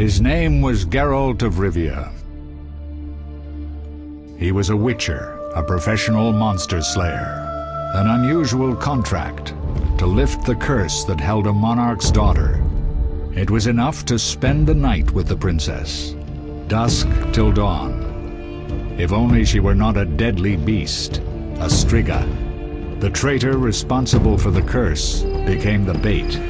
His name was Geralt of Rivia. He was a witcher, a professional monster slayer. An unusual contract to lift the curse that held a monarch's daughter. It was enough to spend the night with the princess, dusk till dawn. If only she were not a deadly beast, a Striga. The traitor responsible for the curse became the bait.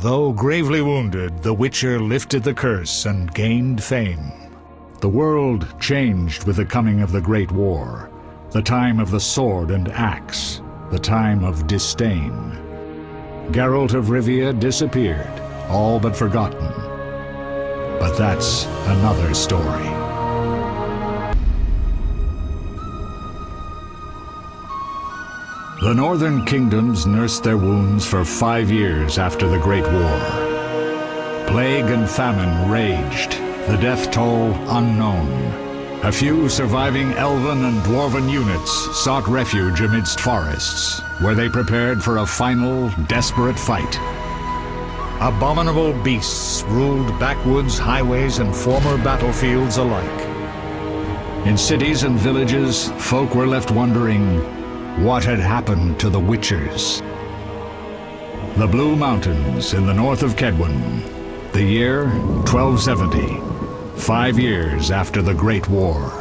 Though gravely wounded, the Witcher lifted the curse and gained fame. The world changed with the coming of the Great War, the time of the sword and axe, the time of disdain. Geralt of Rivia disappeared, all but forgotten. But that's another story. The northern kingdoms nursed their wounds for 5 years after the Great War. Plague and famine raged, the death toll unknown. A few surviving elven and dwarven units sought refuge amidst forests, where they prepared for a final, desperate fight. Abominable beasts ruled backwoods, highways, and former battlefields alike. In cities and villages, folk were left wondering, what had happened to the Witchers? The Blue Mountains in the north of Kedwen. The year 1270, 5 years after the Great War.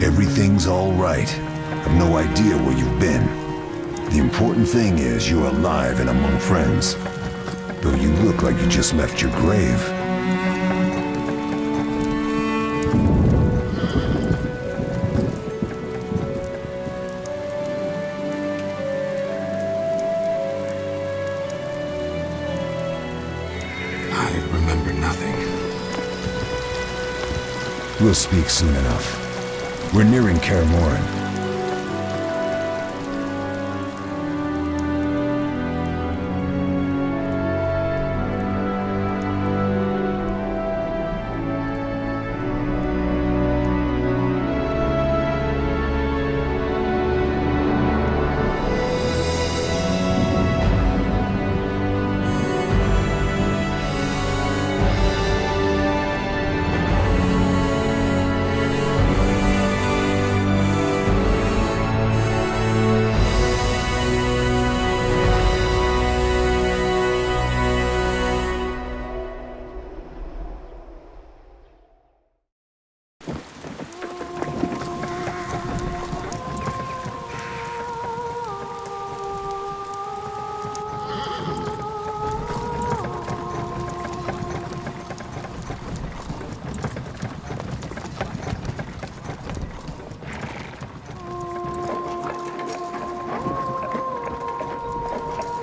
Everything's all right. I've no idea where you've been. The important thing is you're alive and among friends. Though you look like you just left your grave. I remember nothing. We'll speak soon enough. We're nearing Kaer Morhen.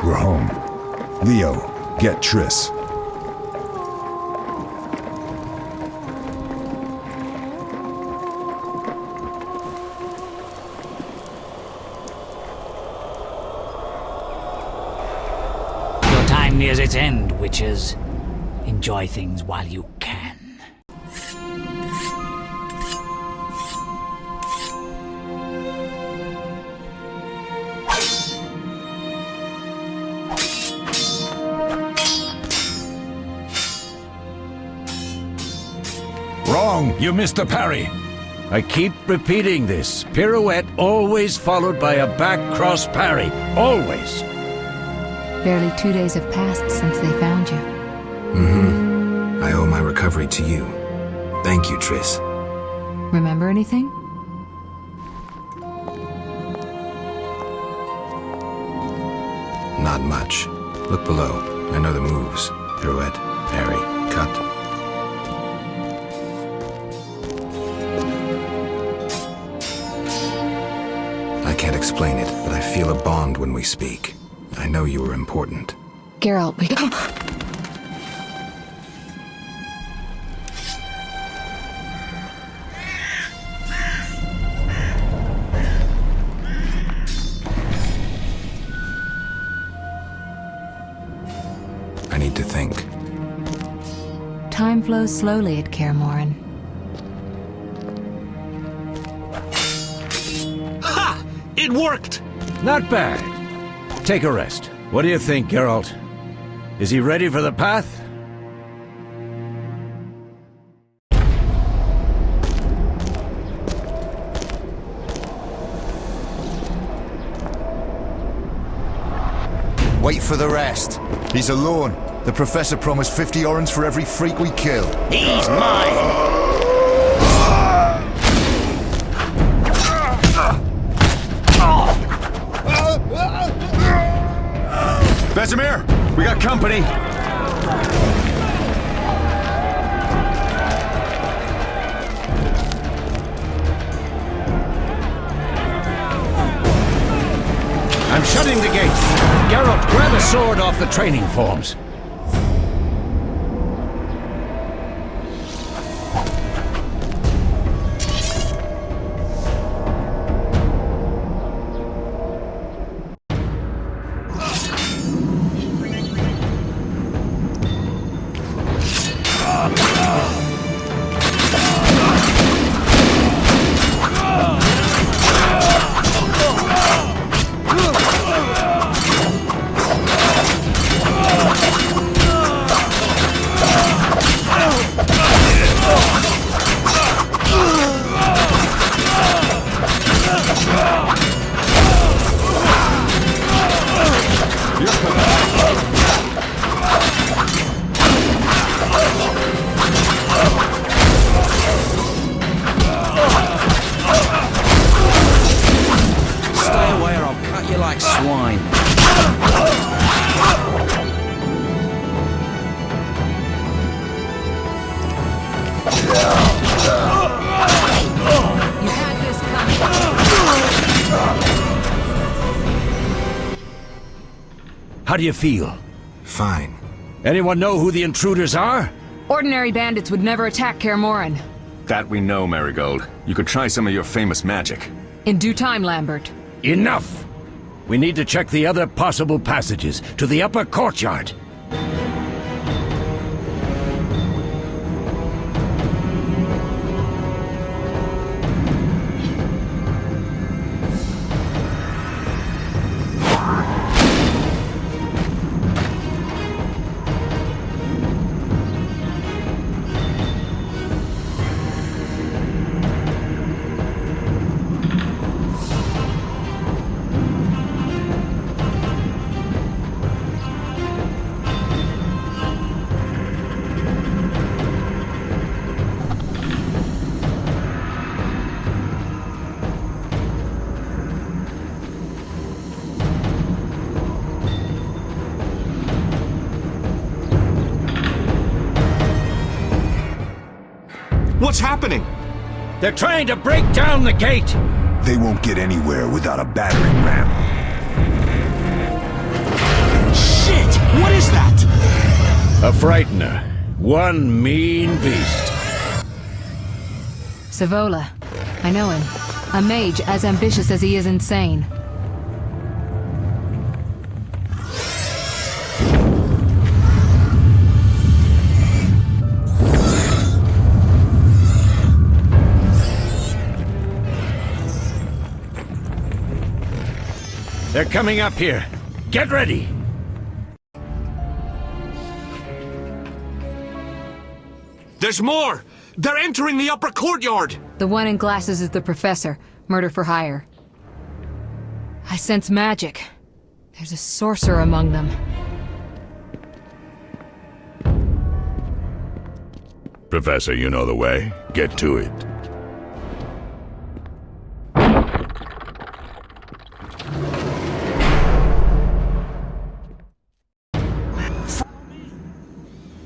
we're home. Leo, get Triss. Your time nears its end, witches. Enjoy things while you can. Wrong! You missed the parry! I keep repeating this. Pirouette always followed by a back cross parry. Always! Barely 2 days have passed since they found you. I owe my recovery to you. Thank you, Triss. Remember anything? Not much. Look below. I know the moves. Pirouette, parry, cut. I can't explain it, but I feel a bond when we speak. I know you are important. Geralt, we... I need to think. Time flows slowly at Kaer Morhen. Ha! It worked! Not bad. Take a rest. What do you think, Geralt? Is he ready for the path? Wait for the rest. He's alone. The Professor promised 50 orens for every freak we kill. He's mine! Vesemir! We got company! I'm shutting the gate. Geralt, grab a sword off the training forms. How do you feel? Fine. Anyone know who the intruders are? Ordinary bandits would never attack Kaer Morhen. That we know, Marigold. You could try some of your famous magic. In due time, Lambert. Enough! We need to check the other possible passages to the upper courtyard. What's happening? They're trying to break down the gate! They won't get anywhere without a battering ram. A frightener. One mean beast. Savola. I know him. A mage as ambitious as he is insane. They're coming up here. Get ready! There's more! They're entering the upper courtyard! The one in glasses is the professor. Murder for hire. I sense magic. There's a sorcerer among them. Professor, you know the way. Get to it.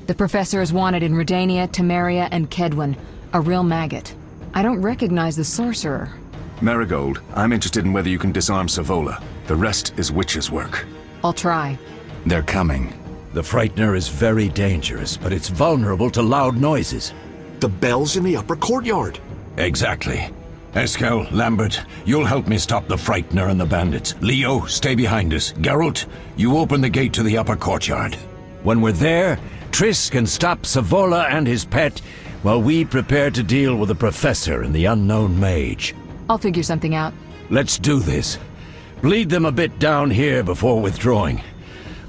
The professor is wanted in Redania, Temeria, and Kedwen. A real maggot. I don't recognize the sorcerer. Marigold, I'm interested in whether you can disarm Savola. The rest is witch's work. I'll try. They're coming. The Frightener is very dangerous, but it's vulnerable to loud noises. The bell's in the upper courtyard. Exactly. Eskel, Lambert, you'll help me stop the Frightener and the bandits. Leo, stay behind us. Geralt, you open the gate to the upper courtyard. When we're there, Triss can stop Savola and his pet while we prepare to deal with the Professor and the unknown mage. I'll figure something out. Let's do this. Bleed them a bit down here before withdrawing.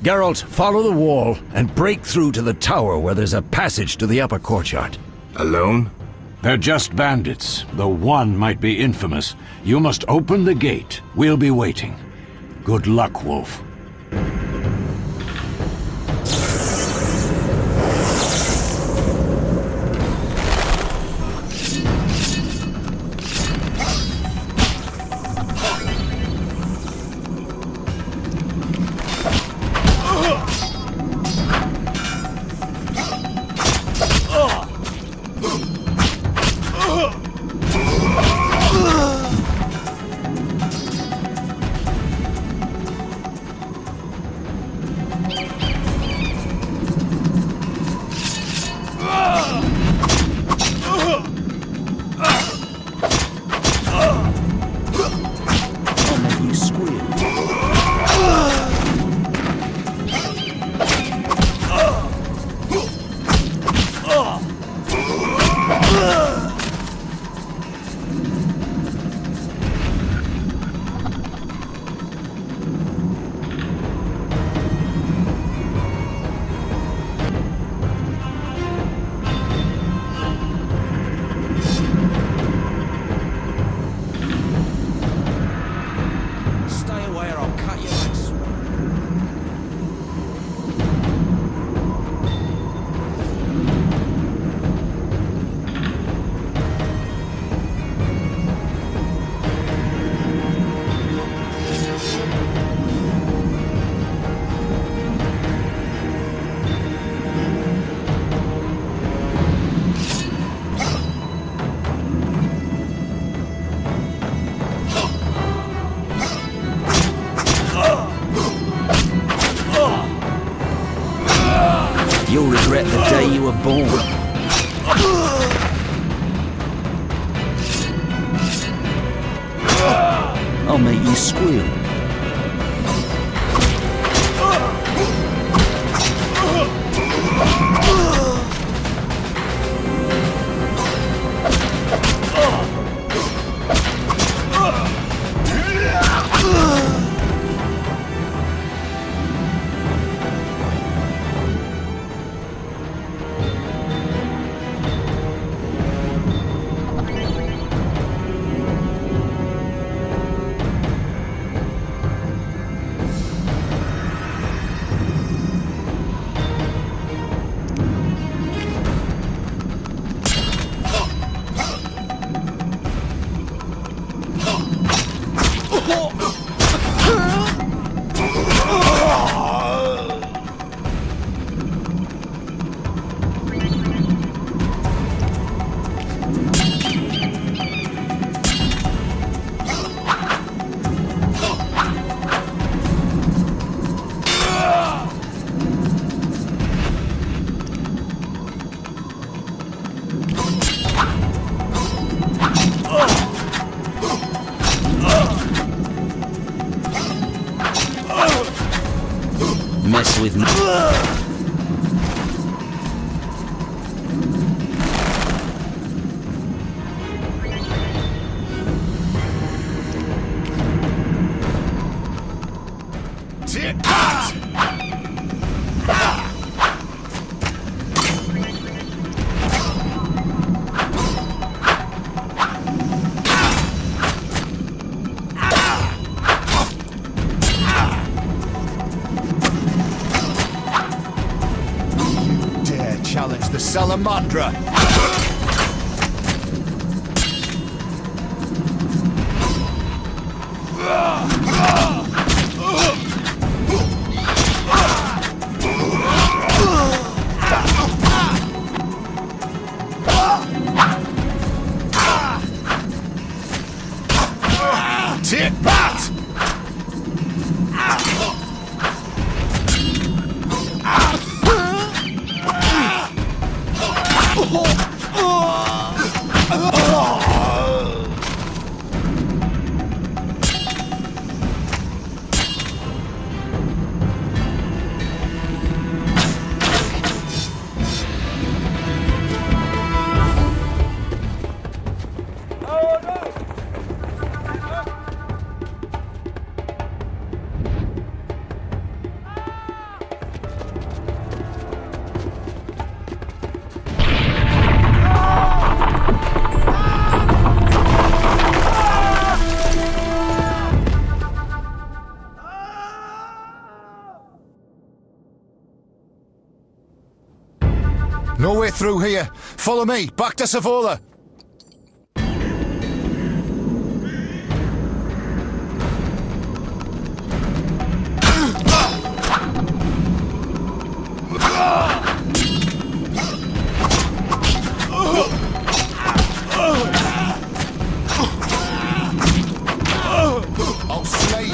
Geralt, follow the wall and break through to the tower where there's a passage to the upper courtyard. Alone? They're just bandits, though one might be infamous. You must open the gate. We'll be waiting. Good luck, Wolf. You'll regret the day you were born. I'll make you squeal. Mess with me. Dare challenge the Salamandra. Tit bat! No way through here. Follow me, back to Savola. I'll slay you.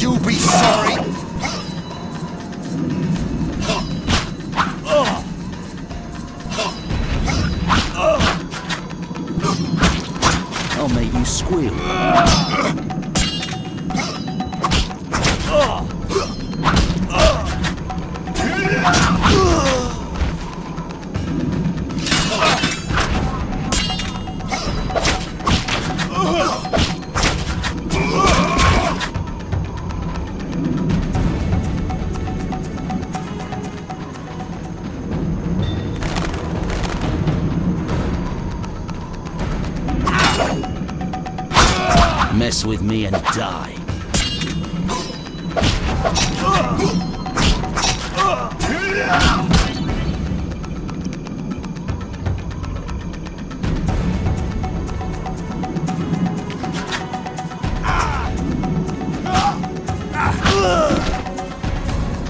You'll be sorry. I'll make you squeal. Mess with me and die.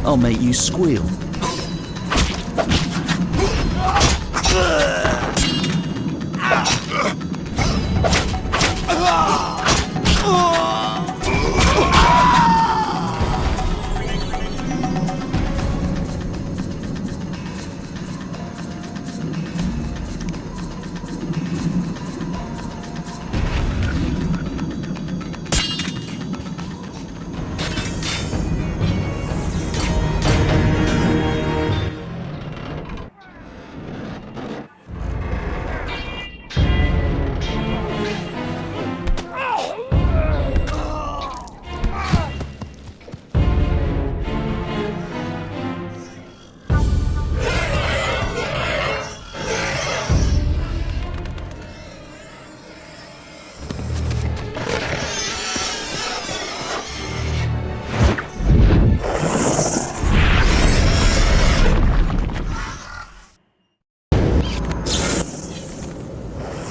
I'll make you squeal.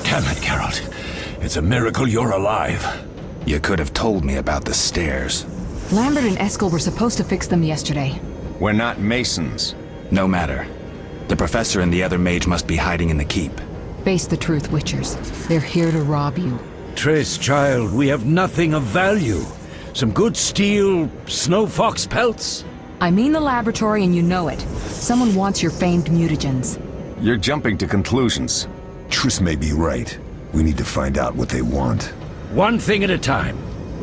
Damn it, Geralt. It's a miracle you're alive. You could have told me about the stairs. Lambert and Eskel were supposed to fix them yesterday. We're not masons. No matter. The professor and the other mage must be hiding in the keep. Face the truth, Witchers. They're here to rob you. Triss, child, we have nothing of value. Some good steel, snow fox pelts? I mean the laboratory and you know it. Someone wants your famed mutagens. You're jumping to conclusions. Triss may be right. We need to find out what they want. One thing at a time.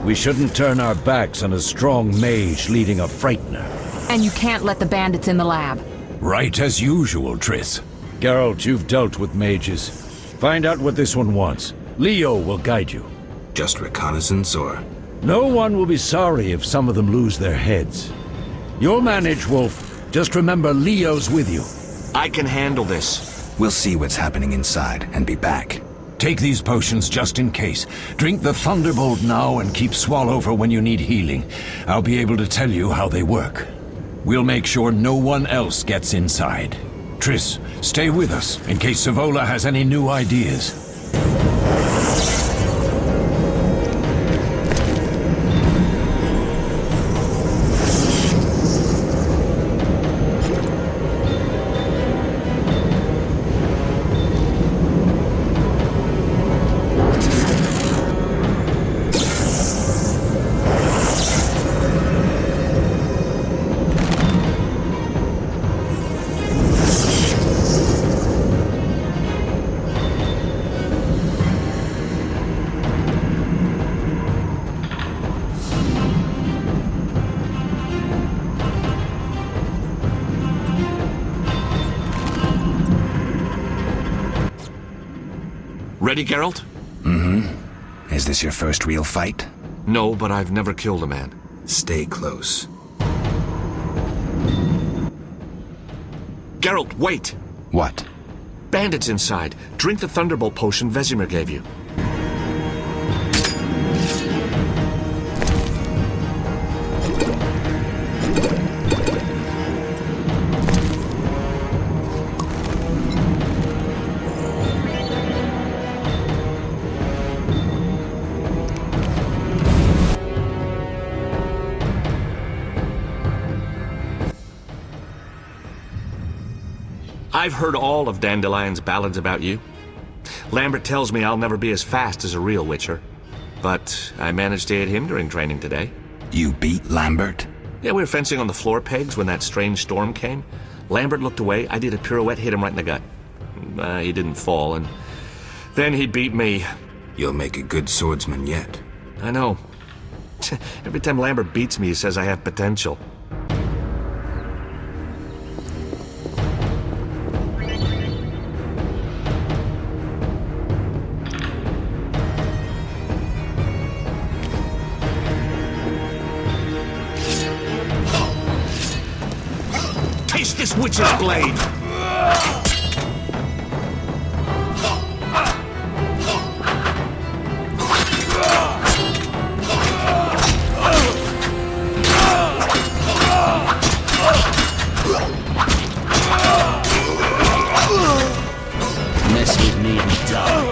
We shouldn't turn our backs on a strong mage leading a frightener. And you can't let the bandits in the lab. Right as usual, Triss. Geralt, you've dealt with mages. Find out what this one wants. Leo will guide you. Just reconnaissance, or...? No one will be sorry if some of them lose their heads. You'll manage, Wolf. Just remember Leo's with you. I can handle this. We'll see what's happening inside and be back. Take these potions just in case. Drink the Thunderbolt now and keep Swallow for when you need healing. I'll be able to tell you how they work. We'll make sure no one else gets inside. Triss, stay with us in case Savola has any new ideas. Ready, Geralt? Mm-hmm. Is this your first real fight? No, but I've never killed a man. Stay close. Geralt, wait! What? Bandits inside. Drink the Thunderbolt potion Vesemir gave you. I've heard all of Dandelion's ballads about you. Lambert tells me I'll never be as fast as a real Witcher. But I managed to hit him during training today. You beat Lambert? Yeah, we were fencing on the floor pegs when that strange storm came. Lambert looked away, I did a pirouette, hit him right in the gut. He didn't fall, and then he beat me. You'll make a good swordsman yet. I know. Every time Lambert beats me, he says I have potential. Taste this witch's blade! Mess with me and die.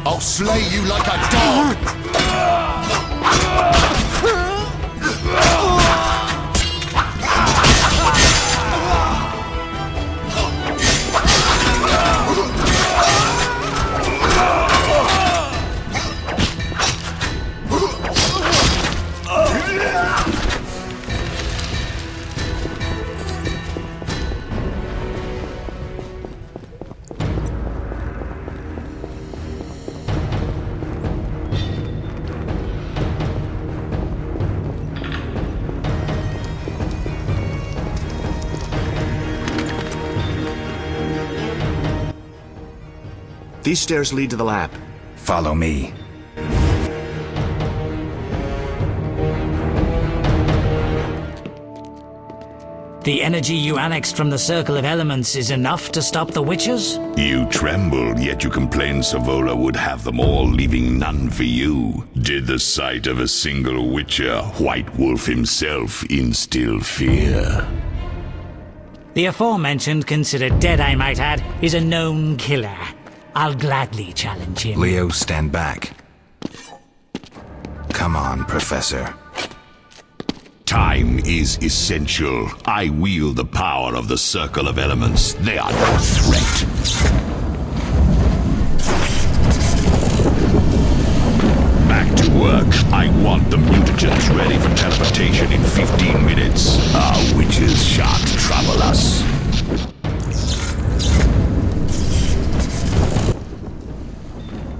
I'll slay you like a dog! These stairs lead to the lab. Follow me. The energy you annexed from the Circle of Elements is enough to stop the Witchers? You trembled, yet you complained Savola would have them all, leaving none for you. Did the sight of a single Witcher, White Wolf himself, instill fear? The aforementioned, considered dead I might add, is a known killer. I'll gladly challenge him. Leo, stand back. Come on, Professor. Time is essential. I wield the power of the Circle of Elements. They are no threat. Back to work. I want the mutagens ready for teleportation in 15 minutes. Our witches shan't trouble us.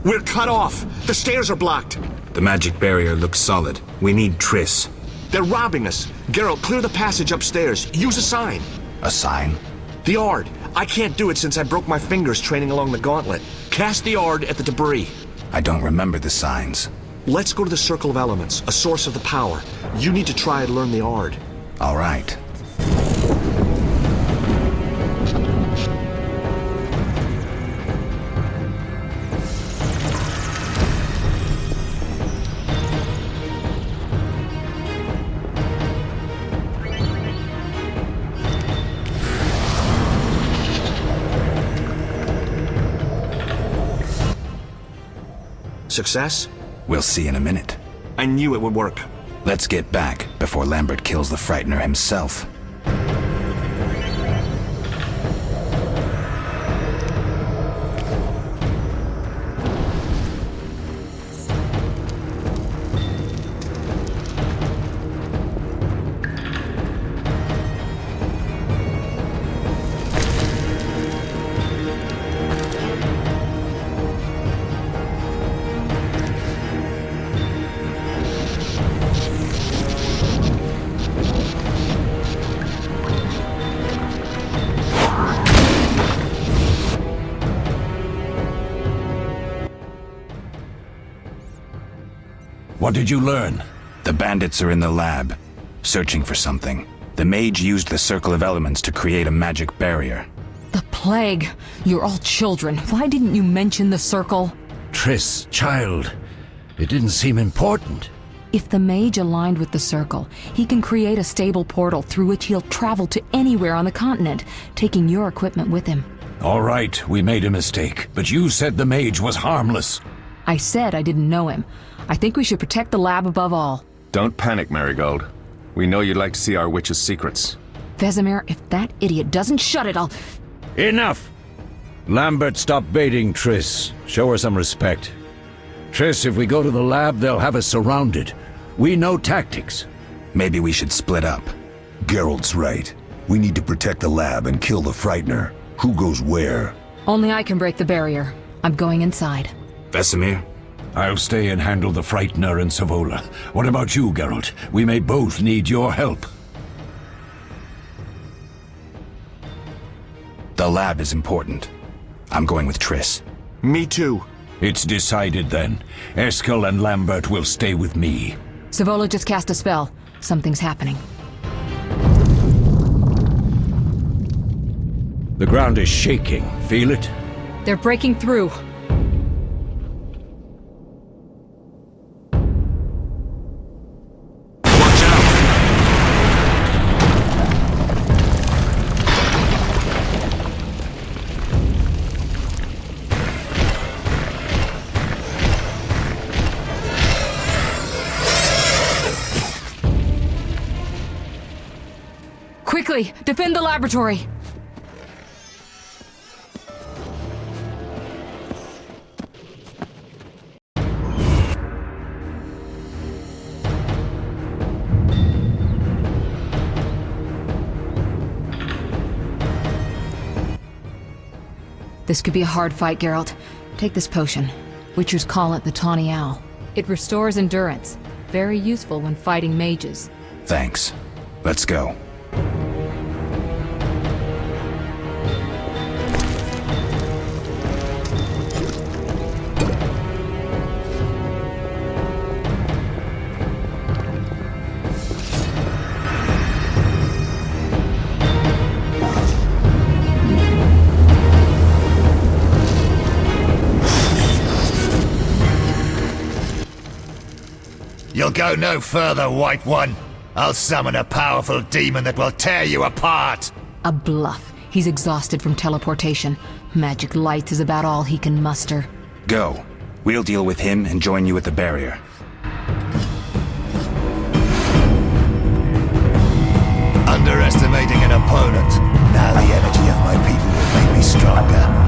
We're cut off! The stairs are blocked! The magic barrier looks solid. We need Triss. They're robbing us! Geralt, clear the passage upstairs. Use a sign. A sign? The Ard. I can't do it since I broke my fingers training along the gauntlet. Cast the Ard at the debris. I don't remember the signs. Let's go to the Circle of Elements, a source of the power. You need to try and learn the Ard. All right. Success? We'll see in a minute. I knew it would work. Let's get back before Lambert kills the Frightener himself. What did you learn? The bandits are in the lab, searching for something. The mage used the Circle of Elements to create a magic barrier. The plague! You're all children. Why didn't you mention the Circle? Triss, child, it didn't seem important. If the mage aligned with the Circle, he can create a stable portal through which he'll travel to anywhere on the continent, taking your equipment with him. All right, we made a mistake, but you said the mage was harmless. I said I didn't know him. I think we should protect the lab above all. Don't panic, Marigold. We know you'd like to see our witch's secrets. Vesemir, if that idiot doesn't shut it, I'll... Enough! Lambert, stop baiting Triss. Show her some respect. Triss, if we go to the lab, they'll have us surrounded. We know tactics. Maybe we should split up. Geralt's right. We need to protect the lab and kill the Frightener. Who goes where? Only I can break the barrier. I'm going inside. Vesemir? I'll stay and handle the Frightener and Savola. What about you, Geralt? We may both need your help. The lab is important. I'm going with Triss. Me too. It's decided then. Eskel and Lambert will stay with me. Savola just cast a spell. Something's happening. The ground is shaking. Feel it? They're breaking through. Quickly, defend the laboratory! This could be a hard fight, Geralt. Take this potion. Witchers call it the Tawny Owl. It restores endurance. Very useful when fighting mages. Thanks. Let's go. You'll go no further, White One. I'll summon a powerful demon that will tear you apart. A bluff. He's exhausted from teleportation. Magic light is about all he can muster. Go. We'll deal with him and join you at the barrier. Underestimating an opponent. Now the energy of my people will make me stronger.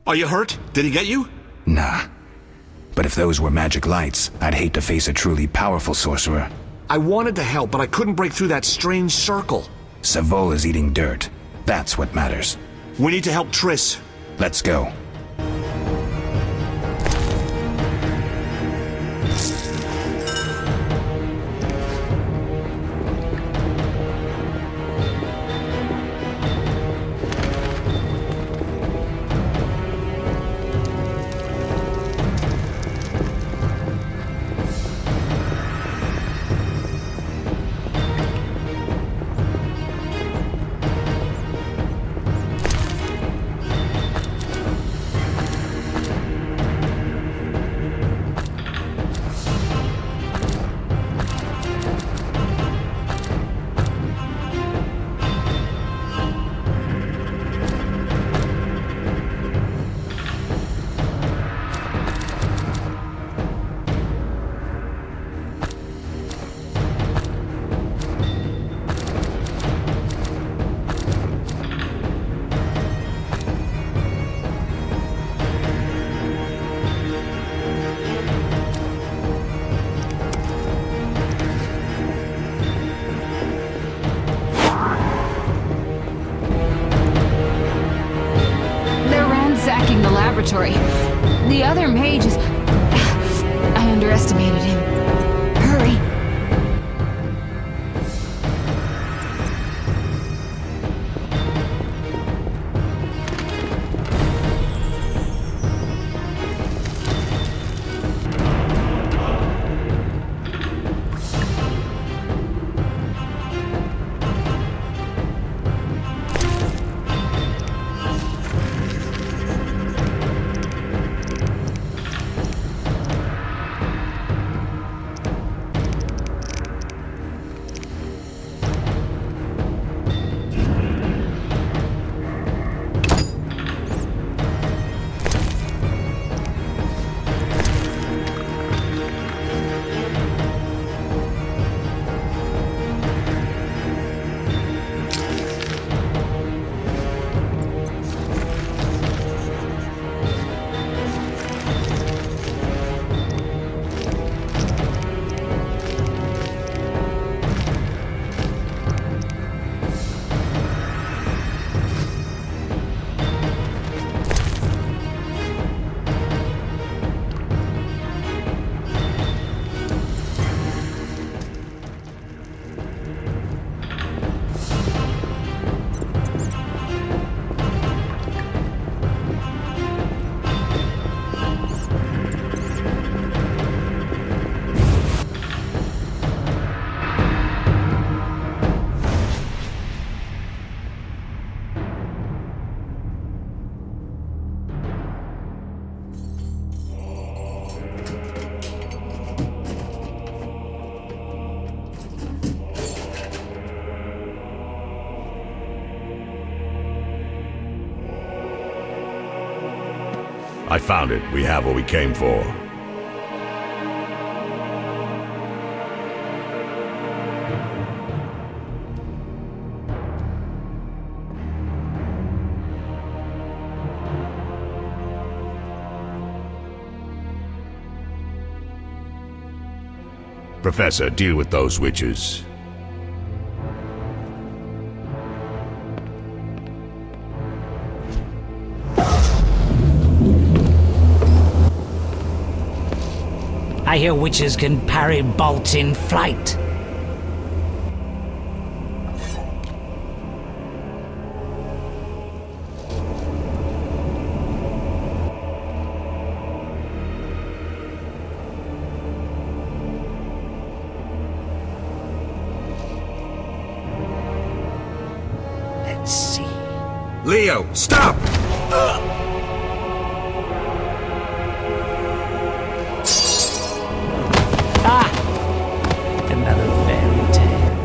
Are you hurt? Did he get you? Nah. But if those were magic lights, I'd hate to face a truly powerful sorcerer. I wanted to help, but I couldn't break through that strange circle. Savola's eating dirt. That's what matters. We need to help Triss. Let's go. The other mage is... I underestimated him. Hurry. I found it. We have what we came for. Professor, deal with those witches. I hear witches can parry bolts in flight. Let's see. Leo, stop! Another fairy tale.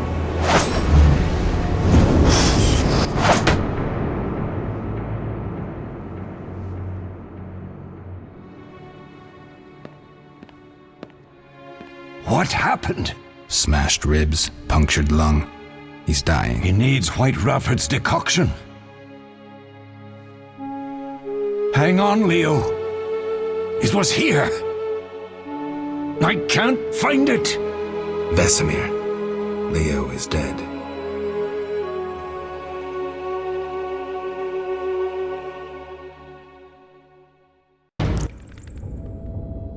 What happened? Smashed ribs, punctured lung. He's dying. He needs White Rafford's decoction. Hang on, Leo. It was here. I can't find it. Vesemir. Leo is dead.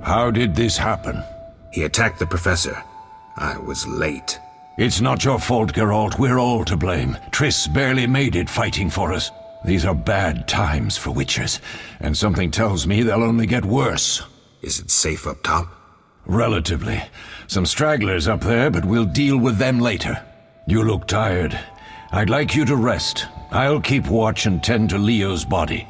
How did this happen? He attacked the professor. I was late. It's not your fault, Geralt. We're all to blame. Triss barely made it fighting for us. These are bad times for Witchers, and something tells me they'll only get worse. Is it safe up top? Relatively. Some stragglers up there, but we'll deal with them later. You look tired. I'd like you to rest. I'll keep watch and tend to Leo's body.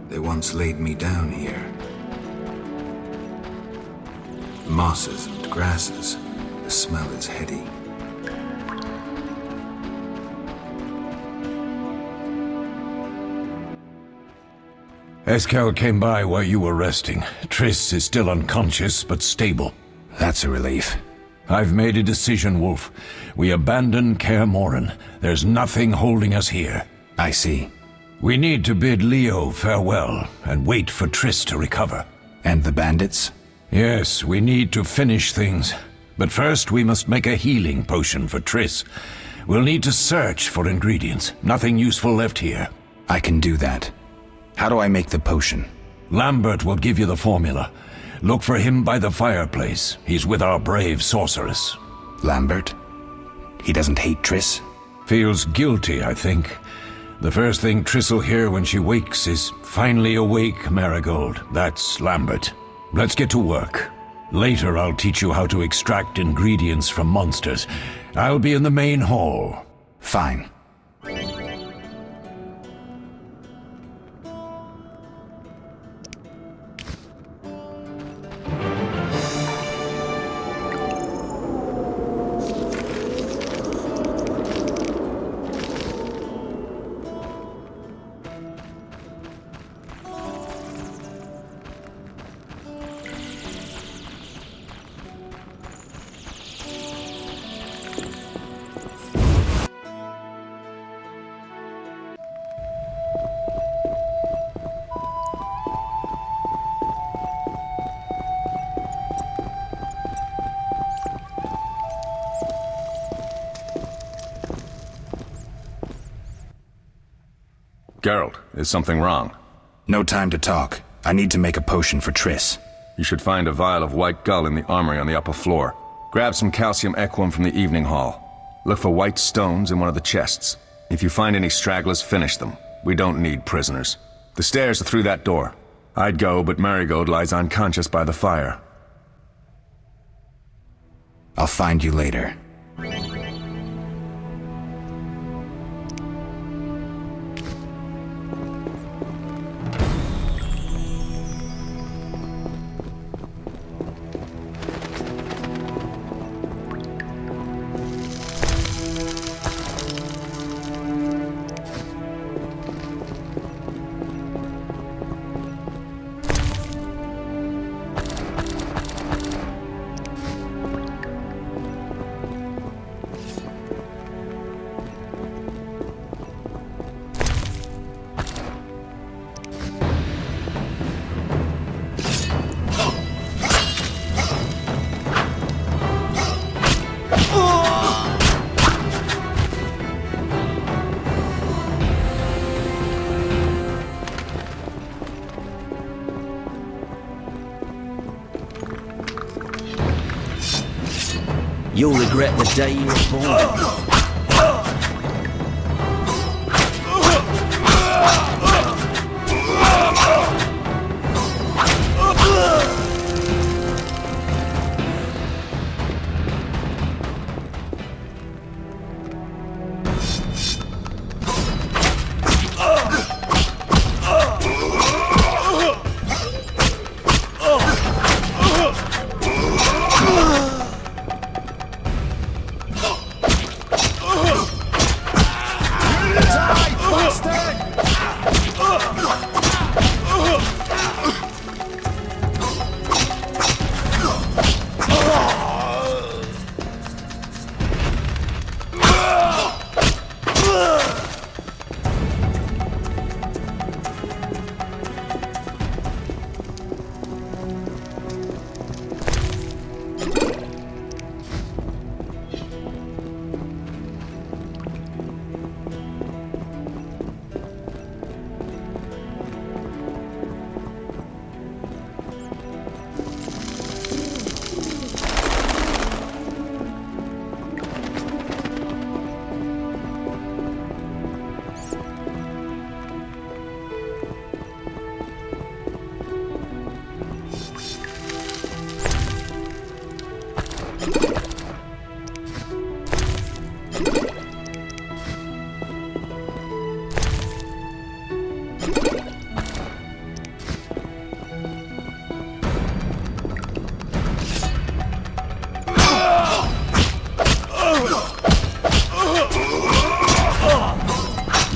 They once laid me down here. Mosses and grasses. The smell is heady. Eskel came by while you were resting. Triss is still unconscious, but stable. That's a relief. I've made a decision, Wolf. We abandon Kaer Morhen. There's nothing holding us here. I see. We need to bid Leo farewell and wait for Triss to recover. And the bandits? Yes, we need to finish things. But first we must make a healing potion for Triss. We'll need to search for ingredients. Nothing useful left here. I can do that. How do I make the potion? Lambert will give you the formula. Look for him by the fireplace. He's with our brave sorceress. Lambert? He doesn't hate Triss? Feels guilty, I think. The first thing Triss will hear when she wakes is, "Finally awake, Marigold." That's Lambert. Let's get to work. Later I'll teach you how to extract ingredients from monsters. I'll be in the main hall. Fine. Geralt, is something wrong? No time to talk. I need to make a potion for Triss. You should find a vial of white gull in the armory on the upper floor. Grab some calcium equum from the evening hall. Look for white stones in one of the chests. If you find any stragglers, finish them. We don't need prisoners. The stairs are through that door. I'd go, but Marigold lies unconscious by the fire. I'll find you later. You'll regret the day you were born.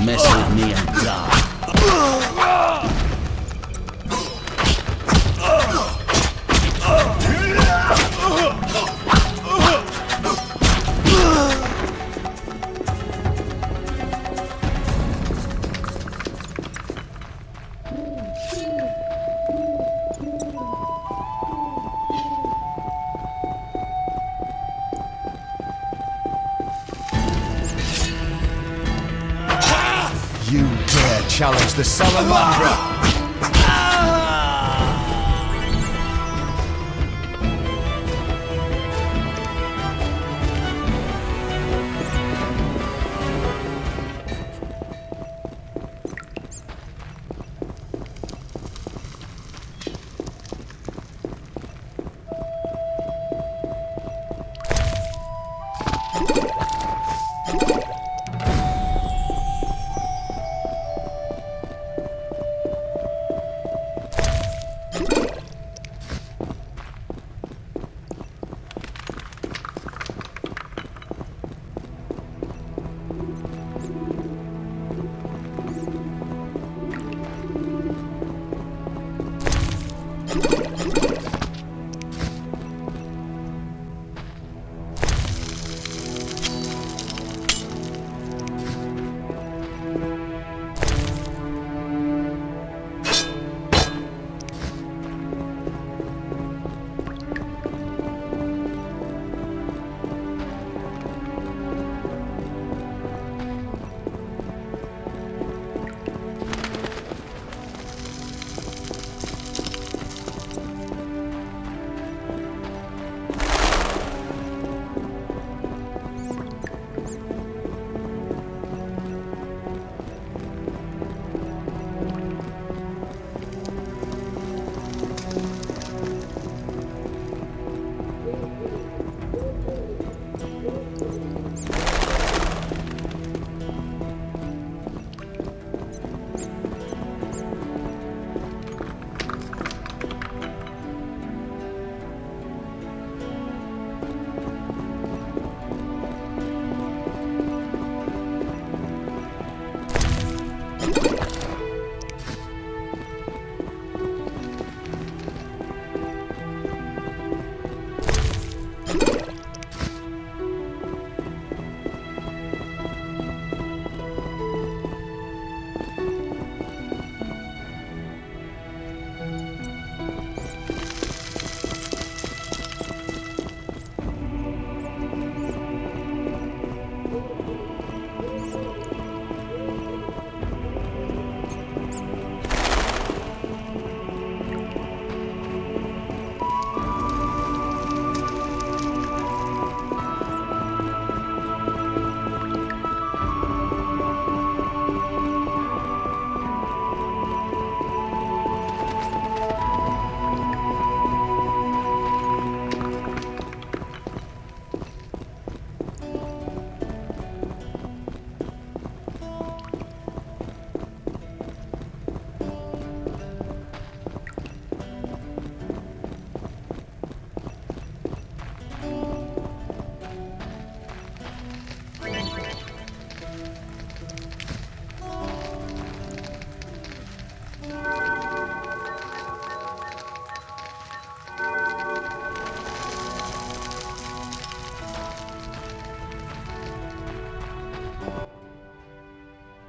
Mess with me and die. You dare challenge the Salamandra!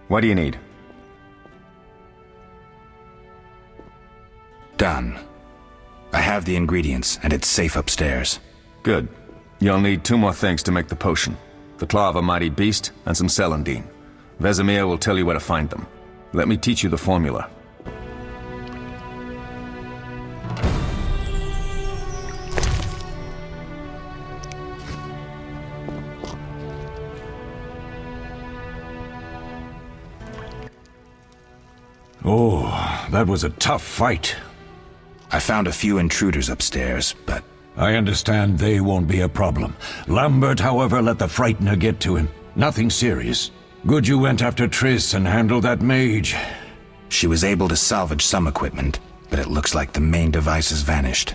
What do you need? Done. I have the ingredients, and it's safe upstairs. Good. You'll need 2 more things to make the potion. The claw of a mighty beast, and some celandine. Vesemir will tell you where to find them. Let me teach you the formula. Oh, that was a tough fight. I found a few intruders upstairs, but... I understand they won't be a problem. Lambert, however, let the Frightener get to him. Nothing serious. Good you went after Triss and handled that mage. She was able to salvage some equipment, but it looks like the main device has vanished.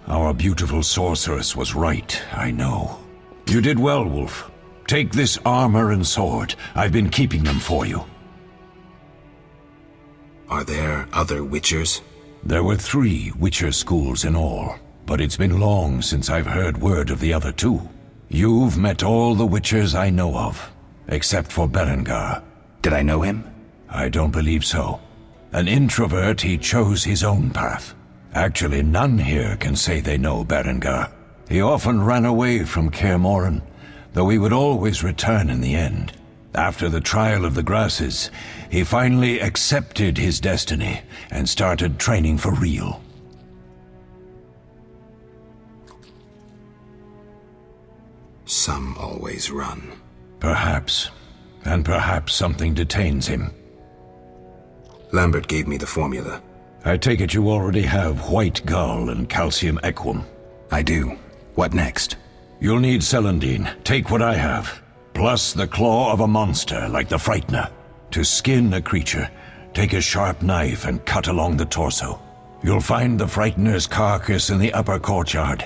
Our beautiful sorceress was right, I know. You did well, Wolf. Take this armor and sword. I've been keeping them for you. Are there other Witchers? There were 3 Witcher schools in all, but it's been long since I've heard word of the other 2. You've met all the Witchers I know of, except for Berengar. Did I know him? I don't believe so. An introvert, he chose his own path. Actually, none here can say they know Berengar. He often ran away from Kaer Morhen, though he would always return in the end. After the trial of the grasses, he finally accepted his destiny and started training for real. Some always run. Perhaps. And perhaps something detains him. Lambert gave me the formula. I take it you already have White Gull and Calcium Equum. I do. What next? You'll need celandine. Take what I have. Plus the claw of a monster, like the Frightener. To skin a creature, take a sharp knife and cut along the torso. You'll find the Frightener's carcass in the upper courtyard.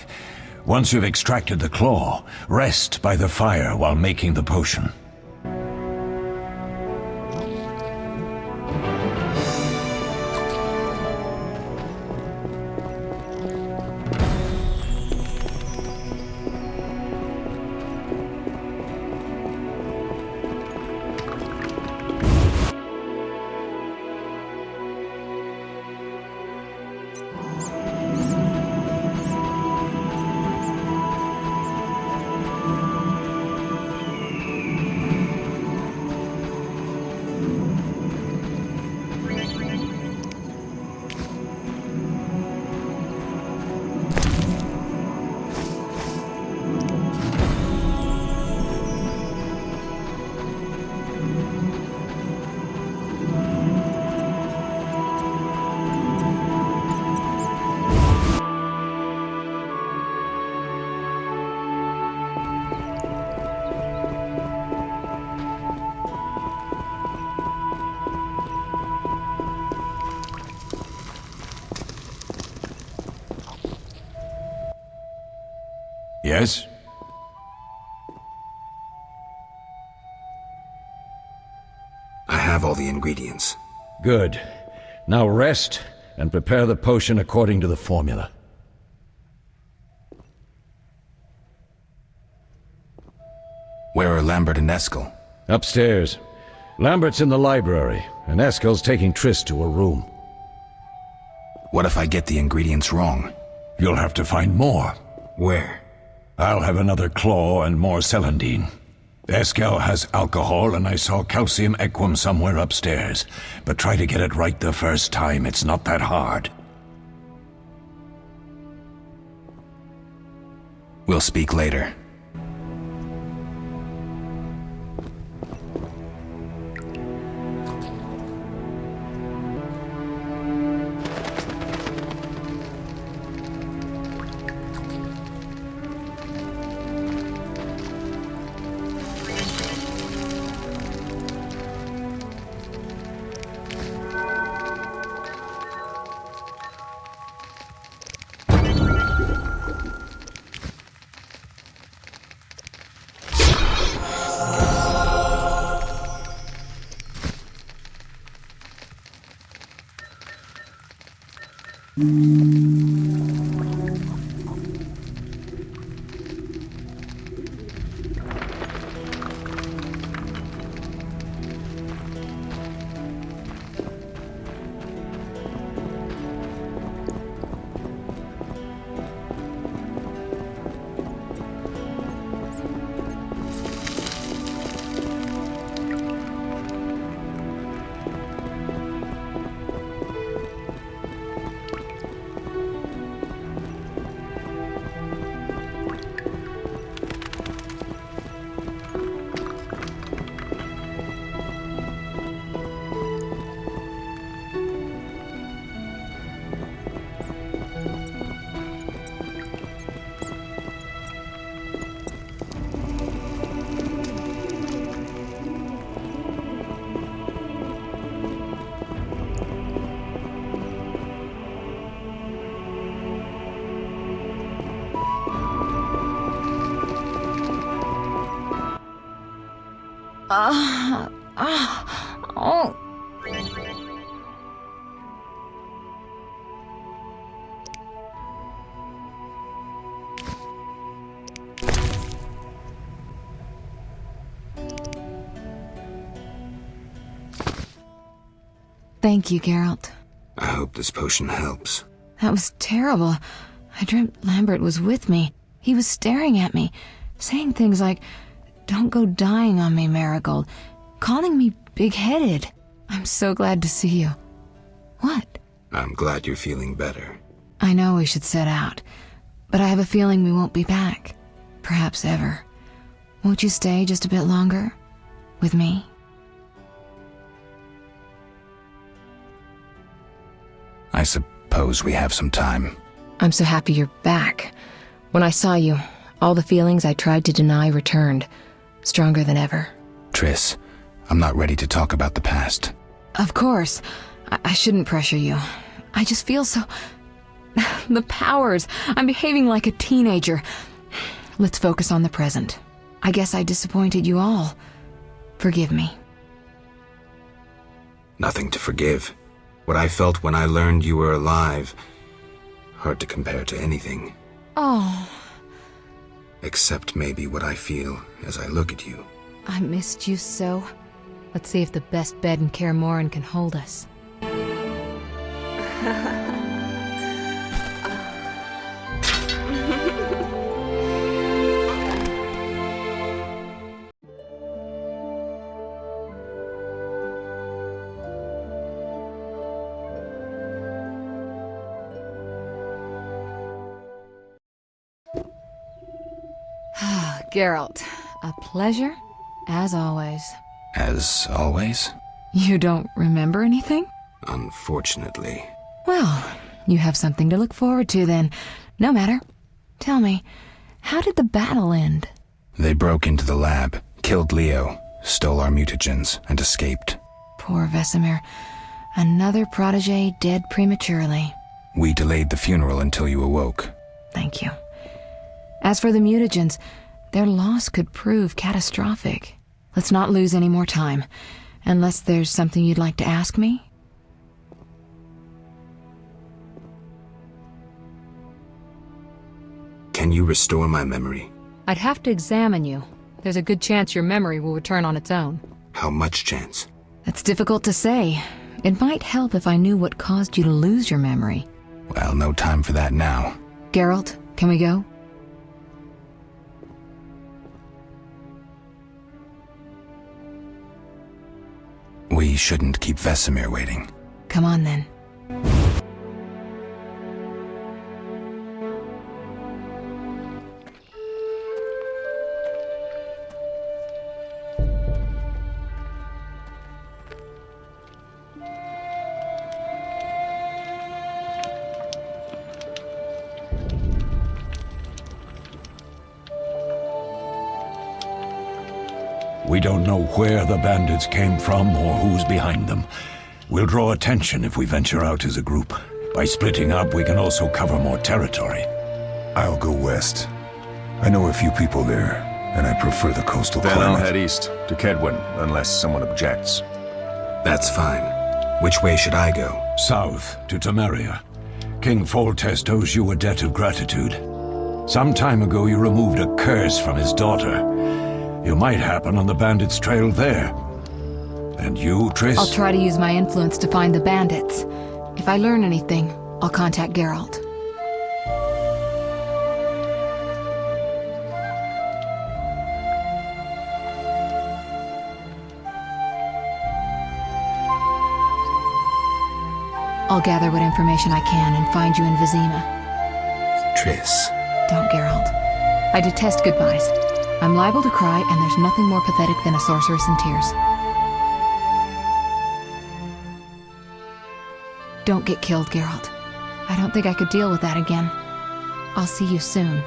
Once you've extracted the claw, rest by the fire while making the potion. Yes? I have all the ingredients. Good. Now rest and prepare the potion according to the formula. Where are Lambert and Eskel? Upstairs. Lambert's in the library, and Eskel's taking Triss to a room. What if I get the ingredients wrong? You'll have to find more. Where? I'll have another claw and more celandine. Eskel has alcohol, and I saw Calcium Equum somewhere upstairs. But try to get it right the first time. It's not that hard. We'll speak later. Oh. Thank you, Geralt. I hope this potion helps. That was terrible. I dreamt Lambert was with me. He was staring at me, saying things like, "Don't go dying on me, Marigold," calling me big-headed. I'm so glad to see you. What? I'm glad you're feeling better. I know we should set out, but I have a feeling we won't be back. Perhaps ever. Won't you stay just a bit longer? With me? I suppose we have some time. I'm so happy you're back. When I saw you, all the feelings I tried to deny returned, stronger than ever. Triss, I'm not ready to talk about the past. Of course. I shouldn't pressure you. I just feel so... The powers. I'm behaving like a teenager. Let's focus on the present. I guess I disappointed you all. Forgive me. Nothing to forgive. What I felt when I learned you were alive, hard to compare to anything. Oh. Except maybe what I feel as I look at you. I missed you so. Let's see if the best bed in Kaer Morhen can hold us. Geralt, a pleasure, as always. As always? You don't remember anything? Unfortunately. Well, you have something to look forward to then. No matter. Tell me, how did the battle end? They broke into the lab, killed Leo, stole our mutagens, and escaped. Poor Vesemir. Another protege dead prematurely. We delayed the funeral until you awoke. Thank you. As for the mutagens, their loss could prove catastrophic. Let's not lose any more time. Unless there's something you'd like to ask me? Can you restore my memory? I'd have to examine you. There's a good chance your memory will return on its own. How much chance? That's difficult to say. It might help if I knew what caused you to lose your memory. Well, no time for that now. Geralt, can we go? We shouldn't keep Vesemir waiting. Come on, then. We don't know where the bandits came from or who's behind them. We'll draw attention if we venture out as a group. By splitting up, we can also cover more territory. I'll go west. I know a few people there, and I prefer the coastal Then climate. I'll head east, to Kedwen, unless someone objects. That's fine. Which way should I go? South, to Temeria. King Foltest owes you a debt of gratitude. Some time ago you removed a curse from his daughter. You might happen on the bandits' trail there. And you, Triss? I'll try to use my influence to find the bandits. If I learn anything, I'll contact Geralt. I'll gather what information I can and find you in Vizima. Triss. Don't, Geralt. I detest goodbyes. I'm liable to cry, and there's nothing more pathetic than a sorceress in tears. Don't get killed, Geralt. I don't think I could deal with that again. I'll see you soon.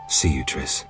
See you, Triss.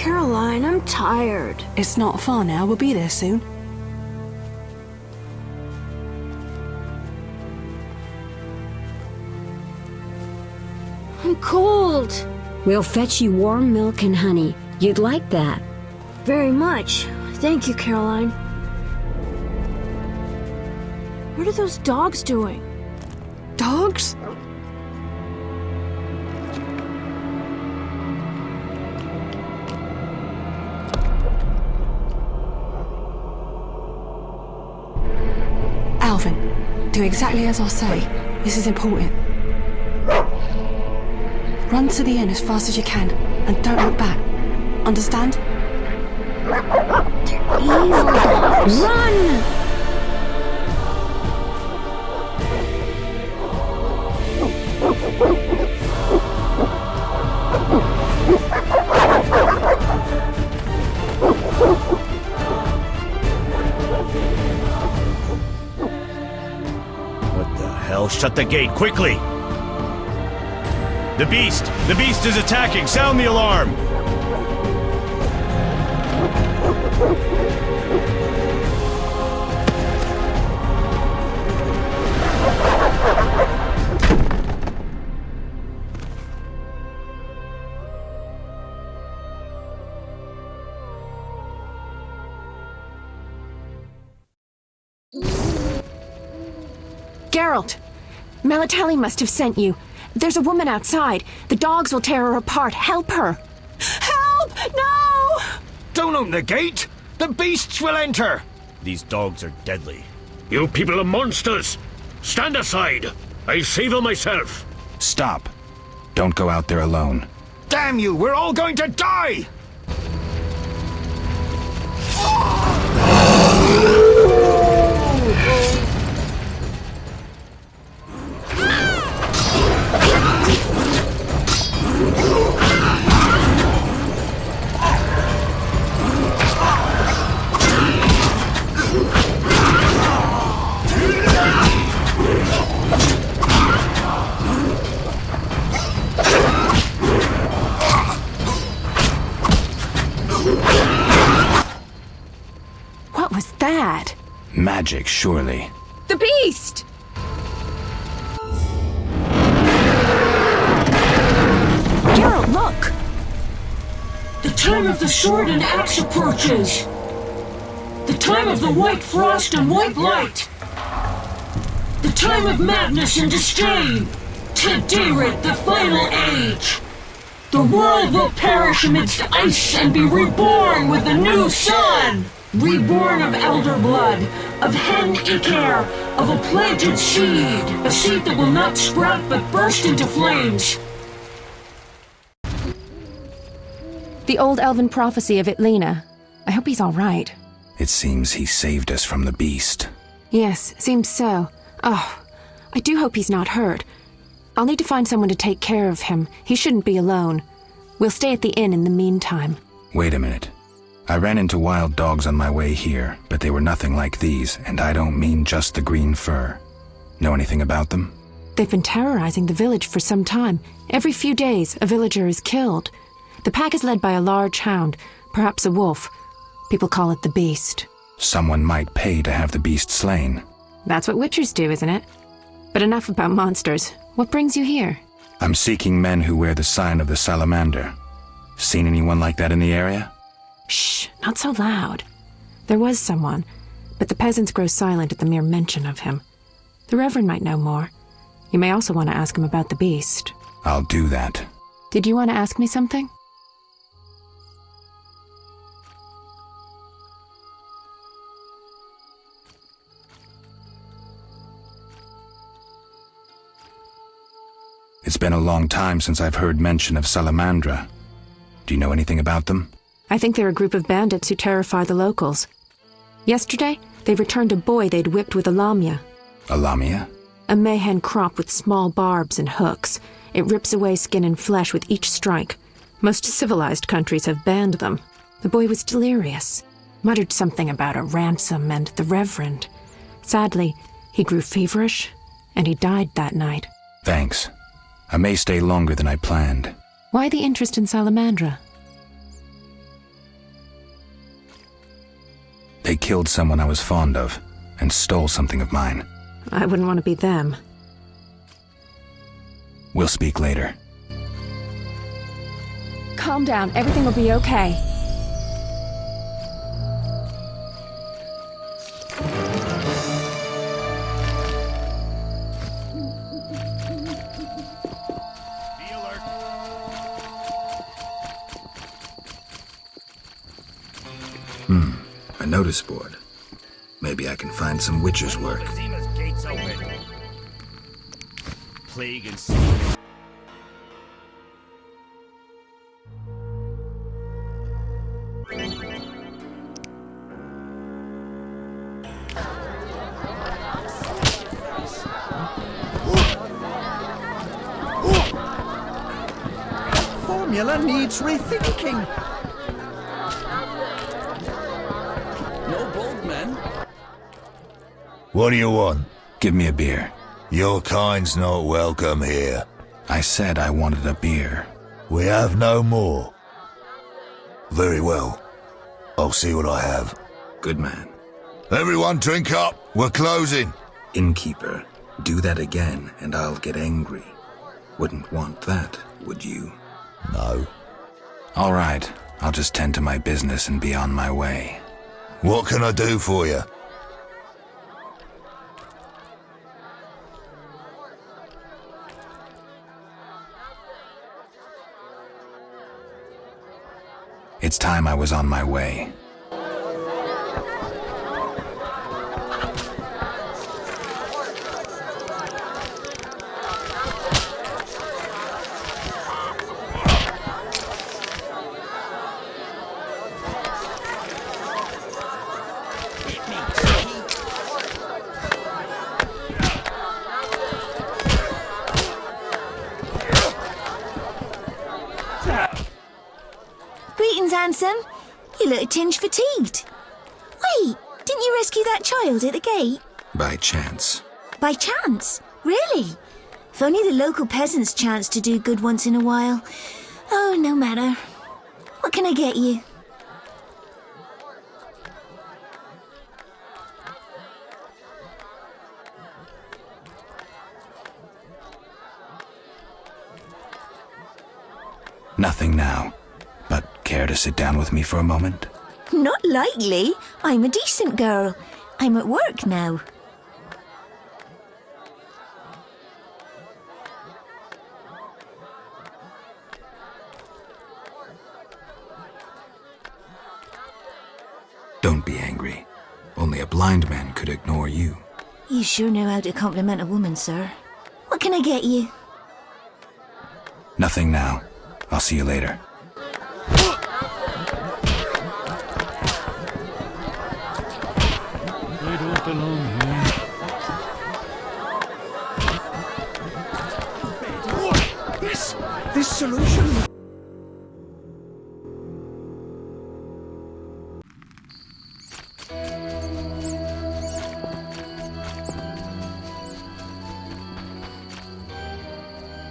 Caroline, I'm tired. It's not far now. We'll be there soon. I'm cold. We'll fetch you warm milk and honey. You'd like that. Very much. Thank you, Caroline. What are those dogs doing? Dogs? Alvin, do exactly as I say. This is important. Run to the inn as fast as you can, and don't look back. Understand? They're evil dogs. Run! What the hell? Shut the gate, quickly! The beast! The beast is attacking! Sound the alarm! Geralt! Melitele must have sent you. There's a woman outside. The dogs will tear her apart. Help her! Help! No! Don't open the gate! The beasts will enter! These dogs are deadly. You people are monsters! Stand aside! I'll save her myself! Stop. Don't go out there alone. Damn you! We're all going to die! What was that? Magic, surely. The beast! Geralt, look! The time of the sword and axe approaches. The time of the white frost and white light. The time of madness and disdain. Tedirith, the final age. The world will perish amidst ice and be reborn with the new sun. Reborn of elder blood, of hen Icair, of a planted seed. A seed that will not sprout but burst into flames. The old elven prophecy of Itlena. I hope he's all right. It seems he saved us from the beast. Yes, seems so. Oh, I do hope he's not hurt. I'll need to find someone to take care of him. He shouldn't be alone. We'll stay at the inn in the meantime. Wait a minute. I ran into wild dogs on my way here, but they were nothing like these, and I don't mean just the green fur. Know anything about them? They've been terrorizing the village for some time. Every few days, a villager is killed. The pack is led by a large hound, perhaps a wolf. People call it the Beast. Someone might pay to have the beast slain. That's what witchers do, isn't it? But enough about monsters. What brings you here? I'm seeking men who wear the sign of the salamander. Seen anyone like that in the area? Shh, not so loud. There was someone, but the peasants grow silent at the mere mention of him. The Reverend might know more. You may also want to ask him about the beast. I'll do that. Did you want to ask me something? It's been a long time since I've heard mention of Salamandra. Do you know anything about them? I think they're a group of bandits who terrify the locals. Yesterday, they returned a boy they'd whipped with a lamia. A lamia? A mayhen crop with small barbs and hooks. It rips away skin and flesh with each strike. Most civilized countries have banned them. The boy was delirious, muttered something about a ransom and the Reverend. Sadly, he grew feverish, and he died that night. Thanks. I may stay longer than I planned. Why the interest in Salamandra? killed someone I was fond of and stole something of mine. I wouldn't want to be them. We'll speak later. Calm down. Everything will be okay. A notice board. Maybe I can find some Witcher's work. Plague and sickness. Formula needs rethinking. No bold men. What do you want? Give me a beer. Your kind's not welcome here. I said I wanted a beer. We have no more. Very well. I'll see what I have. Good man. Everyone drink up. We're closing. Innkeeper, do that again and I'll get angry. Wouldn't want that, would you? No. All right. I'll just tend to my business and be on my way. What can I do for you? It's time I was on my way. Greetings, handsome. You look a tinge fatigued. Wait, didn't you rescue that child at the gate? By chance. By chance? Really? If only the local peasants chanced to do good once in a while. Oh, no matter. What can I get you? Nothing now. But care to sit down with me for a moment? Not likely. I'm a decent girl. I'm at work now. Don't be angry. Only a blind man could ignore you. You sure know how to compliment a woman, sir. What can I get you? Nothing now. I'll see you later. I don't belong here. Yes, this solution.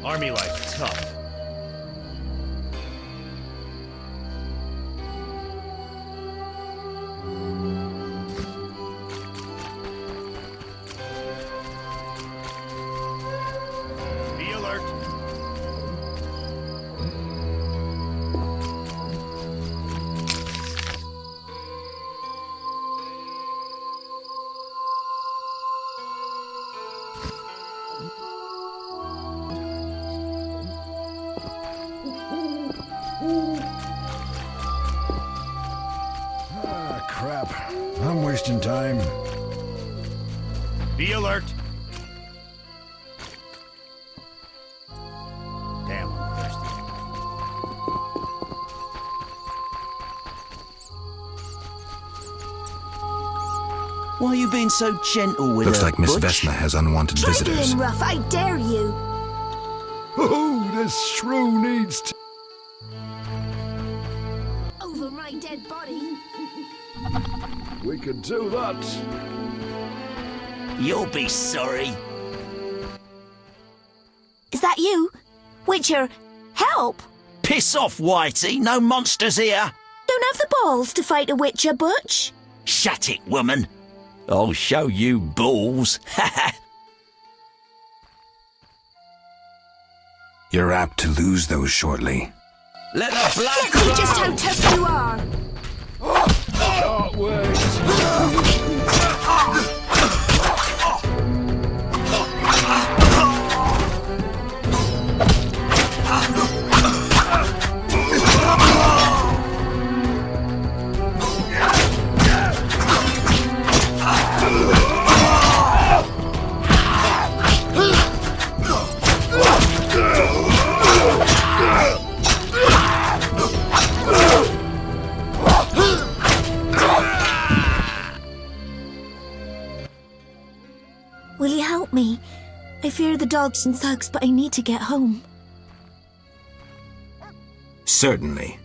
Army life's tough. Be alert. Ah, crap. I'm wasting time. Be alert. Damn, I'm thirsty. Why are you being so gentle with Looks her, like Miss Butch? Vesna has unwanted visitors. Trifling rough, I dare you. Oh, this shrew needs to... Over my dead body. We could do that. You'll be sorry. Is that you? Witcher, help! Piss off, Whitey. No monsters here. Don't have the balls to fight a Witcher, Butch. Shut it, woman. I'll show you balls. You're apt to lose those shortly. Let the blood Let's see just how tough you are. Short words. Will you help me? I fear the dogs and thugs, but I need to get home. Certainly.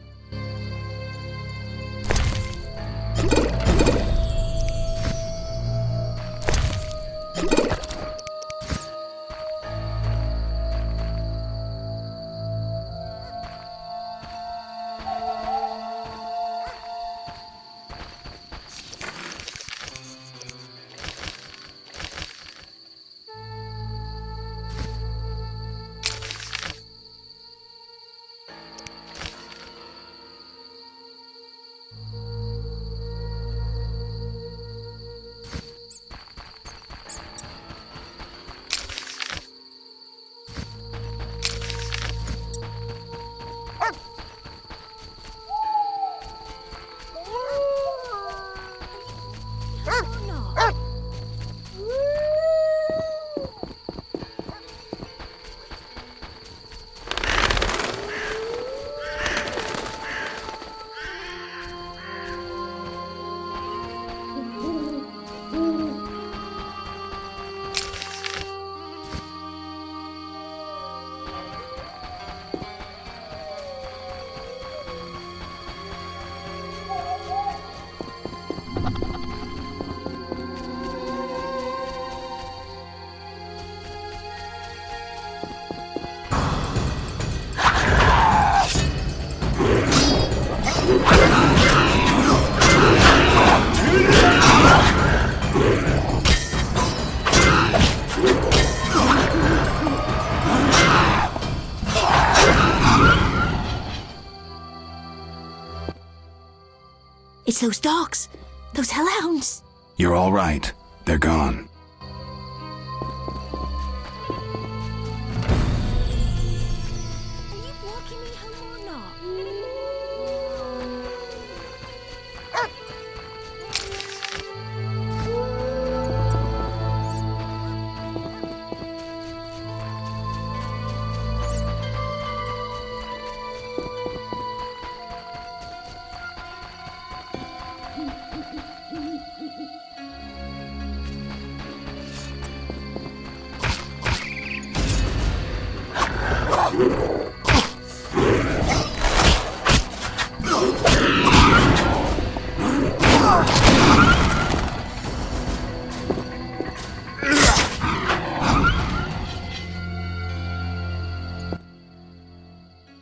It's those dogs. Those hellhounds. You're all right. They're gone.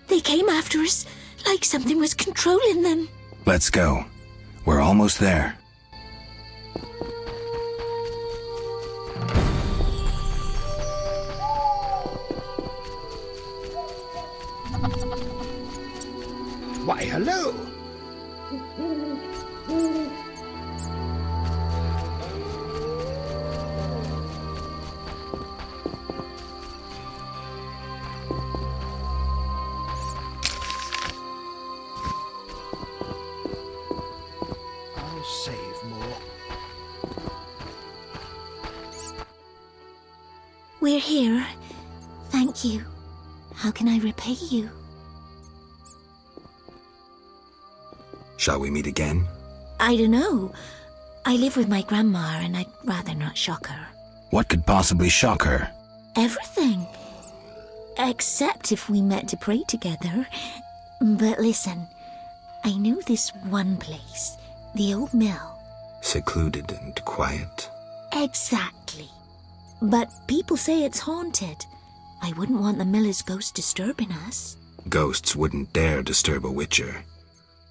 They came after us like something was controlling them. Let's go. We're almost there. Why, hello. I'll save more. We're here. Thank you. How can I repay you? Shall we meet again? I don't know. I live with my grandma and I'd rather not shock her. What could possibly shock her? Everything. Except if we met to pray together. But listen, I know this one place, the old mill. Secluded and quiet. Exactly. But people say it's haunted. I wouldn't want the miller's ghost disturbing us. Ghosts wouldn't dare disturb a witcher.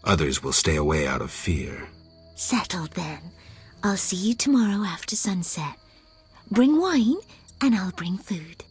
Others will stay away out of fear. Settled then. I'll see you tomorrow after sunset. Bring wine, and I'll bring food.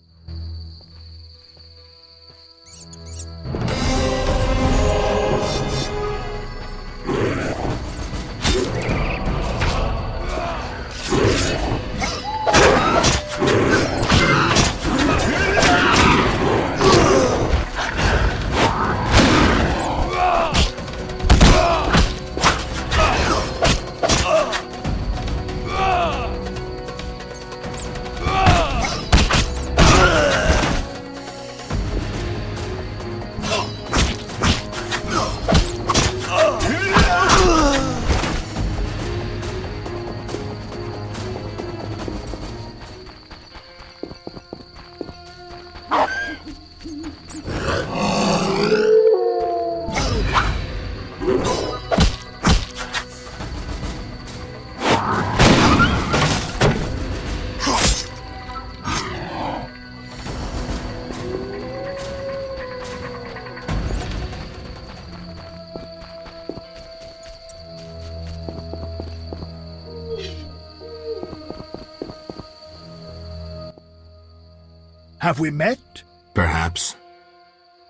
Have we met? Perhaps.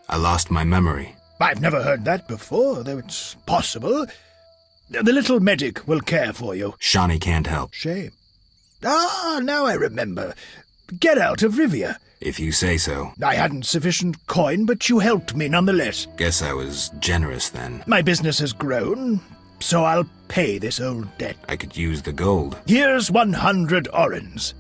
I lost my memory. I've never heard that before, though it's possible. The little medic will care for you. Shawnee can't help. Shame. Ah, now I remember. Geralt of Rivia. If you say so. I hadn't sufficient coin, but you helped me nonetheless. Guess I was generous then. My business has grown, so I'll pay this old debt. I could use the gold. Here's 100 orens.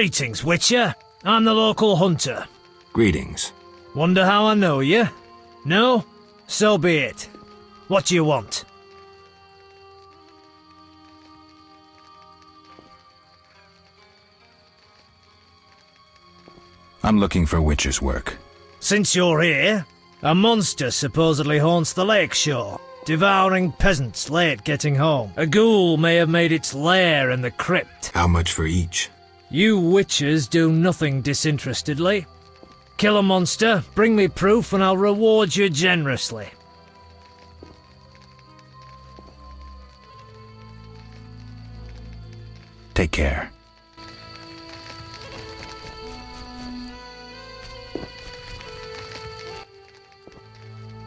Greetings, Witcher. I'm the local hunter. Greetings. Wonder how I know you? No? So be it. What do you want? I'm looking for witcher's work. Since you're here, a monster supposedly haunts the lake shore. Devouring peasants late getting home. A ghoul may have made its lair in the crypt. How much for each? You witchers do nothing disinterestedly. Kill a monster, bring me proof, and I'll reward you generously. Take care.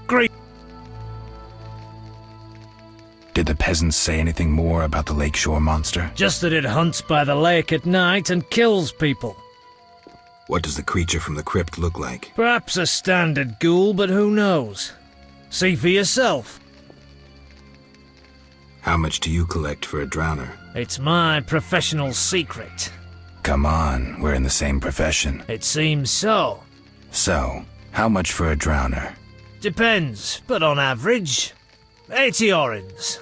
Great. Did the peasants say anything more about the lakeshore monster? Just that it hunts by the lake at night and kills people. What does the creature from the crypt look like? Perhaps a standard ghoul, but who knows? See for yourself. How much do you collect for a drowner? It's my professional secret. Come on, we're in the same profession. It seems so. So, how much for a drowner? Depends, but on average, 80 orens.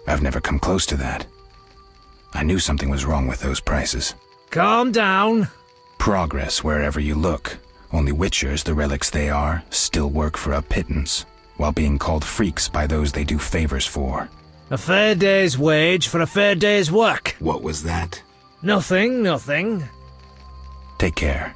I've never come close to that. I knew something was wrong with those prices. Calm down. Progress wherever you look. Only witchers, the relics they are, still work for a pittance, while being called freaks by those they do favors for. A fair day's wage for a fair day's work. What was that? Nothing, nothing. Take care.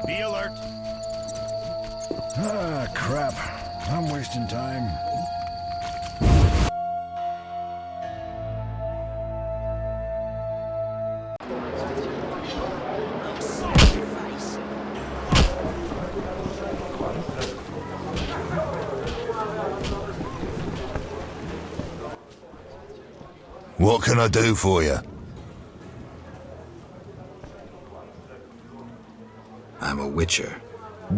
Be alert. Ah, crap. I'm wasting time. What can I do for you? I'm a witcher.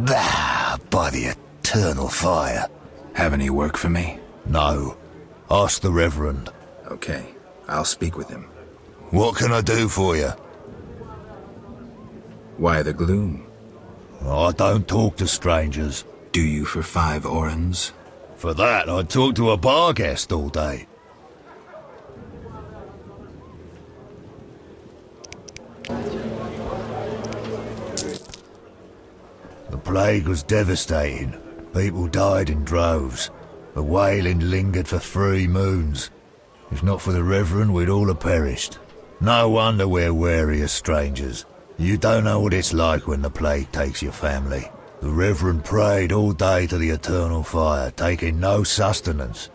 Ah, by the eternal fire. Have any work for me? No. Ask the Reverend. Okay, I'll speak with him. What can I do for you? Why the gloom? I don't talk to strangers. Do you for 5 orens? For that, I'd talk to a bar guest all day. The plague was devastating. People died in droves. The wailing lingered for 3 moons. If not for the Reverend, we'd all have perished. No wonder we're wary of strangers. You don't know what it's like when the plague takes your family. The Reverend prayed all day to the eternal fire, taking no sustenance.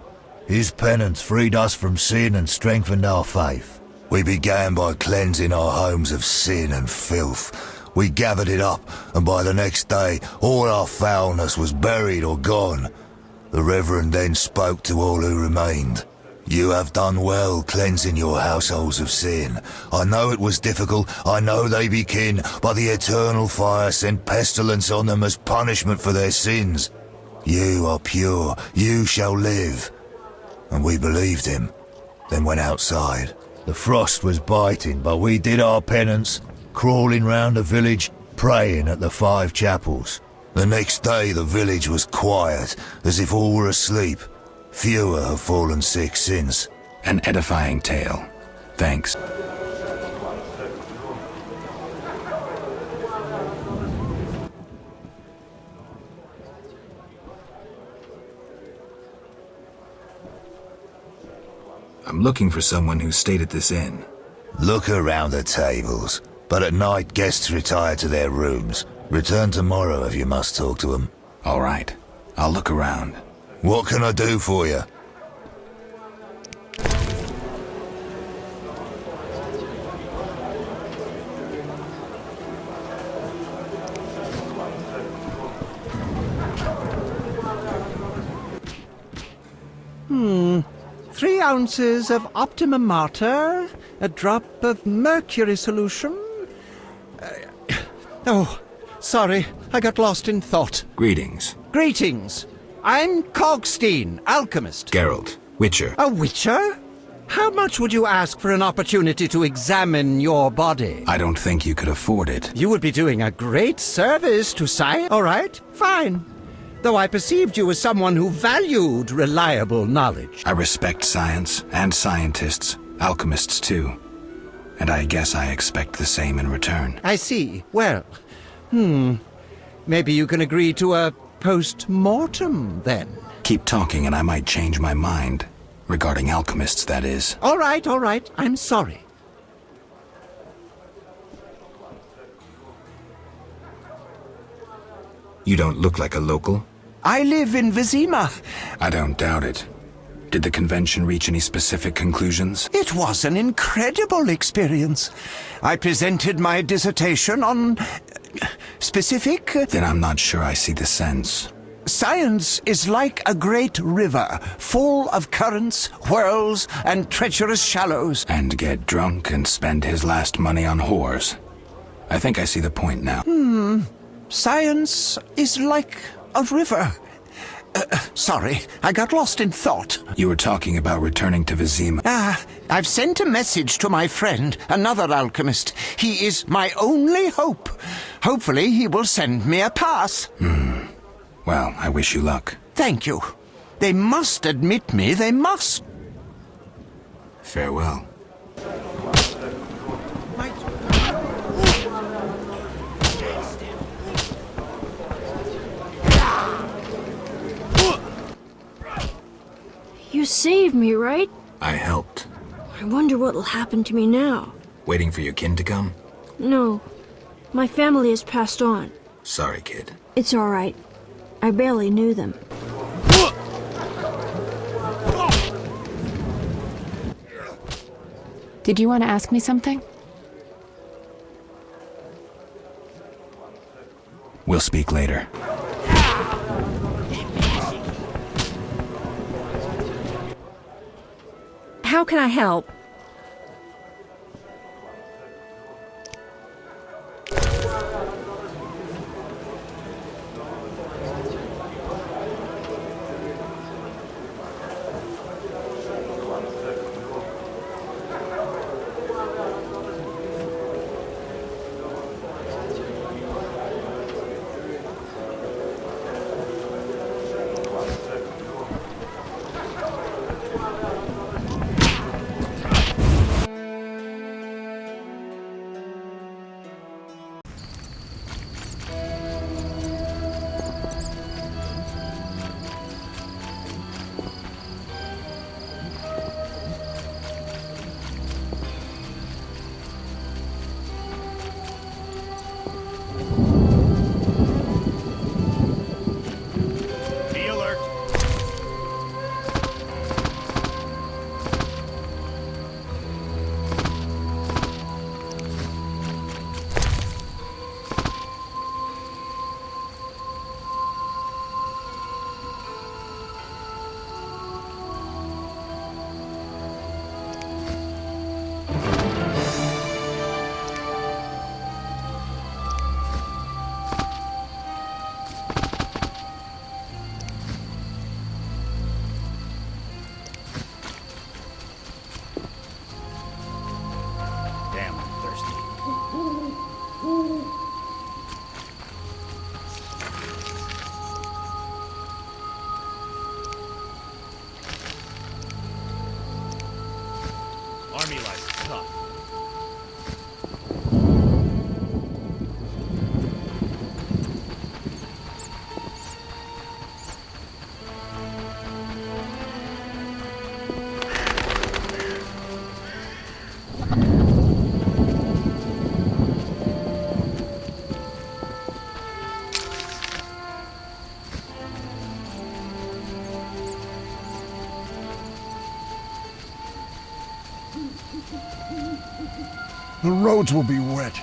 His penance freed us from sin and strengthened our faith. We began by cleansing our homes of sin and filth. We gathered it up, and by the next day, all our foulness was buried or gone. The Reverend then spoke to all who remained. You have done well cleansing your households of sin. I know it was difficult, I know they be kin, but the eternal fire sent pestilence on them as punishment for their sins. You are pure, you shall live. And we believed him, then went outside. The frost was biting, but we did our penance, crawling round the village, praying at the 5 chapels. The next day the village was quiet, as if all were asleep. Fewer have fallen sick since. An edifying tale. Thanks. I'm looking for someone who stayed at this inn. Look around the tables. But at night, guests retire to their rooms. Return tomorrow if you must talk to them. All right. I'll look around. What can I do for you? 3 ounces of Optimum Mater, a drop of mercury solution. Sorry, I got lost in thought. Greetings. Greetings. I'm Cogstein, alchemist. Geralt, Witcher. A witcher? How much would you ask for an opportunity to examine your body? I don't think you could afford it. You would be doing a great service to science. All right, fine. Though I perceived you as someone who valued reliable knowledge. I respect science and scientists, alchemists too. And I guess I expect the same in return. I see. Well, maybe you can agree to a post-mortem, then. Keep talking and I might change my mind. Regarding alchemists, that is. All right. I'm sorry. You don't look like a local? I live in Vizima. I don't doubt it. Did the convention reach any specific conclusions? It was an incredible experience. I presented my dissertation on specific... Then I'm not sure I see the sense. Science is like a great river, full of currents, whirls, and treacherous shallows. And get drunk and spend his last money on whores. I think I see the point now. Science is like a river. Sorry, I got lost in thought. You were talking about returning to Vizima. I've sent a message to my friend, another alchemist. He is my only hope. Hopefully he will send me a pass. Well, I wish you luck. Thank you. They must admit me, they must. Farewell. You saved me, right? I helped. I wonder what'll happen to me now. Waiting for your kin to come? No. My family has passed on. Sorry, kid. It's all right. I barely knew them. Did you want to ask me something? We'll speak later. How can I help? Army life tough. The roads will be wet.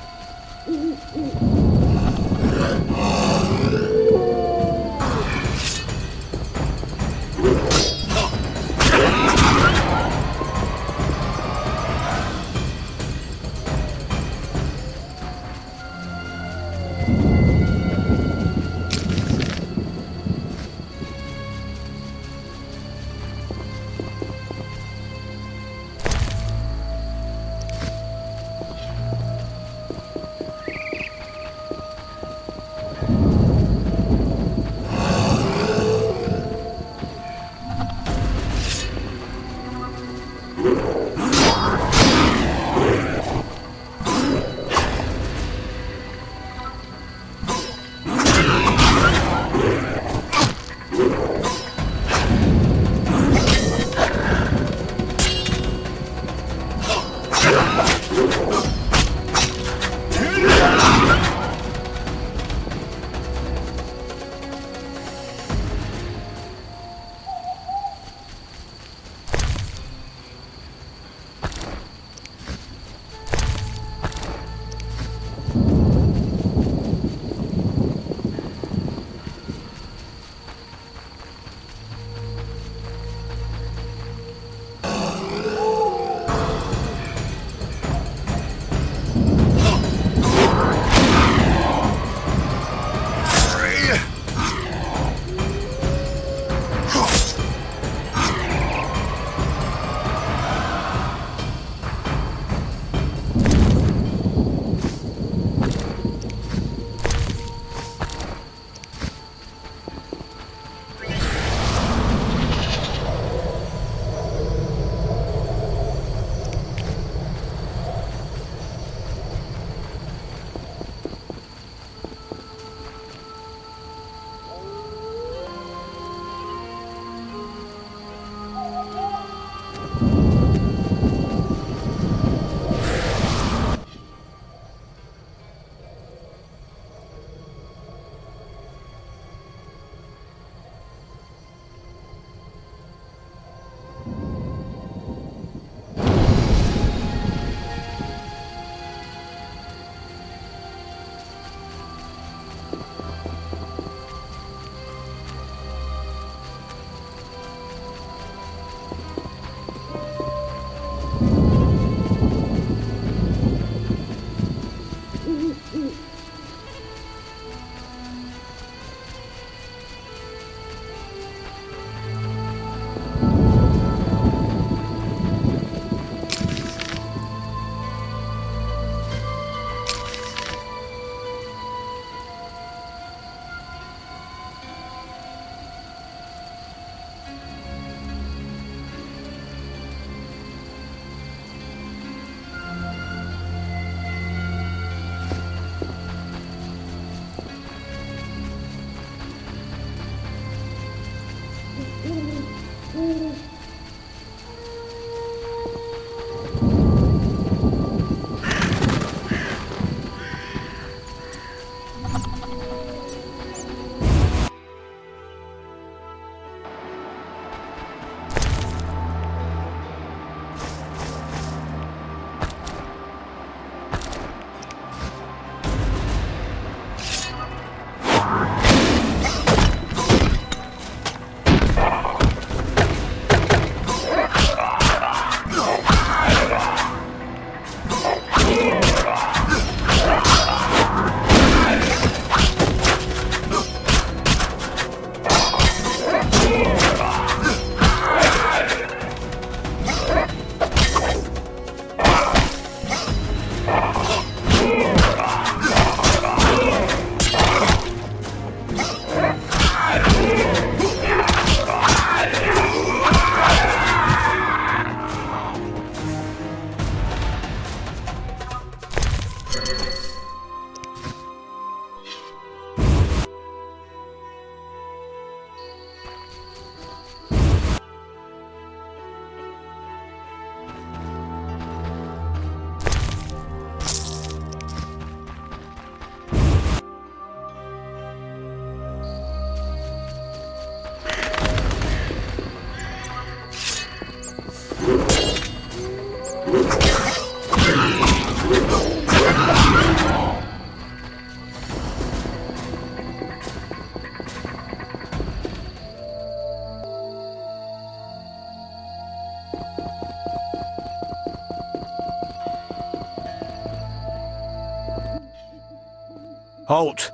Halt!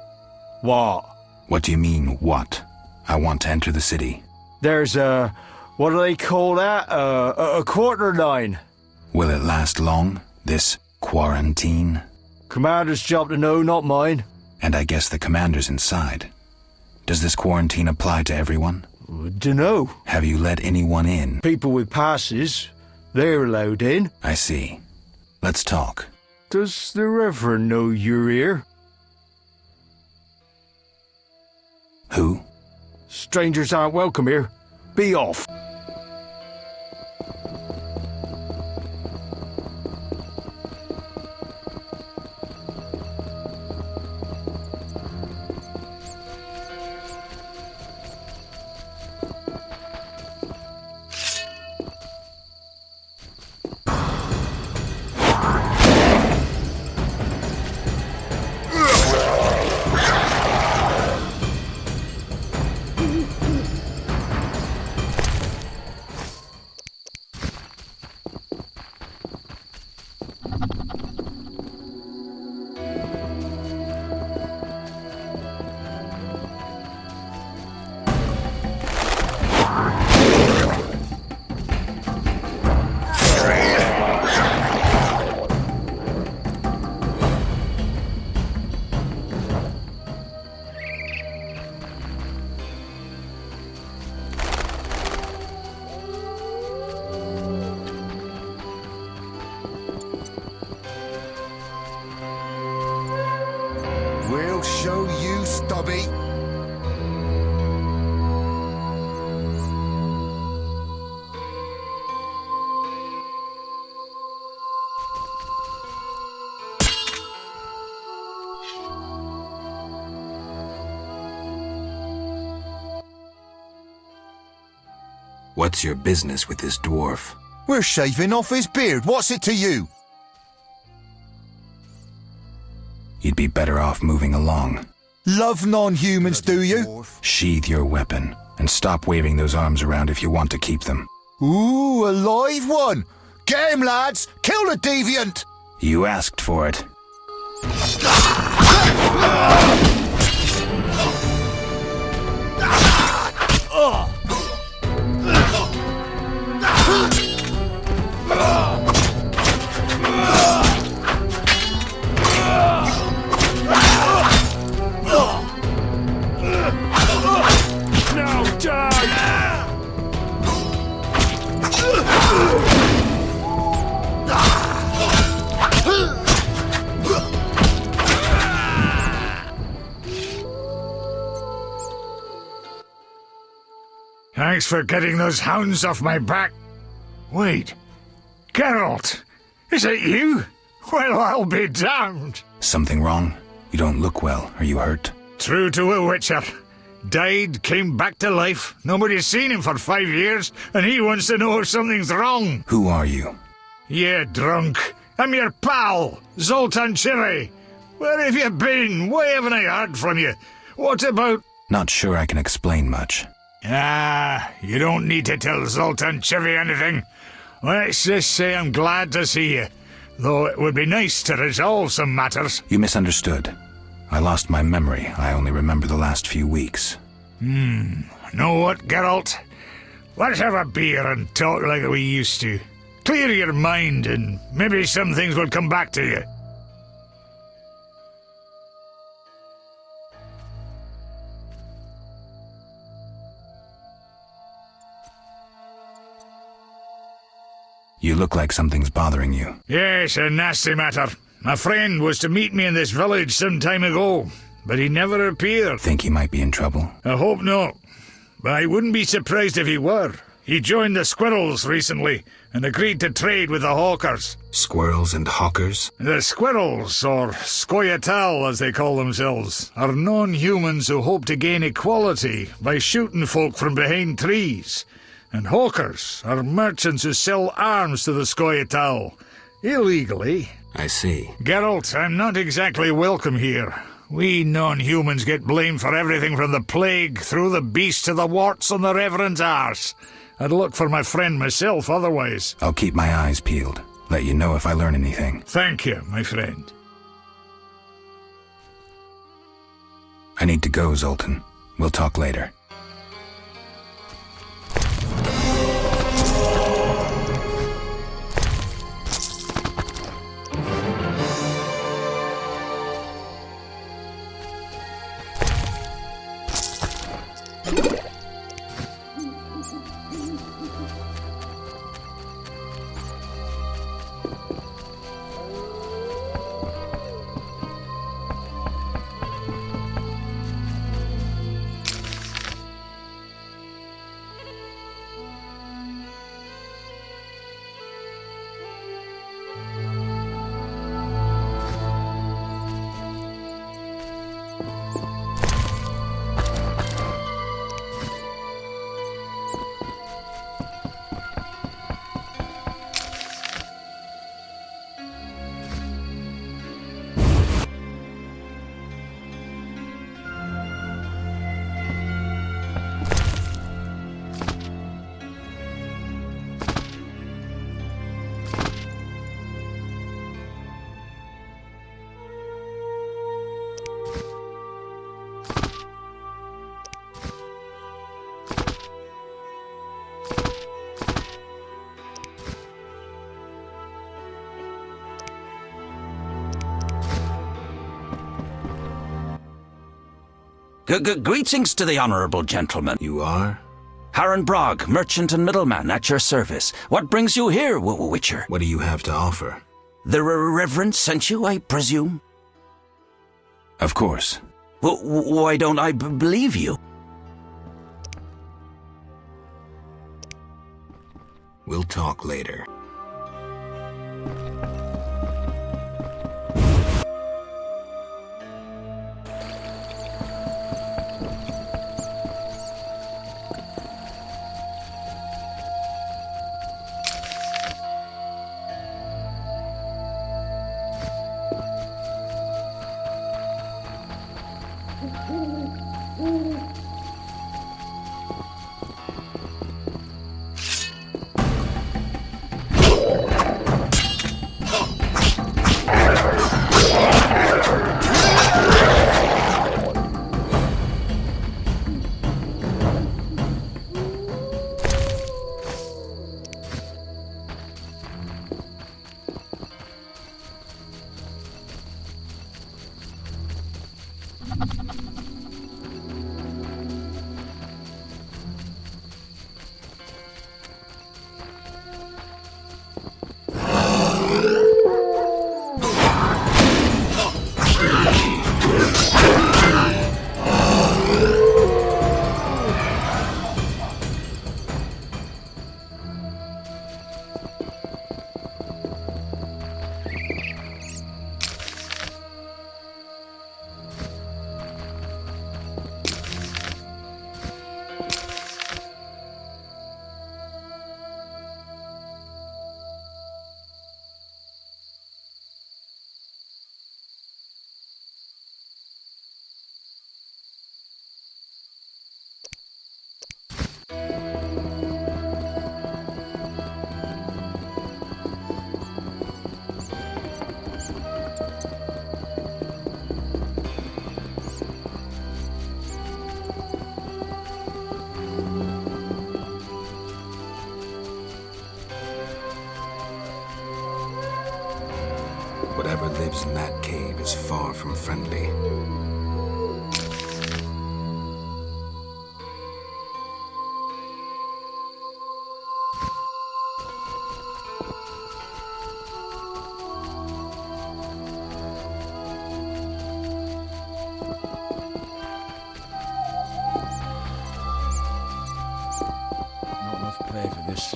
What? What do you mean, what? I want to enter the city. There's what do they call that? A quarter line. Will it last long, this quarantine? Commander's job to know, not mine. And I guess the commander's inside. Does this quarantine apply to everyone? Dunno. Have you let anyone in? People with passes. They're allowed in. I see. Let's talk. Does the Reverend know you're here? Who? Strangers aren't welcome here. Be off. We'll show you, Stubby. What's your business with this dwarf? We're shaving off his beard. What's it to you? You'd be better off moving along. Love non-humans, do you? Sheathe your weapon, and stop waving those arms around if you want to keep them. Ooh, a live one! Get him, lads! Kill the deviant! You asked for it. Thanks for getting those hounds off my back. Wait, Geralt, is it you? Well, I'll be damned. Something wrong? You don't look well. Are you hurt? True to a witcher. Died, came back to life. Nobody's seen him for 5 years, and he wants to know if something's wrong. Who are you? Yeah, drunk. I'm your pal, Zoltan Chivy. Where have you been? Why haven't I heard from you? What about... Not sure I can explain much. You don't need to tell Zoltan Chivy anything. Let's just say I'm glad to see you. Though it would be nice to resolve some matters. You misunderstood. I lost my memory. I only remember the last few weeks. Know what, Geralt? Let's have a beer and talk like we used to. Clear your mind and maybe some things will come back to you. You look like something's bothering you. Yes, a nasty matter. My friend was to meet me in this village some time ago, but he never appeared. Think he might be in trouble? I hope not. But I wouldn't be surprised if he were. He joined the Squirrels recently and agreed to trade with the Hawkers. Squirrels and Hawkers? The Squirrels, or Scoia'tael as they call themselves, are non-humans who hope to gain equality by shooting folk from behind trees. And Hawkers are merchants who sell arms to the Scoia'tael, illegally. I see. Geralt, I'm not exactly welcome here. We non-humans get blamed for everything from the plague through the beast to the warts on the Reverend's arse. I'd look for my friend myself otherwise. I'll keep my eyes peeled. Let you know if I learn anything. Thank you, my friend. I need to go, Zoltan. We'll talk later. Greetings to the honourable gentleman. You are? Harren Brog, merchant and middleman, at your service. What brings you here, Witcher? What do you have to offer? The Reverend sent you, I presume? Of course. Why don't I believe you? We'll talk later. Whatever lives in that cave is far from friendly. Not enough pay for this.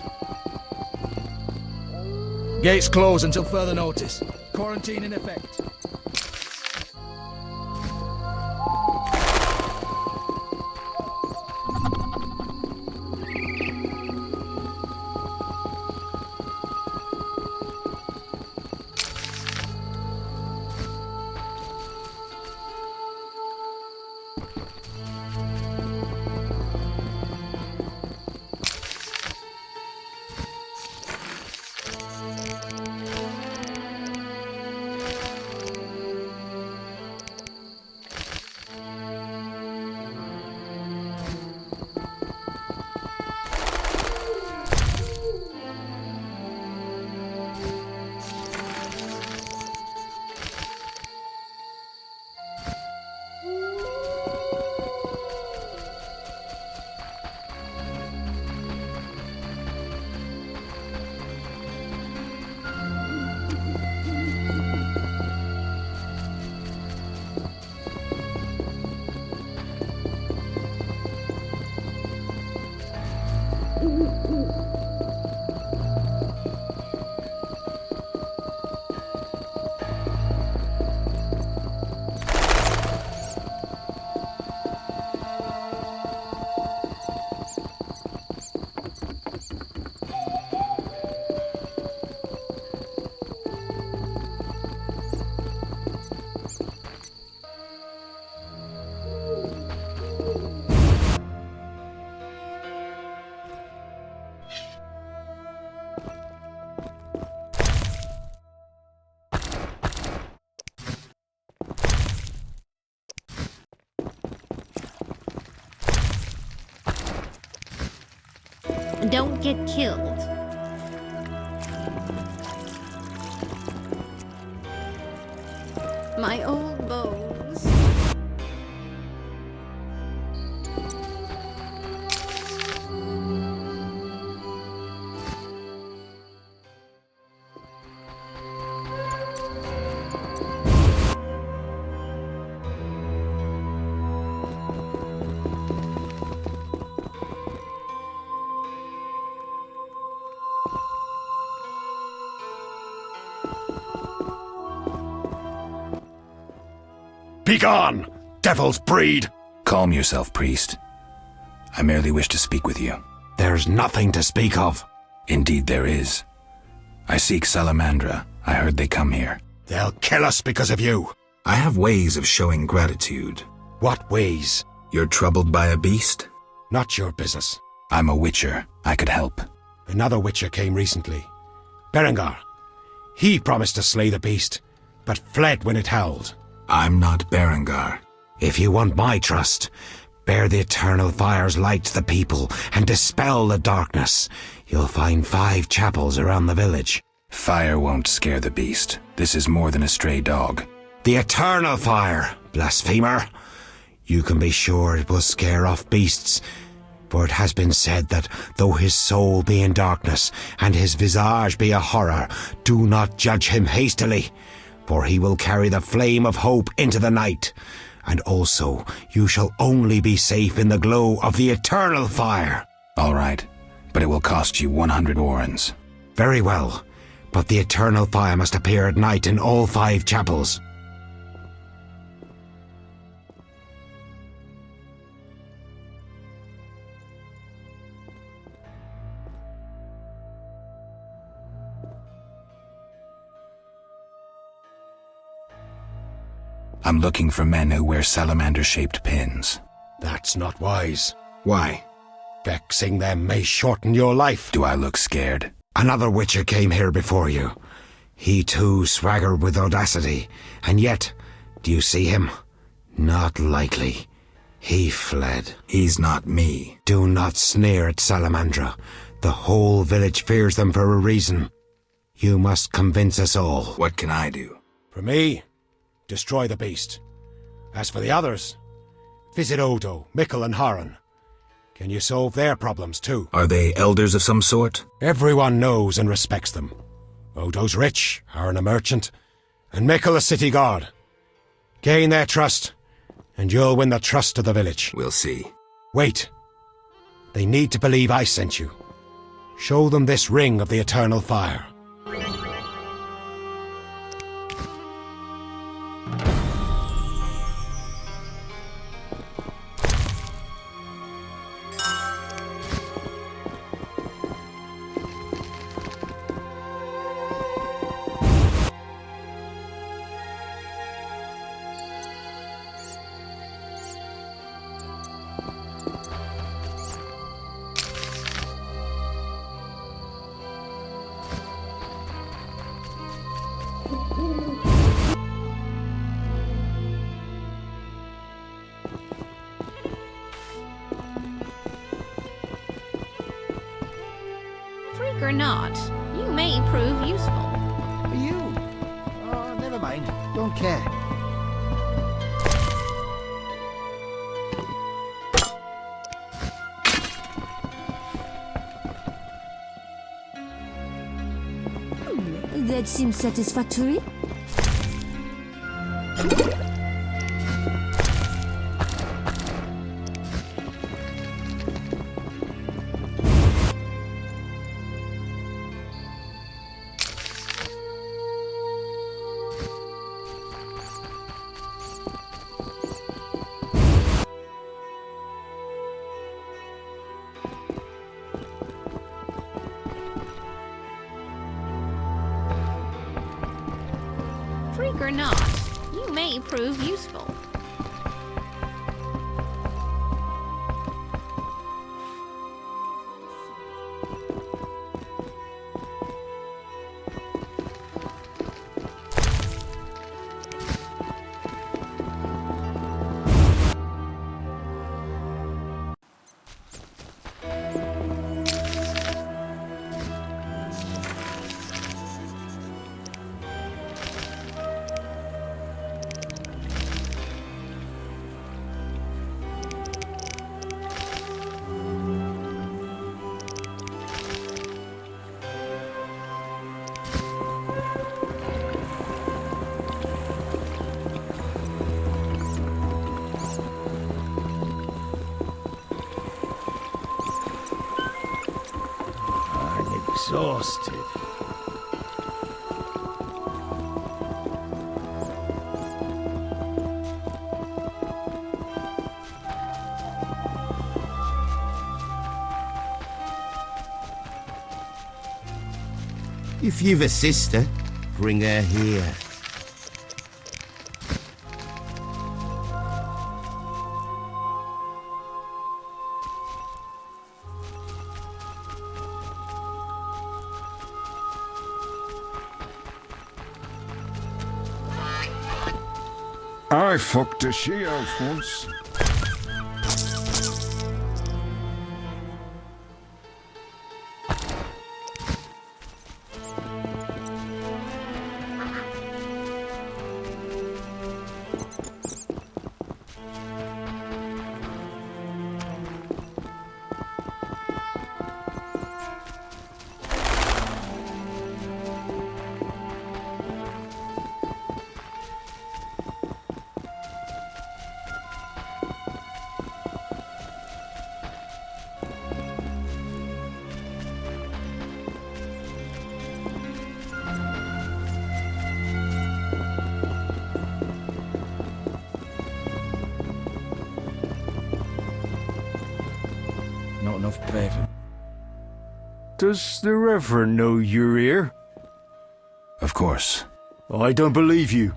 Gates closed until further notice. Quarantine in effect. Don't get killed. My old bones. Begone, devil's breed! Calm yourself, priest. I merely wish to speak with you. There's nothing to speak of. Indeed there is. I seek Salamandra. I heard they come here. They'll kill us because of you. I have ways of showing gratitude. What ways? You're troubled by a beast? Not your business. I'm a witcher. I could help. Another witcher came recently. Berengar. He promised to slay the beast, but fled when it howled. I'm not Berengar. If you want my trust, bear the eternal fire's light to the people and dispel the darkness. You'll find 5 chapels around the village. Fire won't scare the beast. This is more than a stray dog. The eternal fire, blasphemer. You can be sure it will scare off beasts, for it has been said that though his soul be in darkness and his visage be a horror, do not judge him hastily, for he will carry the flame of hope into the night. And also, you shall only be safe in the glow of the eternal fire. All right, but it will cost you 100 orens. Very well, but the eternal fire must appear at night in all 5 chapels. I'm looking for men who wear salamander-shaped pins. That's not wise. Why? Vexing them may shorten your life. Do I look scared? Another witcher came here before you. He too swaggered with audacity. And yet, do you see him? Not likely. He fled. He's not me. Do not sneer at Salamandra. The whole village fears them for a reason. You must convince us all. What can I do? For me, destroy the beast. As for the others, visit Odo, Mikkel and Haran. Can you solve their problems too? Are they elders of some sort? Everyone knows and respects them. Odo's rich, Haran a merchant, and Mikkel a city guard. Gain their trust, and you'll win the trust of the village. We'll see. Wait. They need to believe I sent you. Show them this ring of the eternal fire. Freak or not, you may prove useful. For you? Oh, never mind. Don't care. That seems satisfactory. Freak or not, you may prove useful. exhausted. If you've a sister, bring her here. I fucked a she-elf once. Not enough paving. Does the Reverend know you're here? Of course. I don't believe you.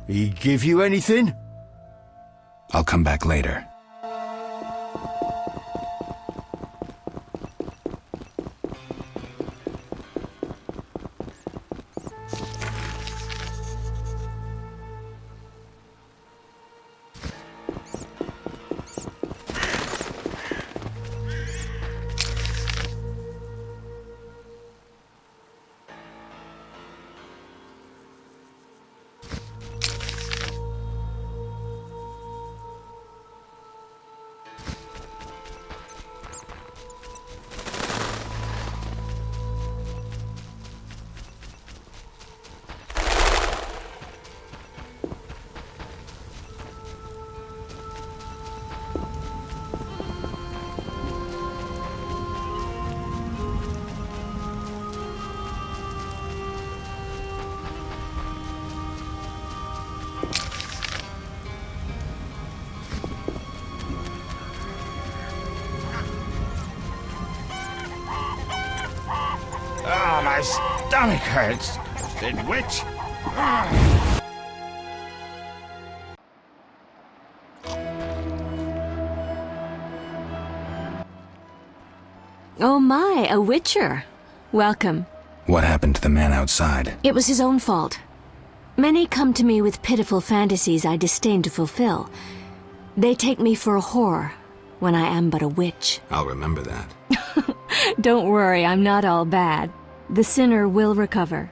He give you anything? I'll come back later. Oh, my stomach hurts. Stupid witch. Oh my, a witcher. Welcome. What happened to the man outside? It was his own fault. Many come to me with pitiful fantasies I disdain to fulfill. They take me for a whore, when I am but a witch. I'll remember that. Don't worry, I'm not all bad. The sinner will recover.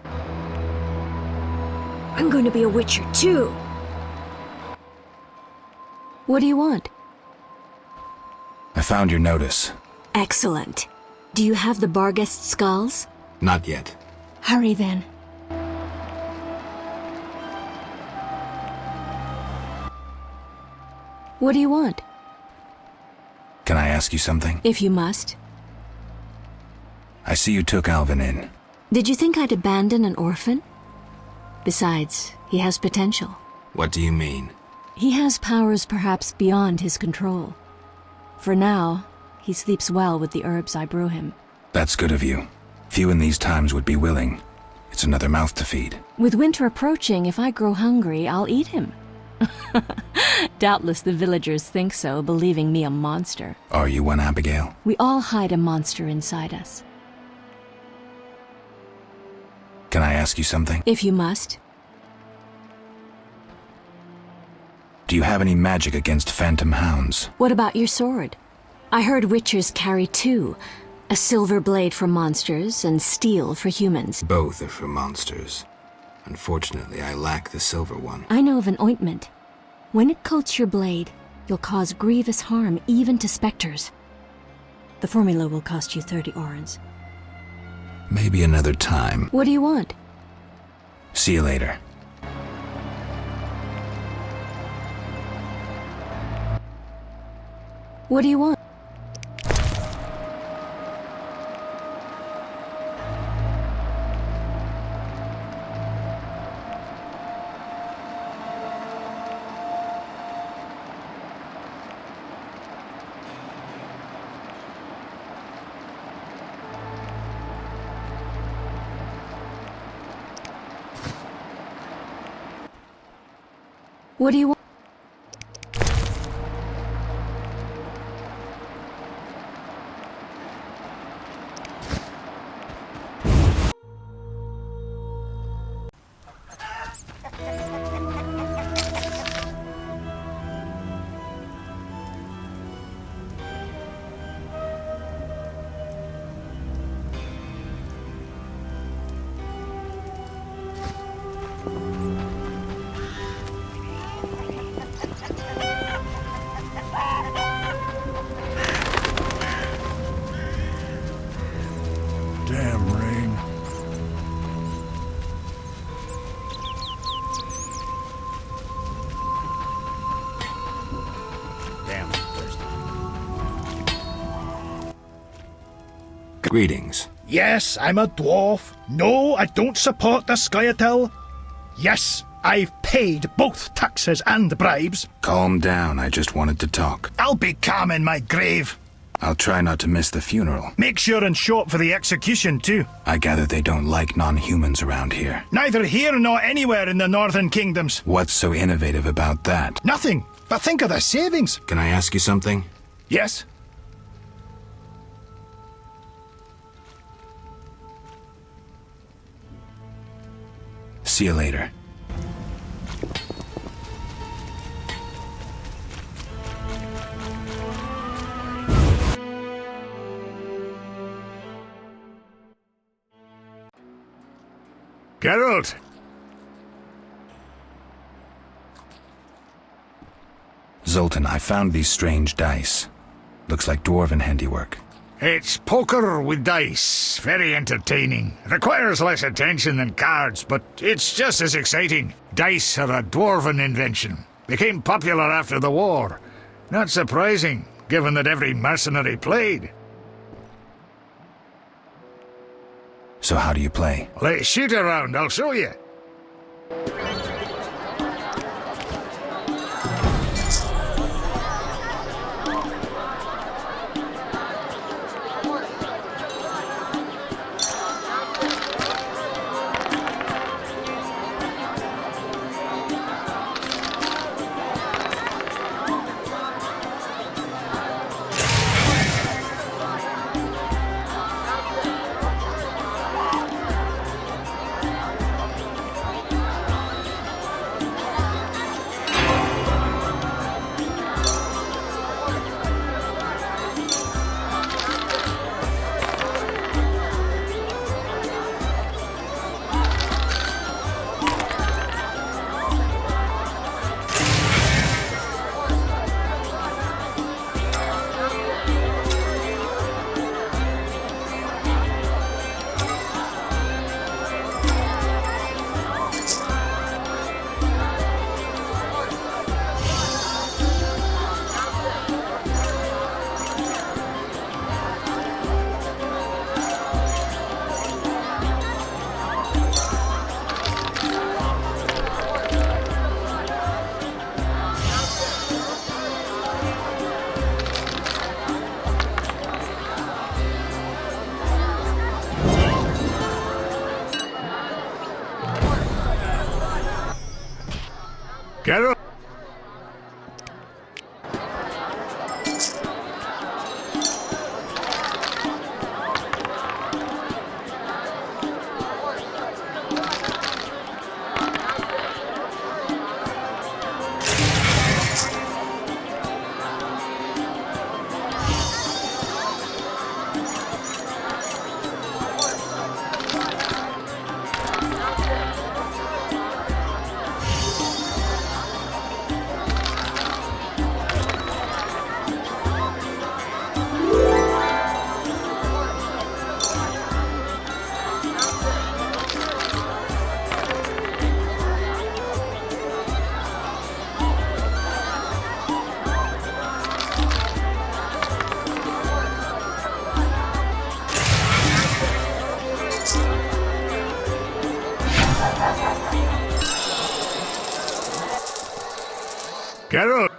I'm going to be a witcher too. What do you want? I found your notice. Excellent. Do you have the Barghest skulls? Not yet. Hurry then. What do you want? Can I ask you something? If you must. I see you took Alvin in. Did you think I'd abandon an orphan? Besides, he has potential. What do you mean? He has powers perhaps beyond his control. For now, he sleeps well with the herbs I brew him. That's good of you. Few in these times would be willing. It's another mouth to feed. With winter approaching, if I grow hungry, I'll eat him. Doubtless the villagers think so, believing me a monster. Are you one, Abigail? We all hide a monster inside us. Can I ask you something? If you must. Do you have any magic against phantom hounds? What about your sword? I heard witchers carry two. A silver blade for monsters and steel for humans. Both are for monsters. Unfortunately, I lack the silver one. I know of an ointment. When it coats your blade, you'll cause grievous harm even to specters. The formula will cost you 30 orens. Maybe another time. What do you want? See you later. What do you want? What do you want? Damn rain. Damn Greetings. Yes, I'm a dwarf. No, I don't support the Scoia'tael. Yes, I've paid both taxes and bribes. Calm down, I just wanted to talk. I'll be calm in my grave. I'll try not to miss the funeral. Make sure and show up for the execution, too. I gather they don't like non-humans around here. Neither here nor anywhere in the Northern Kingdoms. What's so innovative about that? Nothing, but think of the savings. Can I ask you something? Yes? See you later. Geralt! Zoltan, I found these strange dice. Looks like dwarven handiwork. It's poker with dice. Very entertaining. Requires less attention than cards, but it's just as exciting. Dice are a dwarven invention. Became popular after the war. Not surprising, given that every mercenary played. So how do you play? Let's shoot around, I'll show you. Geralt! Geralt!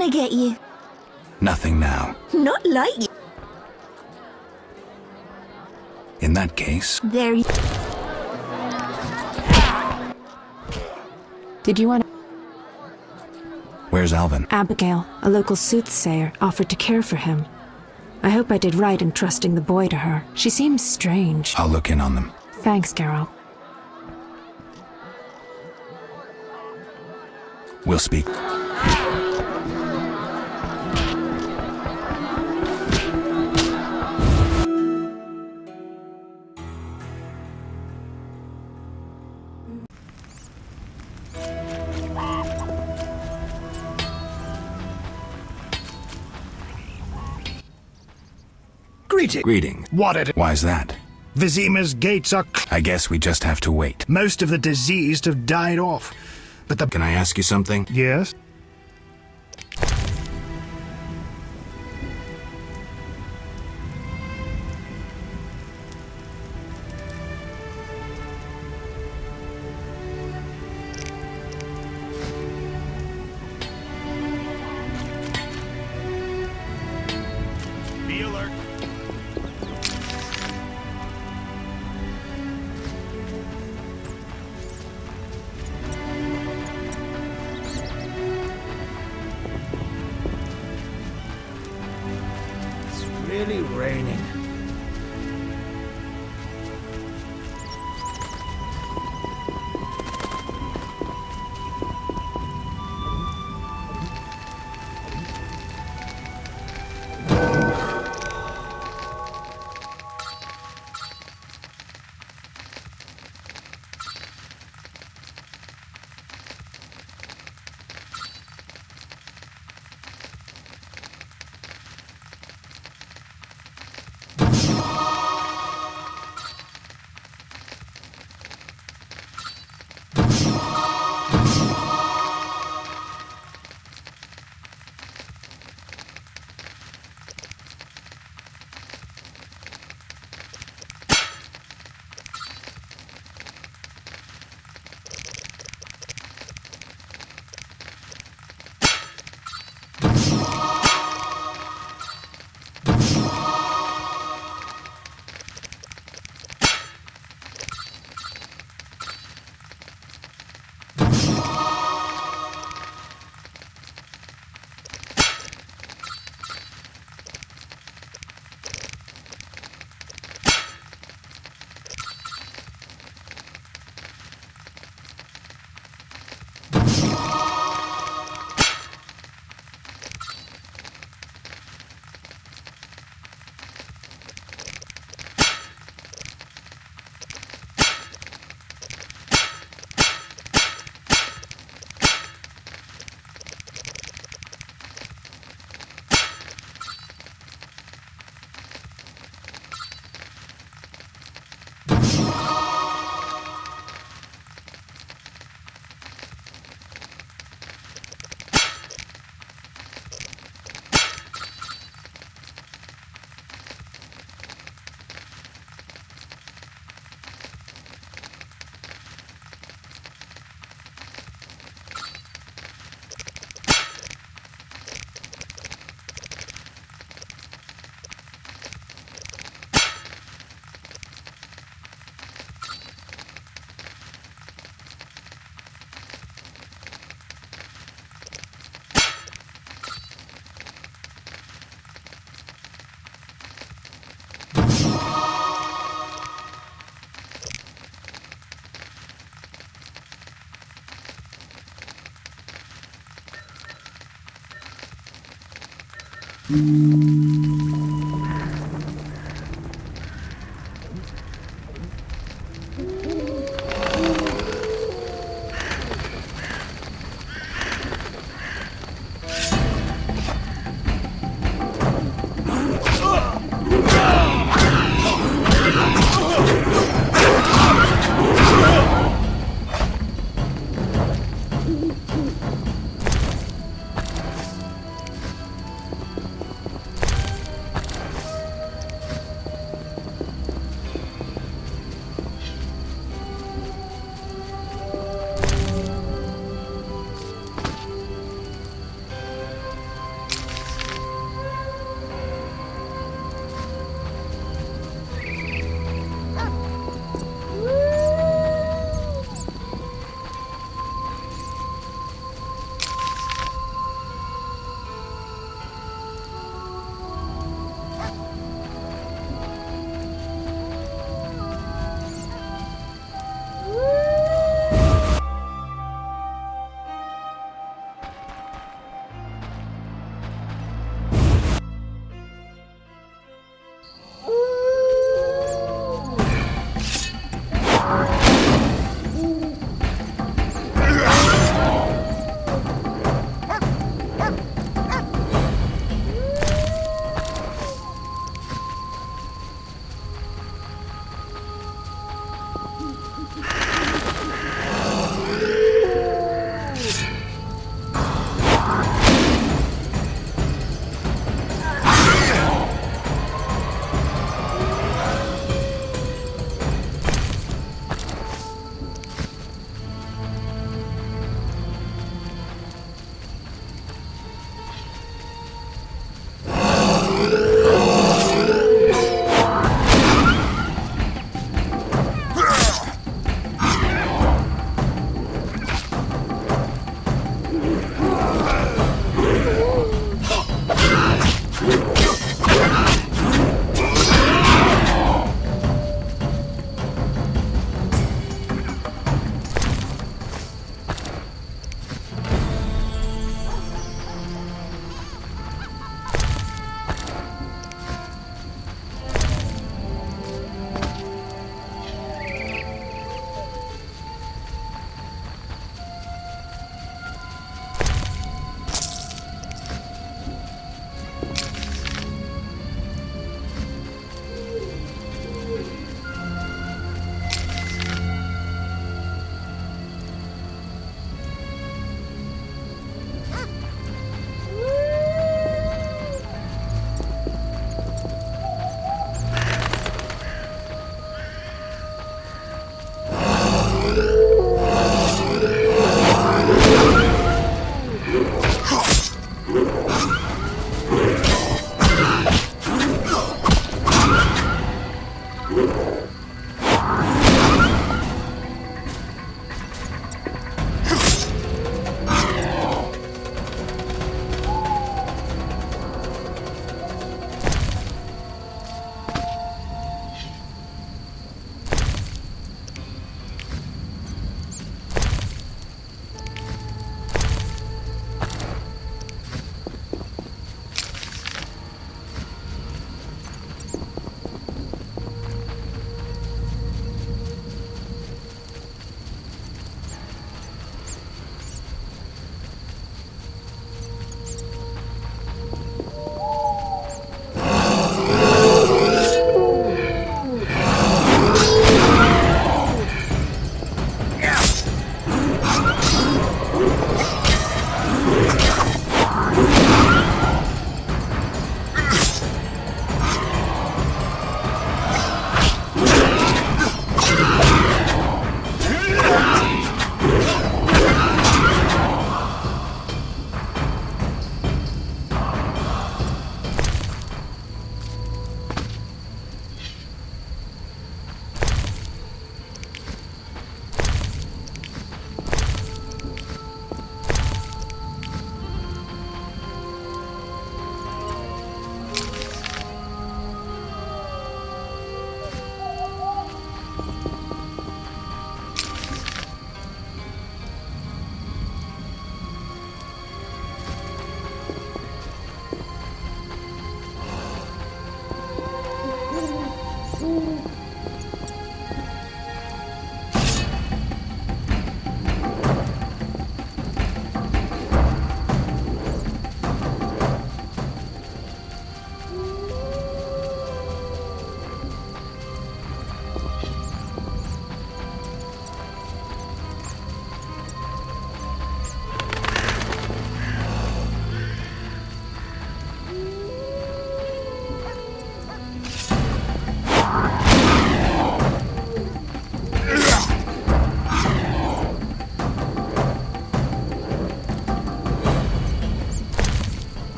can I get you? Nothing now. Not like you. In that case, There you... Did you want... where's Alvin? Abigail, a local soothsayer, offered to care for him. I hope I did right in trusting the boy to her. She seems strange. I'll look in on them. Thanks, Carol. We'll speak. Greeting. What it? Why's that? Vizima's gates are... I guess we just have to wait. Most of the diseased have died off. But the... Can I ask you something? Yes? Be alert. It's really raining.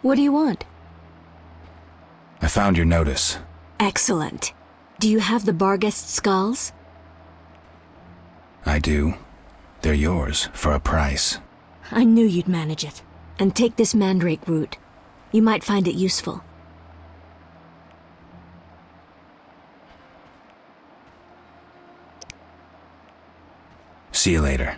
What do you want? I found your notice. Excellent. Do you have the Barghest skulls? I do. They're yours, for a price. I knew you'd manage it. And take this mandrake root. You might find it useful. See you later.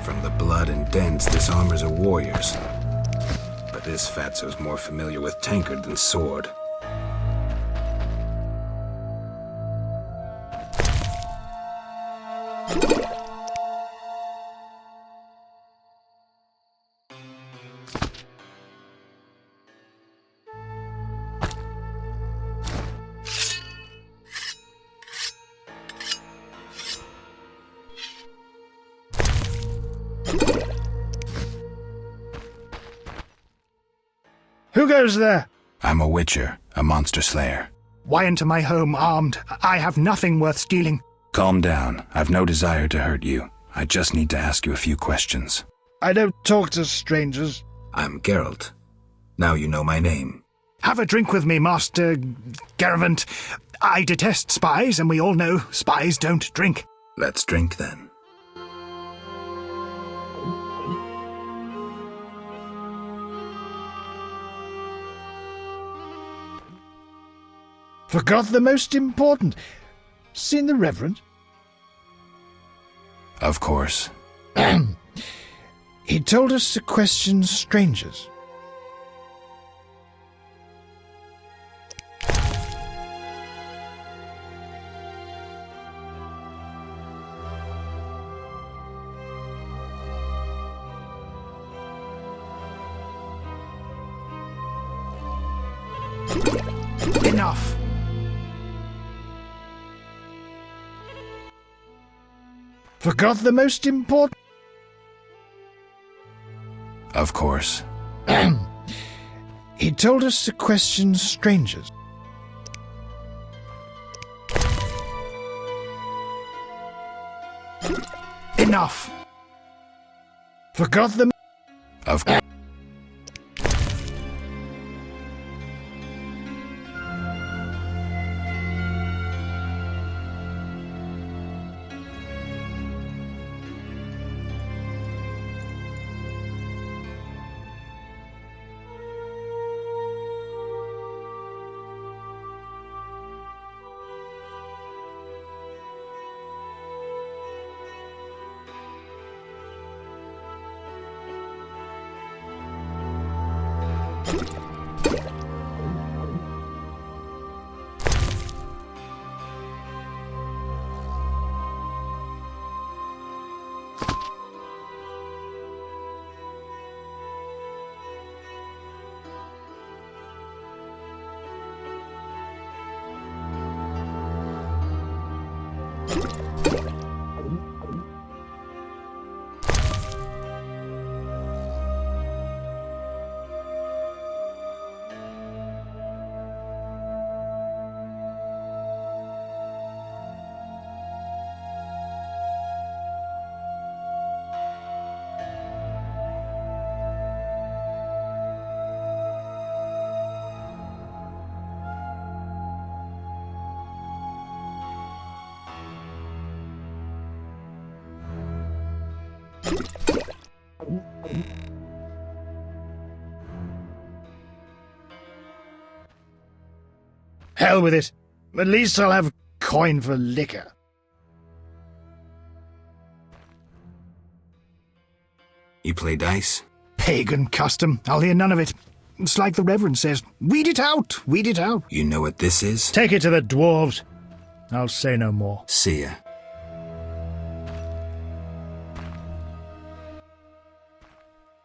From the blood and dents, this armor's a warrior's. But this fatso's more familiar with tankard than sword. Who goes there? I'm a witcher, a monster slayer. Why into my home armed? I have nothing worth stealing. Calm down. I've no desire to hurt you. I just need to ask you a few questions. I don't talk to strangers. I'm Geralt. Now you know my name. Have a drink with me, Master Garavant. I detest spies, and we all know spies don't drink. Let's drink then. Forgot the most important. Seen the Reverend? Of course. He told us to question strangers. Enough. Forgot the most important. Of course. He told us to question strangers. Enough. Forgot the. Of course. Hell with it. At least I'll have coin for liquor. You play dice? Pagan custom. I'll hear none of it. It's like the Reverend says. Weed it out. Weed it out. You know what this is? Take it to the dwarves. I'll say no more. See ya.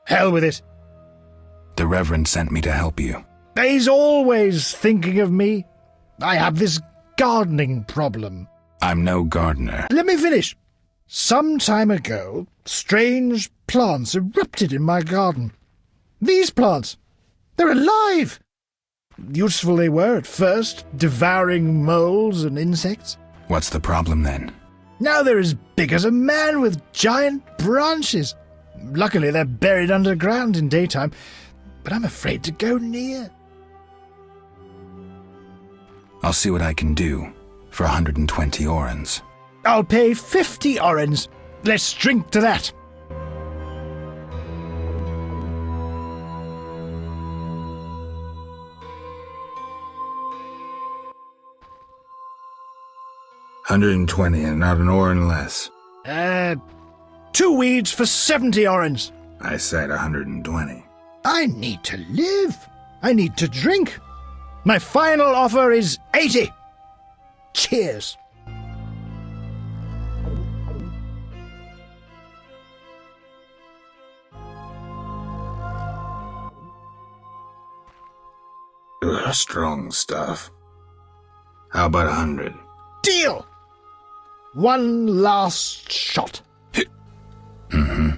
Hell with it. The Reverend sent me to help you. He's always thinking of me. I have this gardening problem. I'm no gardener. Let me finish. Some time ago, strange plants erupted in my garden. These plants, they're alive. Useful they were at first, devouring moles and insects. What's the problem then? Now they're as big as a man with giant branches. Luckily, they're buried underground in daytime, but I'm afraid to go near. I'll see what I can do for 120 orens. I'll pay 50 orens. Let's drink to that. $120 and not an oren less. 2 weeds for 70 orens. I said 120. I need to live. I need to drink. My final offer is 80. Cheers. Strong stuff. How about 100? Deal! One last shot. Mm-hmm.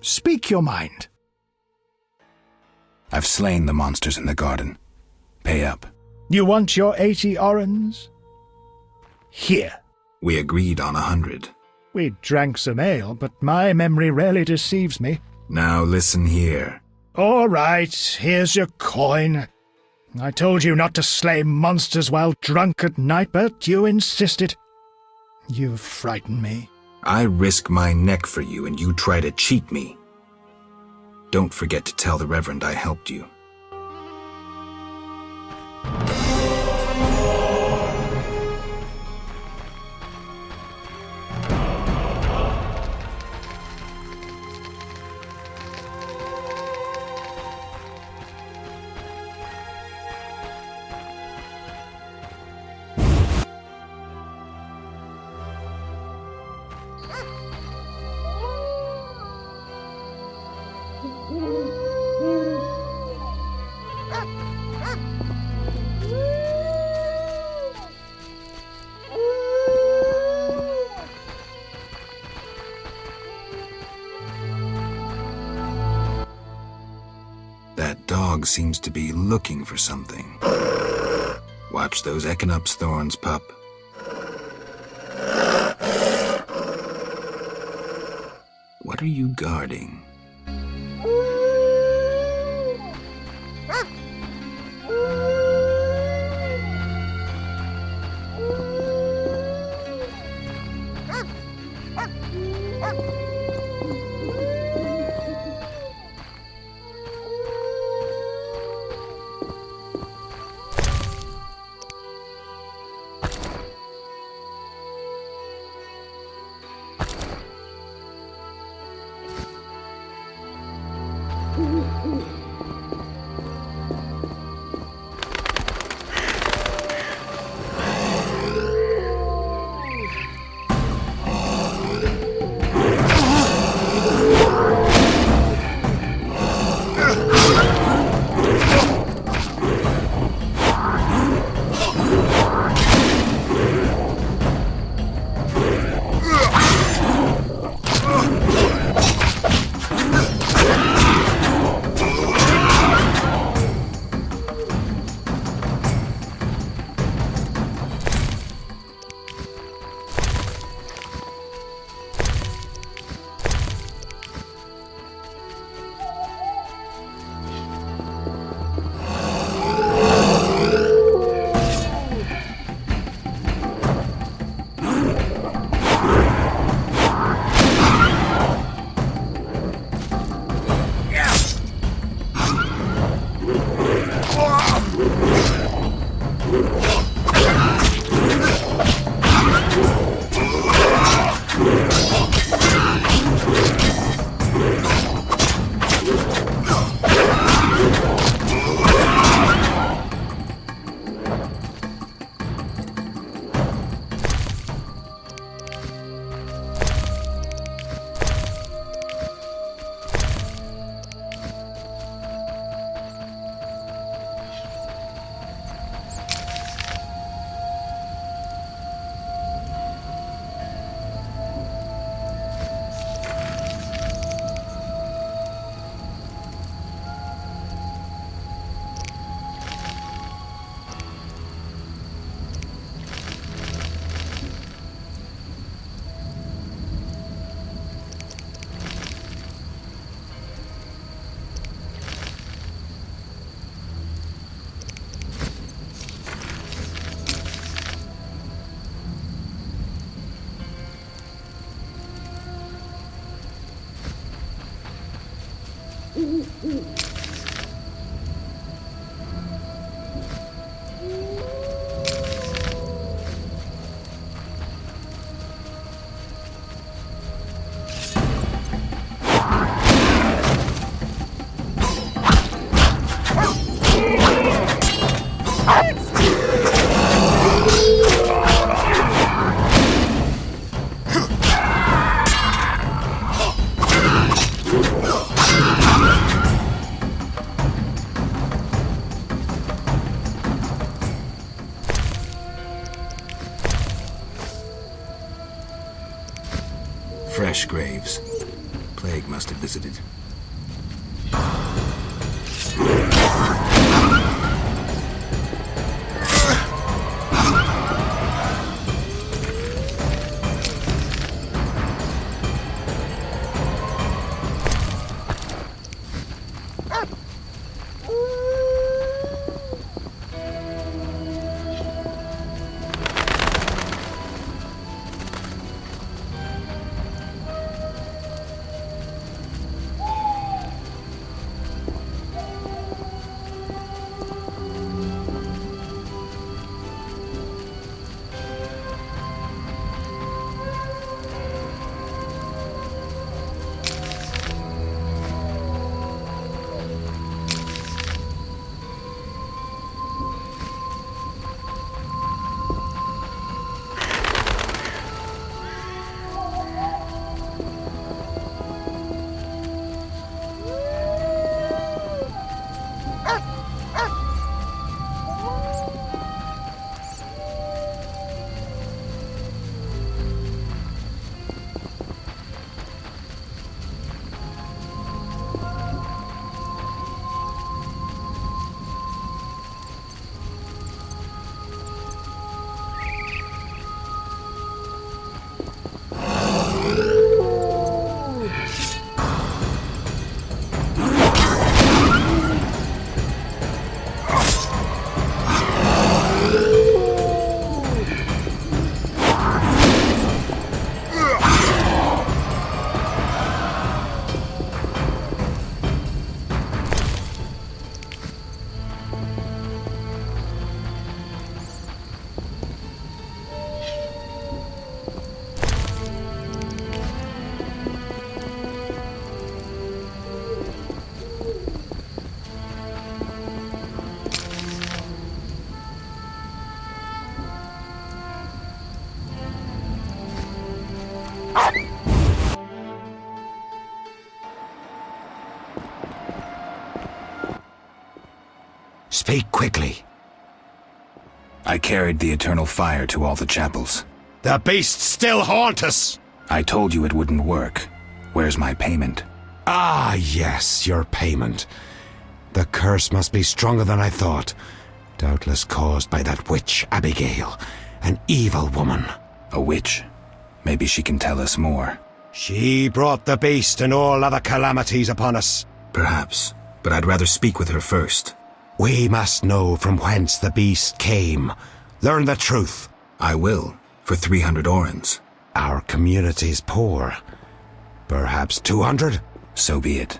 Speak your mind. I've slain the monsters in the garden. Pay up. You want your 80 orens? Here. We agreed on 100. We drank some ale, but my memory rarely deceives me. Now listen here. All right, here's your coin. I told you not to slay monsters while drunk at night, but you insisted. You frighten me. I risk my neck for you, and you try to cheat me. Don't forget to tell the Reverend I helped you. That dog seems to be looking for something. Watch those Echinop's thorns, pup. What are you guarding? plague must have visited. Speak quickly. I carried the eternal fire to all the chapels. The beasts still haunt us! I told you it wouldn't work. Where's my payment? Ah, yes, your payment. The curse must be stronger than I thought. Doubtless caused by that witch, Abigail. An evil woman. A witch? Maybe she can tell us more. She brought the beast and all other calamities upon us. Perhaps, but I'd rather speak with her first. We must know from whence the beast came. Learn the truth. I will, for 300 orens. Our community's poor. Perhaps 200? So be it.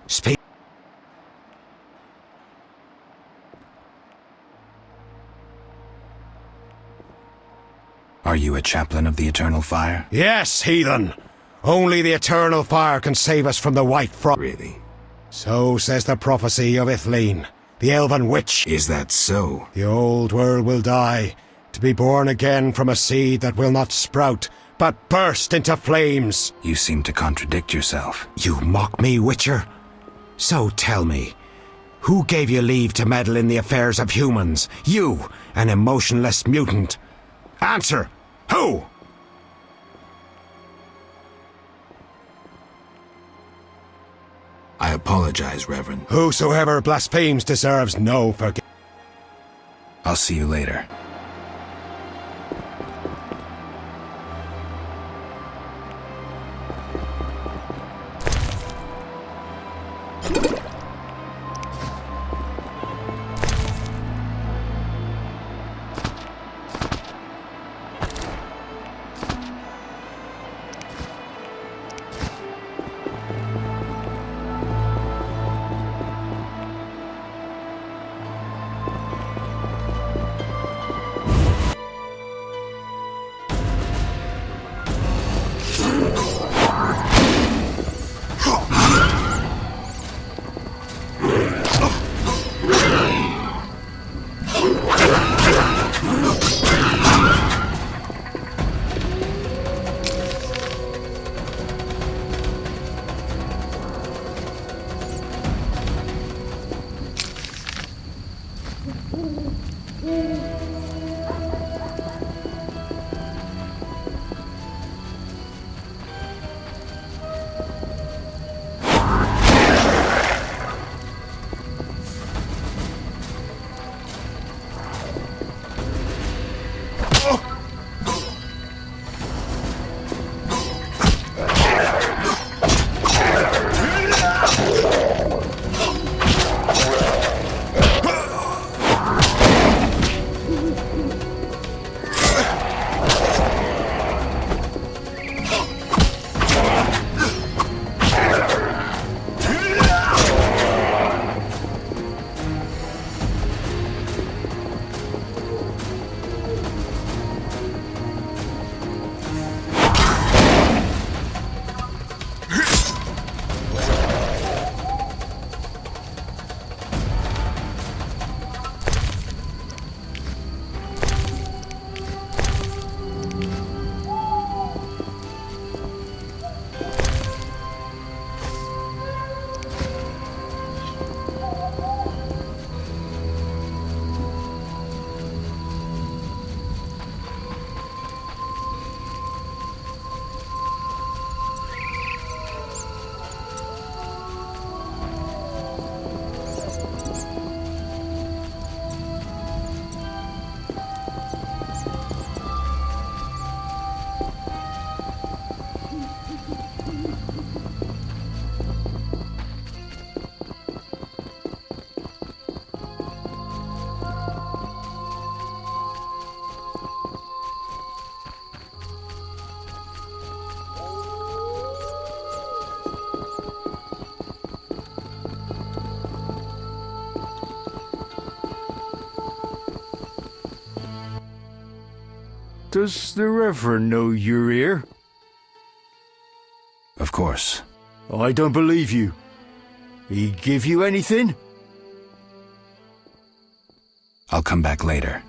Speak. Are you a chaplain of the Eternal Fire? Yes, heathen. Only the Eternal Fire can save us from the White Frost. Really? So says the prophecy of Ithleen, the elven witch. Is that so? The old world will die, to be born again from a seed that will not sprout, but burst into flames. You seem to contradict yourself. You mock me, Witcher? So tell me, who gave you leave to meddle in the affairs of humans? You, an emotionless mutant. Answer! Who? I apologize, Reverend. Whosoever blasphemes deserves no forgiveness. I'll see you later. Does the Reverend know you're here? Of course. I don't believe you. He give you anything? I'll come back later.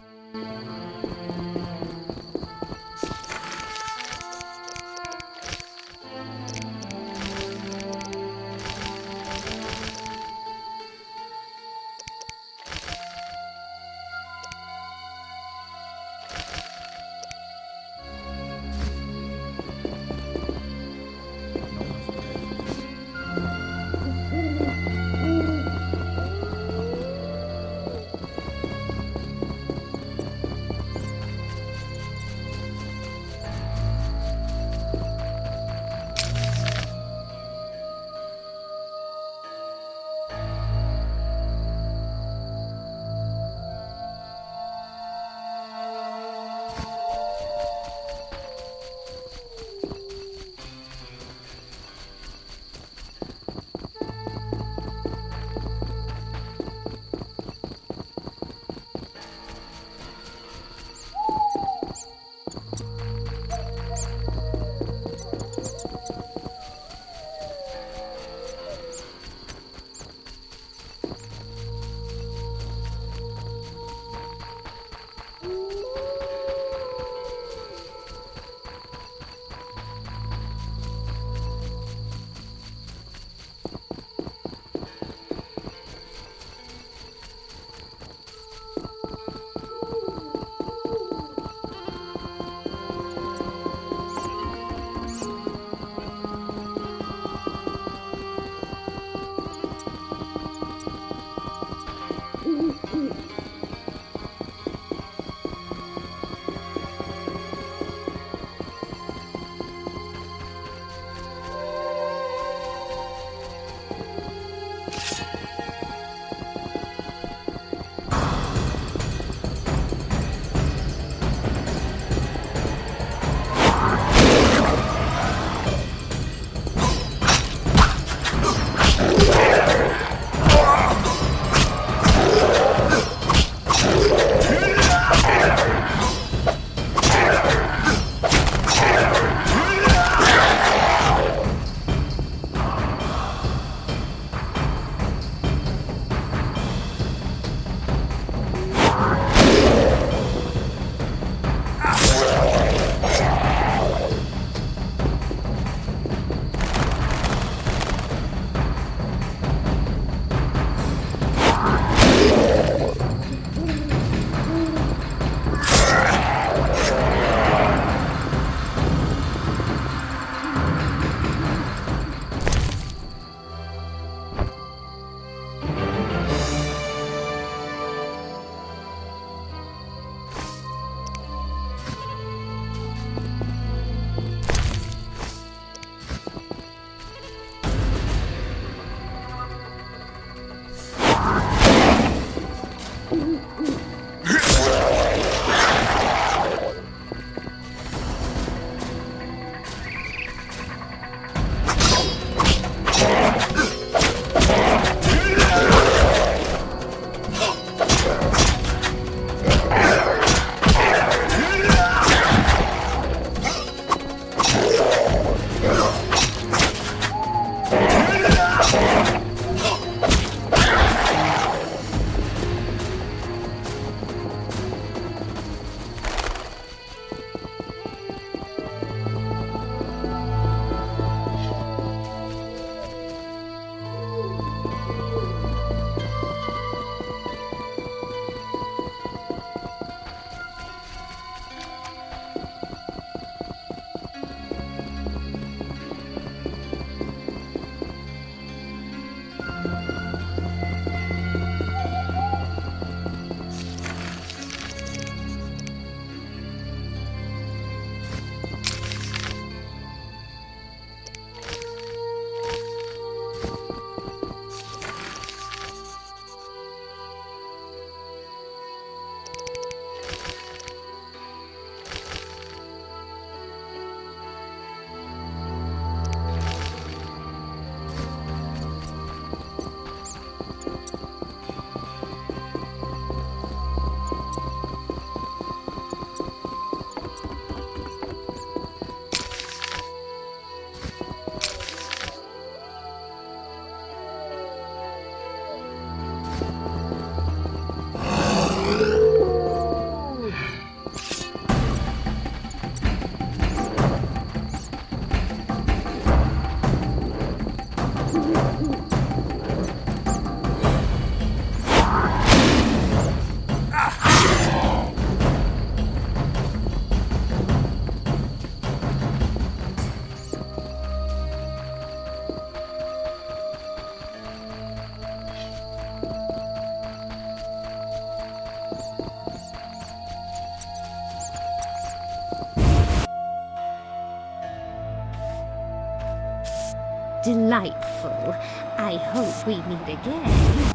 Delightful. I hope we meet again.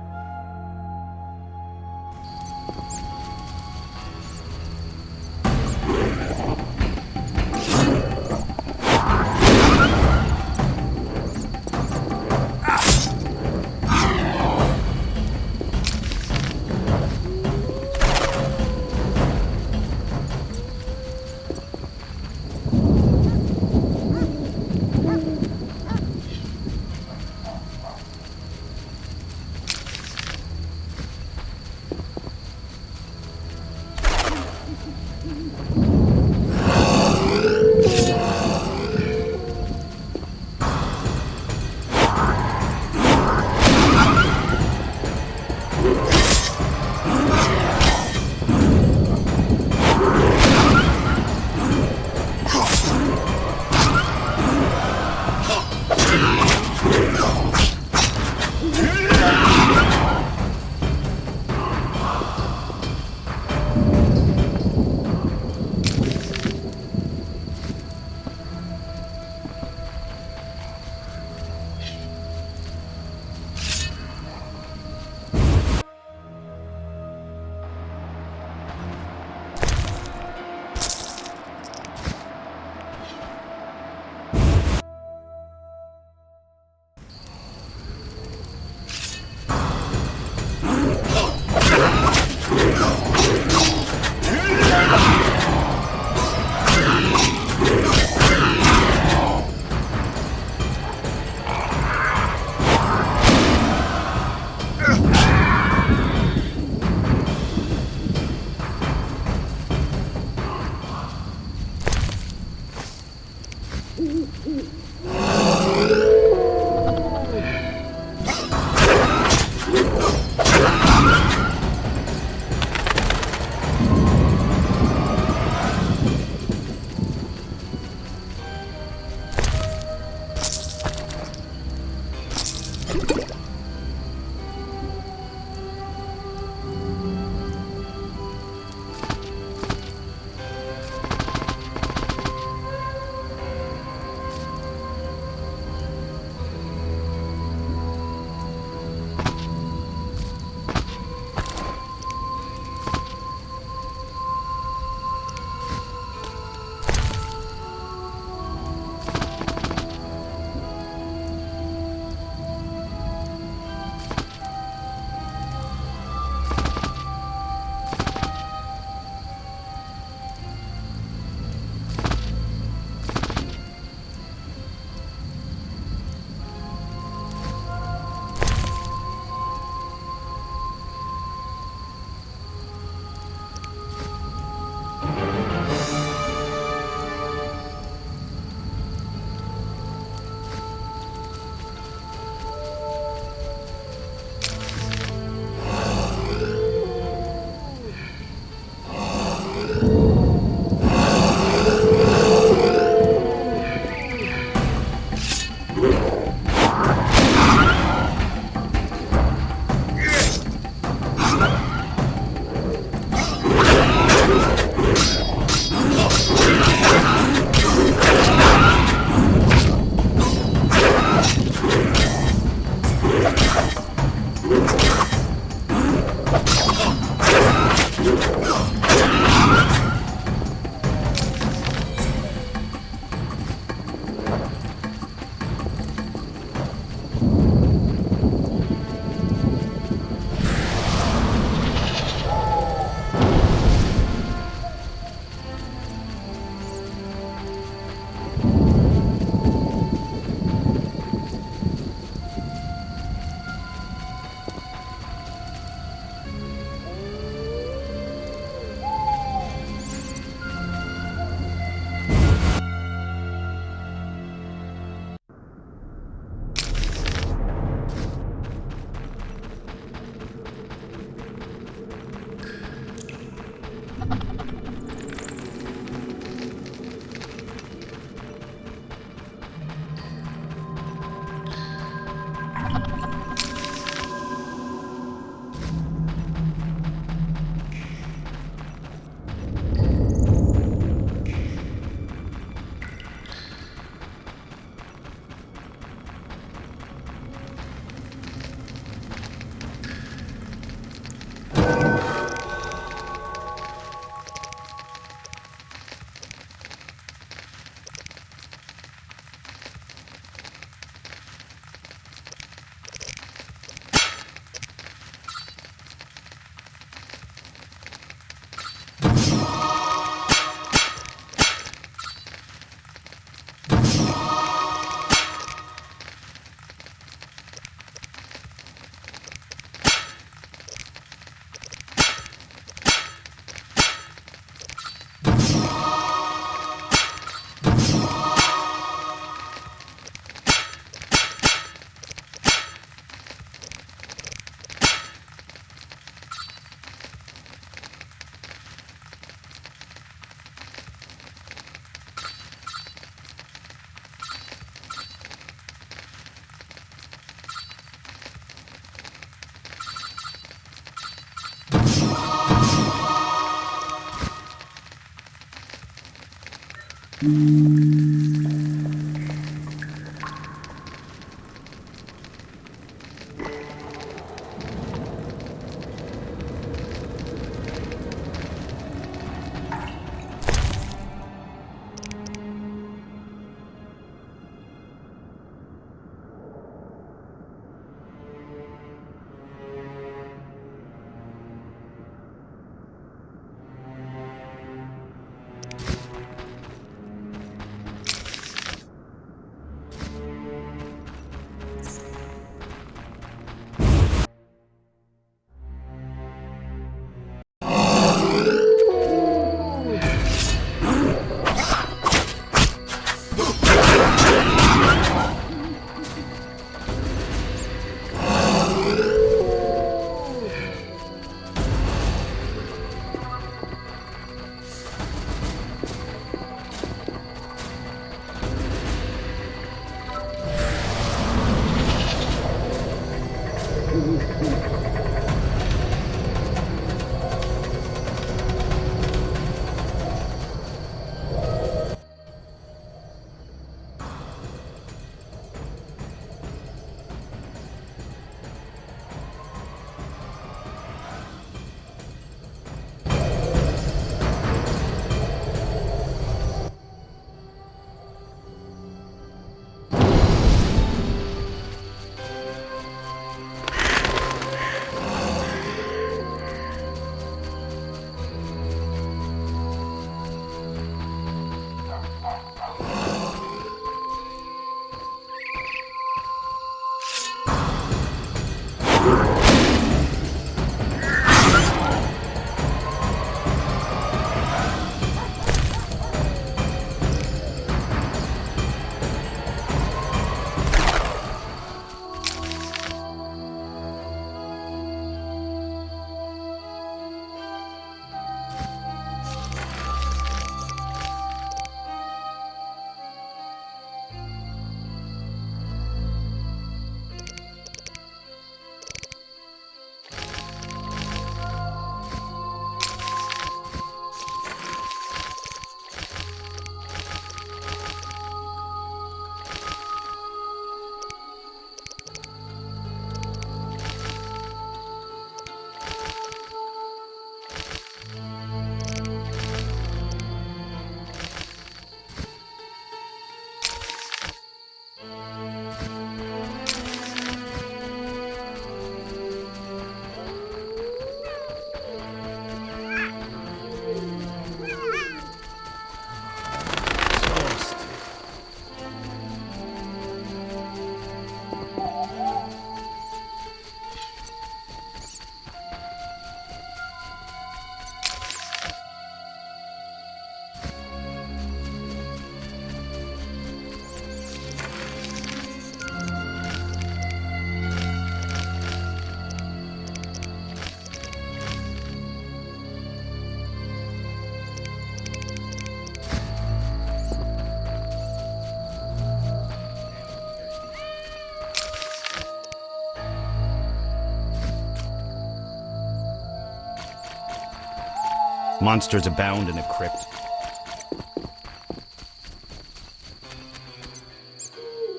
Monsters abound in the crypt.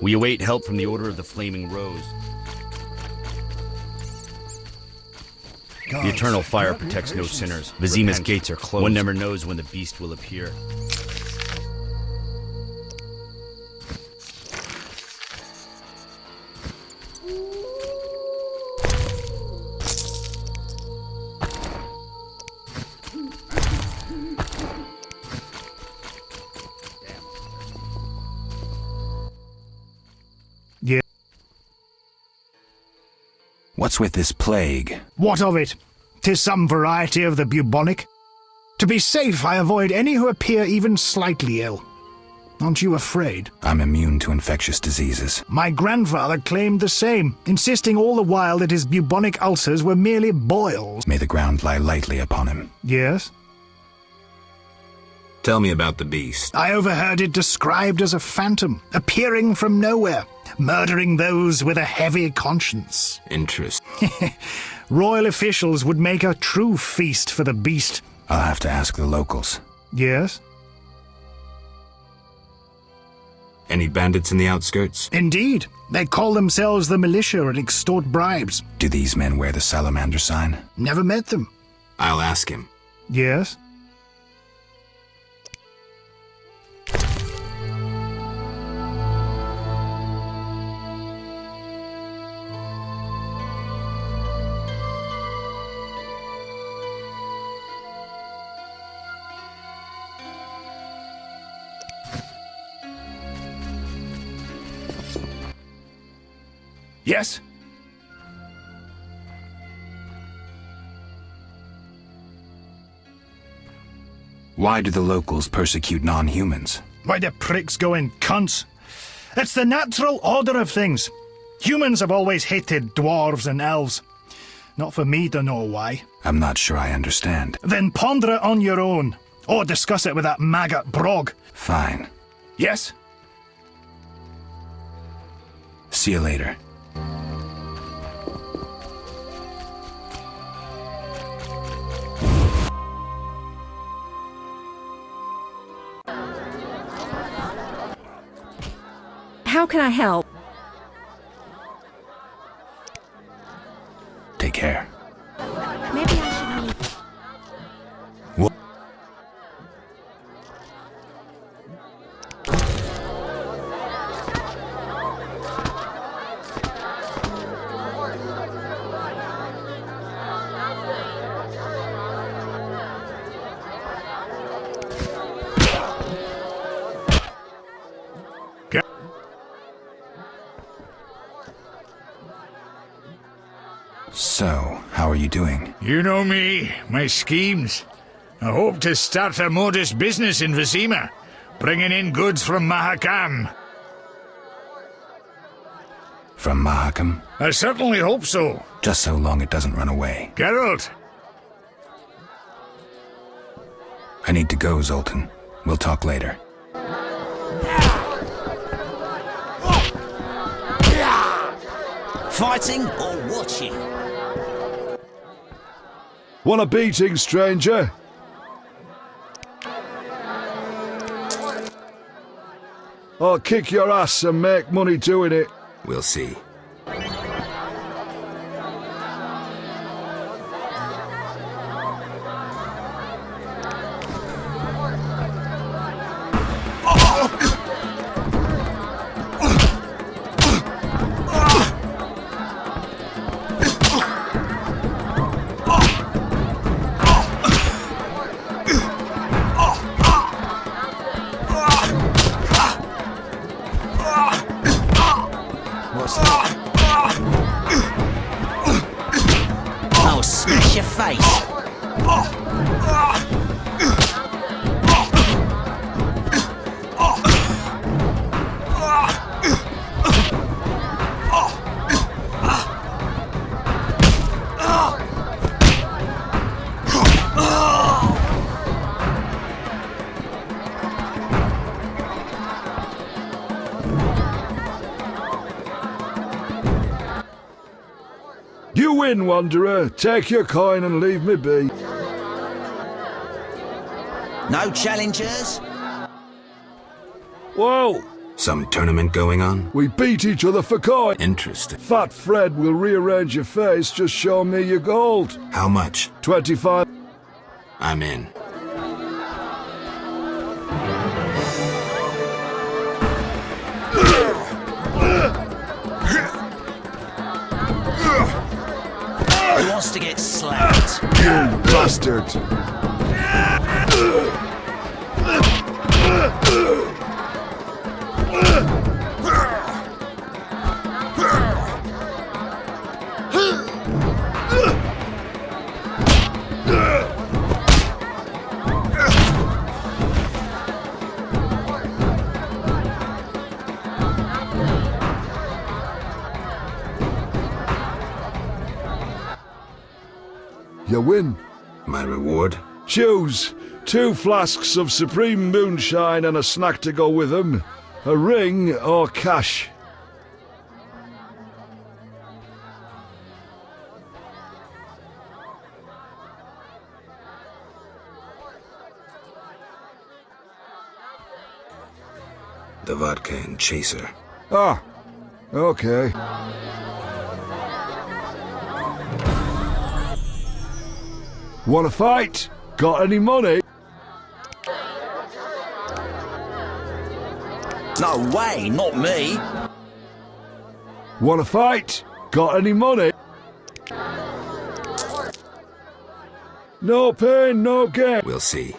We await help from the Order of the Flaming Rose. The eternal fire protects no sinners. Vizima's gates are closed. One never knows when the beast will appear. Yeah. What's with this plague? What of it? 'Tis some variety of the bubonic. To be safe, I avoid any who appear even slightly ill. Aren't you afraid? I'm immune to infectious diseases. My grandfather claimed the same, insisting all the while that his bubonic ulcers were merely boils. May the ground lie lightly upon him. Yes? Tell me about the beast. I overheard it described as a phantom, appearing from nowhere, murdering those with a heavy conscience. Interest. Royal officials would make a true feast for the beast. I'll have to ask the locals. Yes? Any bandits in the outskirts? Indeed. They call themselves the militia and extort bribes. Do these men wear the salamander sign? Never met them. I'll ask him. Yes? Yes? Why do the locals persecute non-humans? Why the pricks go in cunts? It's the natural order of things. Humans have always hated dwarves and elves. Not for me to know why. I'm not sure I understand. Then ponder it on your own. Or discuss it with that maggot Brog. Fine. Yes? See you later. How can I help? Take care. Maybe I should leave. What? So, how are you doing? You know me, my schemes. I hope to start a modest business in Vizima, bringing in goods from Mahakam. From Mahakam? I certainly hope so. Just so long it doesn't run away. Geralt! I need to go, Zoltan. We'll talk later. Fighting or watching? Want a beating, stranger? I'll kick your ass and make money doing it. We'll see. I'll smash your face. You win, Wanderer. Take your coin and leave me be. No challengers? Whoa! Some tournament going on? We beat each other for coin. Interesting. Fat Fred will rearrange your face, just show me your gold. How much? 25. I'm in. Who wants to get slapped? You bastard! You win. My reward? Choose 2 flasks of supreme moonshine and a snack to go with them. A ring or cash. The vodka and chaser. Ah, okay. Wanna fight? Got any money? No way, not me. Wanna fight? Got any money? No pain, no gain. We'll see.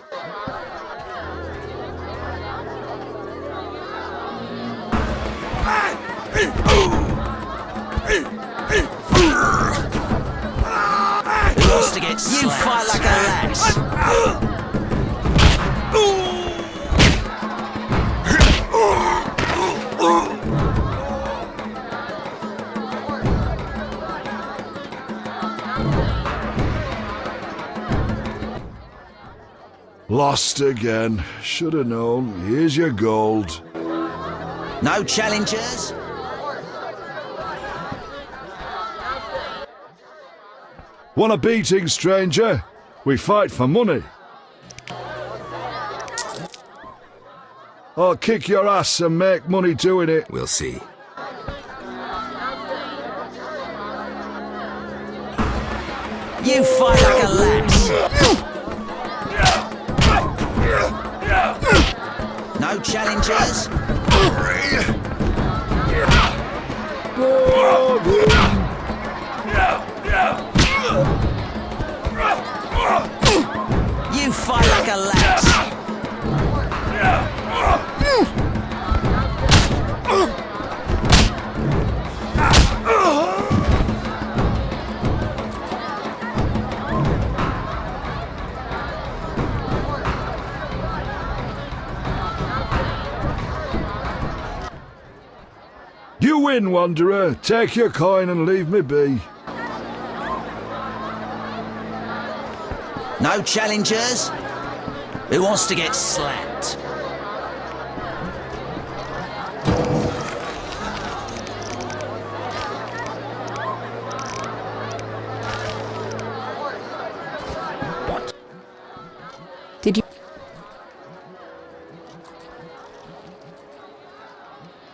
Who wants to get slapped? You fight like a lass. Lost again. Should have known. Here's your gold. No challengers? Want a beating, stranger? We fight for money. I'll kick your ass and make money doing it. We'll see. You fight like a lass. No challengers? You fight like a lass. You win, Wanderer. Take your coin and leave me be. No challengers? Who wants to get slapped? Did you?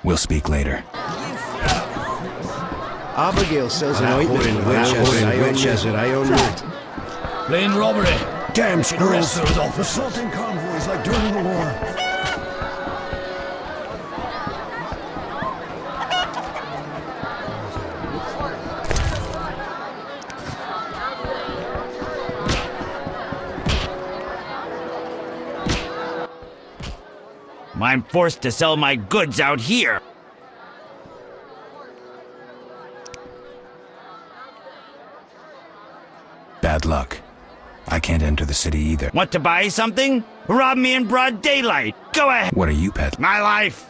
We'll speak later. Abigail sells an ointment in Winchester. I own it. Plain robbery. Damn screws. screws. Assaulting convoys like during the war. I'm forced to sell my goods out here. Bad luck. I can't enter the city either. Want to buy something? Rob me in broad daylight. Go ahead. What are you peddling? My life.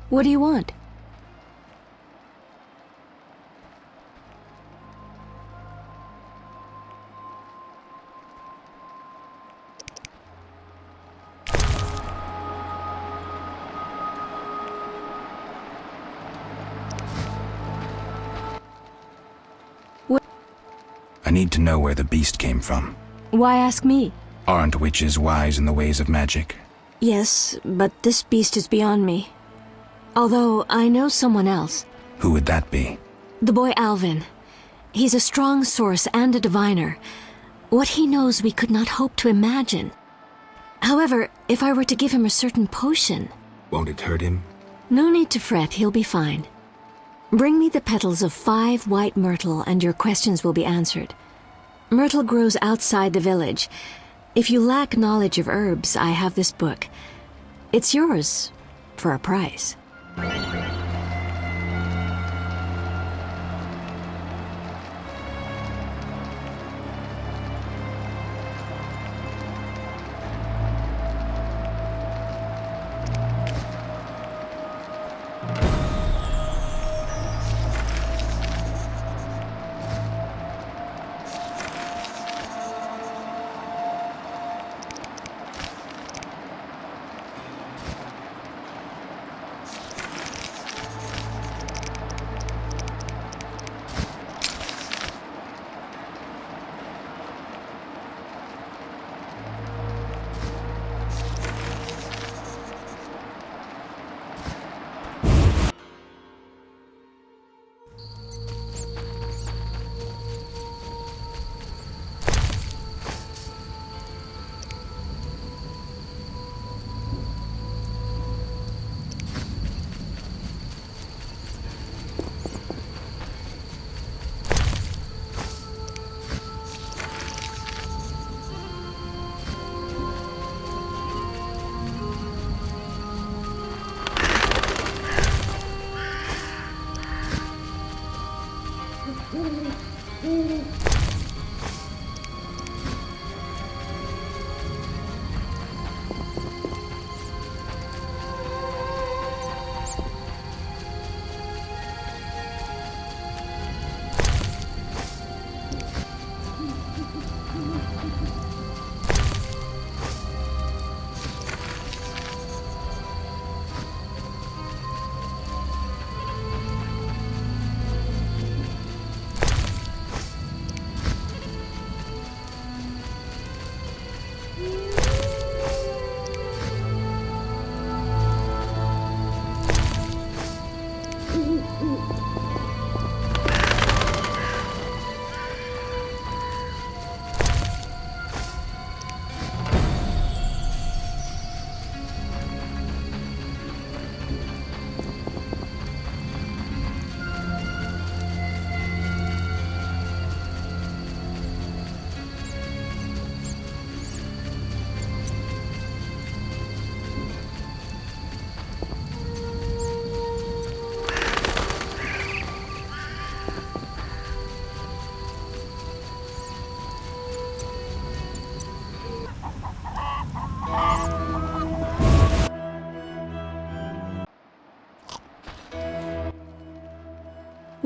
What do you want? I need to know where the beast came from. Why ask me? Aren't witches wise in the ways of magic? Yes, but this beast is beyond me. Although I know someone else. Who would that be? The boy Alvin. He's a strong source and a diviner. What he knows we could not hope to imagine. However, if I were to give him a certain potion... Won't it hurt him? No need to fret, he'll be fine. Bring me the petals of 5 white myrtle and your questions will be answered. Myrtle grows outside the village. If you lack knowledge of herbs, I have this book. It's yours, for a price.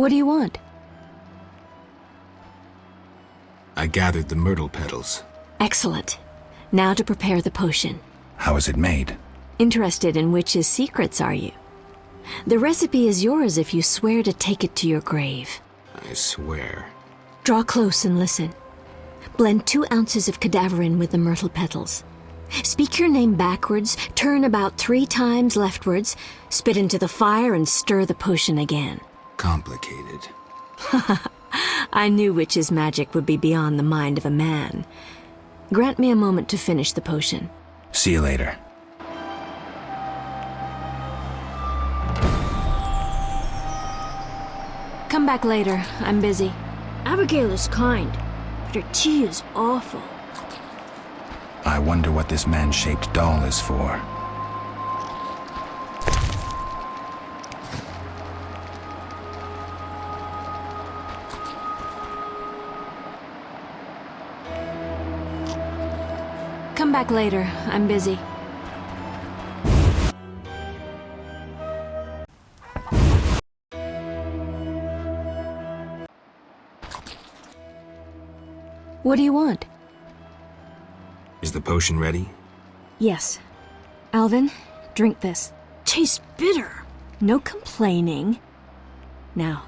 What do you want? I gathered the myrtle petals. Excellent. Now to prepare the potion. How is it made? Interested in witches' secrets, are you? The recipe is yours if you swear to take it to your grave. I swear. Draw close and listen. Blend 2 ounces of cadaverine with the myrtle petals. Speak your name backwards, turn about 3 times leftwards, spit into the fire and stir the potion again. Complicated. I knew witches' magic would be beyond the mind of a man. Grant me a moment to finish the potion. See you later. Come back later. I'm busy. Abigail is kind, but her tea is awful. I wonder what this man-shaped doll is for. Come back later. I'm busy. What do you want? Is the potion ready? Yes. Alvin, drink this. Tastes bitter. No complaining. Now,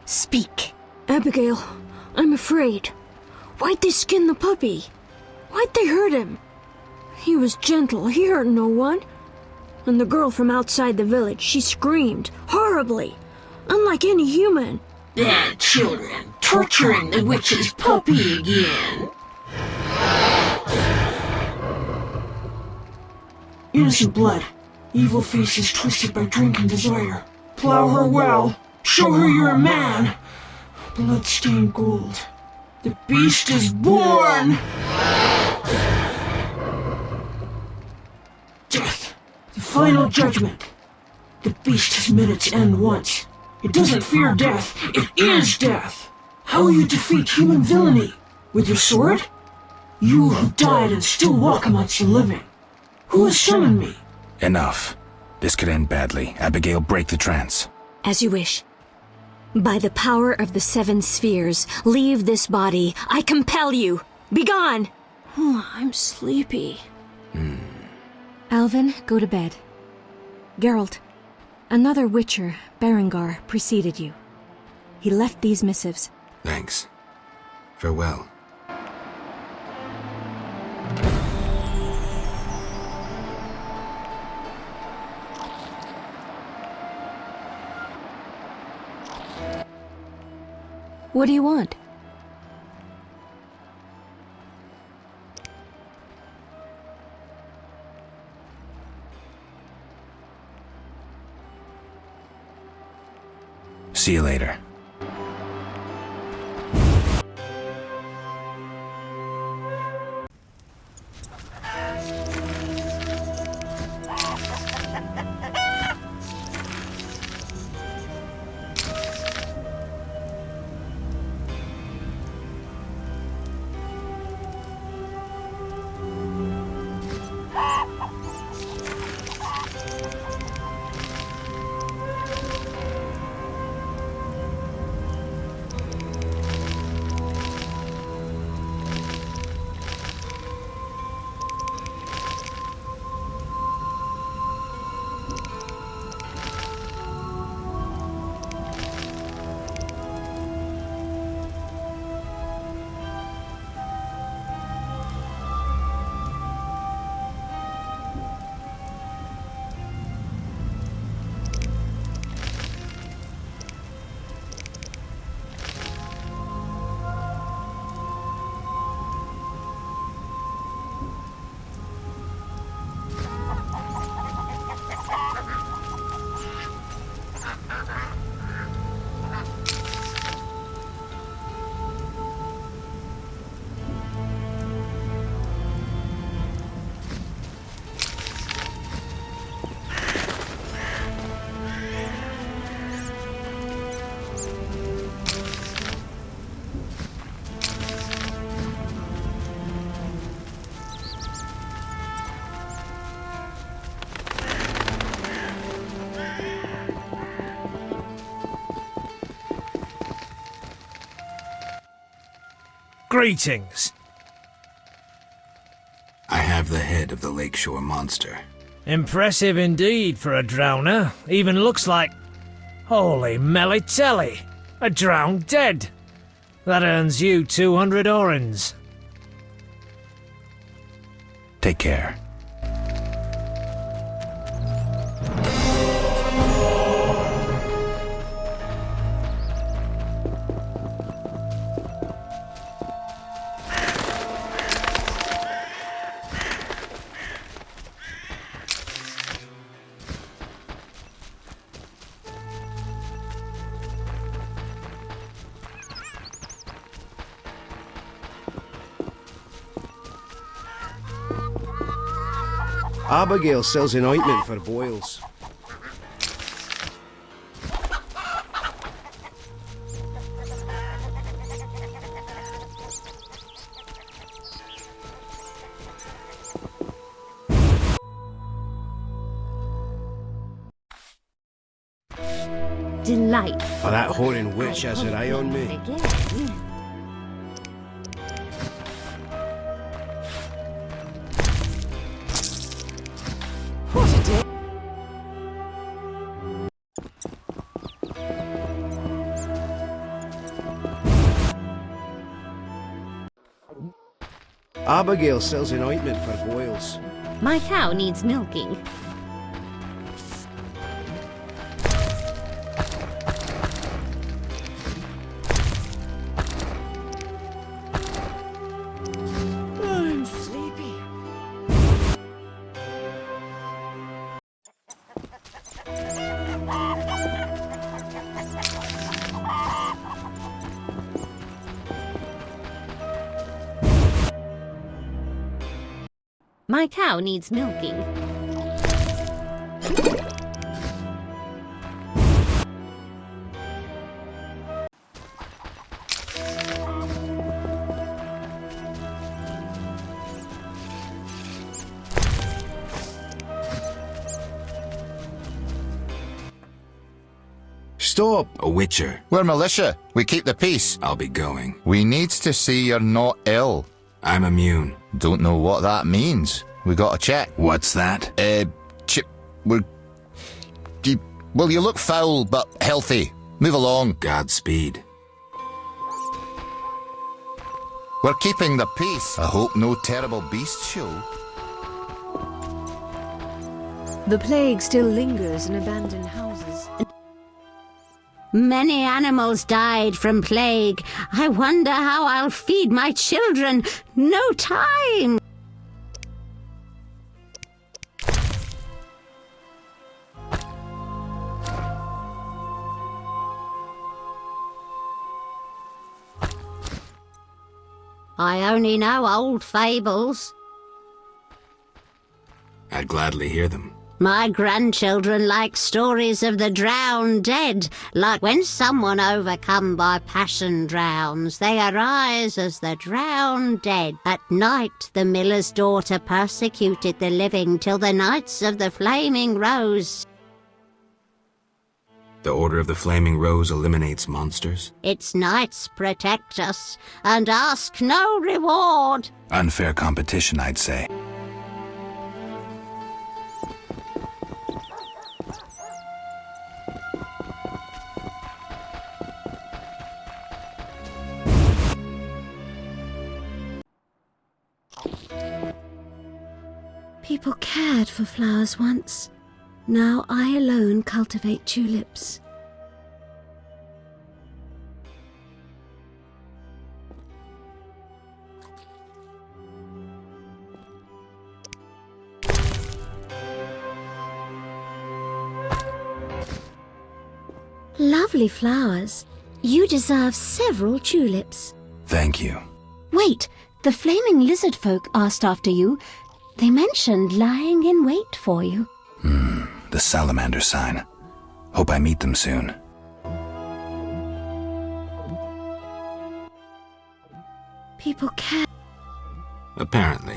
speak. Abigail, I'm afraid. Why'd they skin the puppy? Why'd they hurt him? He was gentle, he hurt no one. And the girl from outside the village, she screamed, horribly, unlike any human. Bad children, torturing the witch's puppy again. Innocent blood. Evil faces twisted by drink and desire. Plow her well. Show her you're a man. Blood-stained gold. The beast is born! Death. The final judgment. The beast has met its end once. It doesn't fear death. It is death. How will you defeat human villainy? With your sword? You who died and still walk amongst the living. Who has summoned me? Enough. This could end badly. Abigail, break the trance. As you wish. By the power of the 7 spheres, leave this body. I compel you. Begone! I'm sleepy. Alvin, go to bed. Geralt, another Witcher, Berengar, preceded you. He left these missives. Thanks. Farewell. What do you want? See you later. Greetings. I have the head of the Lakeshore monster. Impressive indeed for a drowner. Even looks like... Holy Melitelli! A drowned dead! That earns you 200 orens. Take care. Abigail sells an ointment for boils. Delightful. Oh, that whoring witch has her eye on me. What a day. Abigail sells an ointment for boils. My cow needs milking. I'm sleepy. My cow needs milking. Stop! A witcher. We're militia. We keep the peace. I'll be going. We needs to see you're not ill. I'm immune. Don't know what that means. We gotta check. What's that? Well, you look foul, but healthy. Move along. Godspeed. We're keeping the peace. I hope no terrible beasts show. The plague still lingers in abandoned houses. Many animals died from plague. I wonder how I'll feed my children. No time! I only know old fables. I'd gladly hear them. My grandchildren like stories of the drowned dead, like when someone overcome by passion drowns, they arise as the drowned dead. At night the miller's daughter persecuted the living till the Knights of the Flaming Rose. The Order of the Flaming Rose eliminates monsters? Its knights protect us and ask no reward. Unfair competition, I'd say. People cared for flowers once. Now I alone cultivate tulips. Lovely flowers. You deserve several tulips. Thank you. Wait, the flaming lizard folk asked after you. They mentioned lying in wait for you. The salamander sign. Hope I meet them soon. People care. Apparently.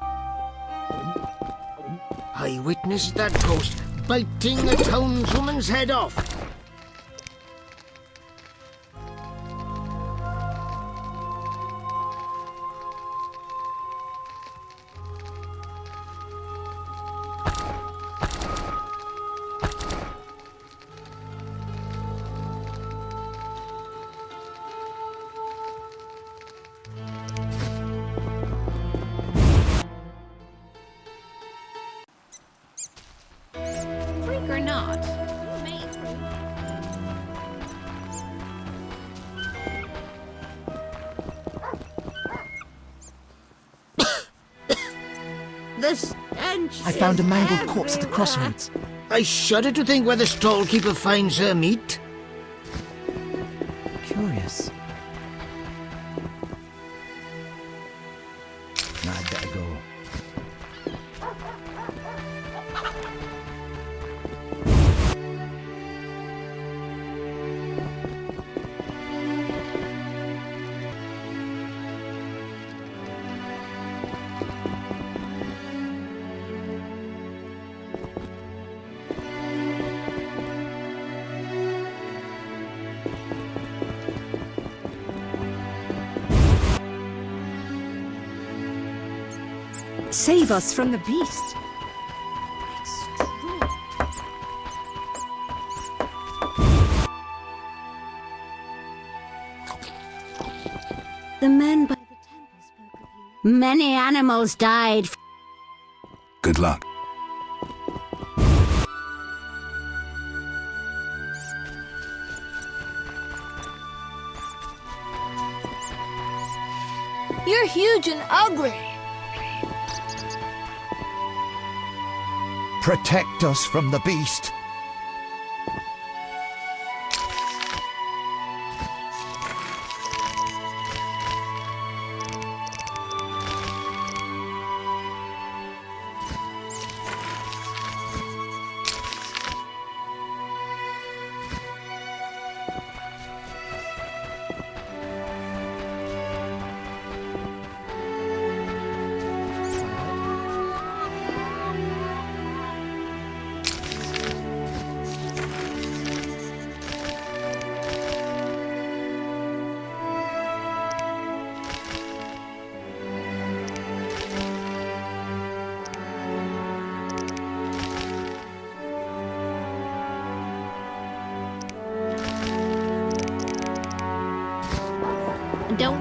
I witnessed that ghost biting the townswoman's head off. Freak or not, you may The stench. I found a mangled corpse at the crossroads. I shudder to think where the stall-keeper finds her meat. Curious. Now I'd better go. Save us from the beast. The men by the temple spoke of you. Many animals died. Good luck. You're huge and ugly. Protect us from the beast.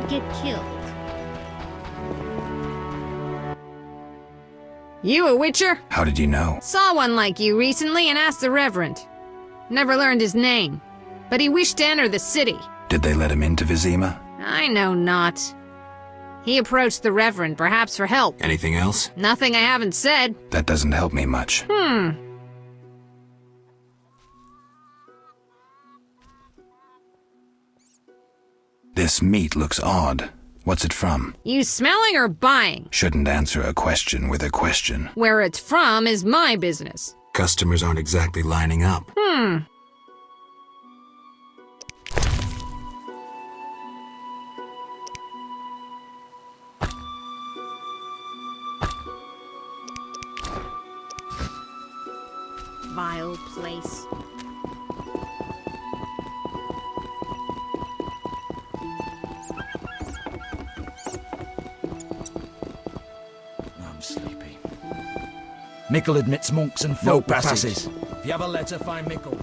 get killed. You a witcher? How did you know? Saw one like you recently and asked the Reverend. Never learned his name, but he wished to enter the city. Did they let him into Vizima? I know not. He approached the Reverend, perhaps for help. Anything else? Nothing I haven't said. That doesn't help me much. This meat looks odd. What's it from? You smelling or buying? Shouldn't answer a question with a question. Where it's from is my business. Customers aren't exactly lining up. Vile place. I'm sleepy. Mickle admits monks and folk No with passage. passes. If you have a letter, find Mickle.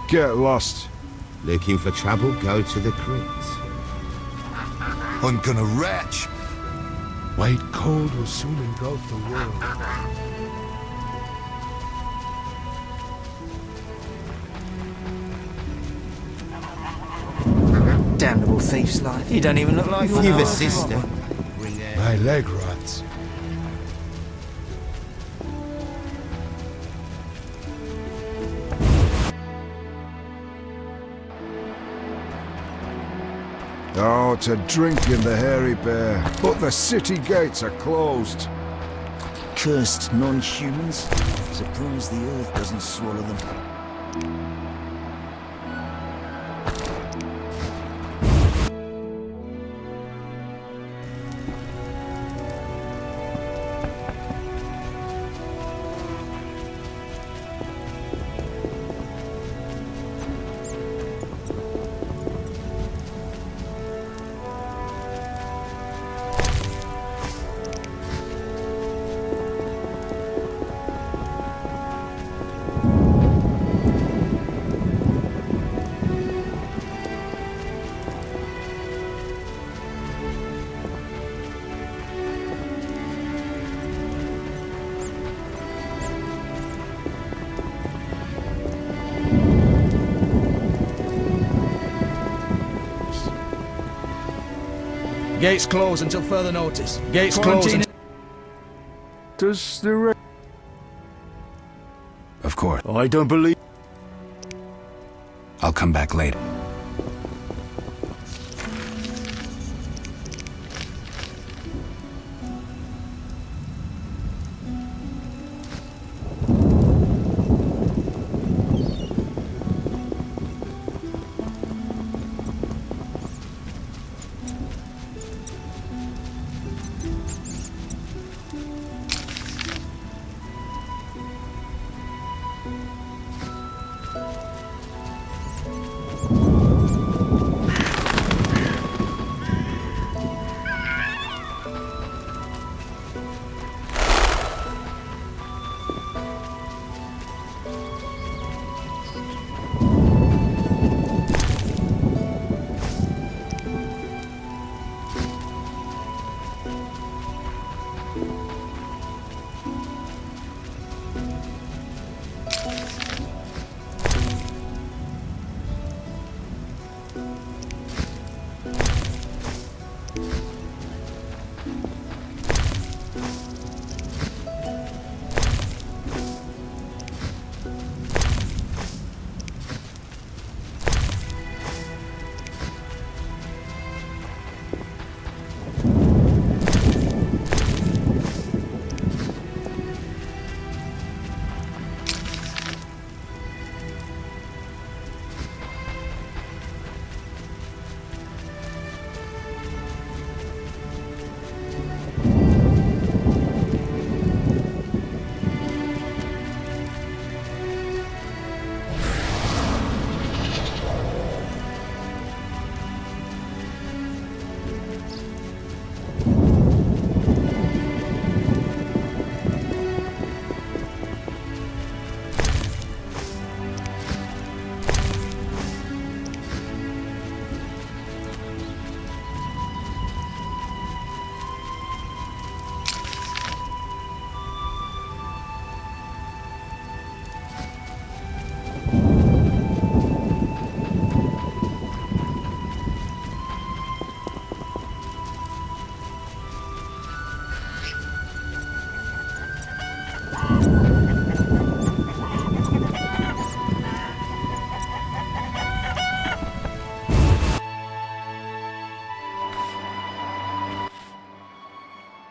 Get lost. Looking for trouble? Go to the crypts. I'm gonna retch. White cold will soon engulf the world. Damnable thief's life. You don't even look like one. You've a sister. My leg rots. Oh, to drink in the Hairy Bear. But the city gates are closed. Cursed non-humans. Surprised the earth doesn't swallow them. Gates closed until further notice. Gates closed. Does the Of course. I don't believe... I'll come back later. you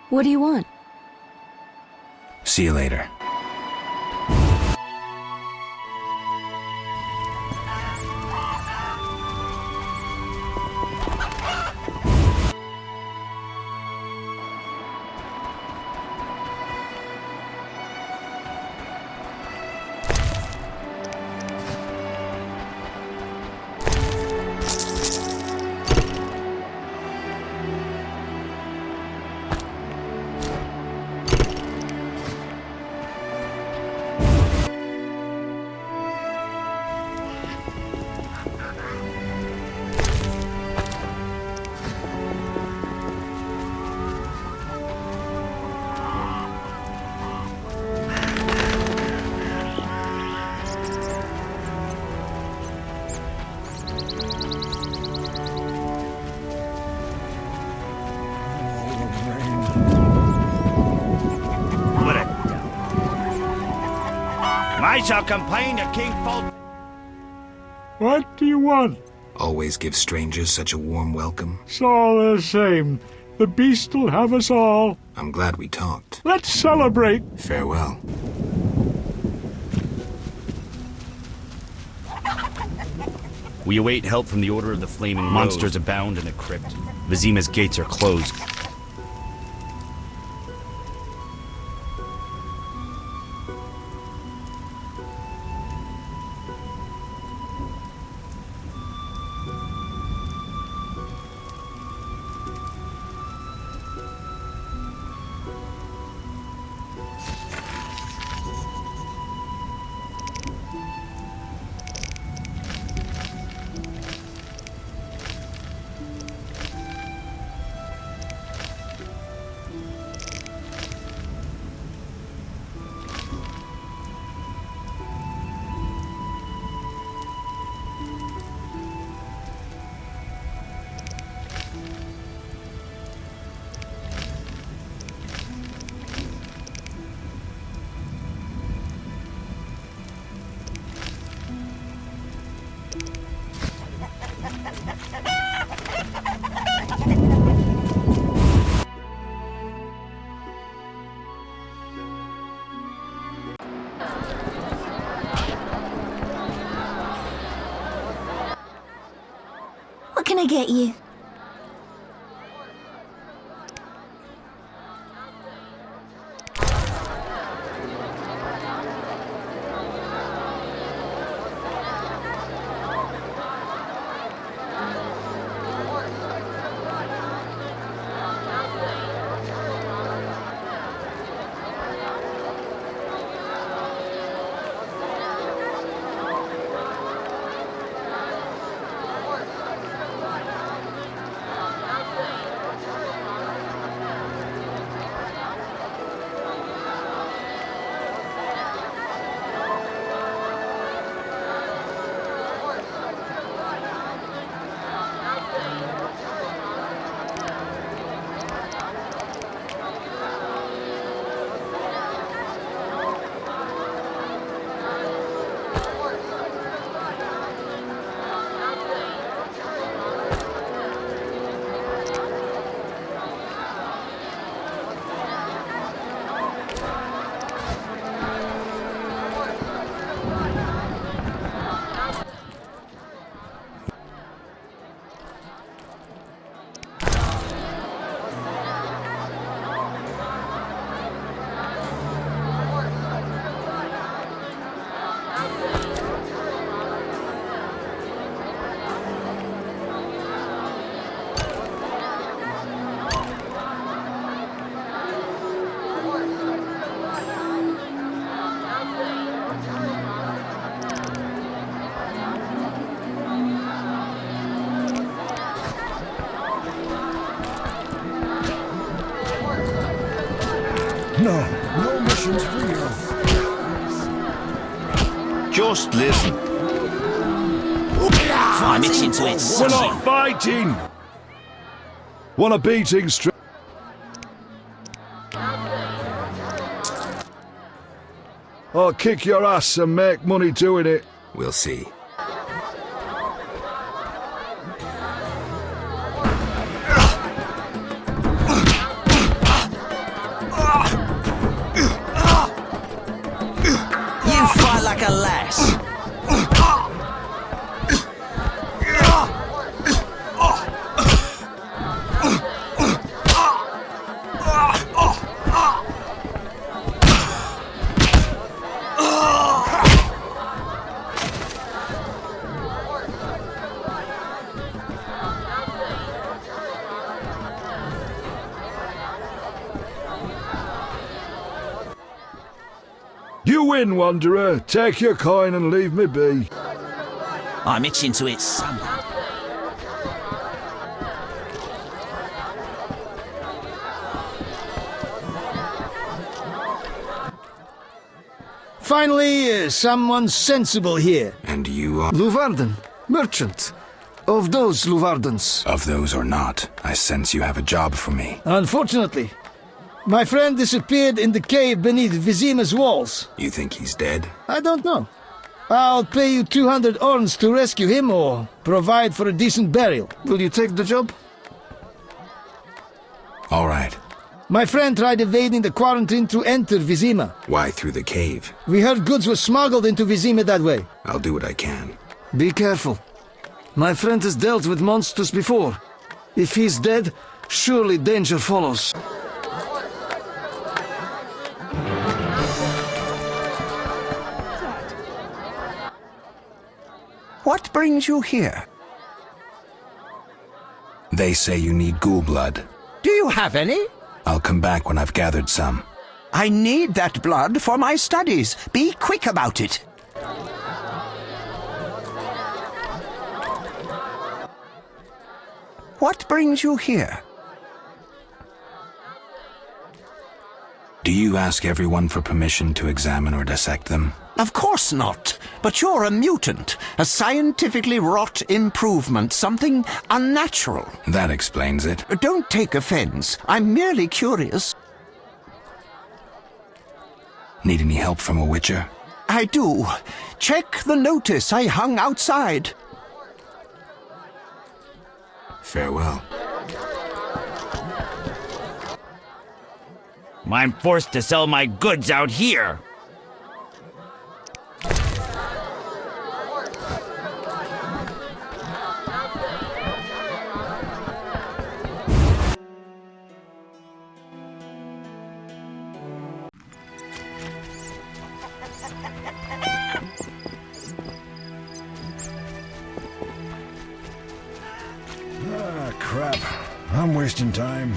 What do you want? See you later. I shall complain to King Fulton. What do you want? Always give strangers such a warm welcome. It's all the same. The beast will have us all. I'm glad we talked. Let's celebrate. Farewell. We await help from the Order of the Flaming Monsters abound in the crypt. Vizima's gates are closed. What can I get you? No mission's real. Just listen. I'm itching to it. We're not fighting! Want a beating straight? I'll kick your ass and make money doing it. We'll see. You win, Wanderer. Take your coin and leave me be. I'm itching to eat salmon. Finally, someone sensible here. And you are? Luvarden, merchant. Of those Luvardens. Of those or not, I sense you have a job for me. Unfortunately, my friend disappeared in the cave beneath Vizima's walls. You think he's dead? I don't know. I'll pay you 200 orns to rescue him or provide for a decent burial. Will you take the job? All right. My friend tried evading the quarantine to enter Vizima. Why through the cave? We heard goods were smuggled into Vizima that way. I'll do what I can. Be careful. My friend has dealt with monsters before. If he's dead, surely danger follows. What brings you here? They say you need ghoul blood. Do you have any? I'll come back when I've gathered some. I need that blood for my studies. Be quick about it. What brings you here? Do you ask everyone for permission to examine or dissect them? Of course not. But you're a mutant. A scientifically wrought improvement. Something unnatural. That explains it. Don't take offense. I'm merely curious. Need any help from a witcher? I do. Check the notice I hung outside. Farewell. I'm forced to sell my goods out here. Crap. I'm wasting time.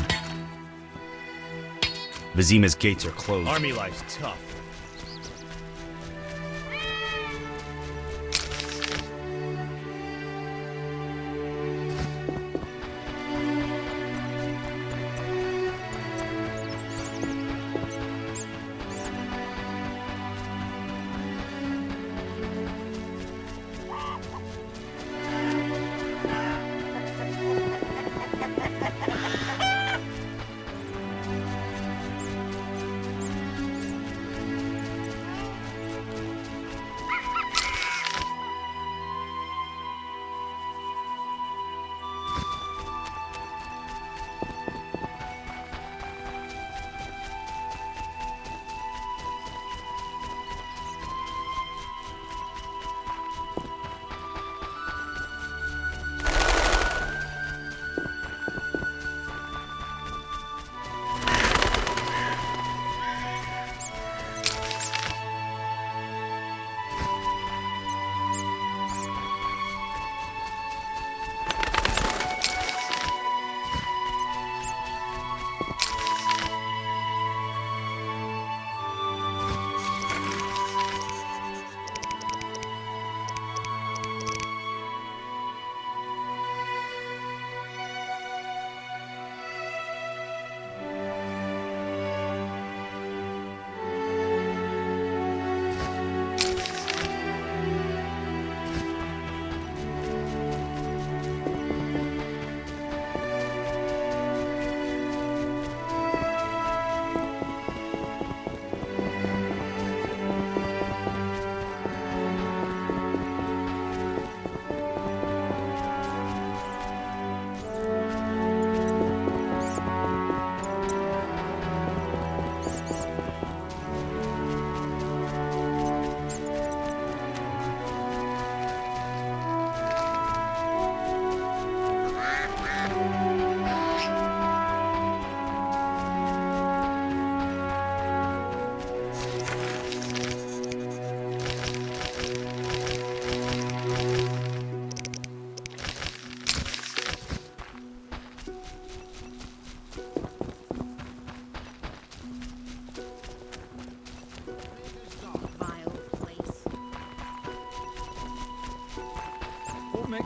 Vizima's gates are closed. Army life's tough.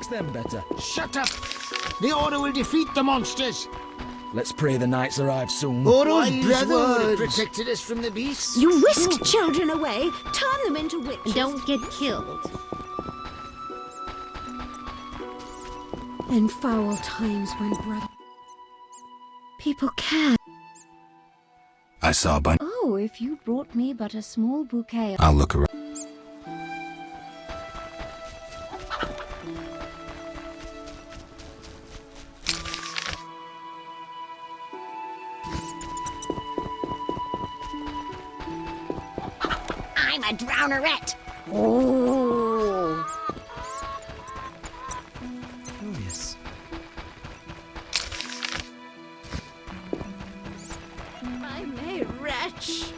makes them better. Shut up! The Order will defeat the monsters! Let's pray the knights arrive soon. Oro's brother would have protected us from the beasts. You whisked children away, turn them into witches. Don't get killed. In foul times when brother... people care. I saw a bunch. Oh, if you brought me but a small bouquet. I'll look around. I'm a drownerette. Oh. Curious. I'm a wretch.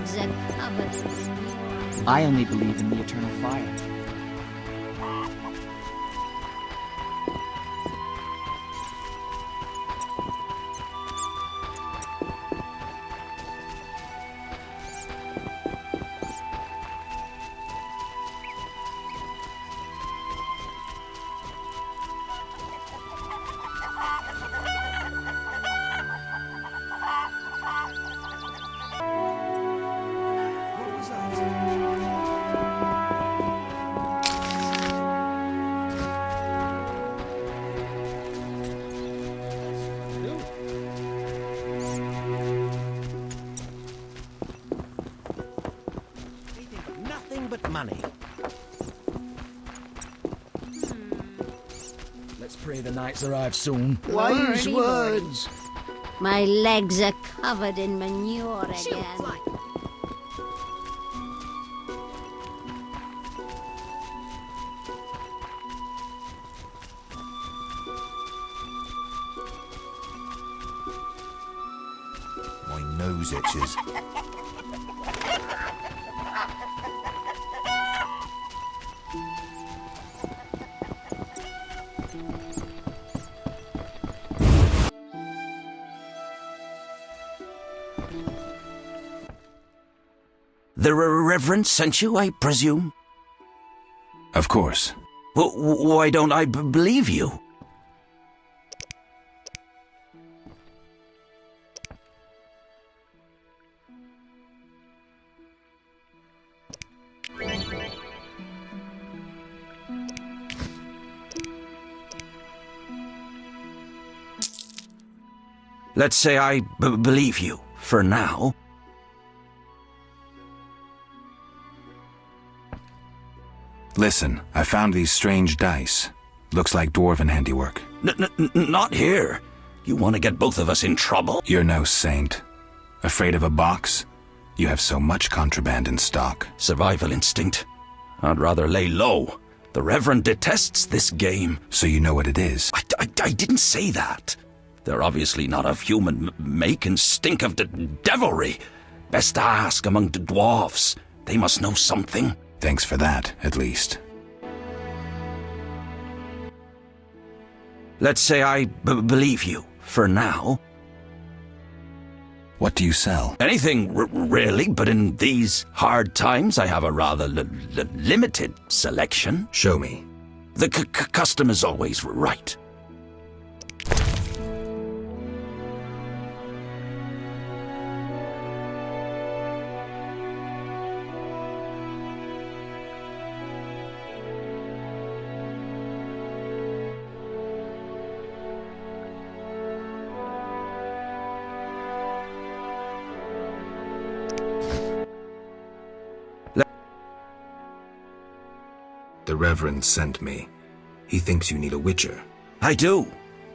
legs are covered in manure. I only believe in the eternal fire. Nothing but money. Let's pray the knights arrive soon. Wise words. My legs are covered in manure again. My nose itches. The Reverend sent you, I presume? Of course. Well, why don't I believe you? Let's say I believe you, for now. Listen, I found these strange dice. Looks like dwarven handiwork. Not here. You want to get both of us in trouble? You're no saint. Afraid of a box? You have so much contraband in stock. Survival instinct. I'd rather lay low. The Reverend detests this game. So you know what it is? I didn't say that. They're obviously not of human make and stink of devilry. Best to ask among the dwarves. They must know something. Thanks for that, at least. Let's say I believe you, for now. What do you sell? Anything, really, but in these hard times I have a rather limited selection. Show me. The custom is always right. The Reverend sent me. He thinks you need a witcher. I do.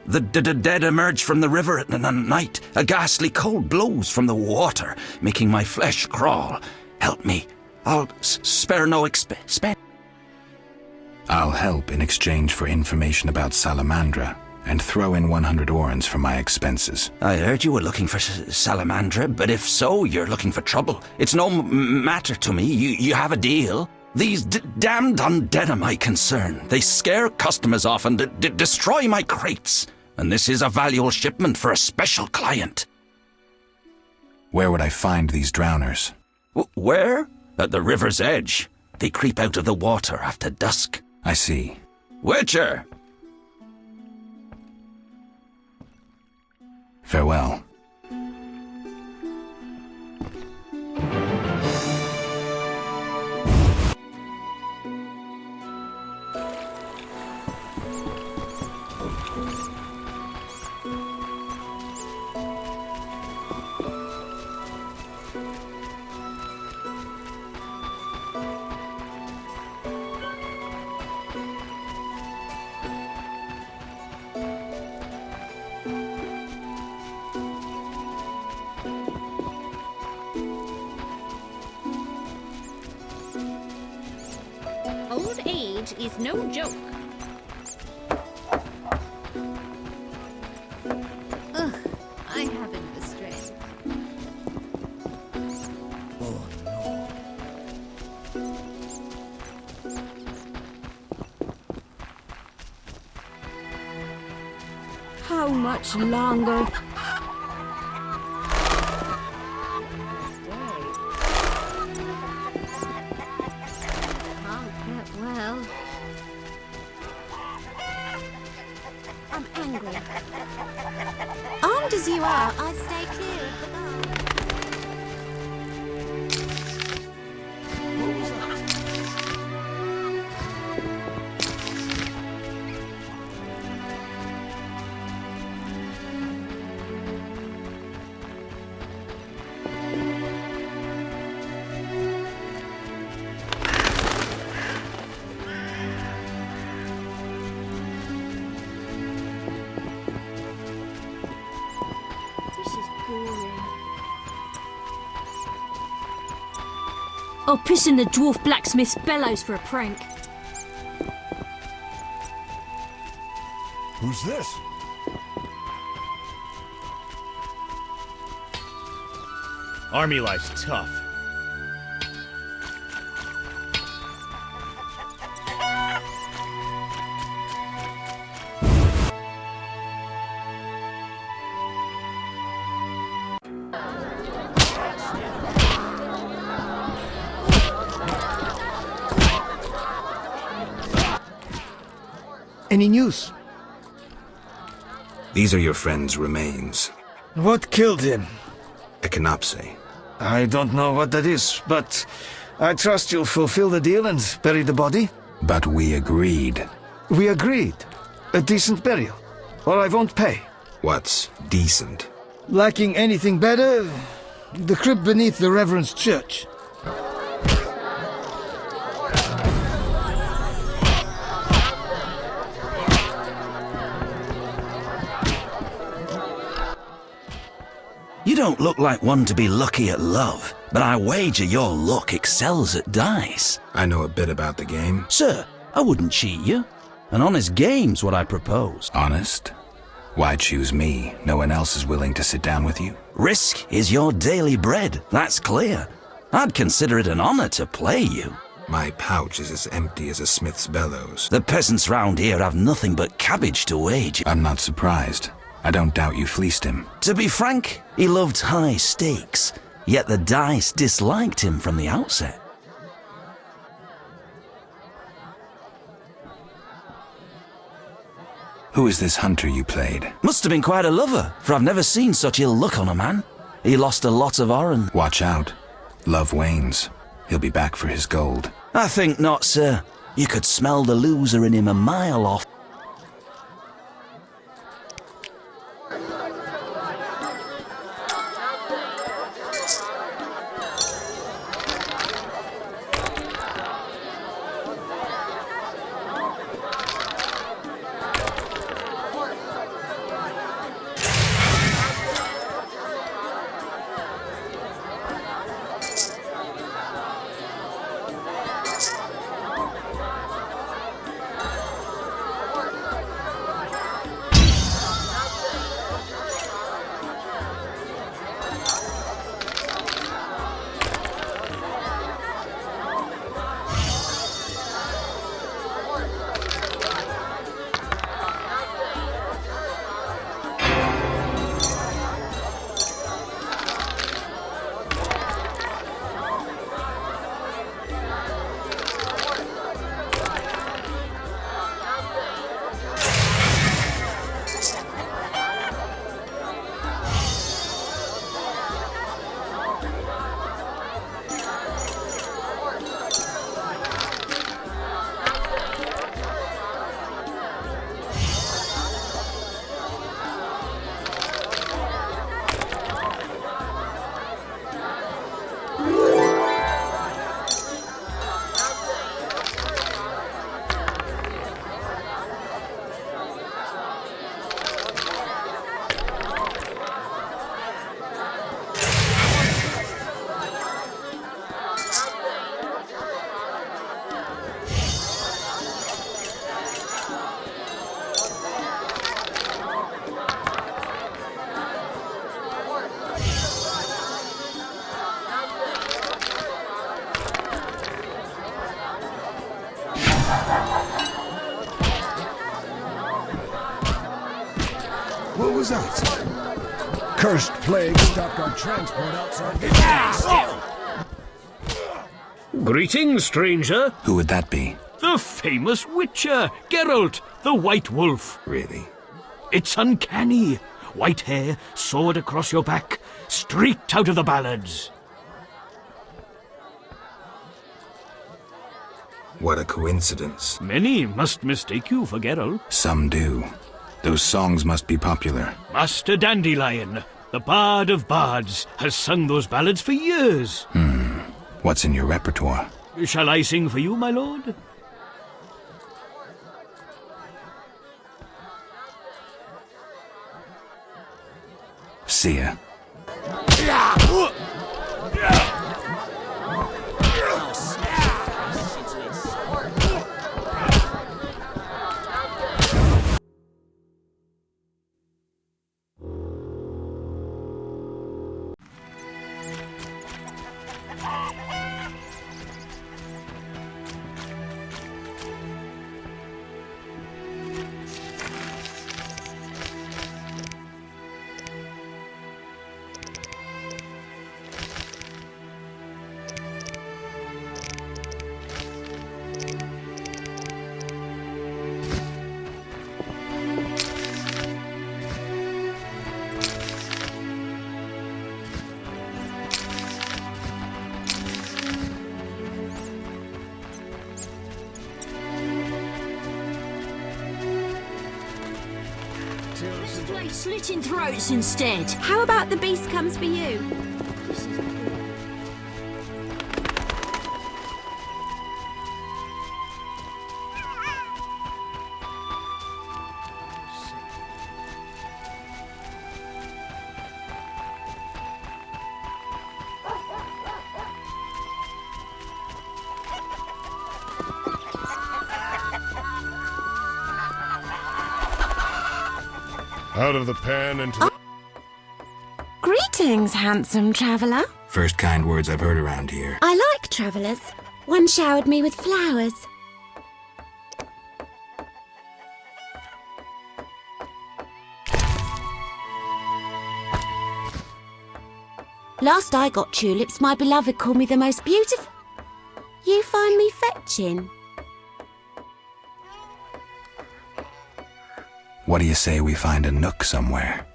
The dead emerge from the river at night. A ghastly cold blows from the water, making my flesh crawl. Help me. I'll spare no expense. I'll help in exchange for information about Salamandra, and throw in 100 orens for my expenses. I heard you were looking for Salamandra, but if so, you're looking for trouble. It's no matter to me. You have a deal. These damned undead are my concern. They scare customers off and destroy my crates. And this is a valuable shipment for a special client. Where would I find these drowners? Where? At the river's edge. They creep out of the water after dusk. I see. Witcher! Farewell. Old age is no joke. Ugh, I haven't the strength. Oh, so much longer. Can't get well. I'm angry. Armed as you are, I stay clear of the guard. I'll piss in the dwarf blacksmith's bellows for a prank. Who's this? Army life's tough. Any news? These are your friend's remains. What killed him? Echinopsis. I don't know what that is, but I trust you'll fulfill the deal and bury the body. But we agreed. We agreed. A decent burial, or I won't pay. What's decent? Lacking anything better, the crypt beneath the Reverend's church. You don't look like one to be lucky at love, but I wager your luck excels at dice. I know a bit about the game. Sir, I wouldn't cheat you. An honest game's what I propose. Honest? Why choose me? No one else is willing to sit down with you? Risk is your daily bread, that's clear. I'd consider it an honor to play you. My pouch is as empty as a smith's bellows. The peasants round here have nothing but cabbage to wage. I'm not surprised. I don't doubt you fleeced him. To be frank, he loved high stakes, yet the dice disliked him from the outset. Who is this hunter you played? Must have been quite a lover, for I've never seen such ill luck on a man. He lost a lot of Oran. Watch out. Love wanes. He'll be back for his gold. I think not, sir. You could smell the loser in him a mile off. What was that? Cursed plague stopped our transport outside the... Greetings, stranger. Who would that be? The famous Witcher, Geralt, the White Wolf. Really? It's uncanny. White hair, sword across your back, streaked out of the ballads. What a coincidence. Many must mistake you for Geralt. Some do. Those songs must be popular. Master Dandelion, the bard of bards, has sung those ballads for years. What's in your repertoire? Shall I sing for you, my lord? See ya. Let's play slitting throats instead. How about the beast comes for you? Out of the pan into the... Greetings, handsome traveller. First kind words I've heard around here. I like travellers. One showered me with flowers. Last I got tulips, my beloved called me the most beautiful... You find me fetching? What do you say we find a nook somewhere?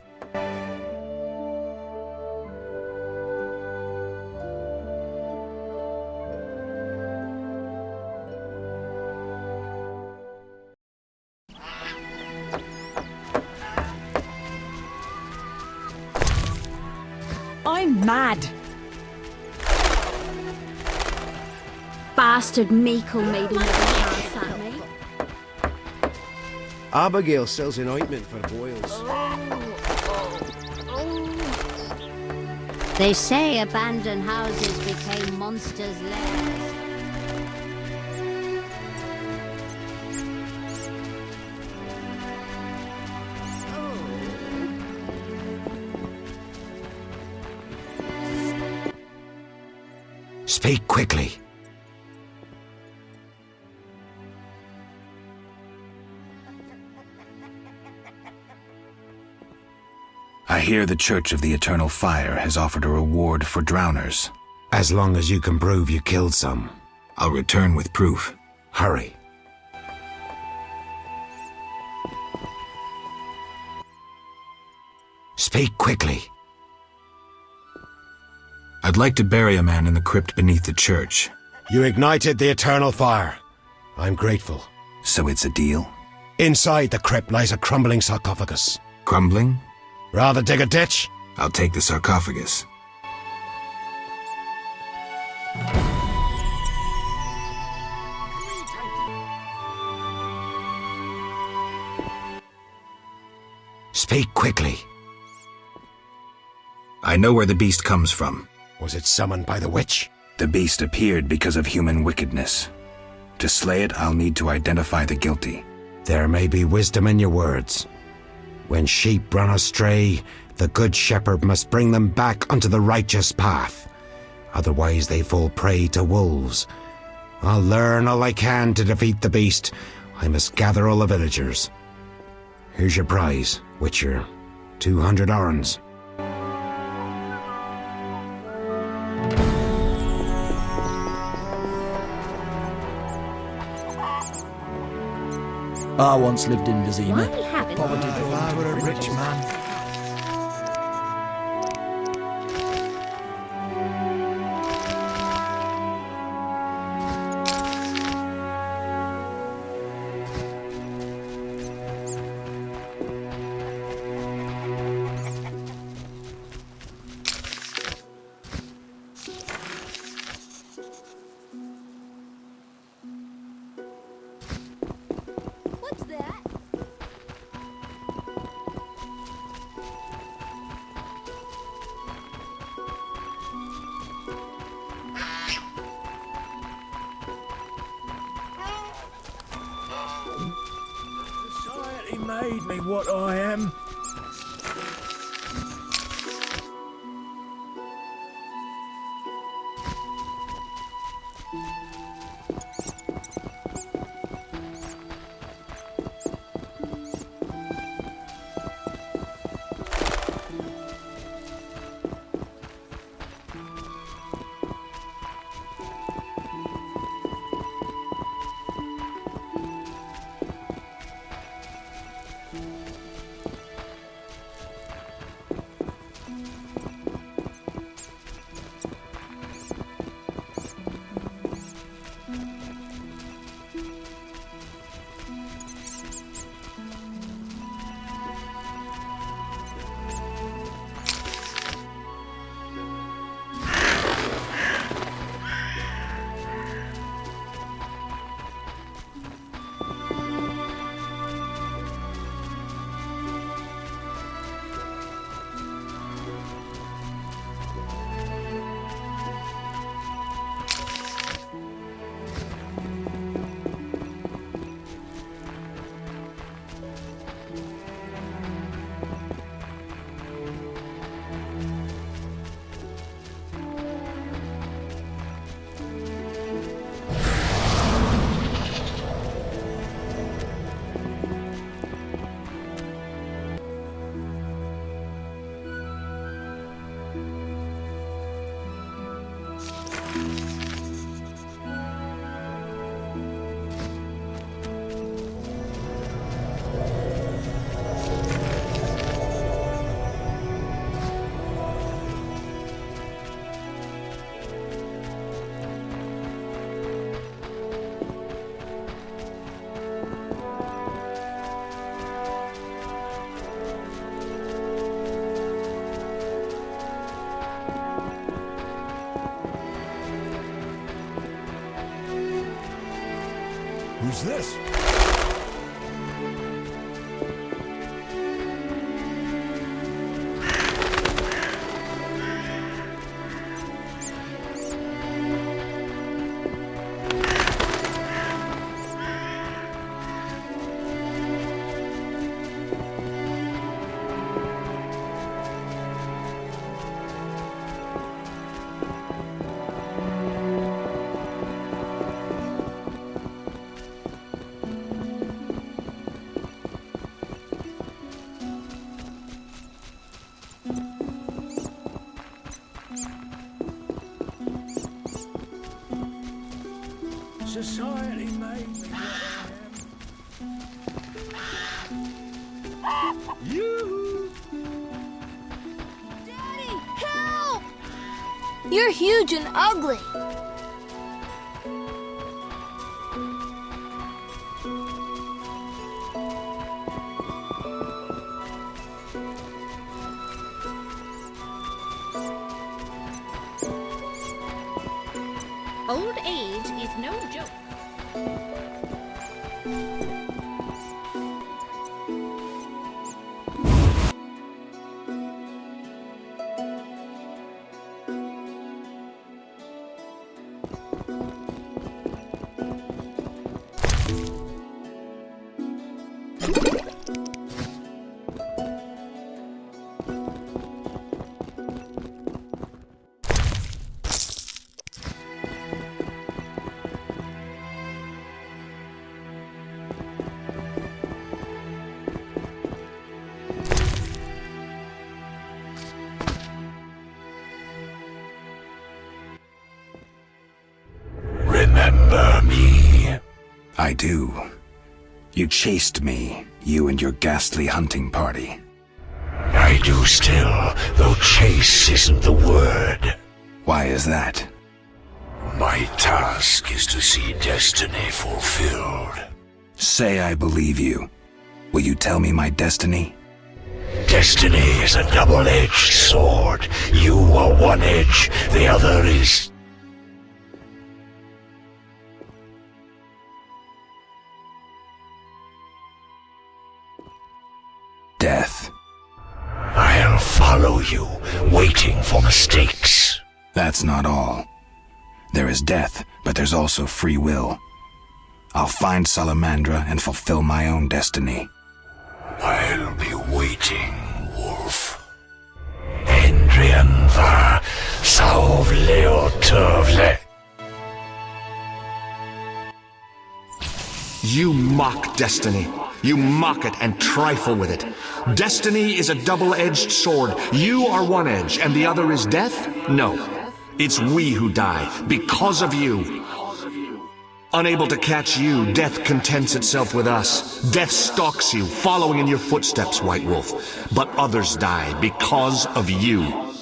I'm mad. Bastard Meekle made another pass at me. Abigail sells an ointment for boils. They say abandoned houses became monsters' lairs. Speak quickly. I hear the Church of the Eternal Fire has offered a reward for drowners. As long as you can prove you killed some. I'll return with proof. Hurry. Speak quickly. I'd like to bury a man in the crypt beneath the church. You ignited the Eternal Fire. I'm grateful. So it's a deal? Inside the crypt lies a crumbling sarcophagus. Crumbling? Rather dig a ditch? I'll take the sarcophagus. Speak quickly. I know where the beast comes from. Was it summoned by the witch? The beast appeared because of human wickedness. To slay it, I'll need to identify the guilty. There may be wisdom in your words. When sheep run astray, the good shepherd must bring them back onto the righteous path. Otherwise they fall prey to wolves. I'll learn all I can to defeat the beast. I must gather all the villagers. Here's your prize, Witcher. 200 orens. I once lived in Vizima. Poverty if I were a rich man. Society made me what I am. Who's this? Society made me what I am. You! Daddy, help! You're huge and ugly. Old age is no joke. I do. You chased me, you and your ghastly hunting party. I do still, though chase isn't the word. Why is that? My task is to see destiny fulfilled. Say I believe you. Will you tell me my destiny? Destiny is a double-edged sword. You are one edge, the other is... Death. I'll follow you, waiting for mistakes. That's not all. There is death, but there's also free will. I'll find Salamandra and fulfill my own destiny. I'll be waiting, Wolf. Endrian var sauv leo turvle. You mock destiny. You mock it and trifle with it. Destiny is a double-edged sword. You are one edge, and the other is death? No. It's we who die, because of you. Unable to catch you, death contents itself with us. Death stalks you, following in your footsteps, White Wolf. But others die because of you.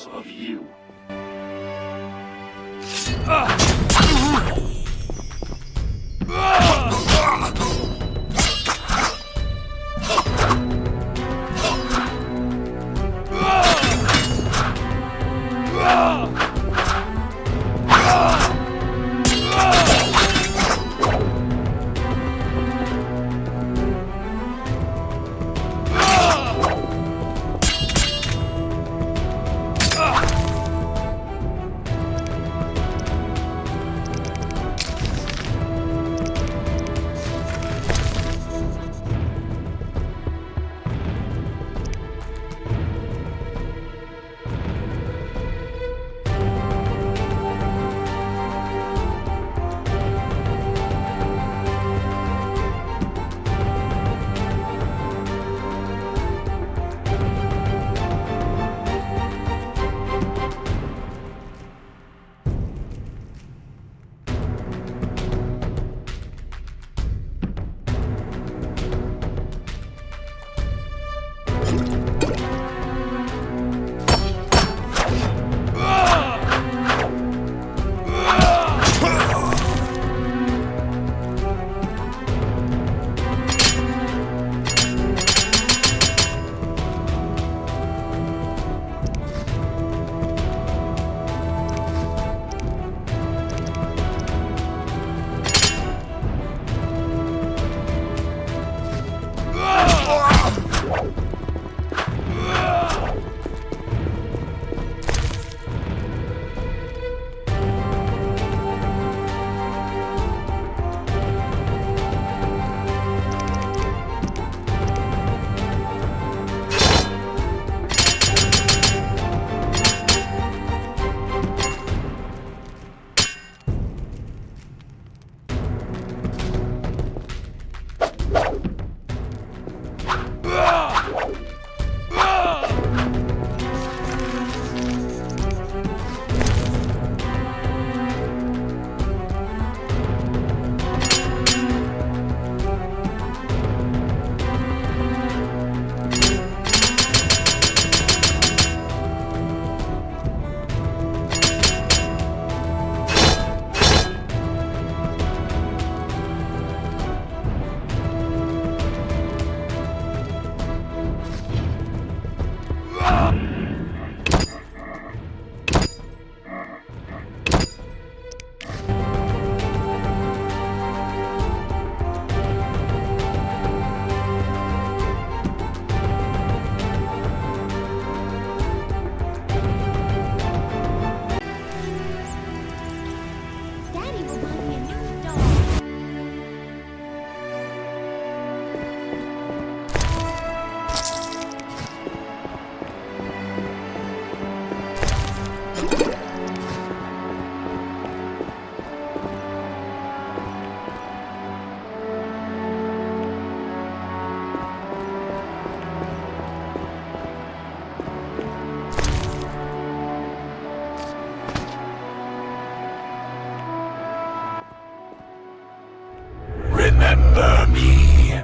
Remember me?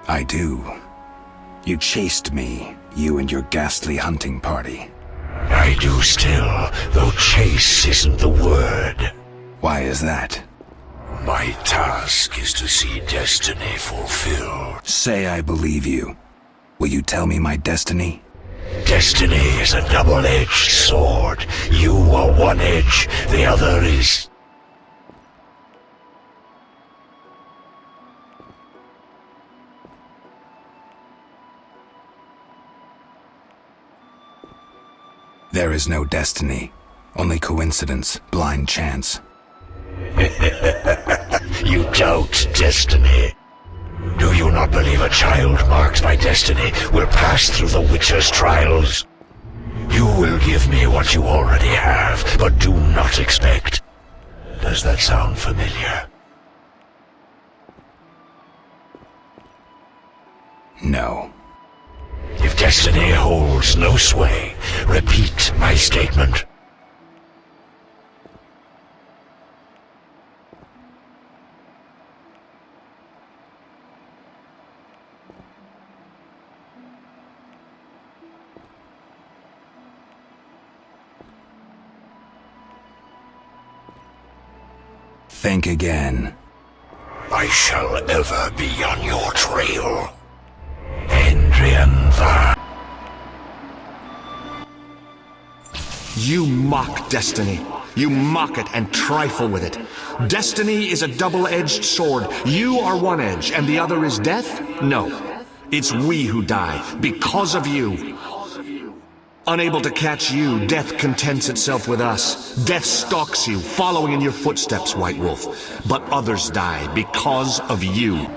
I do. You chased me, you and your ghastly hunting party. I do still, though chase isn't the word. Why is that? My task is to see destiny fulfilled. Say I believe you. Will you tell me my destiny? Destiny is a double-edged sword. You are one edge, the other is... There is no destiny, only coincidence, blind chance. You doubt destiny. Do you not believe a child marked by destiny will pass through the Witcher's trials? You will give me what you already have, but do not expect. Does that sound familiar? No. If destiny holds no sway, repeat my statement. Think again. I shall ever be on your trail. Endrian Var. You mock destiny. You mock it and trifle with it. Destiny is a double-edged sword. You are one edge, and the other is death? No. It's we who die, because of you. Unable to catch you, death contents itself with us. Death stalks you, following in your footsteps, White Wolf. But others die because of you.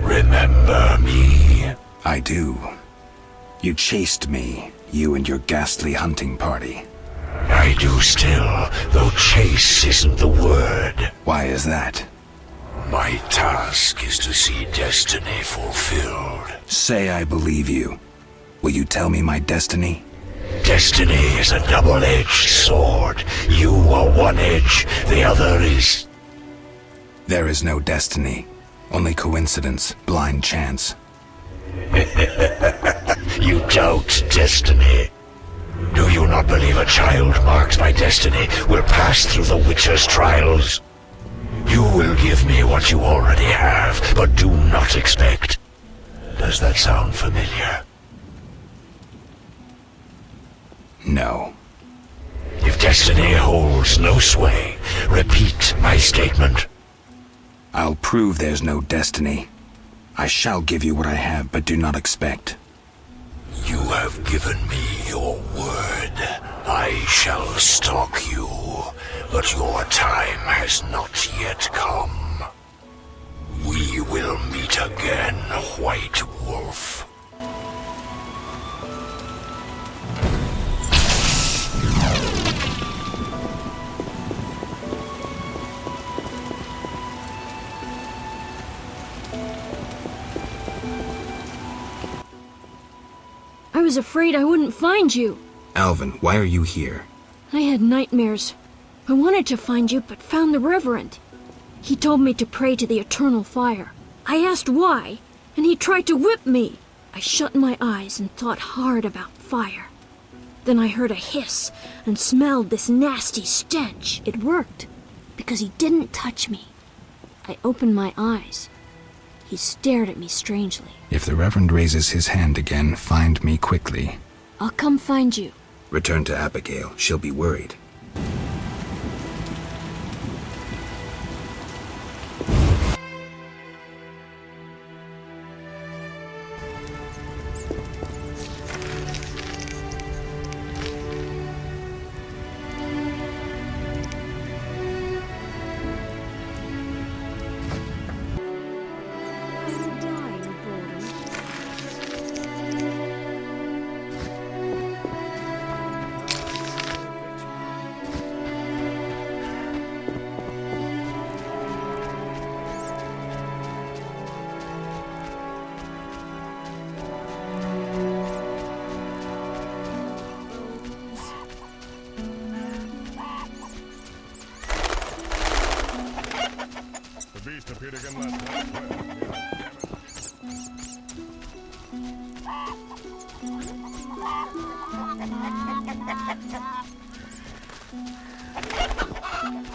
Remember me? I do. You chased me, you and your ghastly hunting party. I do still, though chase isn't the word. Why is that? My task is to see destiny fulfilled. Say I believe you. Will you tell me my destiny? Destiny is a double-edged sword. You are one edge, the other is... There is no destiny, only coincidence, blind chance. You doubt destiny. Do you not believe a child marked by destiny will pass through the Witcher's trials? You will give me what you already have, but do not expect. Does that sound familiar? No. If destiny holds no sway, repeat my statement. I'll prove there's no destiny. I shall give you what I have, but do not expect. You have given me your word. I shall stalk you, but your time has not yet come. We will meet again, White Wolf. I was afraid I wouldn't find you. Alvin, why are you here? I had nightmares. I wanted to find you, but found the Reverend. He told me to pray to the eternal fire. I asked why, and he tried to whip me. I shut my eyes and thought hard about fire. Then I heard a hiss and smelled this nasty stench. It worked, because he didn't touch me. I opened my eyes. He stared at me strangely. If the Reverend raises his hand again, find me quickly. I'll come find you. Return to Abigail. She'll be worried.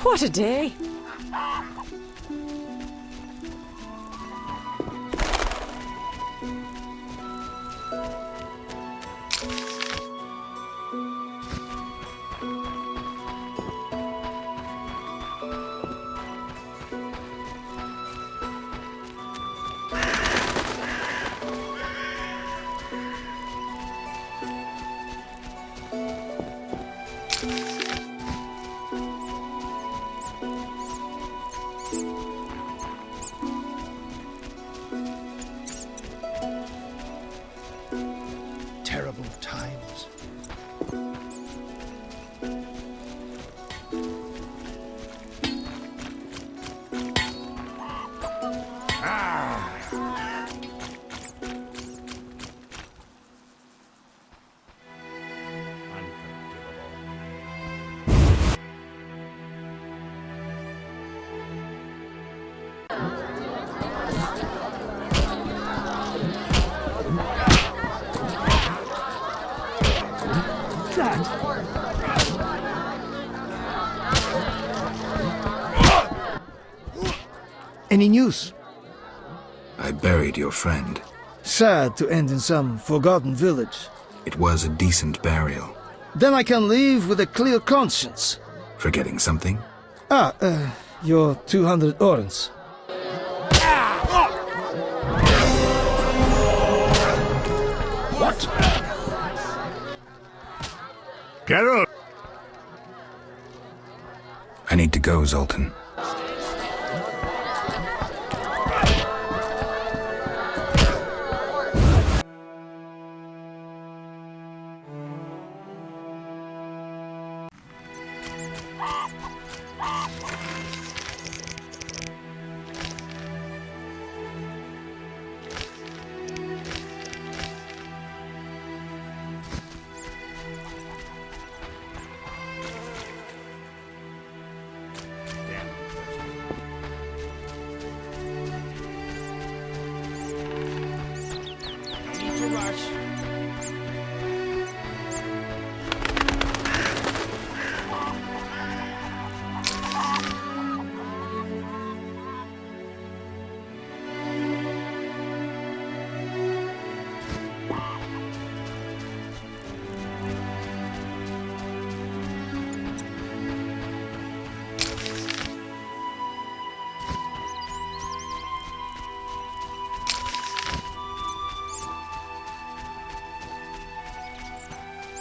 What a day! Terrible times. Any news? I buried your friend. Sad to end in some forgotten village. It was a decent burial. Then I can leave with a clear conscience. Forgetting something? Your 200 orens. What? Geralt! I need to go, Zoltan.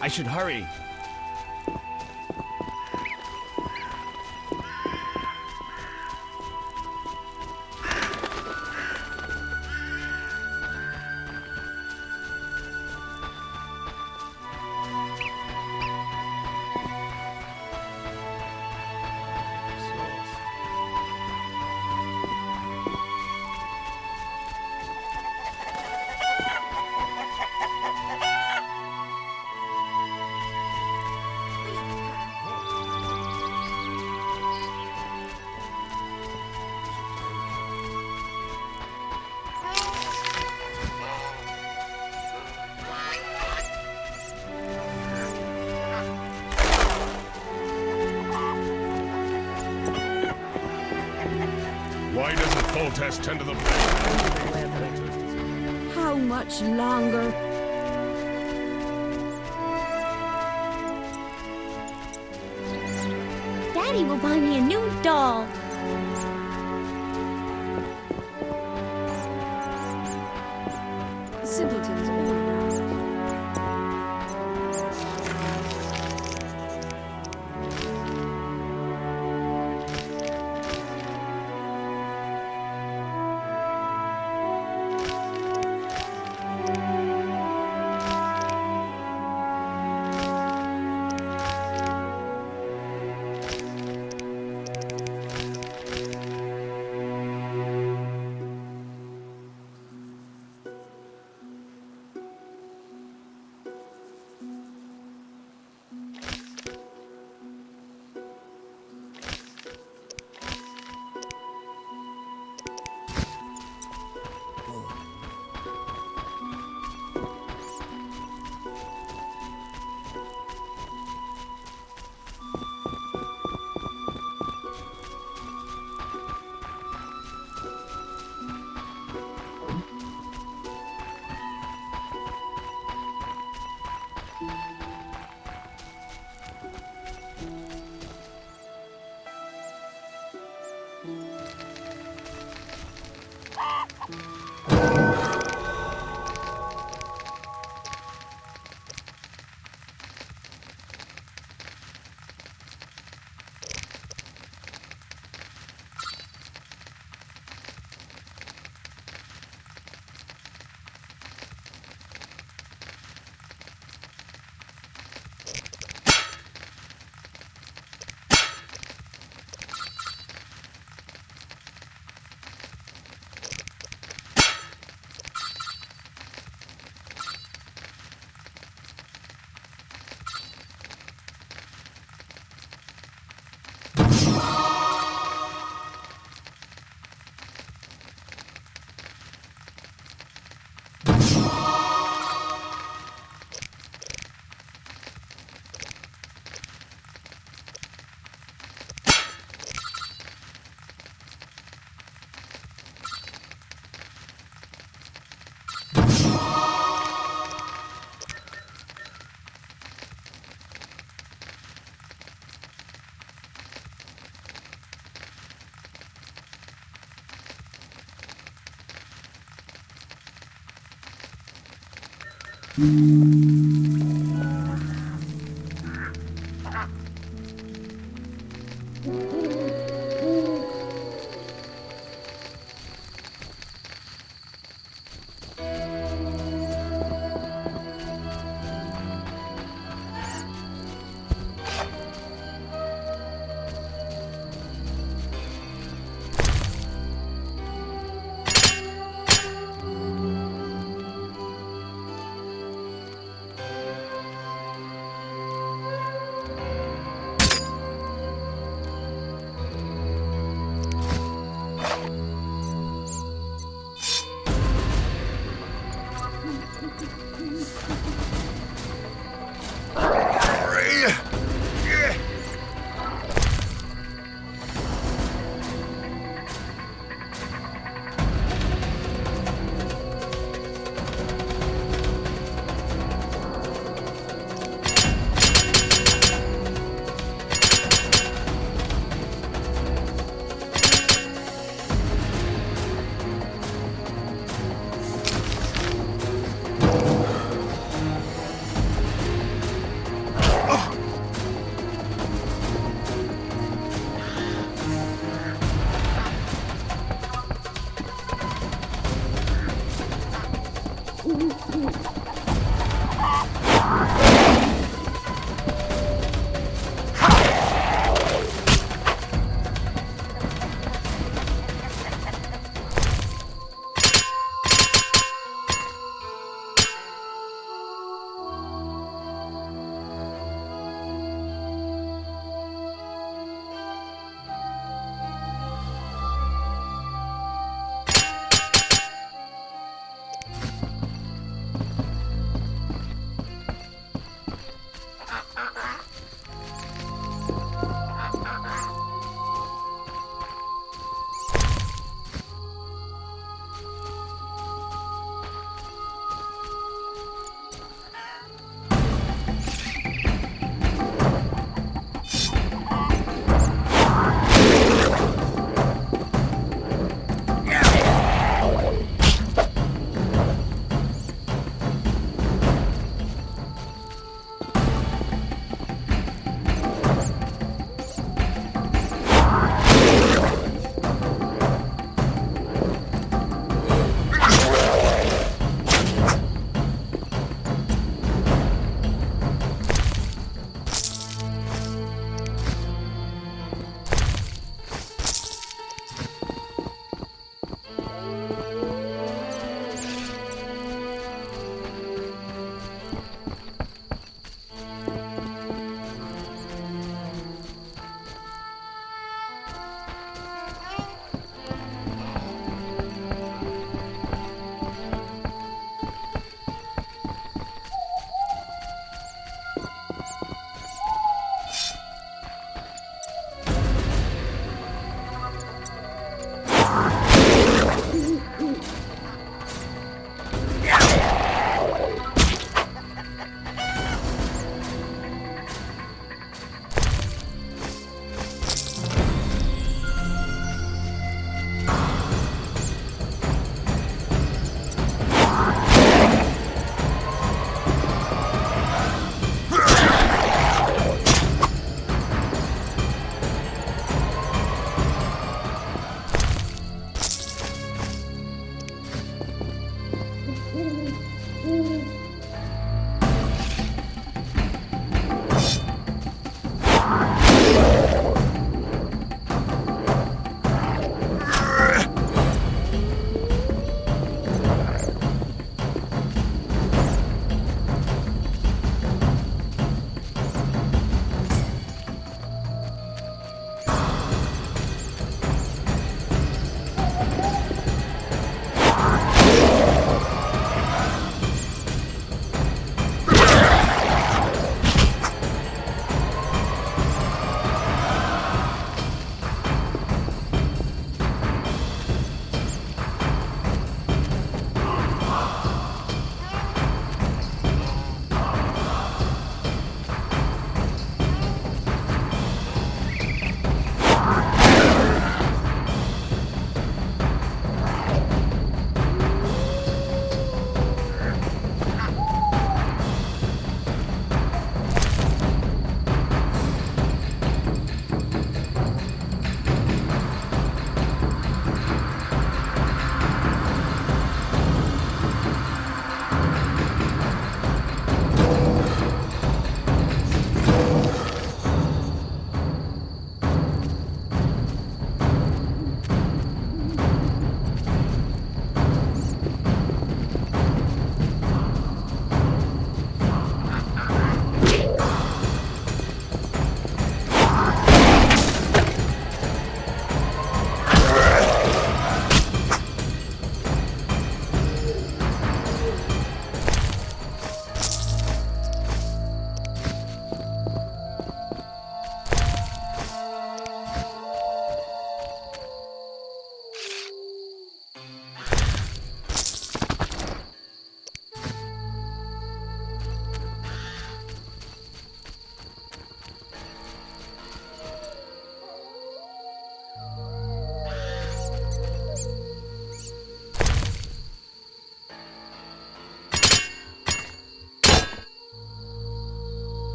I should hurry. Foltest, tend to the... How much longer? Daddy will buy me a new doll. Simpletons all around.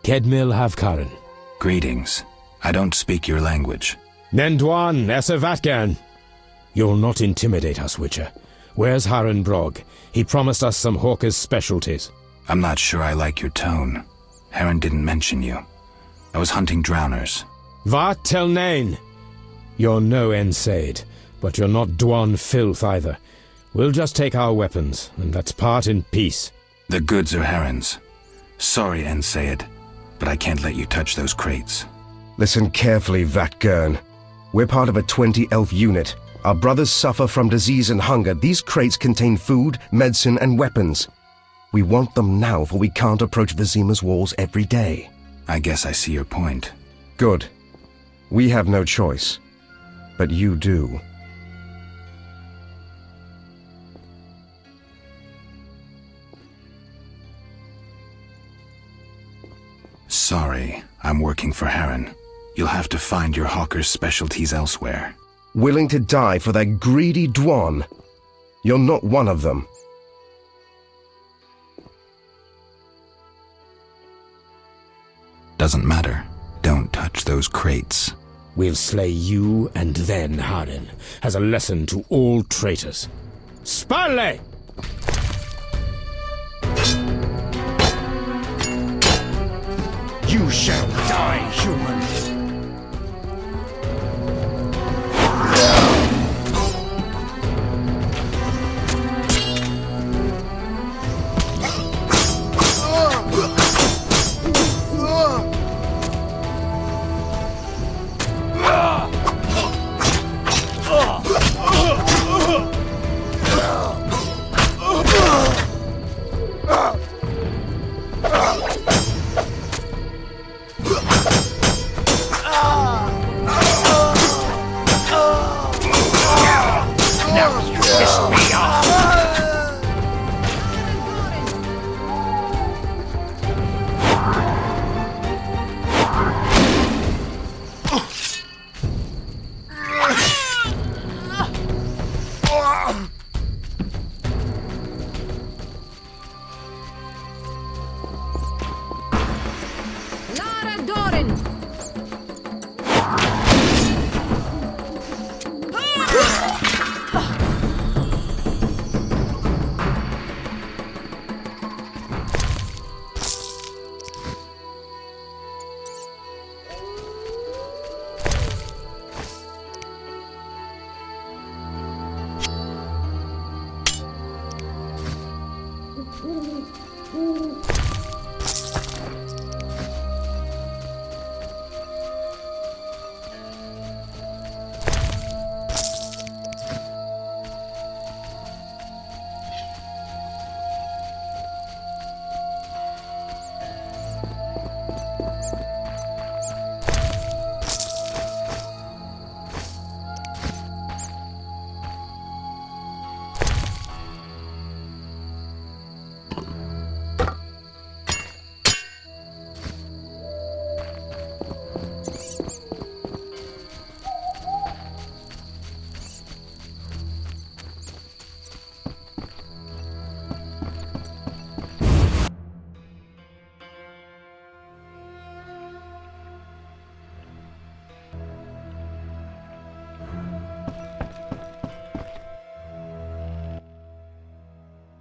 Kedmil Havkarin. Greetings. I don't speak your language. Nendwan Esavatgan. You'll not intimidate us, Witcher. Where's Haran Brog? He promised us some hawker's specialties. I'm not sure I like your tone. Haran didn't mention you. I was hunting drowners. Vat tel nain. You're no Ensaid, but you're not Dwan filth either. We'll just take our weapons, and let's part in peace. The goods are Haran's. Sorry, Ensaid, but I can't let you touch those crates. Listen carefully, Vatgern. We're part of a 20-elf unit. Our brothers suffer from disease and hunger. These crates contain food, medicine, and weapons. We want them now, for we can't approach Vizima's walls every day. I guess I see your point. Good. We have no choice. But you do. Sorry, I'm working for Haran. You'll have to find your hawker's specialties elsewhere. Willing to die for that greedy Dwan? You're not one of them. Doesn't matter. Don't touch those crates. We'll slay you and then Haran, as a lesson to all traitors. Sparley! You shall die, human!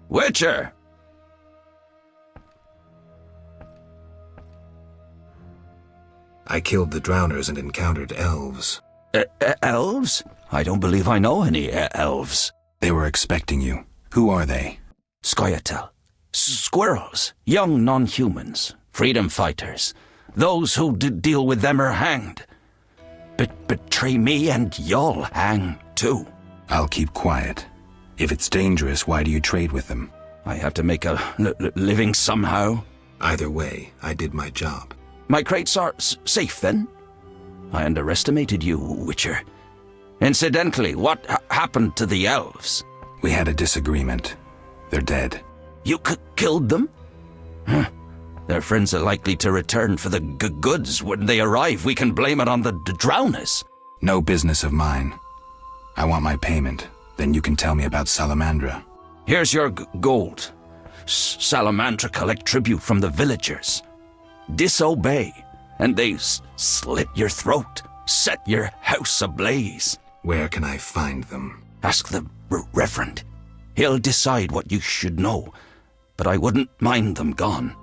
Witcher! I killed the drowners and encountered elves. Elves? I don't believe I know any elves. They were expecting you. Who are they? Scoia'tael. Squirrels. Young non-humans. Freedom fighters. Those who deal with them are hanged. Betray me and you'll hang. too. I'll keep quiet. If it's dangerous, why do you trade with them? I have to make a living somehow. Either way, I did my job. My crates are safe, then? I underestimated you, Witcher. Incidentally, what happened to the elves? We had a disagreement. They're dead. You killed them? Huh. Their friends are likely to return for the goods. When they arrive, we can blame it on the drowners. No business of mine. I want my payment. Then you can tell me about Salamandra. Here's your gold. Salamandra collect tribute from the villagers. Disobey, and they slit your throat, set your house ablaze. Where can I find them? Ask the Reverend. He'll decide what you should know, but I wouldn't mind them gone.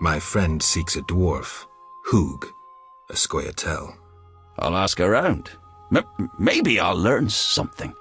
My friend seeks a dwarf, Hugh, a Scoia'tael. I'll ask around. Maybe I'll learn something.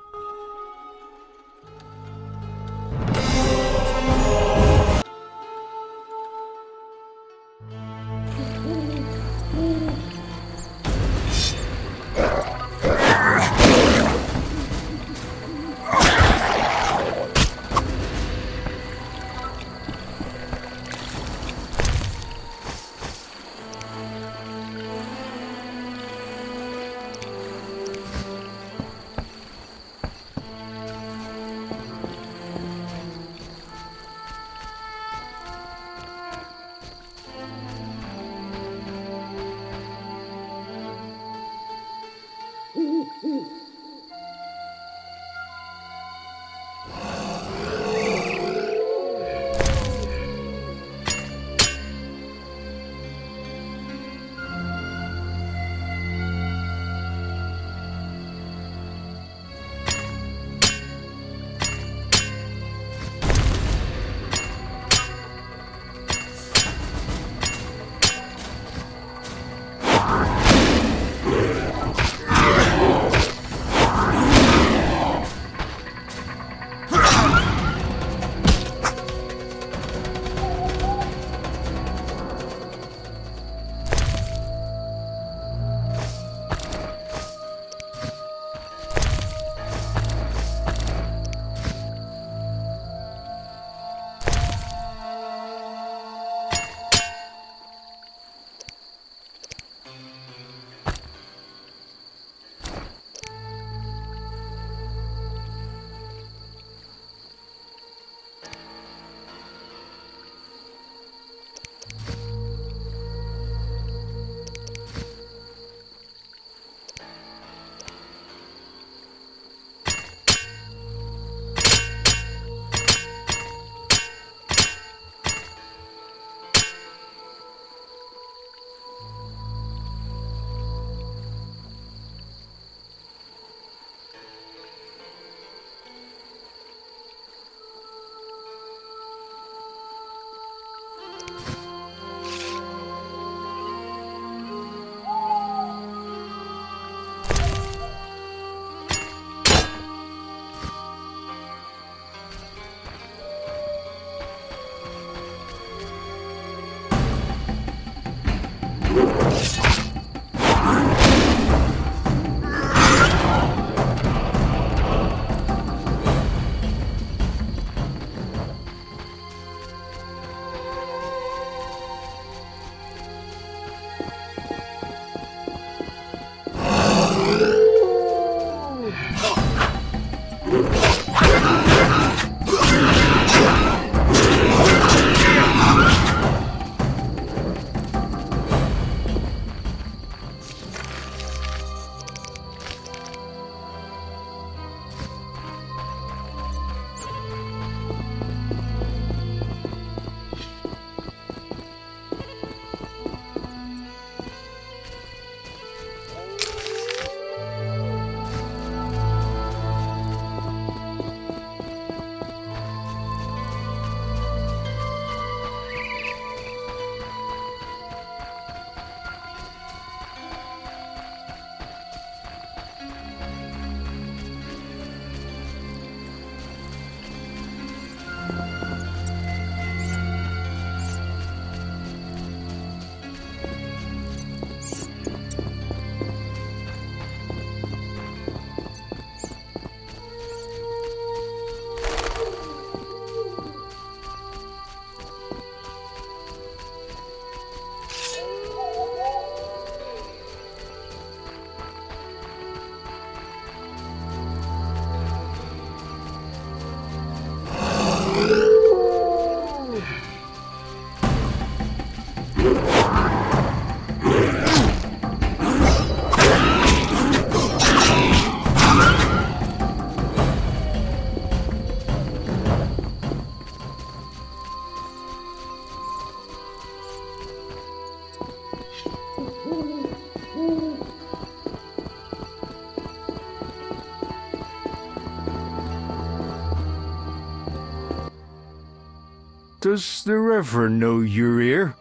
Does the Reverend know you're here?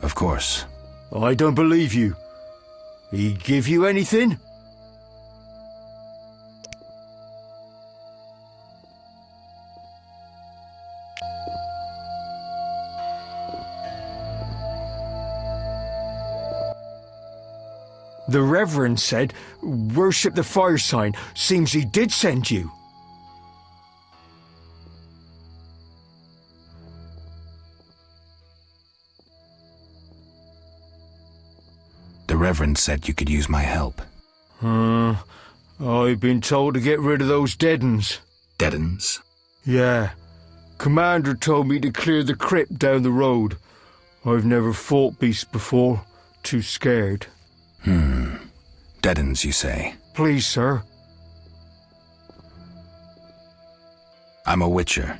Of course. I don't believe you. He give you anything? The Reverend said, worship the fire sign. Seems he did send you. The Reverend said you could use my help. I've been told to get rid of those dead uns. Dead uns? Yeah. Commander told me to clear the crypt down the road. I've never fought beasts before. Too scared. Dead uns, you say? Please, sir. I'm a witcher,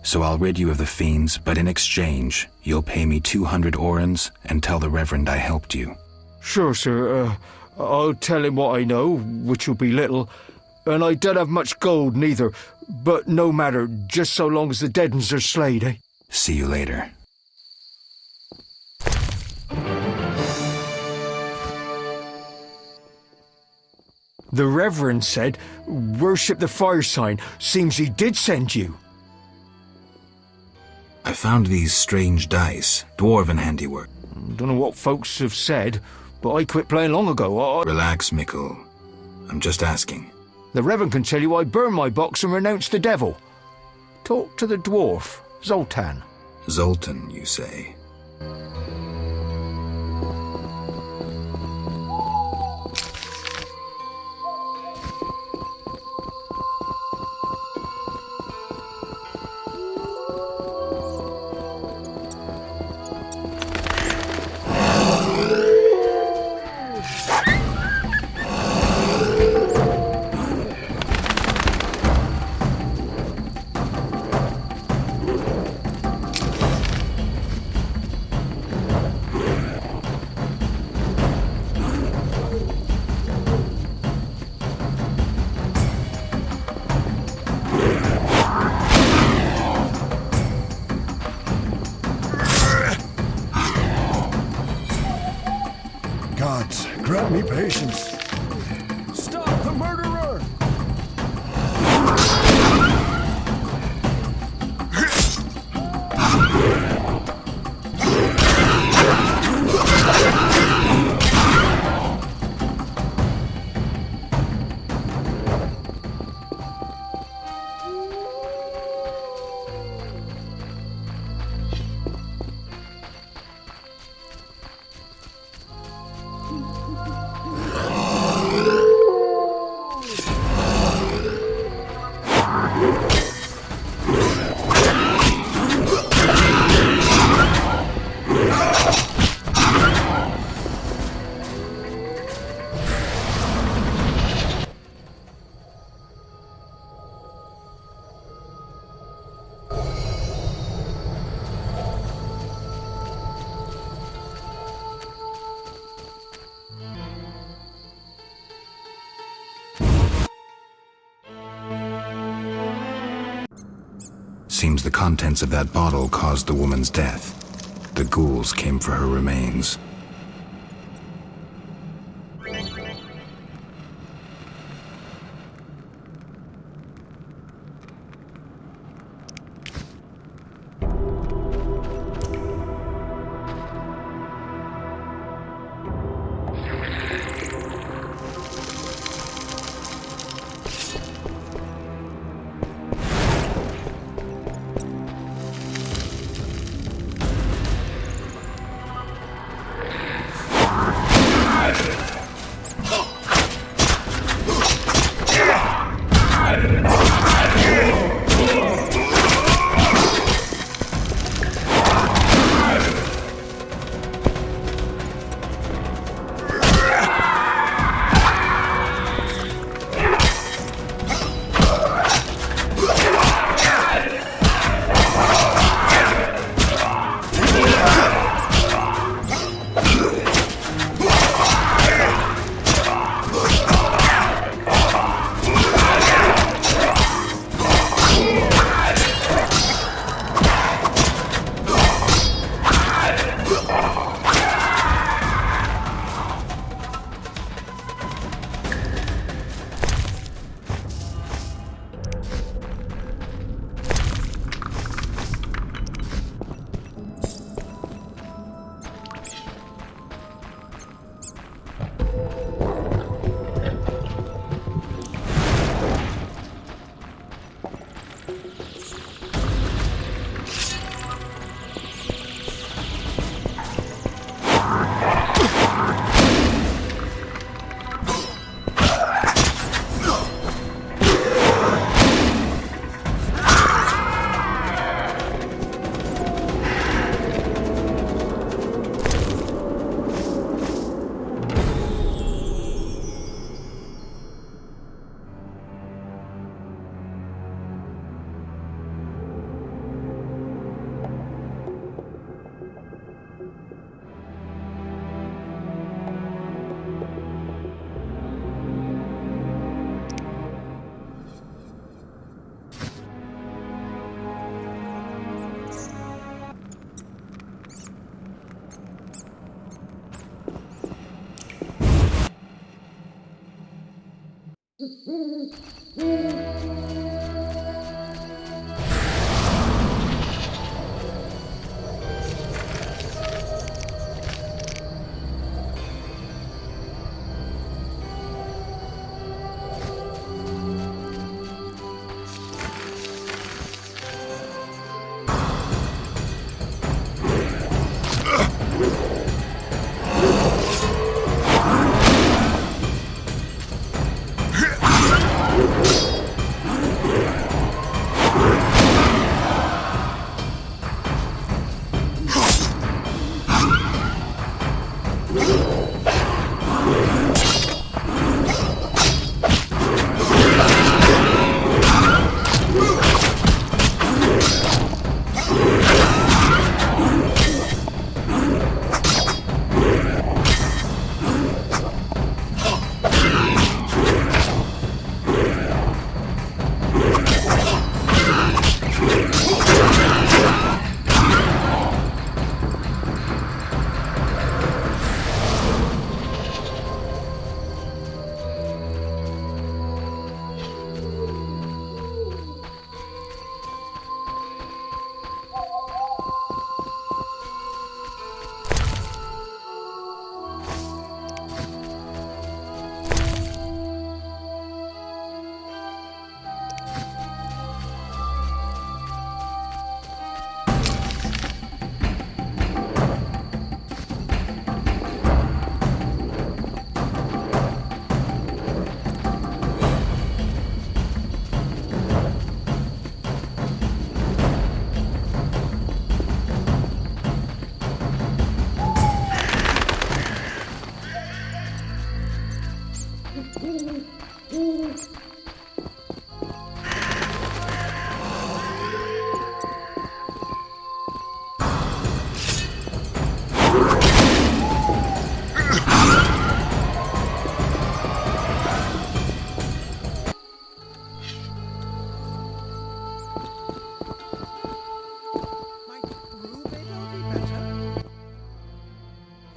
so I'll rid you of the fiends, but in exchange, you'll pay me 200 orens and tell the Reverend I helped you. Sure, sir. I'll tell him what I know, which will be little, and I don't have much gold neither, but no matter, just so long as the dead uns are slayed, eh? See you later. The Reverend said, worship the fire sign. Seems he did send you. I found these strange dice, dwarven handiwork. Don't know what folks have said, but I quit playing long ago. Relax, Mikkel. I'm just asking. The Reverend can tell you I burned my box and renounced the devil. Talk to the dwarf, Zoltan. Zoltan, you say? Gods, grant me patience. Stop the murderer! Seems the contents of that bottle caused the woman's death. The ghouls came for her remains.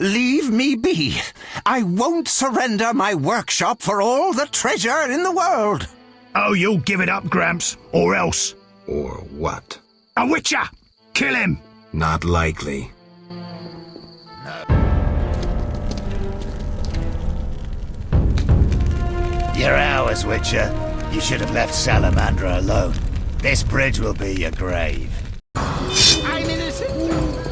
Leave me be. I won't surrender my workshop for all the treasure in the world. Oh, you'll give it up, Gramps, or else. Or what? A witcher! Kill him! Not likely. You're ours, Witcher. You should have left Salamandra alone. This bridge will be your grave. I'm innocent.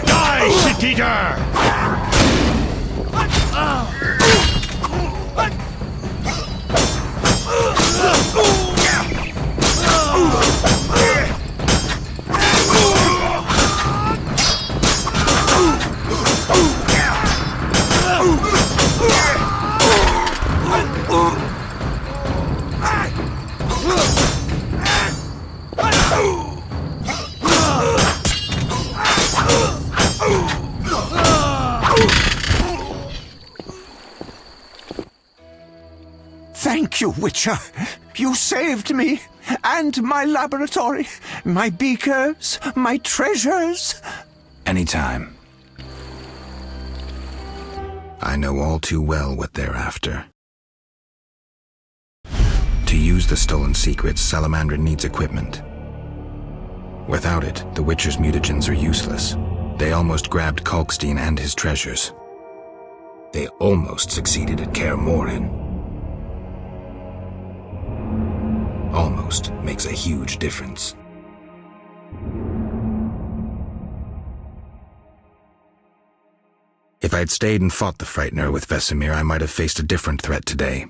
Die, shit-eater! Thank you, Witcher. You saved me, and my laboratory, my beakers, my treasures. Anytime. I know all too well what they're after. To use the stolen secrets, Salamandra needs equipment. Without it, the Witcher's mutagens are useless. They almost grabbed Kalkstein and his treasures. They almost succeeded at Kaer Morhen. Almost makes a huge difference. If I'd stayed and fought the Frightener with Vesemir, I might have faced a different threat today.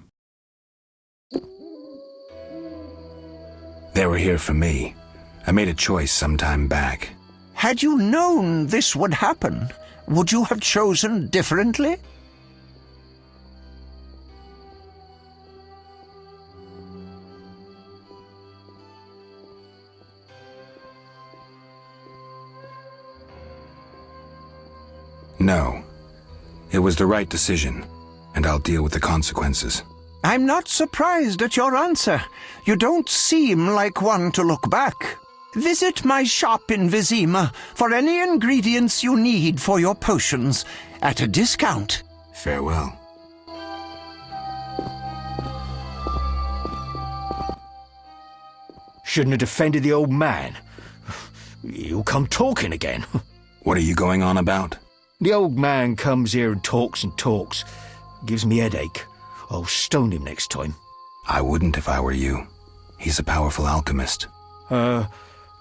They were here for me. I made a choice some time back. Had you known this would happen, would you have chosen differently? No. It was the right decision, and I'll deal with the consequences. I'm not surprised at your answer. You don't seem like one to look back. Visit my shop in Vizima for any ingredients you need for your potions at a discount. Farewell. Shouldn't have defended the old man. He'll come talking again. What are you going on about? The old man comes here and talks. Gives me headache. I'll stone him next time. I wouldn't if I were you. He's a powerful alchemist.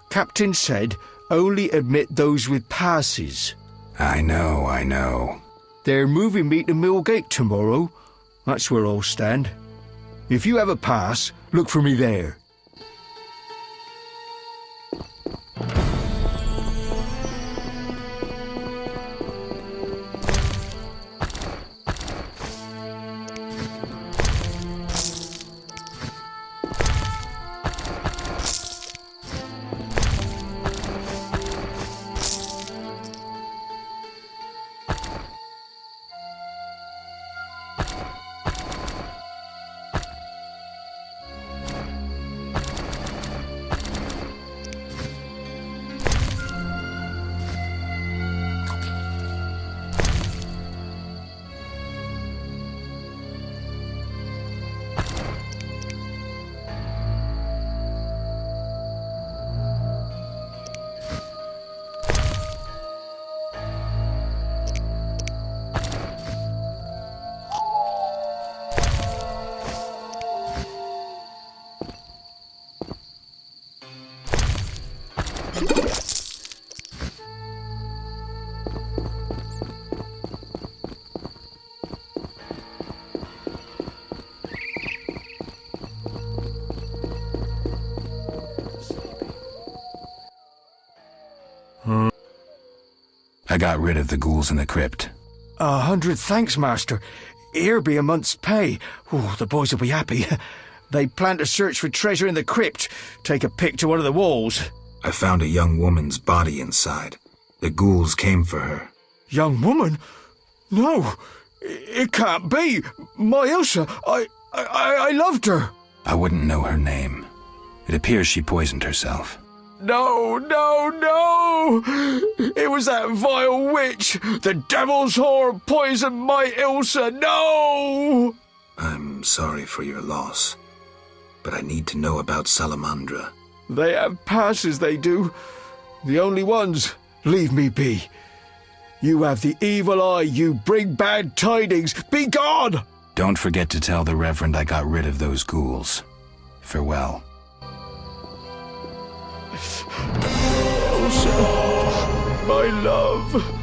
Captain said only admit those with passes. I know. They're moving me to Millgate tomorrow. That's where I'll stand. If you have a pass, look for me there. I got rid of the ghouls in the crypt. 100 thanks, Master. Here be a month's pay. Oh, the boys will be happy. They plan to search for treasure in the crypt. Take a pick to one of the walls. I found a young woman's body inside. The ghouls came for her. Young woman? No, it can't be. My Ilsa, I loved her. I wouldn't know her name. It appears she poisoned herself. No! It was that vile witch! The devil's whore poisoned my Ilsa! No! I'm sorry for your loss, but I need to know about Salamandra. They have passes, they do. The only ones. Leave me be. You have the evil eye, you bring bad tidings. Be gone! Don't forget to tell the Reverend I got rid of those ghouls. Farewell. Elsa, my love.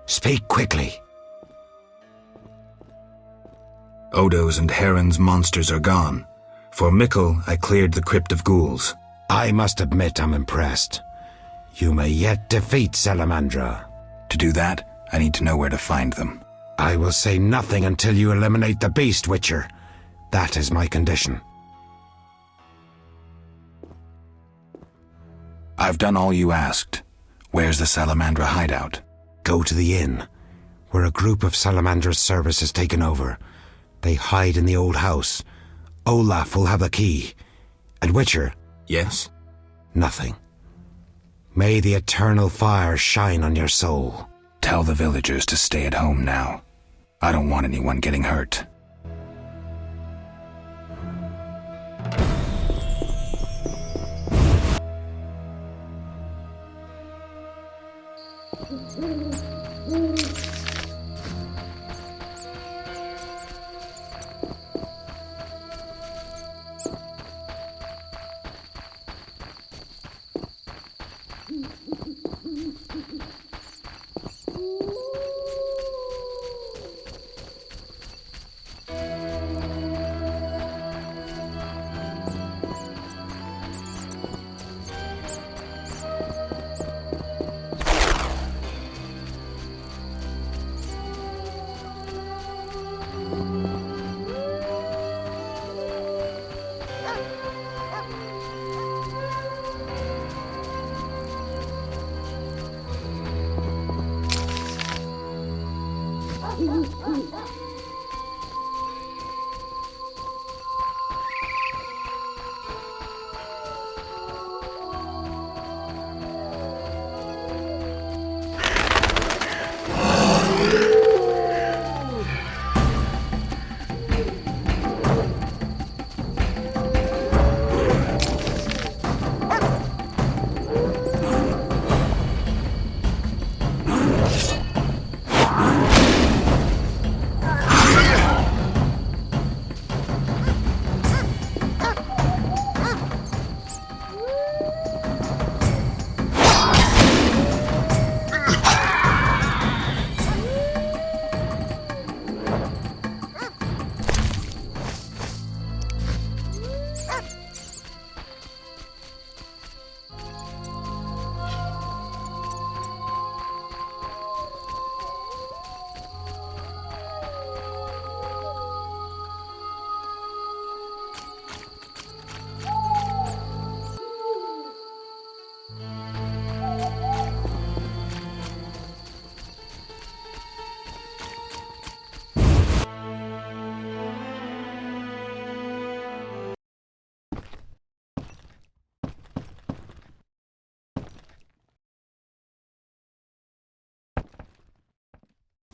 Speak quickly. Odo's and Heron's monsters are gone. For Mickle, I cleared the Crypt of Ghouls. I must admit I'm impressed. You may yet defeat Salamandra. To do that, I need to know where to find them. I will say nothing until you eliminate the Beast Witcher. That is my condition. I've done all you asked. Where's the Salamandra hideout? Go to the inn, where a group of Salamandra's service has taken over. They hide in the old house. Olaf will have the key. And Witcher? Yes? Nothing. May the eternal fire shine on your soul. Tell the villagers to stay at home now. I don't want anyone getting hurt.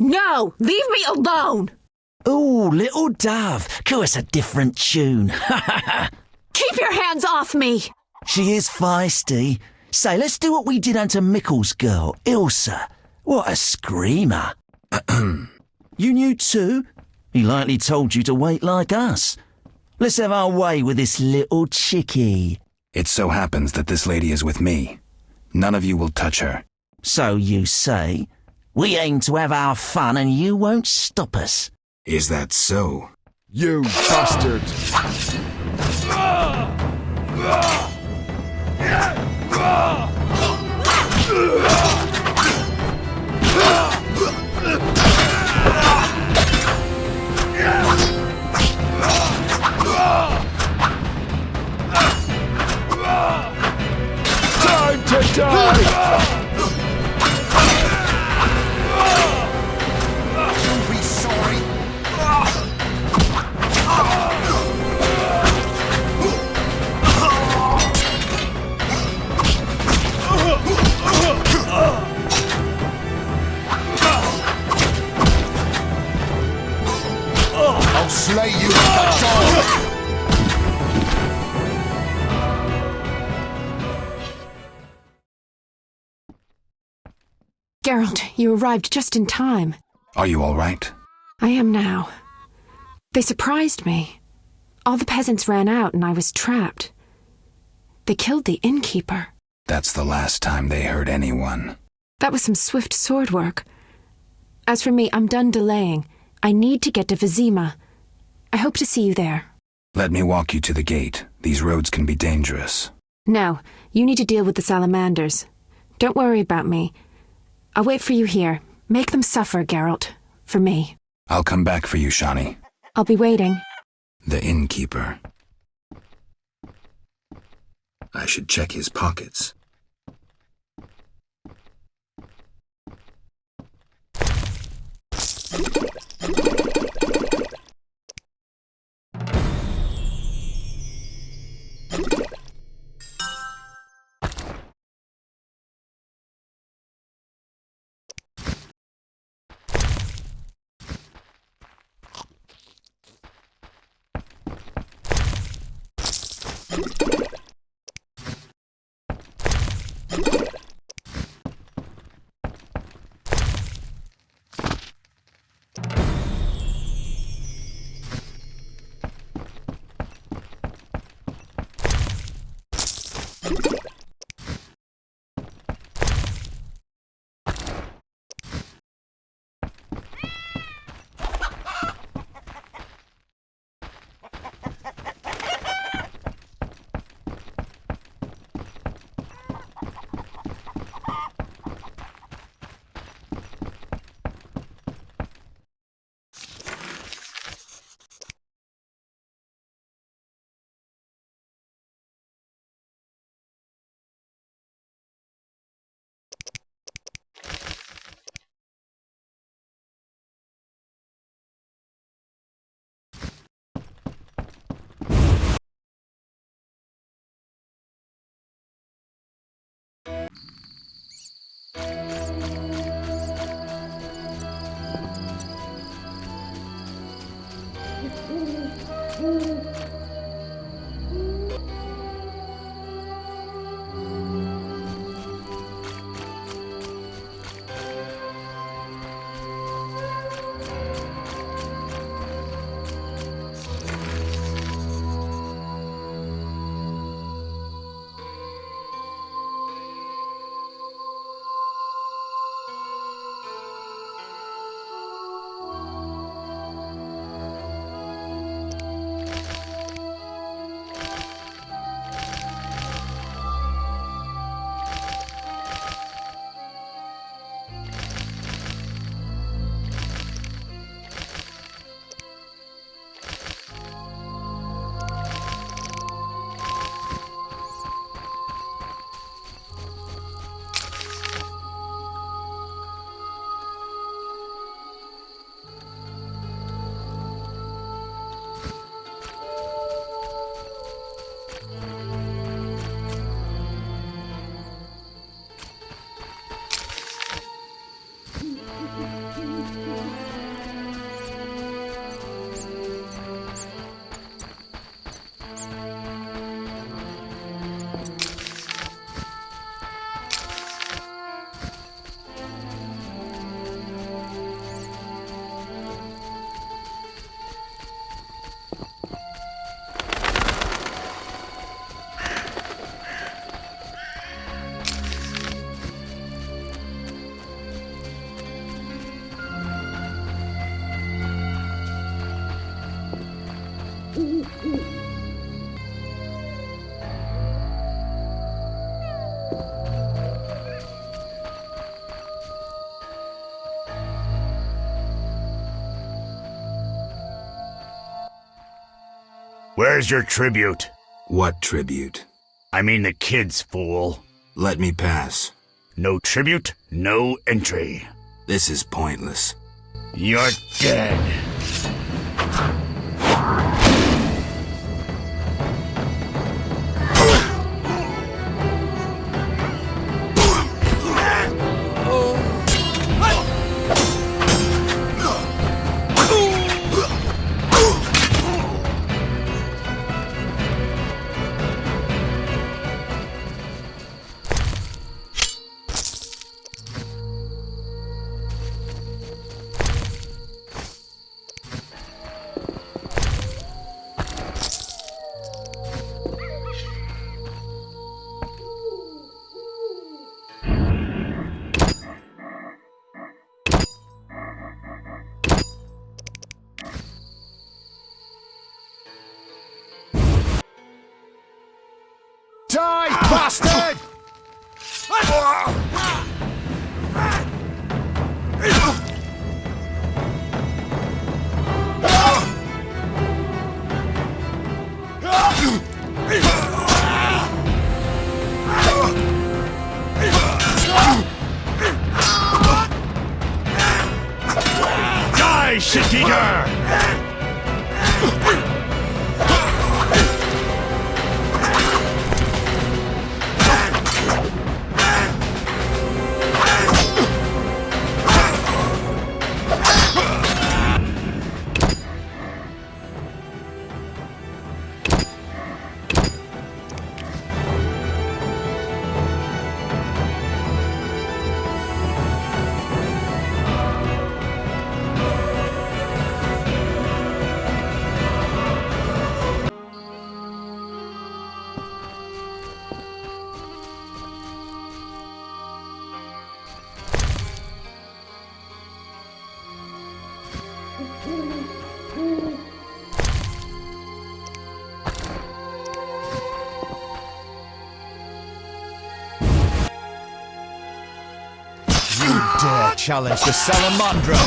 No! Leave me alone! Ooh, little dove. Call us a different tune. Keep your hands off me! She is feisty. Say, let's do what we did unto Mickle's girl, Ilsa. What a screamer. You knew too? He likely told you to wait like us. Let's have our way with this little chickie. It so happens that this lady is with me. None of you will touch her. So you say? We aim to have our fun and you won't stop us. Is that so? You bastard! Time to die! I'll slay you like a dog! Geralt, you arrived just in time. Are you all right? I am now. They surprised me. All the peasants ran out and I was trapped. They killed the innkeeper. That's the last time they hurt anyone. That was some swift sword work. As for me, I'm done delaying. I need to get to Vizima. I hope to see you there. Let me walk you to the gate. These roads can be dangerous. No, you need to deal with the salamanders. Don't worry about me. I'll wait for you here. Make them suffer, Geralt. For me. I'll come back for you, Shani. I'll be waiting. The innkeeper. I should check his pockets. Where's your tribute? What tribute? I mean the kids, fool. Let me pass. No tribute, no entry. This is pointless. You're dead. bastard! Die, shit-eater! Dare challenge the Salamandra!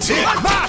Take that!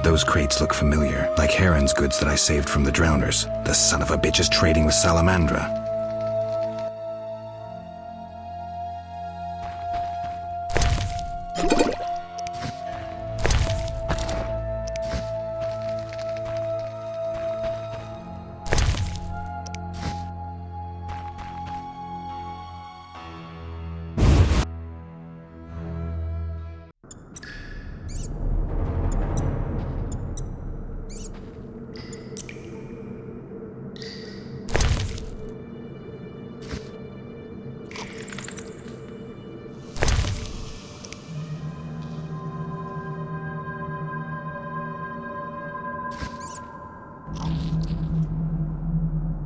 Those crates look familiar, like Heron's goods that I saved from the drowners. The son of a bitch is trading with Salamandra.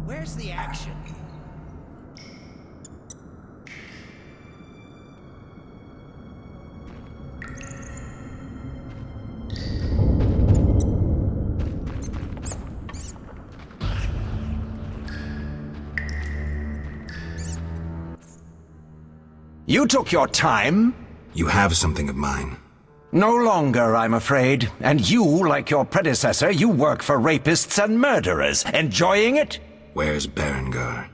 Where's the action? You took your time. You have something of mine. No longer, I'm afraid. And you, like your predecessor, you work for rapists and murderers. Enjoying it? Where's Berengar?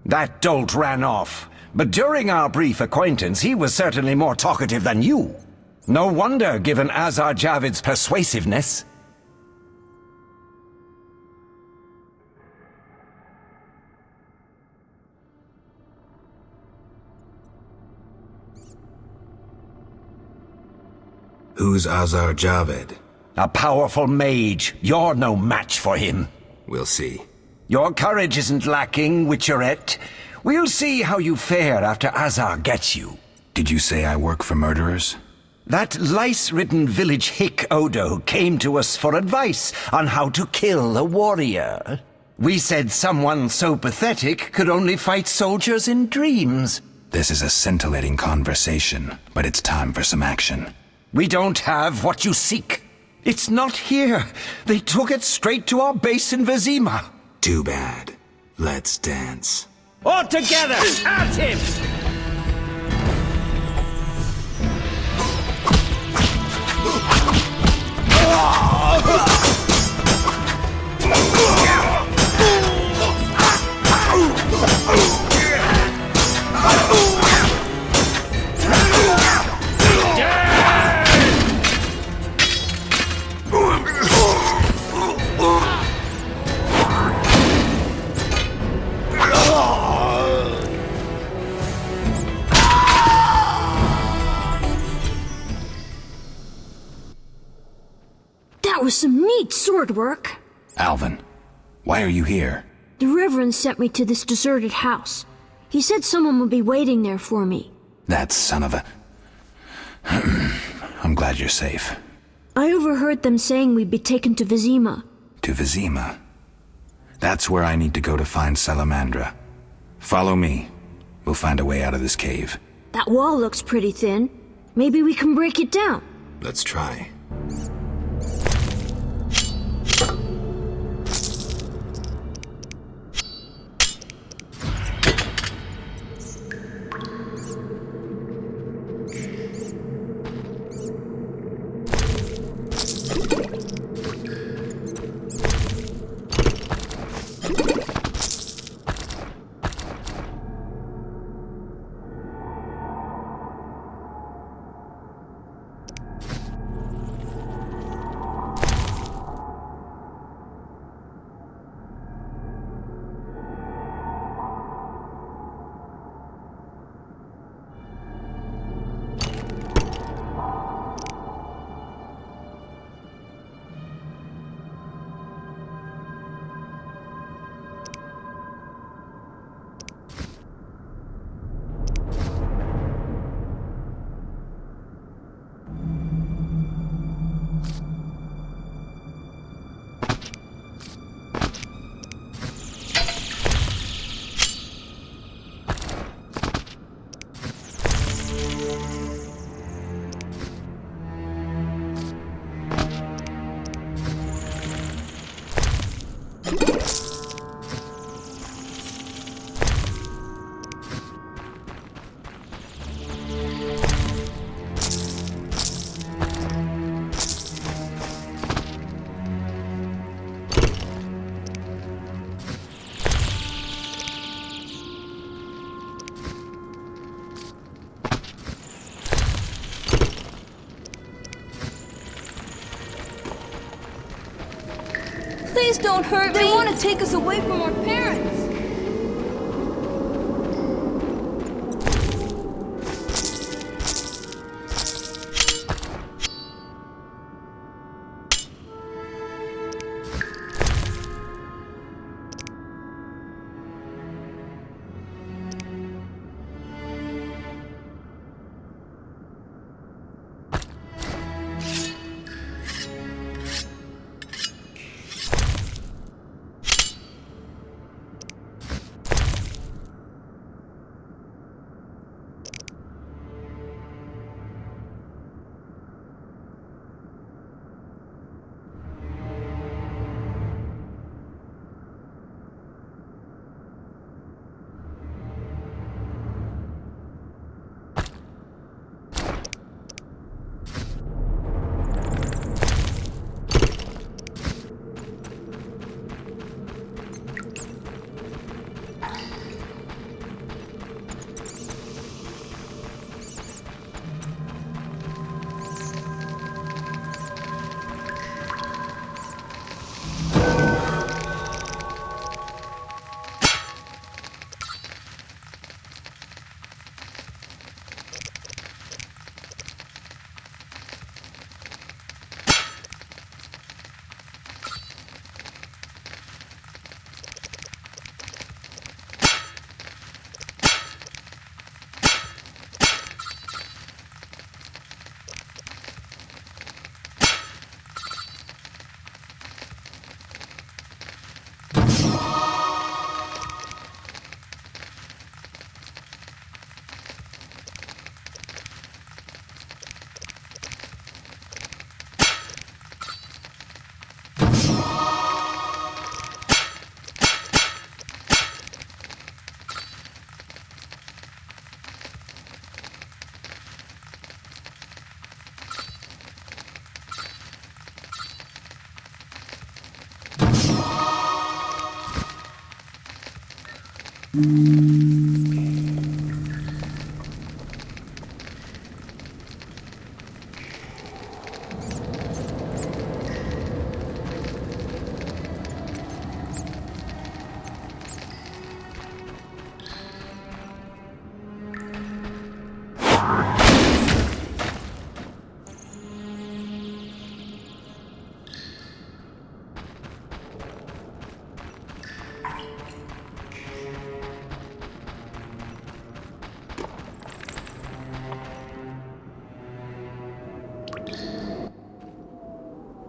That dolt ran off. But during our brief acquaintance, he was certainly more talkative than you. No wonder, given Azar Javid's persuasiveness. Who's Azar Javed? A powerful mage. You're no match for him. We'll see. Your courage isn't lacking, Witcherette. We'll see how you fare after Azar gets you. Did you say I work for murderers? That lice-ridden village hick Odo came to us for advice on how to kill a warrior. We said someone so pathetic could only fight soldiers in dreams. This is a scintillating conversation, but it's time for some action. We don't have what you seek. It's not here. They took it straight to our base in Vizima. Too bad. Let's dance. All together! At him! That was some neat sword work. Alvin, why are you here? The Reverend sent me to this deserted house. He said someone would be waiting there for me. That son of a... I'm glad you're safe. I overheard them saying we'd be taken to Vizima. To Vizima? That's where I need to go to find Salamandra. Follow me. We'll find a way out of this cave. That wall looks pretty thin. Maybe we can break it down. Let's try. Please don't hurt me. They want to take us away from our parents.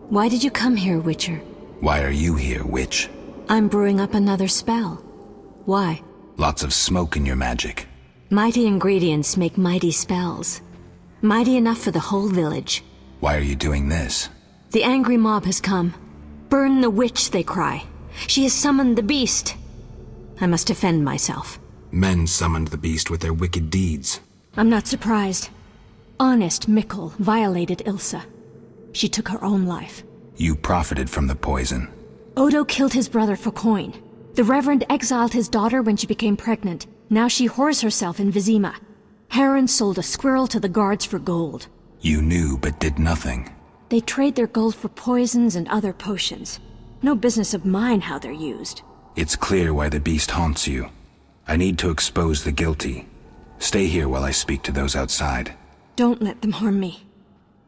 Why did you come here, Witcher? Why are you here, witch? I'm brewing up another spell. Why? Lots of smoke in your magic. Mighty ingredients make mighty spells. Mighty enough for the whole village. Why are you doing this? The angry mob has come. Burn the witch, they cry. She has summoned the beast. I must defend myself. Men summoned the beast with their wicked deeds. I'm not surprised. Honest Mikkel violated Ilsa. She took her own life. You profited from the poison. Odo killed his brother for coin. The Reverend exiled his daughter when she became pregnant. Now she whores herself in Vizima. Heron sold a squirrel to the guards for gold. You knew but did nothing. They trade their gold for poisons and other potions. No business of mine how they're used. It's clear why the beast haunts you. I need to expose the guilty. Stay here while I speak to those outside. Don't let them harm me.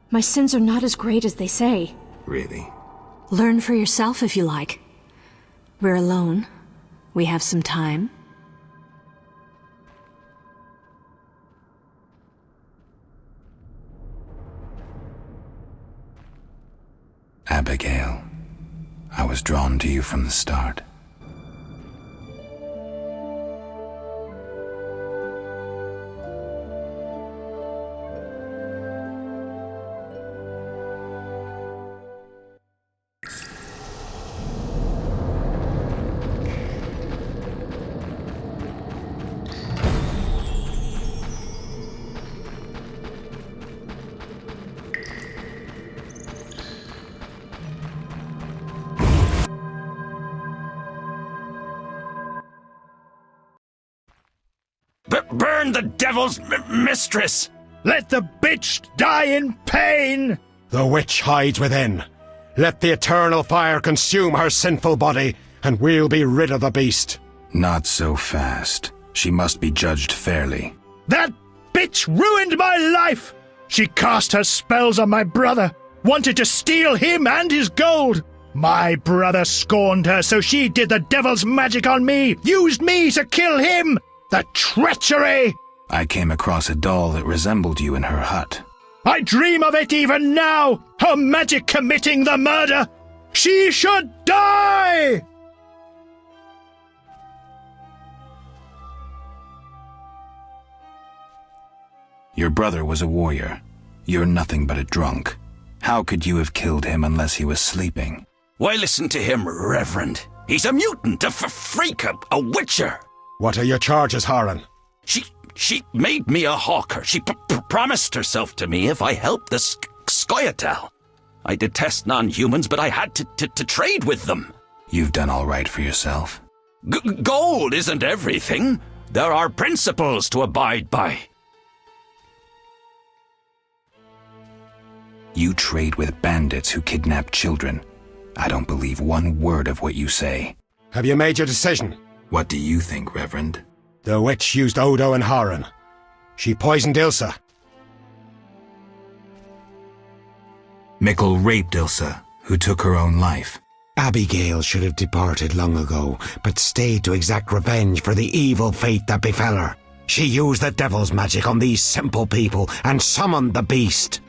My sins are not as great as they say. Really? Learn for yourself if you like. We're alone. We have some time. Abigail, I was drawn to you from the start. Burn the devil's mistress! Let the bitch die in pain! The witch hides within. Let the eternal fire consume her sinful body, and we'll be rid of the beast. Not so fast. She must be judged fairly. That bitch ruined my life! She cast her spells on my brother, wanted to steal him and his gold. My brother scorned her, so she did the devil's magic on me, used me to kill him! The treachery! I came across a doll that resembled you in her hut. I dream of it even now! Her magic committing the murder! She should die! Your brother was a warrior. You're nothing but a drunk. How could you have killed him unless he was sleeping? Why listen to him, Reverend? He's a mutant, a freak, a witcher. What are your charges, Haran? She made me a hawker. She promised herself to me if I helped the Scoia'tael. I detest non-humans, but I had to trade with them. You've done all right for yourself. Gold isn't everything. There are principles to abide by. You trade with bandits who kidnap children. I don't believe one word of what you say. Have you made your decision? What do you think, Reverend? The witch used Odo and Haran. She poisoned Ilsa. Mikkel raped Ilsa, who took her own life. Abigail should have departed long ago, but stayed to exact revenge for the evil fate that befell her. She used the devil's magic on these simple people and summoned the beast.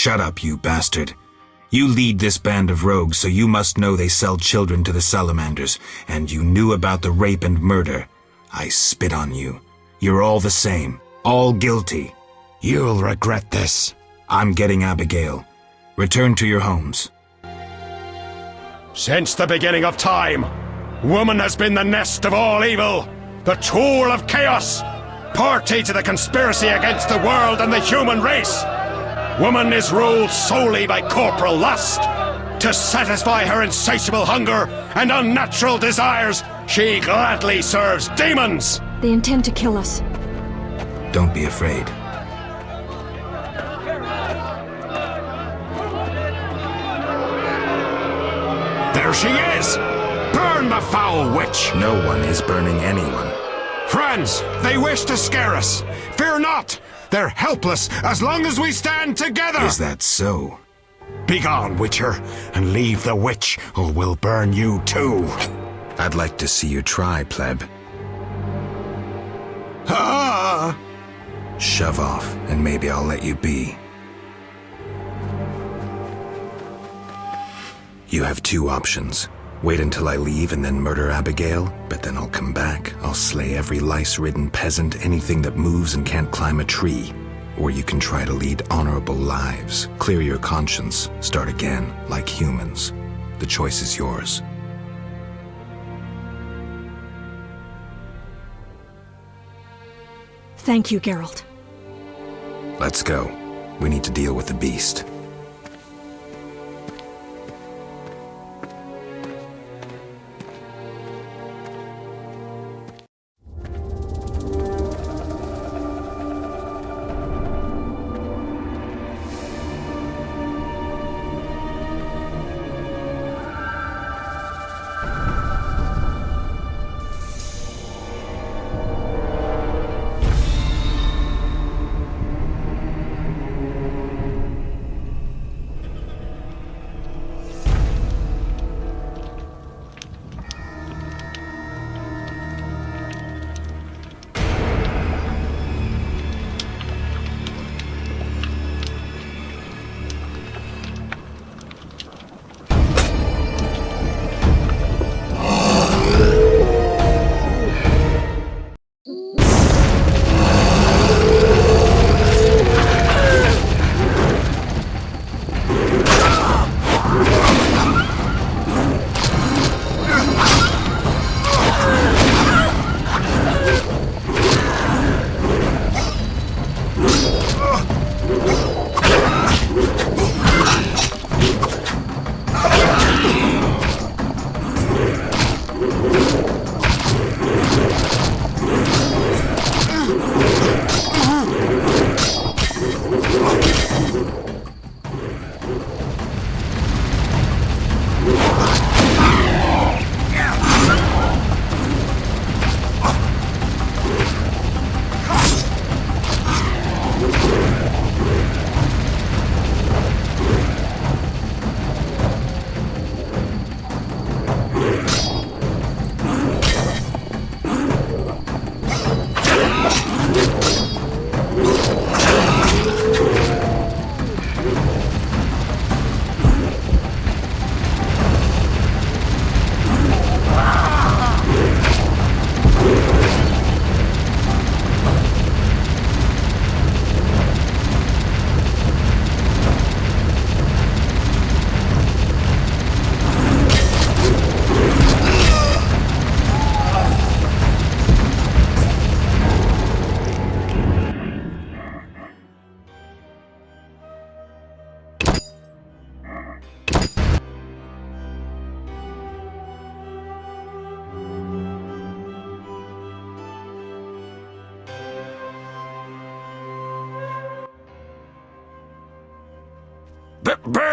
Shut up, you bastard. You lead this band of rogues, so you must know they sell children to the salamanders, and you knew about the rape and murder. I spit on you. You're all the same. All guilty. You'll regret this. I'm getting Abigail. Return to your homes. Since the beginning of time, woman has been the nest of all evil, the tool of chaos, party to the conspiracy against the world and the human race. Woman is ruled solely by corporal lust. To satisfy her insatiable hunger and unnatural desires, she gladly serves demons. They intend to kill us. Don't be afraid. There she is! Burn the foul witch! No one is burning anyone. Friends, they wish to scare us. Fear not! They're helpless as long as we stand together! Is that so? Begone, Witcher, and leave the witch, or we'll burn you too. I'd like to see you try, pleb. Ah! Shove off, and maybe I'll let you be. You have two options. Wait until I leave and then murder Abigail, but then I'll come back. I'll slay every lice-ridden peasant, anything that moves and can't climb a tree. Or you can try to lead honorable lives, clear your conscience, start again, like humans. The choice is yours. Thank you, Geralt. Let's go. We need to deal with the beast.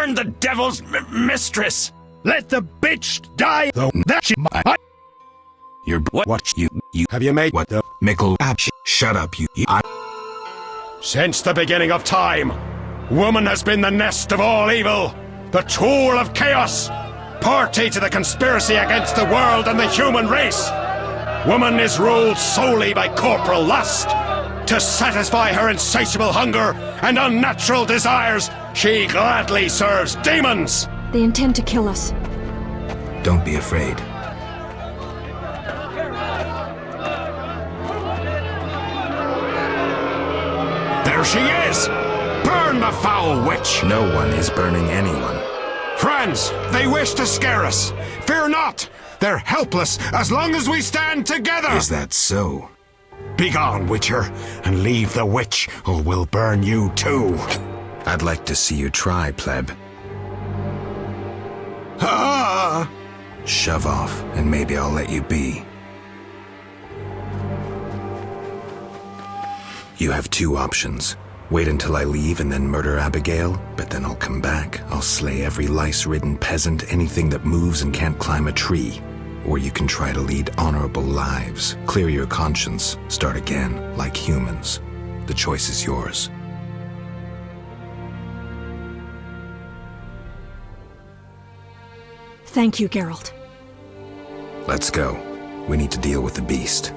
Burn the devil's mistress! Let the bitch die! You're what you have you made what the Mickle shut up you Since the beginning of time, woman has been the nest of all evil, the tool of chaos, party to the conspiracy against the world and the human race. Woman is ruled solely by corporal lust. To satisfy her insatiable hunger and unnatural desires, She gladly serves demons! They intend to kill us. Don't be afraid. There she is! Burn the foul witch! No one is burning anyone. Friends, they wish to scare us. Fear not! They're helpless as long as we stand together! Is that so? Begone, Witcher, and leave the witch, or we'll burn you too. I'd like to see you try, pleb. Ah! Shove off, and maybe I'll let you be. You have two options. Wait until I leave and then murder Abigail, but then I'll come back. I'll slay every lice-ridden peasant, anything that moves and can't climb a tree. Or you can try to lead honorable lives, clear your conscience, start again, like humans. The choice is yours. Thank you, Geralt. Let's go. We need to deal with the beast.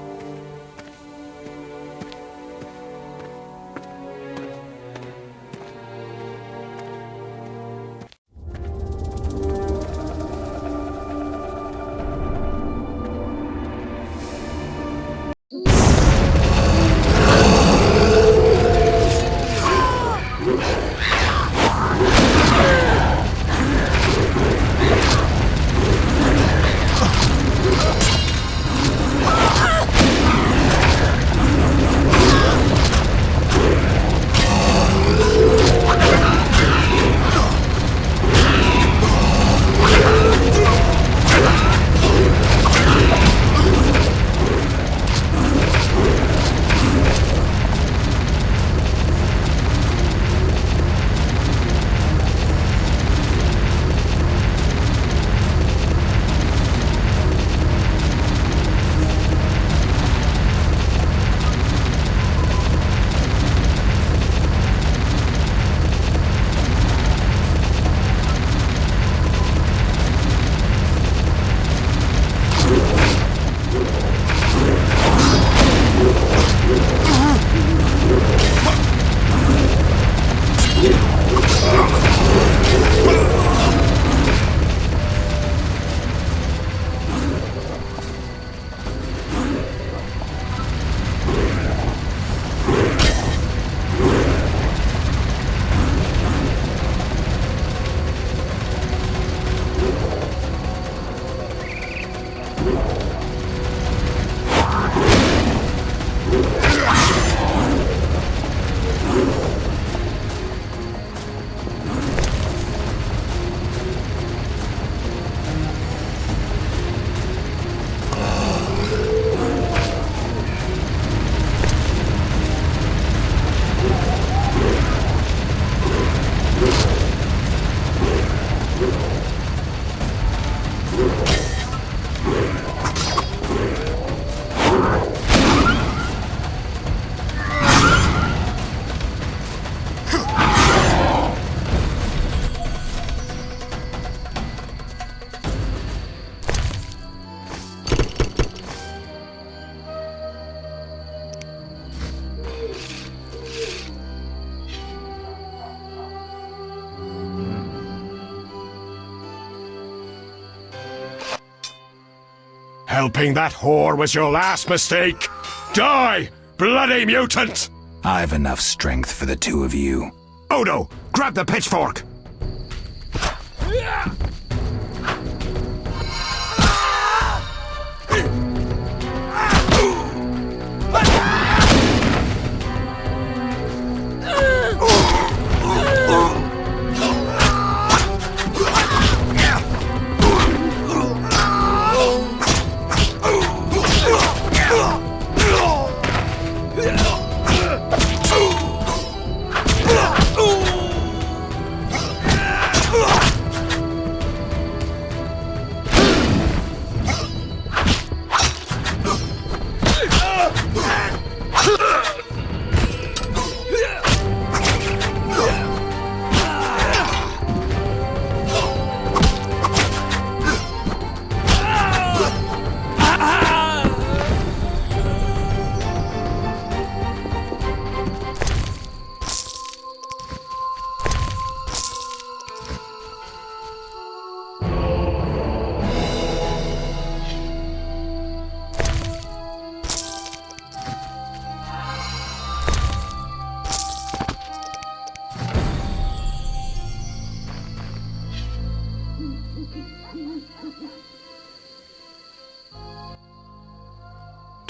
Helping that whore was your last mistake. Die, bloody mutant! I've enough strength for the two of you. Odo, grab the pitchfork!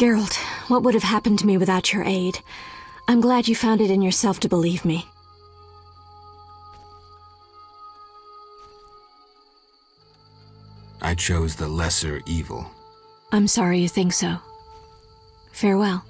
Geralt, what would have happened to me without your aid? I'm glad you found it in yourself to believe me. I chose the lesser evil. I'm sorry you think so. Farewell.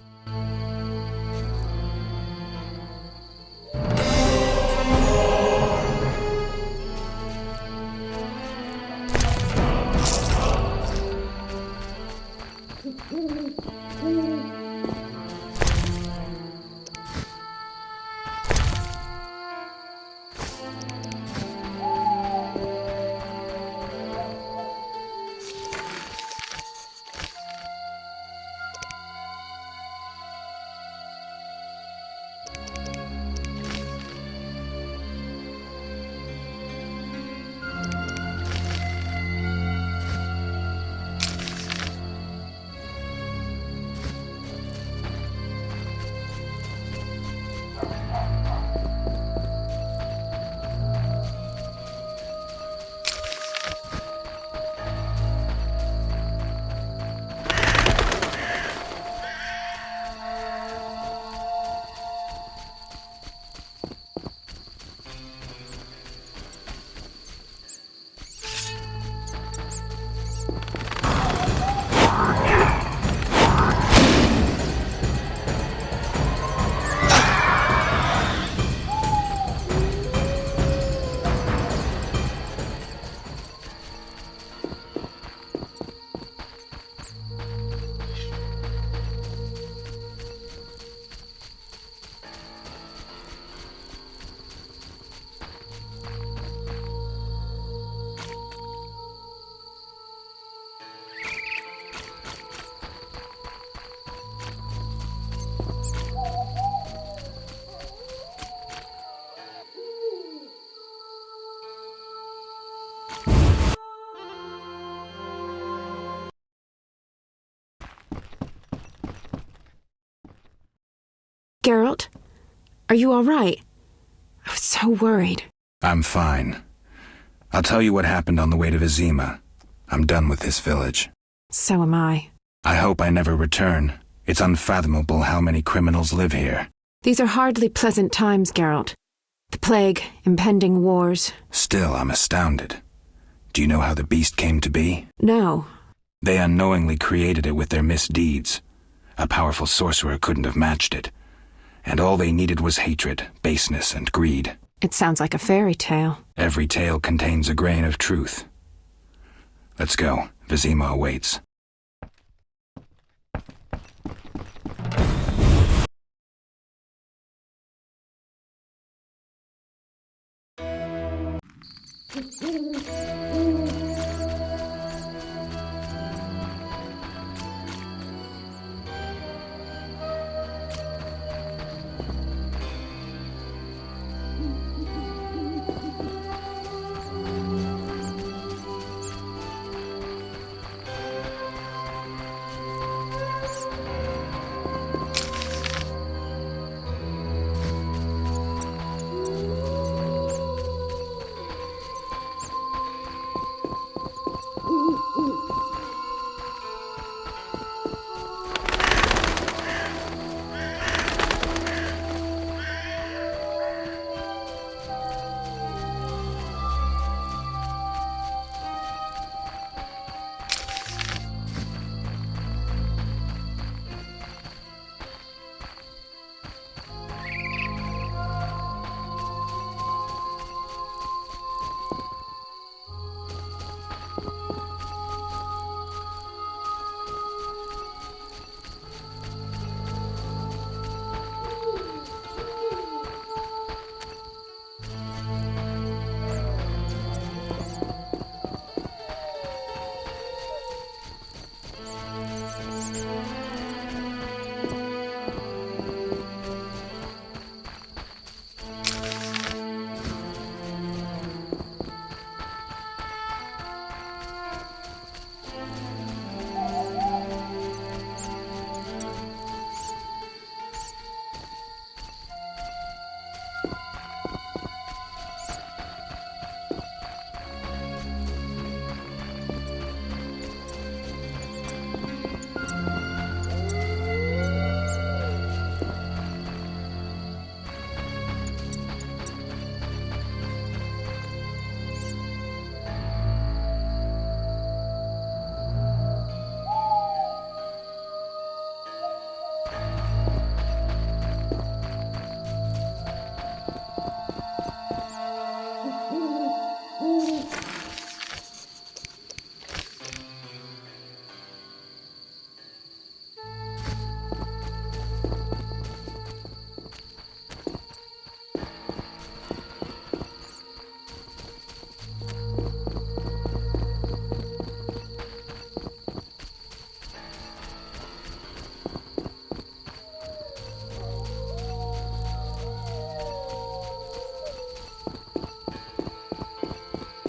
Geralt, are you all right? I was so worried. I'm fine. I'll tell you what happened on the way to Vizima. I'm done with this village. So am I. I hope I never return. It's unfathomable how many criminals live here. These are hardly pleasant times, Geralt. The plague, impending wars. Still, I'm astounded. Do you know how the beast came to be? No. They unknowingly created it with their misdeeds. A powerful sorcerer couldn't have matched it. And all they needed was hatred, baseness, and greed. It sounds like a fairy tale. Every tale contains a grain of truth. Let's go. Vizima awaits.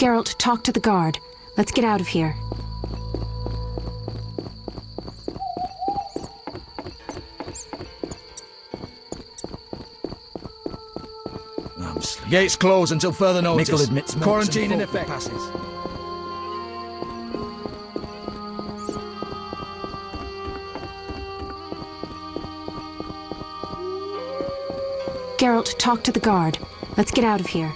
Geralt, talk to the guard. Let's get out of here. Gates closed until further notice. Mickle admits Quarantine in and effect. passes. Geralt, talk to the guard. Let's get out of here.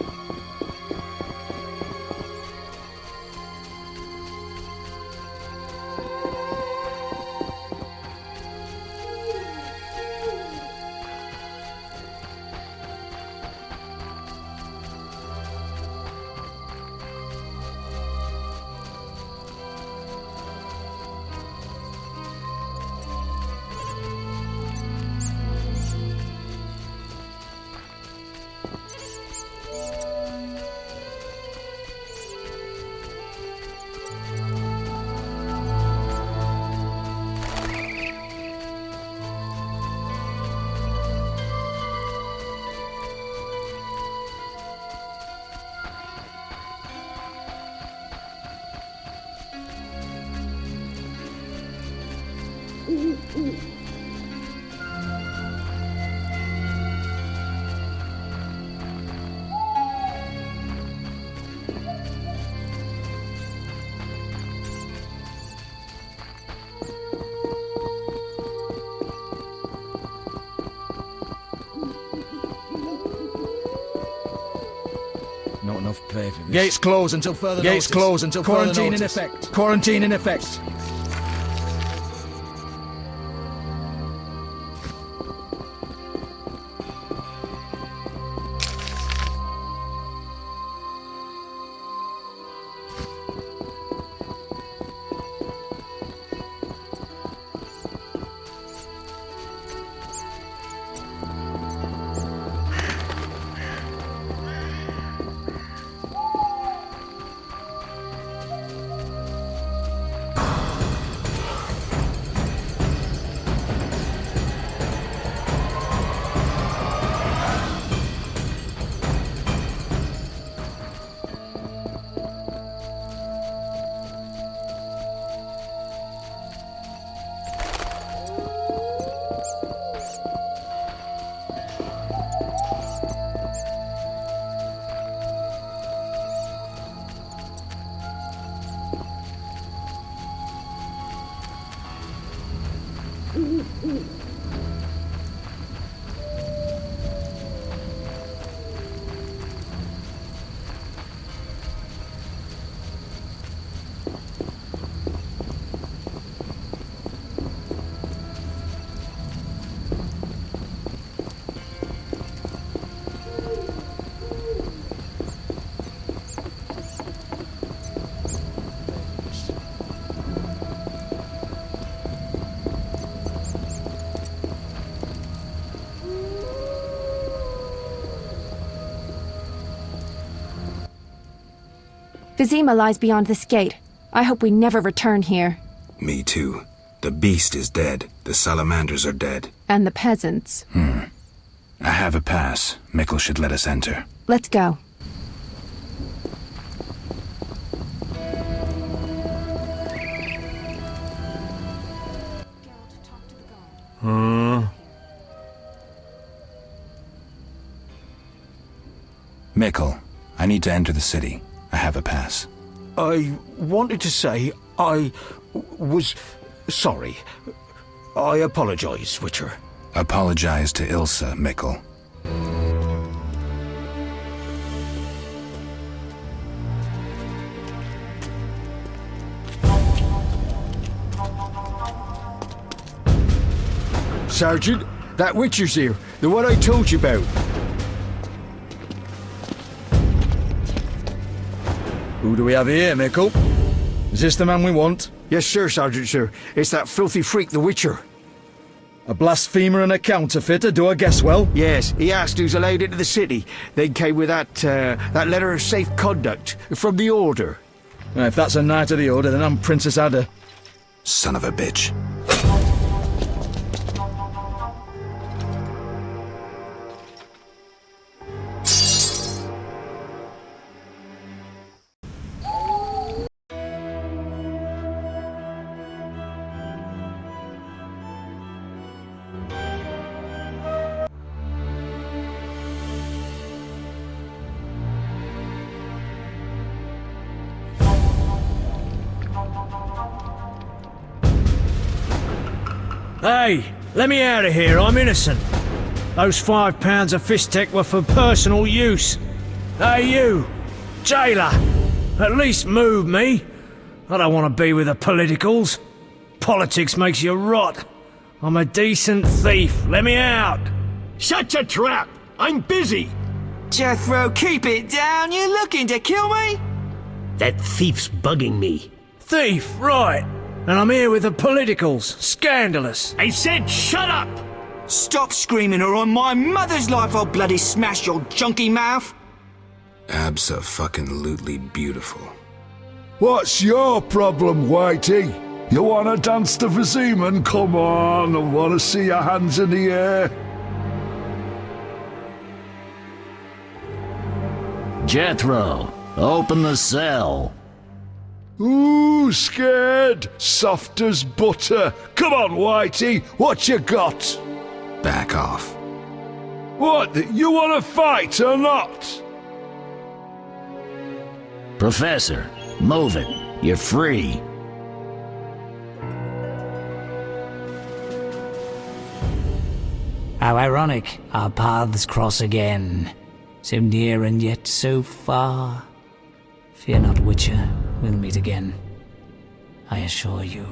Not enough play for this. Gates closed until further notice. Gates closed until Quarantine further in notice. effect. Quarantine in effect. Vizima lies beyond this gate. I hope we never return here. Me too. The beast is dead. The salamanders are dead. And the peasants. I have a pass. Mickle should let us enter. Let's go. Mickle, I need to enter the city. I have a pass. I wanted to say I was sorry. I apologize, Witcher. Apologize to Ilsa, Mickle. Sergeant, that Witcher's here. The one I told you about. Who do we have here, Mickle? Is this the man we want? Yes, sir, Sergeant, sir. It's that filthy freak, the Witcher. A blasphemer and a counterfeiter, do I guess well? Yes, he asked who's allowed into the city. Then came with that letter of safe conduct from the Order. If that's a Knight of the Order, then I'm Princess Ada. Son of a bitch. Hey, let me out of here. I'm innocent. Those 5 pounds of fish tech were for personal use. Hey, you, jailer, at least move me. I don't want to be with the politicals. Politics makes you rot. I'm a decent thief. Let me out. Shut your trap. I'm busy. Jethro, keep it down. You're looking to kill me? That thief's bugging me. Thief, right. And I'm here with the politicals. Scandalous. I said shut up! Stop screaming or on my mother's life I'll bloody smash your junky mouth. Abso-fucking-lutely beautiful. What's your problem, Whitey? You wanna dance to Viziman? Come on, I wanna see your hands in the air. Jethro, open the cell. Ooh, scared? Soft as butter. Come on, Whitey, what you got? Back off. What, you wanna fight or not? Professor, move it. You're free. How ironic, our paths cross again. So near and yet so far. Fear not, Witcher, we'll meet again. I assure you.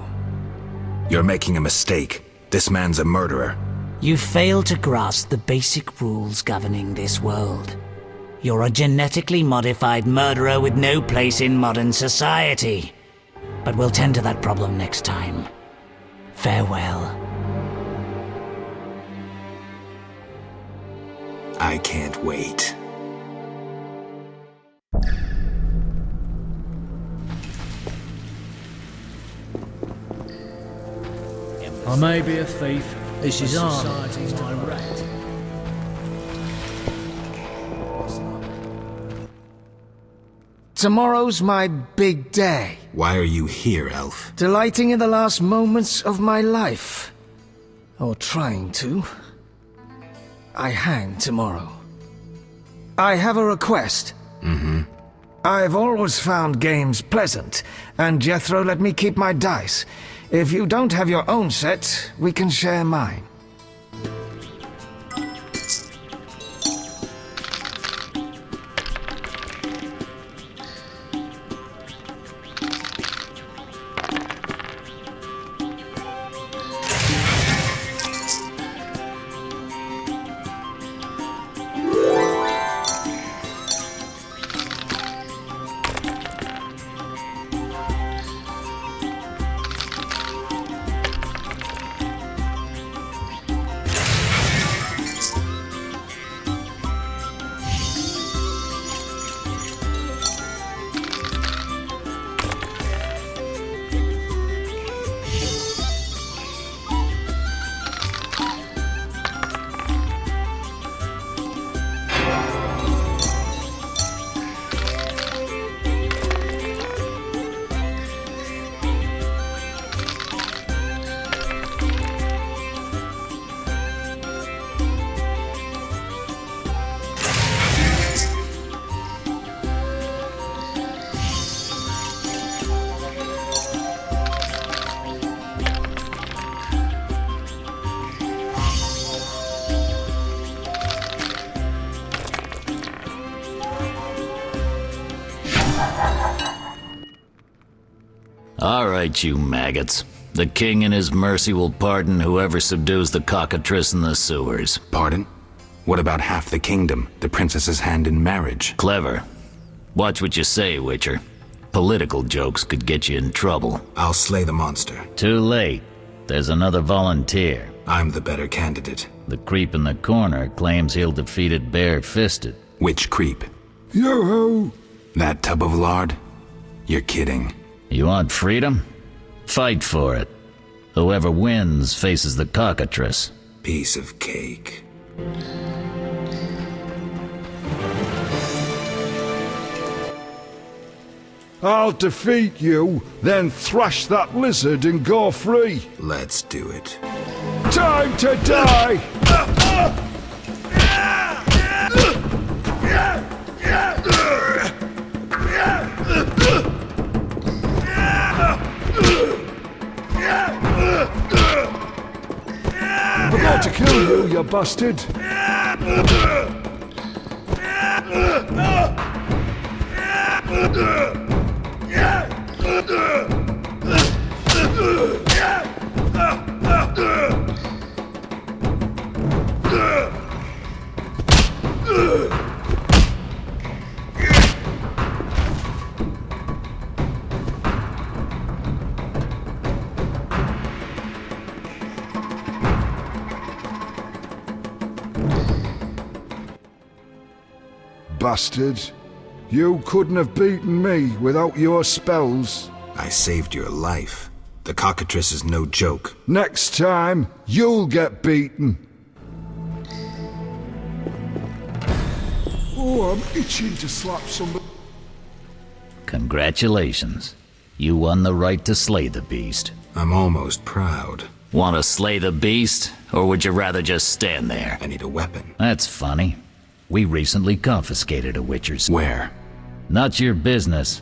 You're making a mistake. This man's a murderer. You fail to grasp the basic rules governing this world. You're a genetically modified murderer with no place in modern society. But we'll tend to that problem next time. Farewell. I can't wait. I may be a thief. This is society's my rat. Tomorrow's my big day. Why are you here, Elf? Delighting in the last moments of my life. Or trying to. I hang tomorrow. I have a request. I've always found games pleasant, and Jethro let me keep my dice. If you don't have your own set, we can share mine. All right, you maggots. The king in his mercy will pardon whoever subdues the cockatrice in the sewers. Pardon? What about half the kingdom, the princess's hand in marriage? Clever. Watch what you say, Witcher. Political jokes could get you in trouble. I'll slay the monster. Too late. There's another volunteer. I'm the better candidate. The creep in the corner claims he'll defeat it bare-fisted. Which creep? Yo-ho! That tub of lard? You're kidding. You want freedom? Fight for it. Whoever wins faces the cockatrice. Piece of cake. I'll defeat you, then thrash that lizard and go free. Let's do it. Time to die! to kill you, you bastard! Bastard. You couldn't have beaten me without your spells. I saved your life. The cockatrice is no joke. Next time, you'll get beaten. Oh, I'm itching to slap somebody. Congratulations. You won the right to slay the beast. I'm almost proud. Want to slay the beast, or would you rather just stand there? I need a weapon. That's funny. We recently confiscated a Witcher's. Where? Not your business.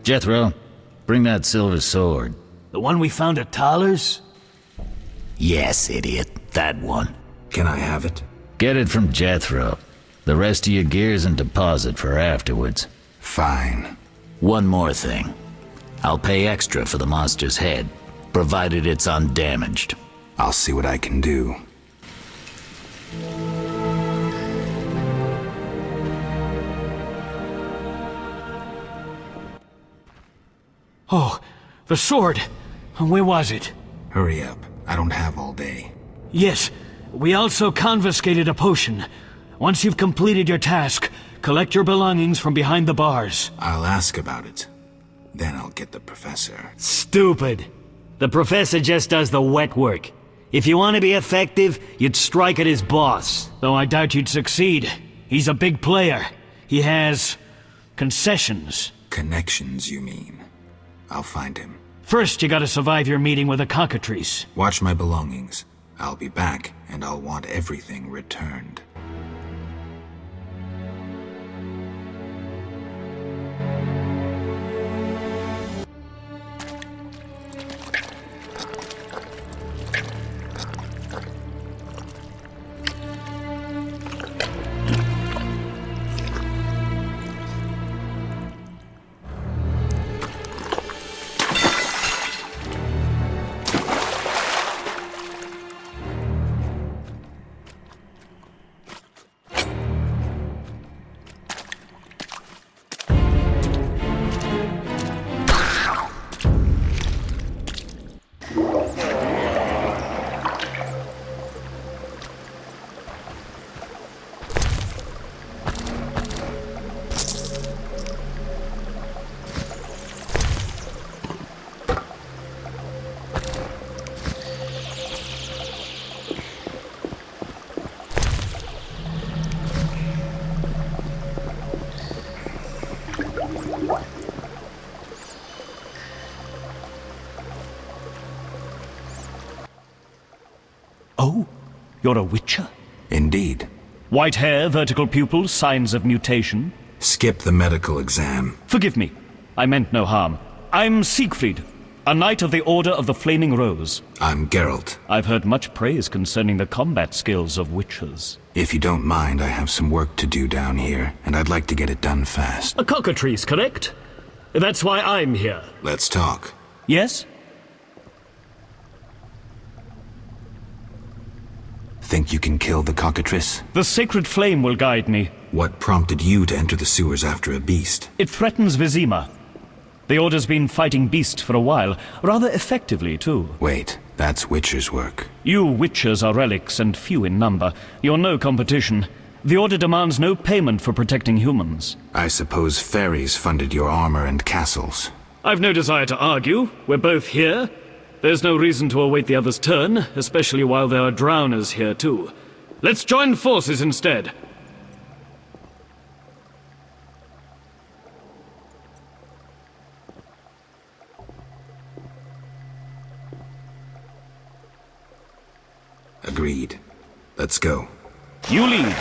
Jethro, bring that silver sword. The one we found at Thaler's? Yes, idiot. That one. Can I have it? Get it from Jethro. The rest of your gear's in deposit for afterwards. Fine. One more thing. I'll pay extra for the monster's head, provided it's undamaged. I'll see what I can do. Oh, the sword. Where was it? Hurry up. I don't have all day. Yes, we also confiscated a potion. Once you've completed your task, collect your belongings from behind the bars. I'll ask about it. Then I'll get the professor. Stupid. The professor just does the wet work. If you want to be effective, you'd strike at his boss. Though I doubt you'd succeed. He's a big player. He has concessions. Connections, you mean? I'll find him. First, you gotta survive your meeting with the cockatrice. Watch my belongings. I'll be back, and I'll want everything returned. Oh, you're a Witcher? Indeed. White hair, vertical pupils, signs of mutation? Skip the medical exam. Forgive me. I meant no harm. I'm Siegfried, a knight of the Order of the Flaming Rose. I'm Geralt. I've heard much praise concerning the combat skills of Witchers. If you don't mind, I have some work to do down here, and I'd like to get it done fast. A cockatrice, correct? That's why I'm here. Let's talk. Yes? Think you can kill the cockatrice? The sacred flame will guide me. What prompted you to enter the sewers after a beast? It threatens Vizima. The Order's been fighting beasts for a while, rather effectively, too. Wait, that's Witcher's work. You Witchers are relics and few in number. You're no competition. The Order demands no payment for protecting humans. I suppose fairies funded your armor and castles. I've no desire to argue. We're both here. There's no reason to await the other's turn, especially while there are drowners here too. Let's join forces instead. Agreed. Let's go. You lead.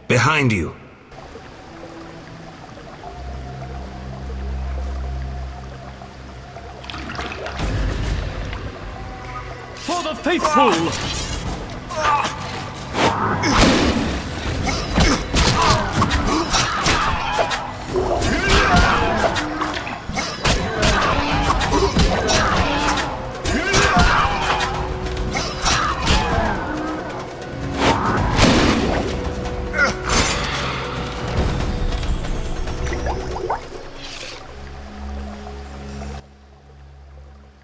Behind you. For the faithful!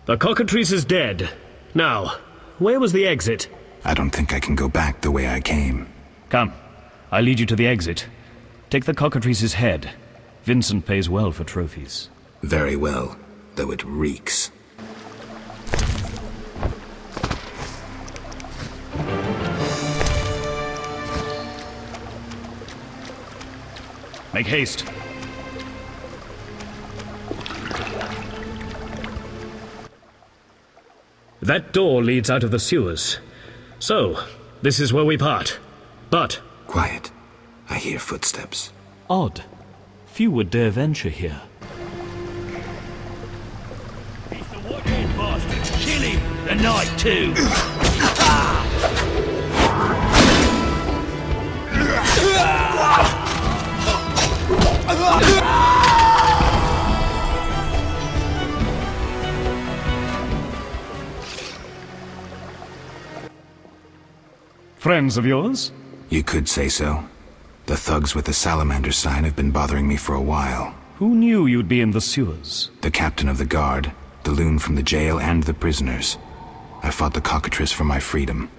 The cockatrice is dead. Now, where was the exit? I don't think I can go back the way I came. Come, I'll lead you to the exit. Take the cockatrice's head. Vincent pays well for trophies. Very well, though it reeks. Make haste. That door leads out of the sewers. So, this is where we part. But... Quiet. I hear footsteps. Odd. Few would dare venture here. He's the woodhead bastard. Kill him! The night too! Friends of yours? You could say so. The thugs with the salamander sign have been bothering me for a while. Who knew you'd be in the sewers? The captain of the guard, the loon from the jail, and the prisoners. I fought the cockatrice for my freedom.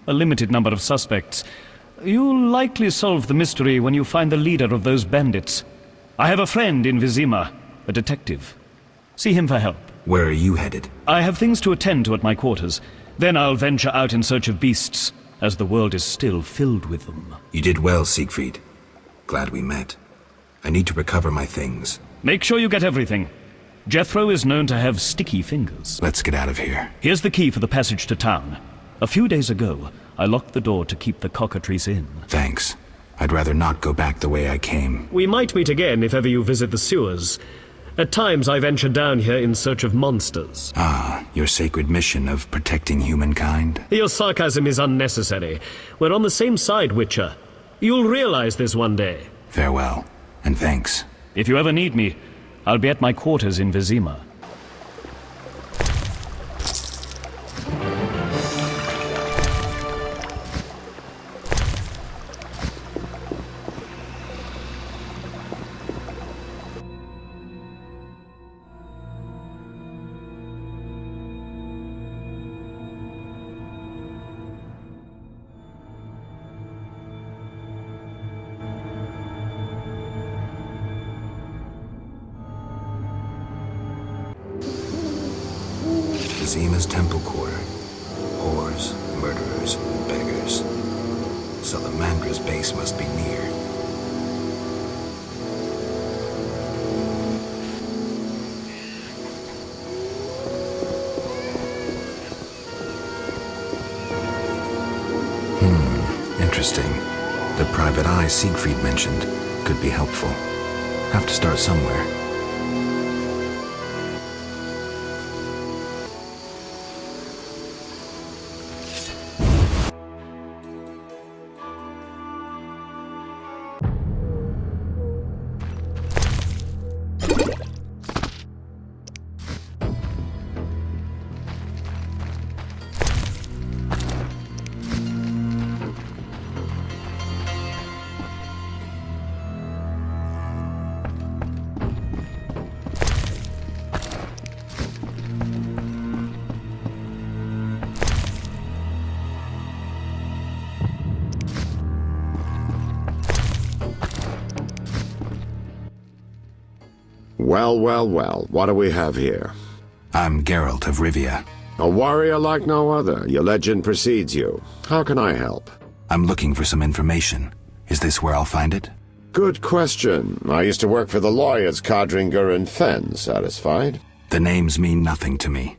A limited number of suspects. You'll likely solve the mystery when you find the leader of those bandits. I have a friend in Vizima, a detective. See him for help. Where are you headed? I have things to attend to at my quarters. Then I'll venture out in search of beasts, as the world is still filled with them. You did well, Siegfried. Glad we met. I need to recover my things. Make sure you get everything. Jethro is known to have sticky fingers. Let's get out of here. Here's the key for the passage to town. A few days ago, I locked the door to keep the cockatrice in. Thanks. I'd rather not go back the way I came. We might meet again if ever you visit the sewers. At times I venture down here in search of monsters. Ah, your sacred mission of protecting humankind? Your sarcasm is unnecessary. We're on the same side, Witcher. You'll realize this one day. Farewell, and thanks. If you ever need me, I'll be at my quarters in Vizima. Vizima's temple quarter. Whores, murderers, beggars. Salamandra's base must be near. Interesting. The private eye Siegfried mentioned could be helpful. Have to start somewhere. Well, well, well, what do we have here? I'm Geralt of Rivia. A warrior like no other. Your legend precedes you. How can I help? I'm looking for some information. Is this where I'll find it? Good question. I used to work for the lawyers Codringer and Fenn. Satisfied? The names mean nothing to me,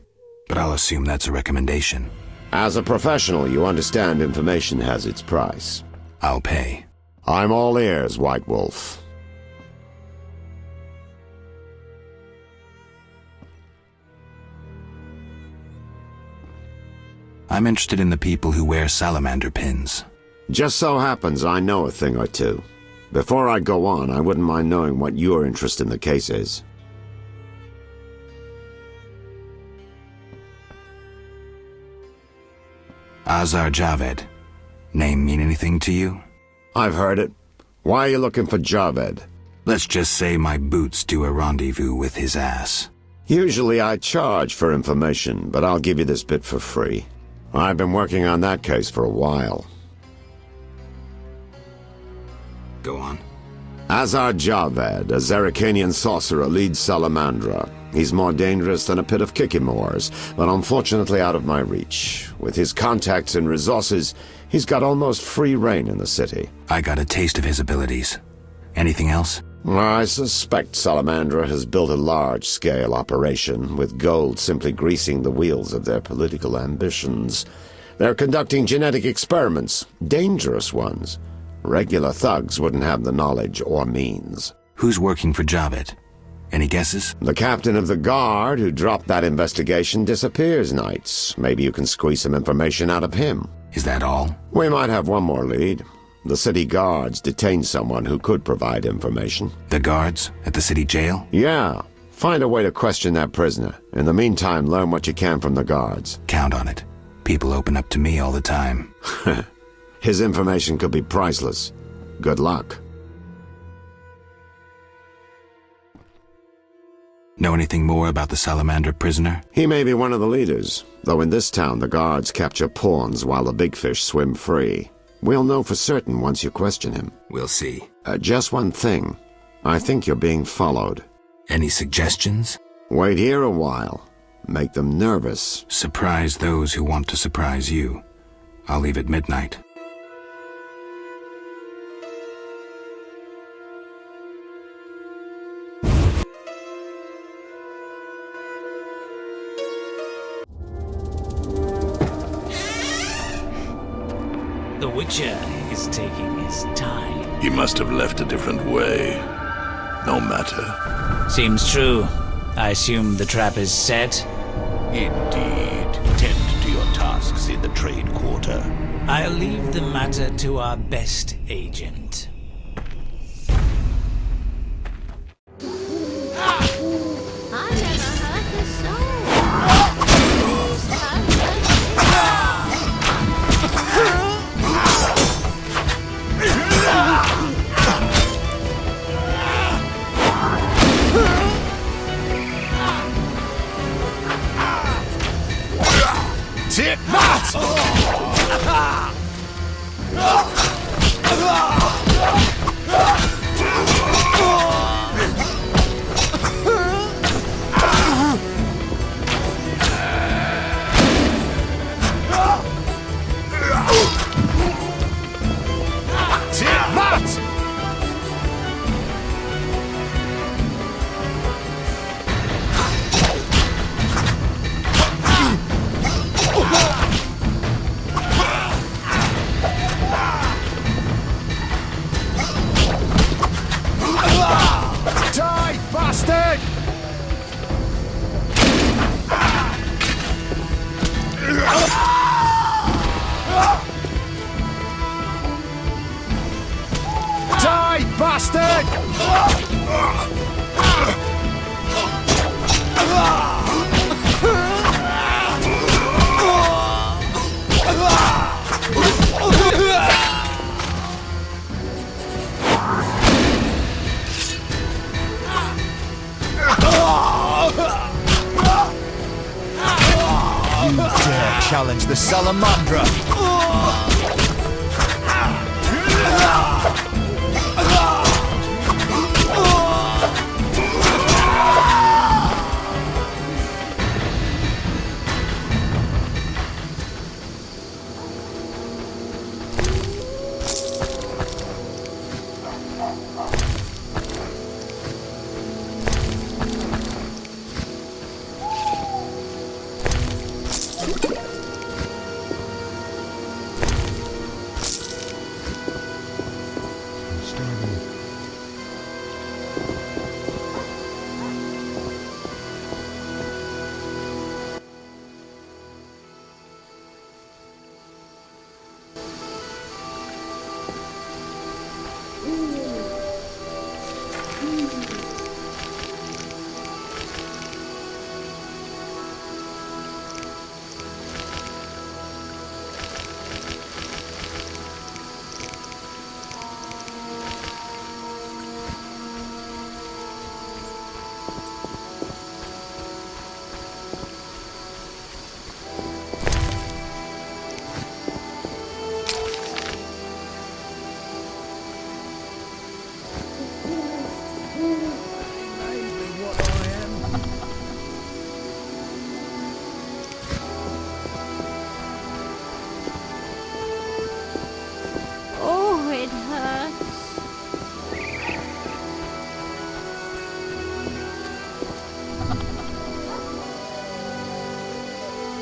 but I'll assume that's a recommendation. As a professional, you understand information has its price. I'll pay. I'm all ears, White Wolf. I'm interested in the people who wear salamander pins. Just so happens I know a thing or two. Before I go on, I wouldn't mind knowing what your interest in the case is. Azar Javed. Name mean anything to you? I've heard it. Why are you looking for Javed? Let's just say my boots do a rendezvous with his ass. Usually I charge for information, but I'll give you this bit for free. I've been working on that case for a while. Go on. Azar Javed, a Zerrikanian sorcerer, leads Salamandra. He's more dangerous than a pit of Kikimors, but unfortunately out of my reach. With his contacts and resources, he's got almost free reign in the city. I got a taste of his abilities. Anything else? I suspect Salamandra has built a large-scale operation, with gold simply greasing the wheels of their political ambitions. They're conducting genetic experiments, dangerous ones. Regular thugs wouldn't have the knowledge or means. Who's working for Javed? Any guesses? The captain of the guard who dropped that investigation disappears nights. Maybe you can squeeze some information out of him. Is that all? We might have one more lead. The city guards detained someone who could provide information. The guards? At the city jail? Yeah. Find a way to question that prisoner. In the meantime, learn what you can from the guards. Count on it. People open up to me all the time. His information could be priceless. Good luck. Know anything more about the Salamander prisoner? He may be one of the leaders, though in this town the guards capture pawns while the big fish swim free. We'll know for certain once you question him. We'll see. Just one thing. I think you're being followed. Any suggestions? Wait here a while. Make them nervous. Surprise those who want to surprise you. I'll leave at midnight. The Witcher is taking his time. He must have left a different way. No matter. Seems true. I assume the trap is set? Indeed. Tend to your tasks in the trade quarter. I'll leave the matter to our best agent. Take that! Die, bastard! Die, bastard! You dare challenge the Salamandra?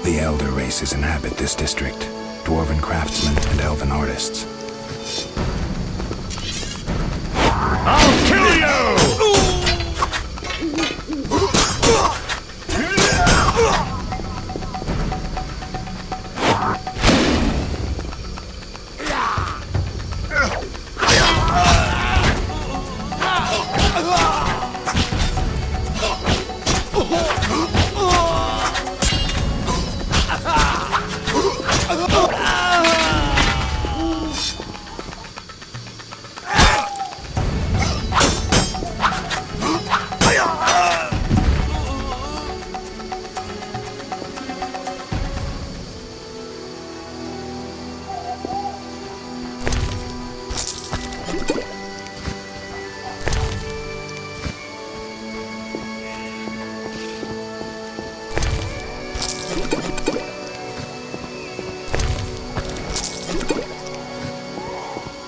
The elder races inhabit this district. Dwarven craftsmen and elven artists. I'll kill you!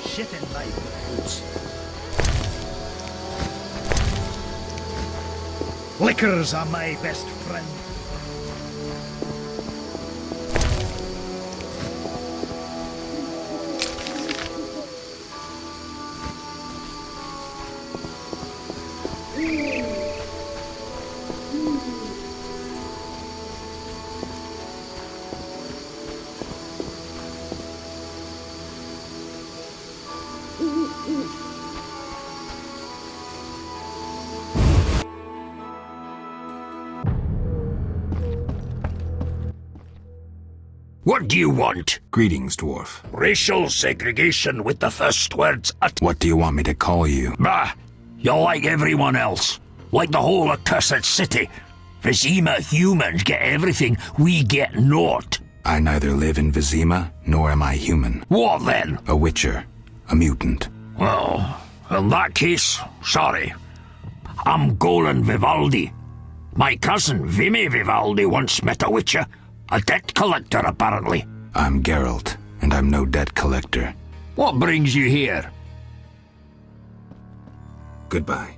Shit in my boots. Liquors are my best friend. What do you want? Greetings, dwarf. Racial segregation with the first words uttered. What do you want me to call you? Bah! You're like everyone else. Like the whole accursed city. Vizima humans get everything, we get naught. I neither live in Vizima, nor am I human. What then? A witcher. A mutant. Well, in that case, sorry. I'm Golan Vivaldi. My cousin, Vimy Vivaldi, once met a witcher. A debt collector, apparently. I'm Geralt, and I'm no debt collector. What brings you here? Goodbye.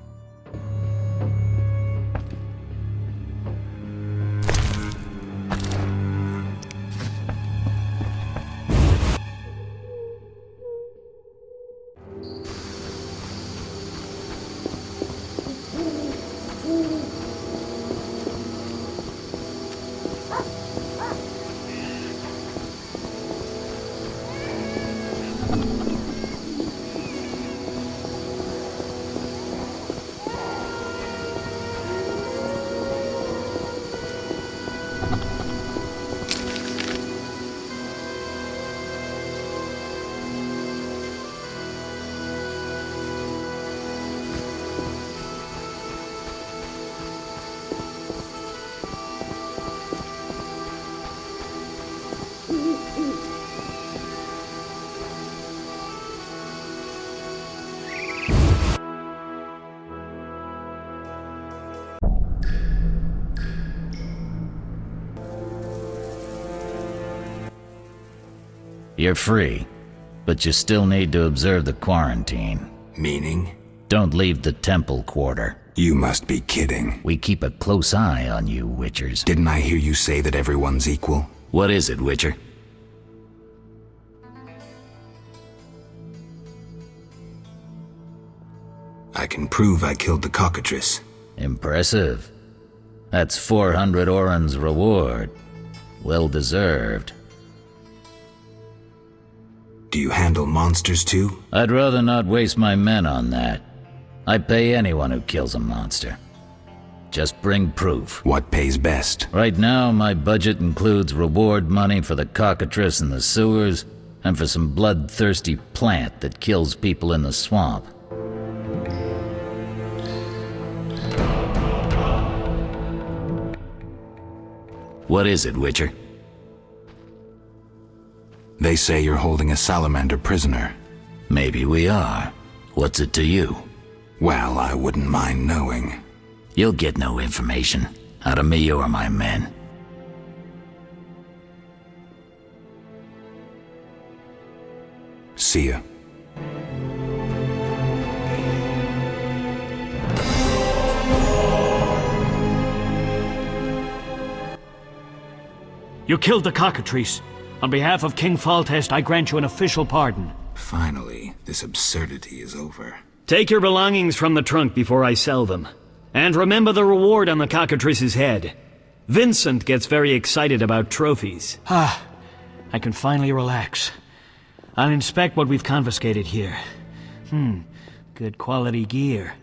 You're free, but you still need to observe the quarantine. Meaning? Don't leave the temple quarter. You must be kidding. We keep a close eye on you, Witchers. Didn't I hear you say that everyone's equal? What is it, Witcher? I can prove I killed the cockatrice. Impressive. That's 400 Oren's reward. Well deserved. Do you handle monsters too? I'd rather not waste my men on that. I pay anyone who kills a monster. Just bring proof. What pays best? Right now, my budget includes reward money for the cockatrice in the sewers, and for some bloodthirsty plant that kills people in the swamp. What is it, Witcher? They say you're holding a salamander prisoner. Maybe we are. What's it to you? Well, I wouldn't mind knowing. You'll get no information out of me or my men. See ya. You killed the cockatrice. On behalf of King Foltest, I grant you an official pardon. Finally, this absurdity is over. Take your belongings from the trunk before I sell them. And remember the reward on the cockatrice's head. Vincent gets very excited about trophies. I can finally relax. I'll inspect what we've confiscated here. Good quality gear.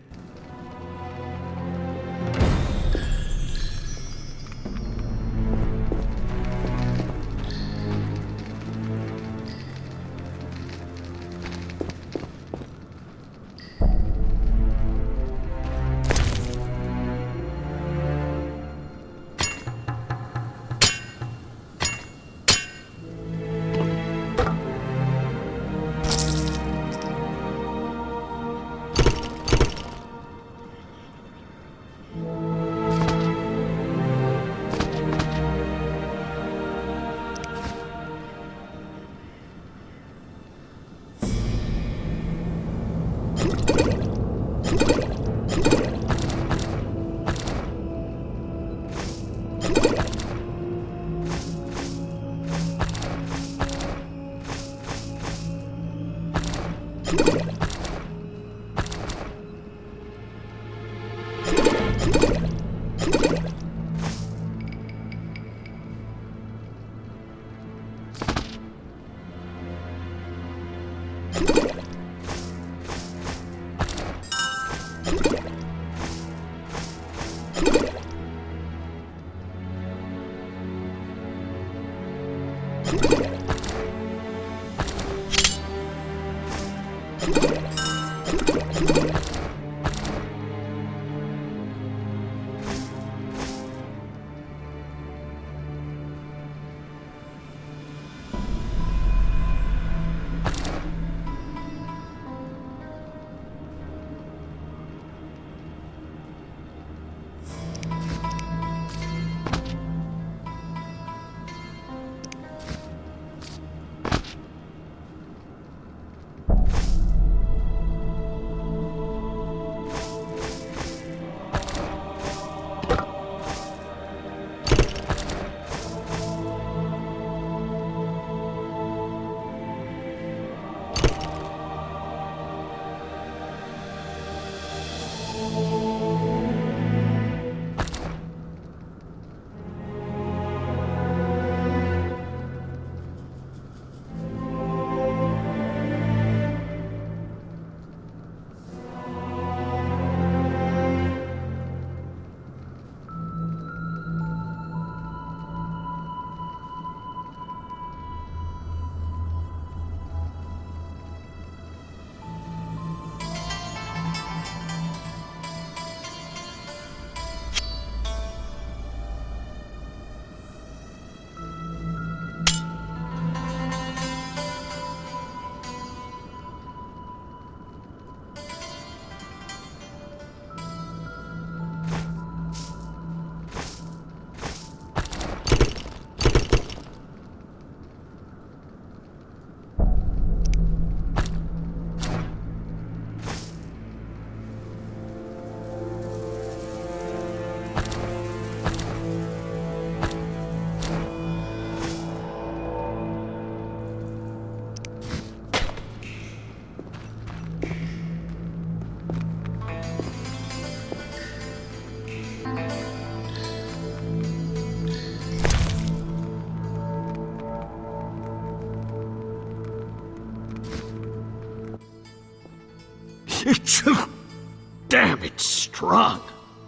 Damn, it's strong.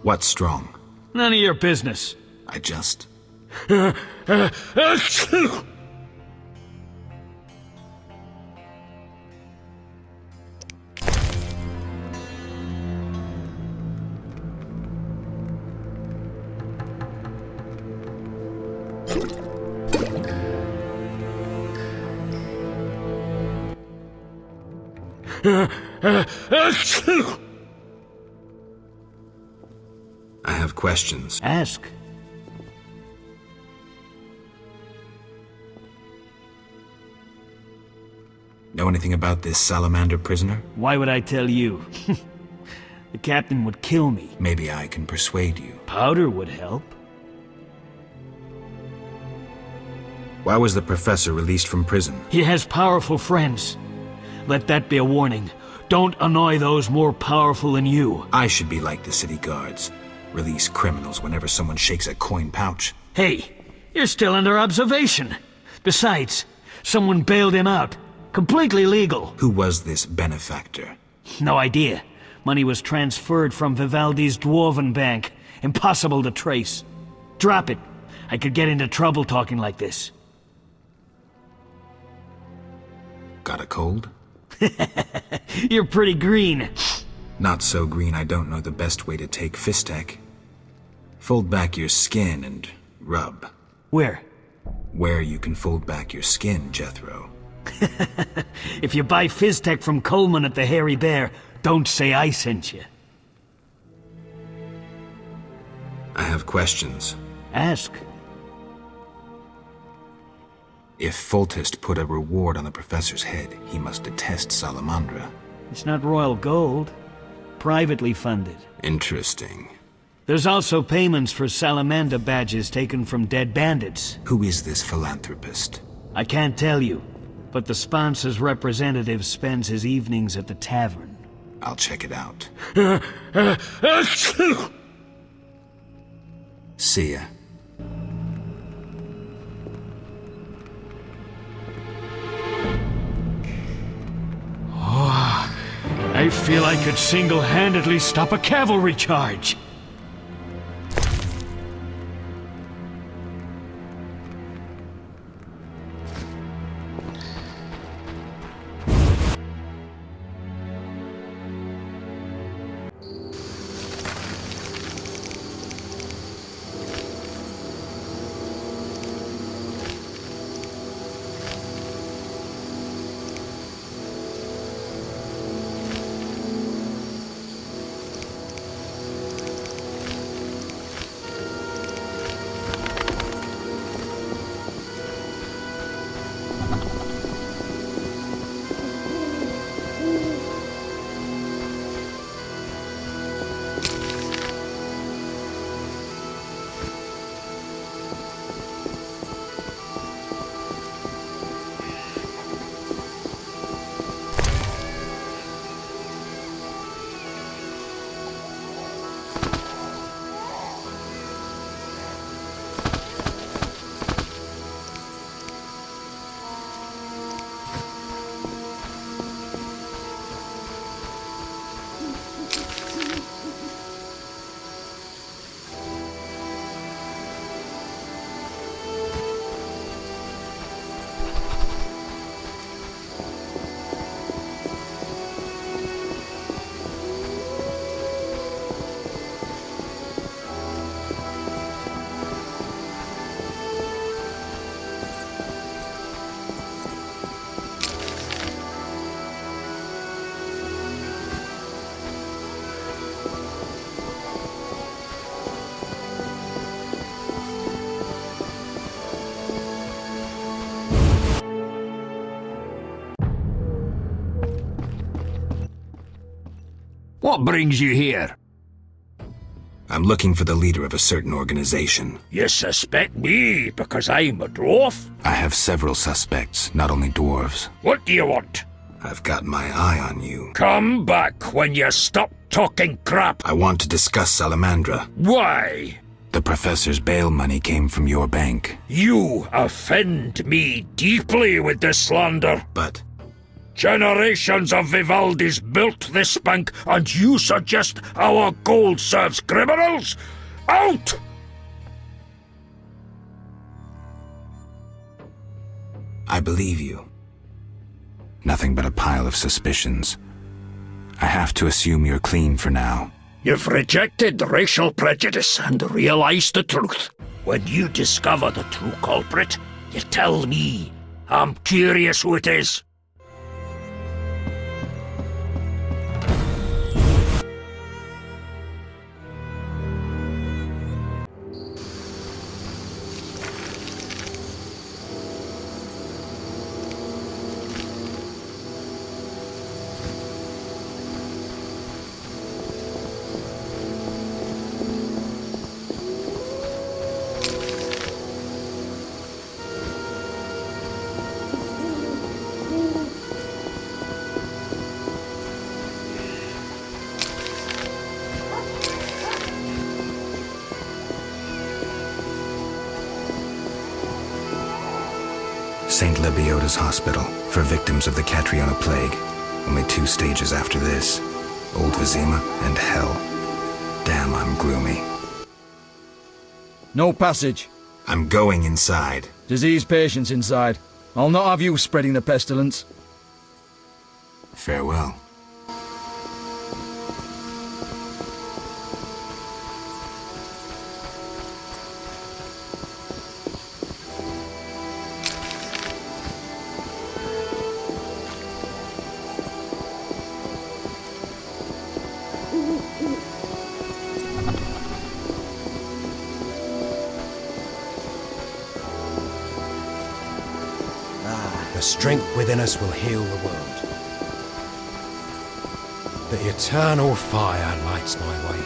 What's strong? None of your business. I just... I have questions. Ask. Know anything about this salamander prisoner? Why would I tell you? The captain would kill me. Maybe I can persuade you. Powder would help. Why was the professor released from prison? He has powerful friends. Let that be a warning. Don't annoy those more powerful than you. I should be like the city guards. Release criminals whenever someone shakes a coin pouch. Hey, you're still under observation. Besides, someone bailed him out. Completely legal. Who was this benefactor? No idea. Money was transferred from Vivaldi's Dwarven Bank. Impossible to trace. Drop it. I could get into trouble talking like this. Got a cold? You're pretty green. Not so green I don't know the best way to take Fistek. Fold back your skin and rub. Where? Where you can fold back your skin, Jethro. If you buy Fistek from Coleman at the Hairy Bear, don't say I sent you. I have questions. Ask. If Foltest put a reward on the professor's head, he must detest Salamandra. It's not royal gold. Privately funded. Interesting. There's also payments for Salamander badges taken from dead bandits. Who is this philanthropist? I can't tell you, but the sponsor's representative spends his evenings at the tavern. I'll check it out. See ya. Oh, I feel I could single-handedly stop a cavalry charge. What brings you here? I'm looking for the leader of a certain organization. You suspect me because I'm a dwarf? I have several suspects, not only dwarves. What do you want? I've got my eye on you. Come back when you stop talking crap. I want to discuss Salamandra. Why? The professor's bail money came from your bank. You offend me deeply with this slander. But generations of Vivaldis built this bank, and you suggest our gold serves criminals? Out! I believe you. Nothing but a pile of suspicions. I have to assume you're clean for now. You've rejected racial prejudice and realized the truth. When you discover the true culprit, you tell me. I'm curious who it is. St. Lebioda's Hospital for victims of the Catriona Plague. Only 2 stages after this. Old Vizima and Hell. Damn, I'm gloomy. No passage. I'm going inside. Disease patients inside. I'll not have you spreading the pestilence. Farewell. The strength within us will heal the world. The eternal fire lights my way.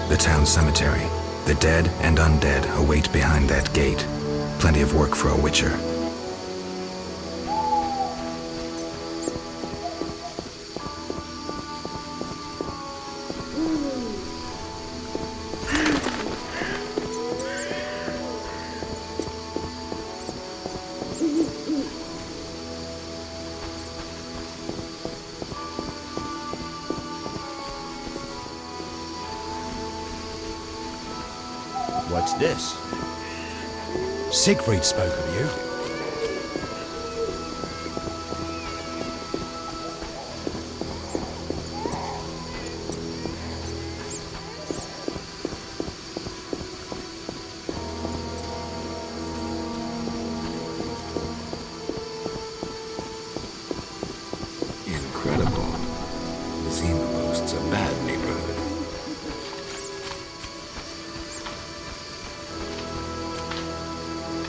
The town cemetery. The dead and undead await behind that gate. Plenty of work for a witcher. What's this? Siegfried spoke of you. Incredible. Vizima boasts a bad neighborhood.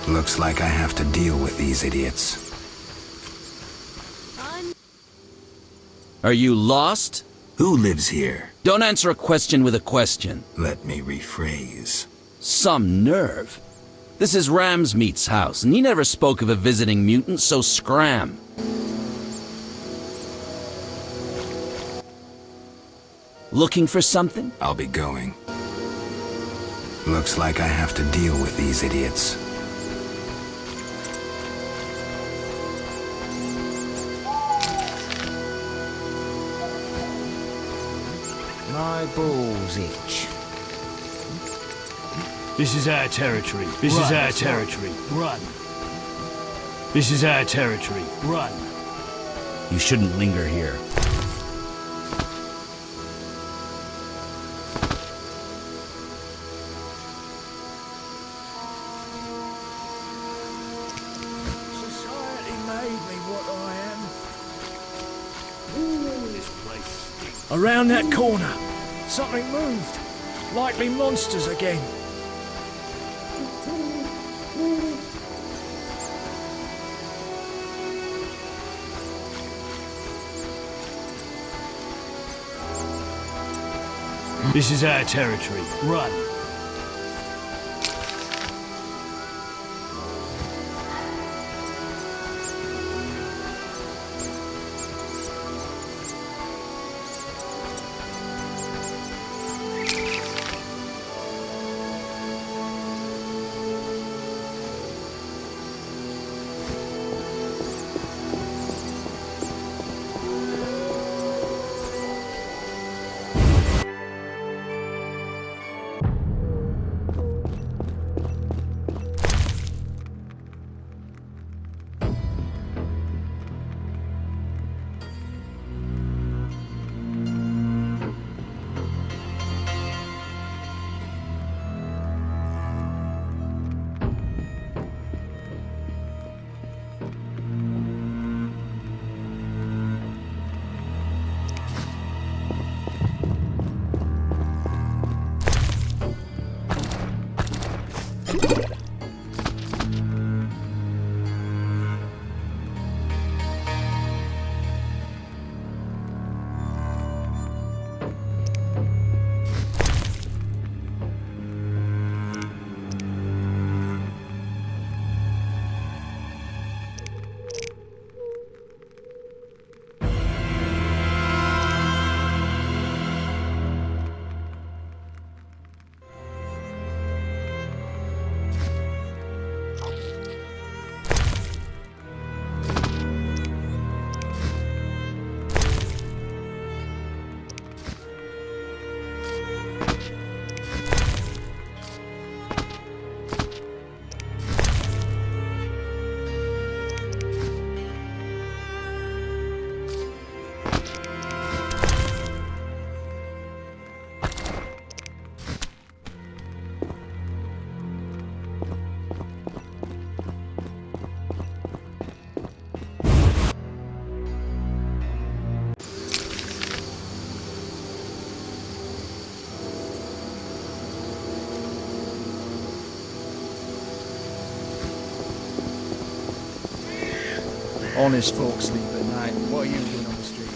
Looks like I have to deal with these idiots. Are you lost? Who lives here? Don't answer a question with a question. Let me rephrase. Some nerve. This is Ramsmeat's house, and he never spoke of a visiting mutant, so scram. Looking for something? I'll be going. Looks like I have to deal with these idiots. My balls itch. This is our territory. This is our territory. Run. This is our territory. Run. You shouldn't linger here. Society made me what I am. This place. Around that corner, something moved. Likely monsters again. This is our territory. Run. Honest folks sleep at night. What are you doing on the streets?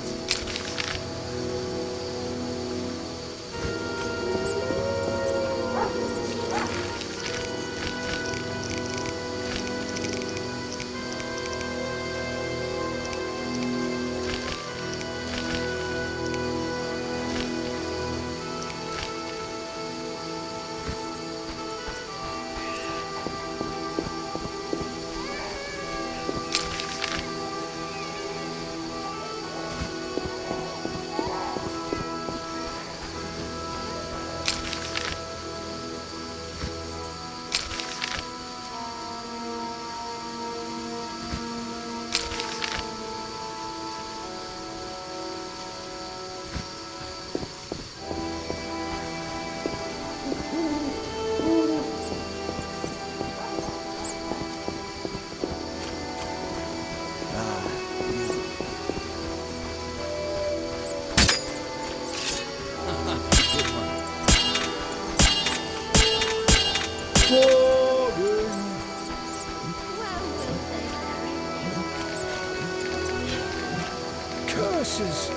Curses!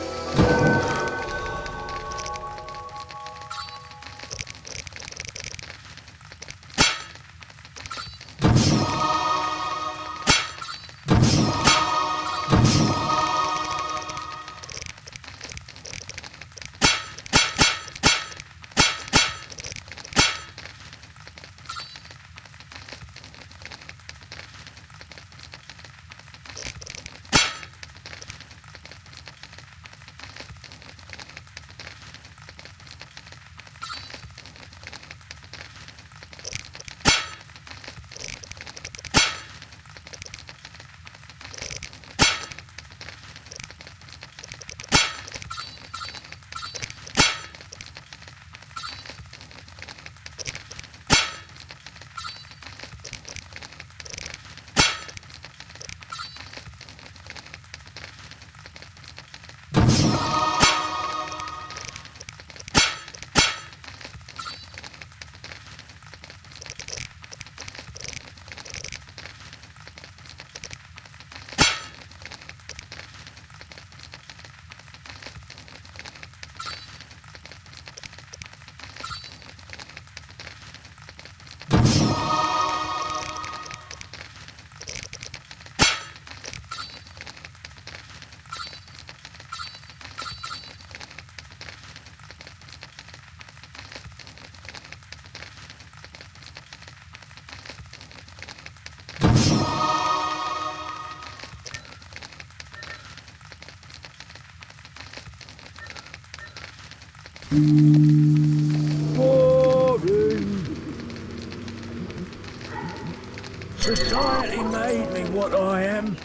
Society made me what I am.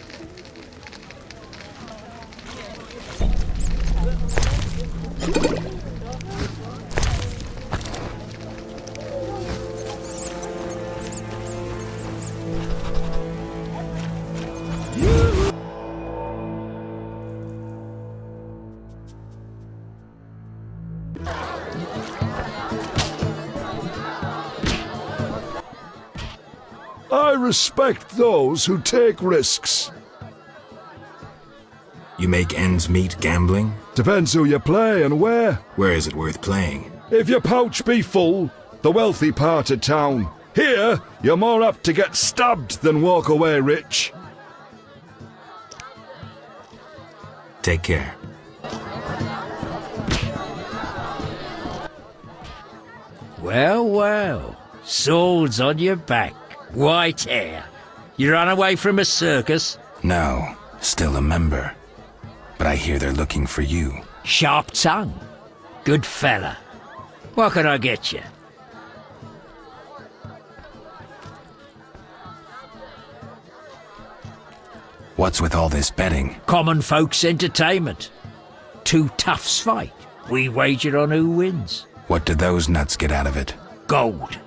I respect those who take risks. You make ends meet gambling? Depends who you play and where. Where is it worth playing? If your pouch be full, the wealthy part of town. Here, you're more apt to get stabbed than walk away rich. Take care. Well, well. Swords on your back. White hair. You ran away from a circus? No, still a member. But I hear they're looking for you. Sharp tongue. Good fella. What can I get you? What's with all this betting? Common folks' entertainment. Two toughs fight. We wager on who wins. What do those nuts get out of it? Gold.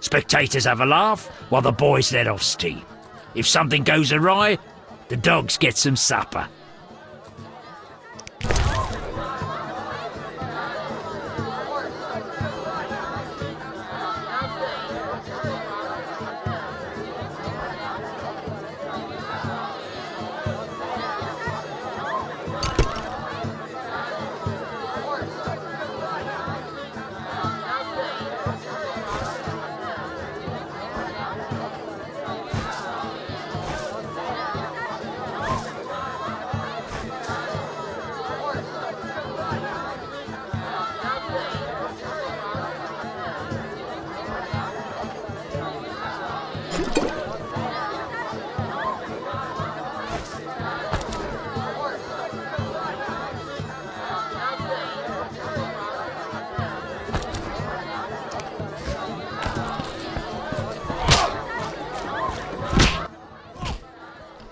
Spectators have a laugh while the boys let off steam. If something goes awry, the dogs get some supper.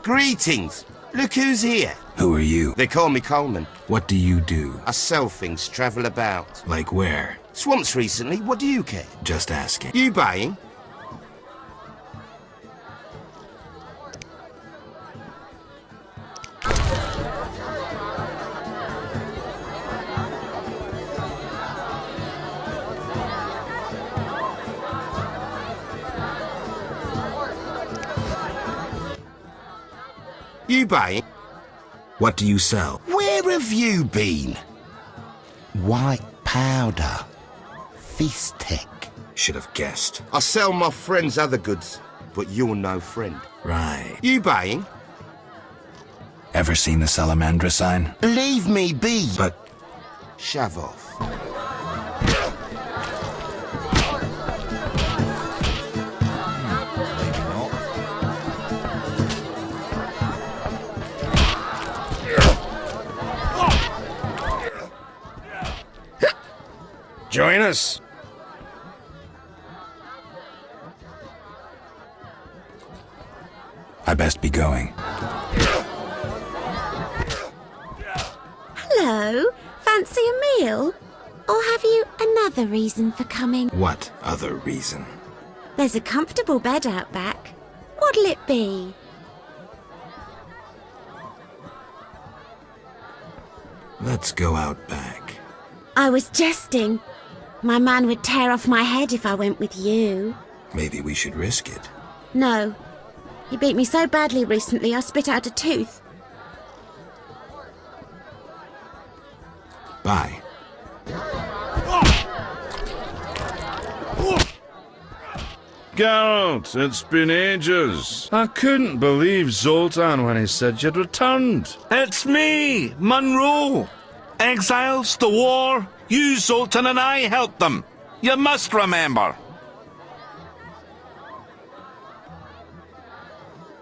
Greetings. Look who's here. Who are you? They call me Coleman. What do you do? I sell things, travel about. Like where? Swamps recently, what do you care? Just asking. You buying? You buying? What do you sell? Where have you been? White powder. Fistech. Should have guessed. I sell my friends other goods, but you're no friend. Right. You buying? Ever seen the Salamandra sign? Leave me be. But... Shove off. Join us. I best be going. Hello. Fancy a meal? Or have you another reason for coming? What other reason? There's a comfortable bed out back. What'll it be? Let's go out back. I was jesting. My man would tear off my head if I went with you. Maybe we should risk it. No. He beat me so badly recently I spit out a tooth. Bye. Geralt, it's been ages. I couldn't believe Zoltan when he said you'd returned. It's me, Monroe. Exiles, the war, you, Zoltan, and I helped them. You must remember.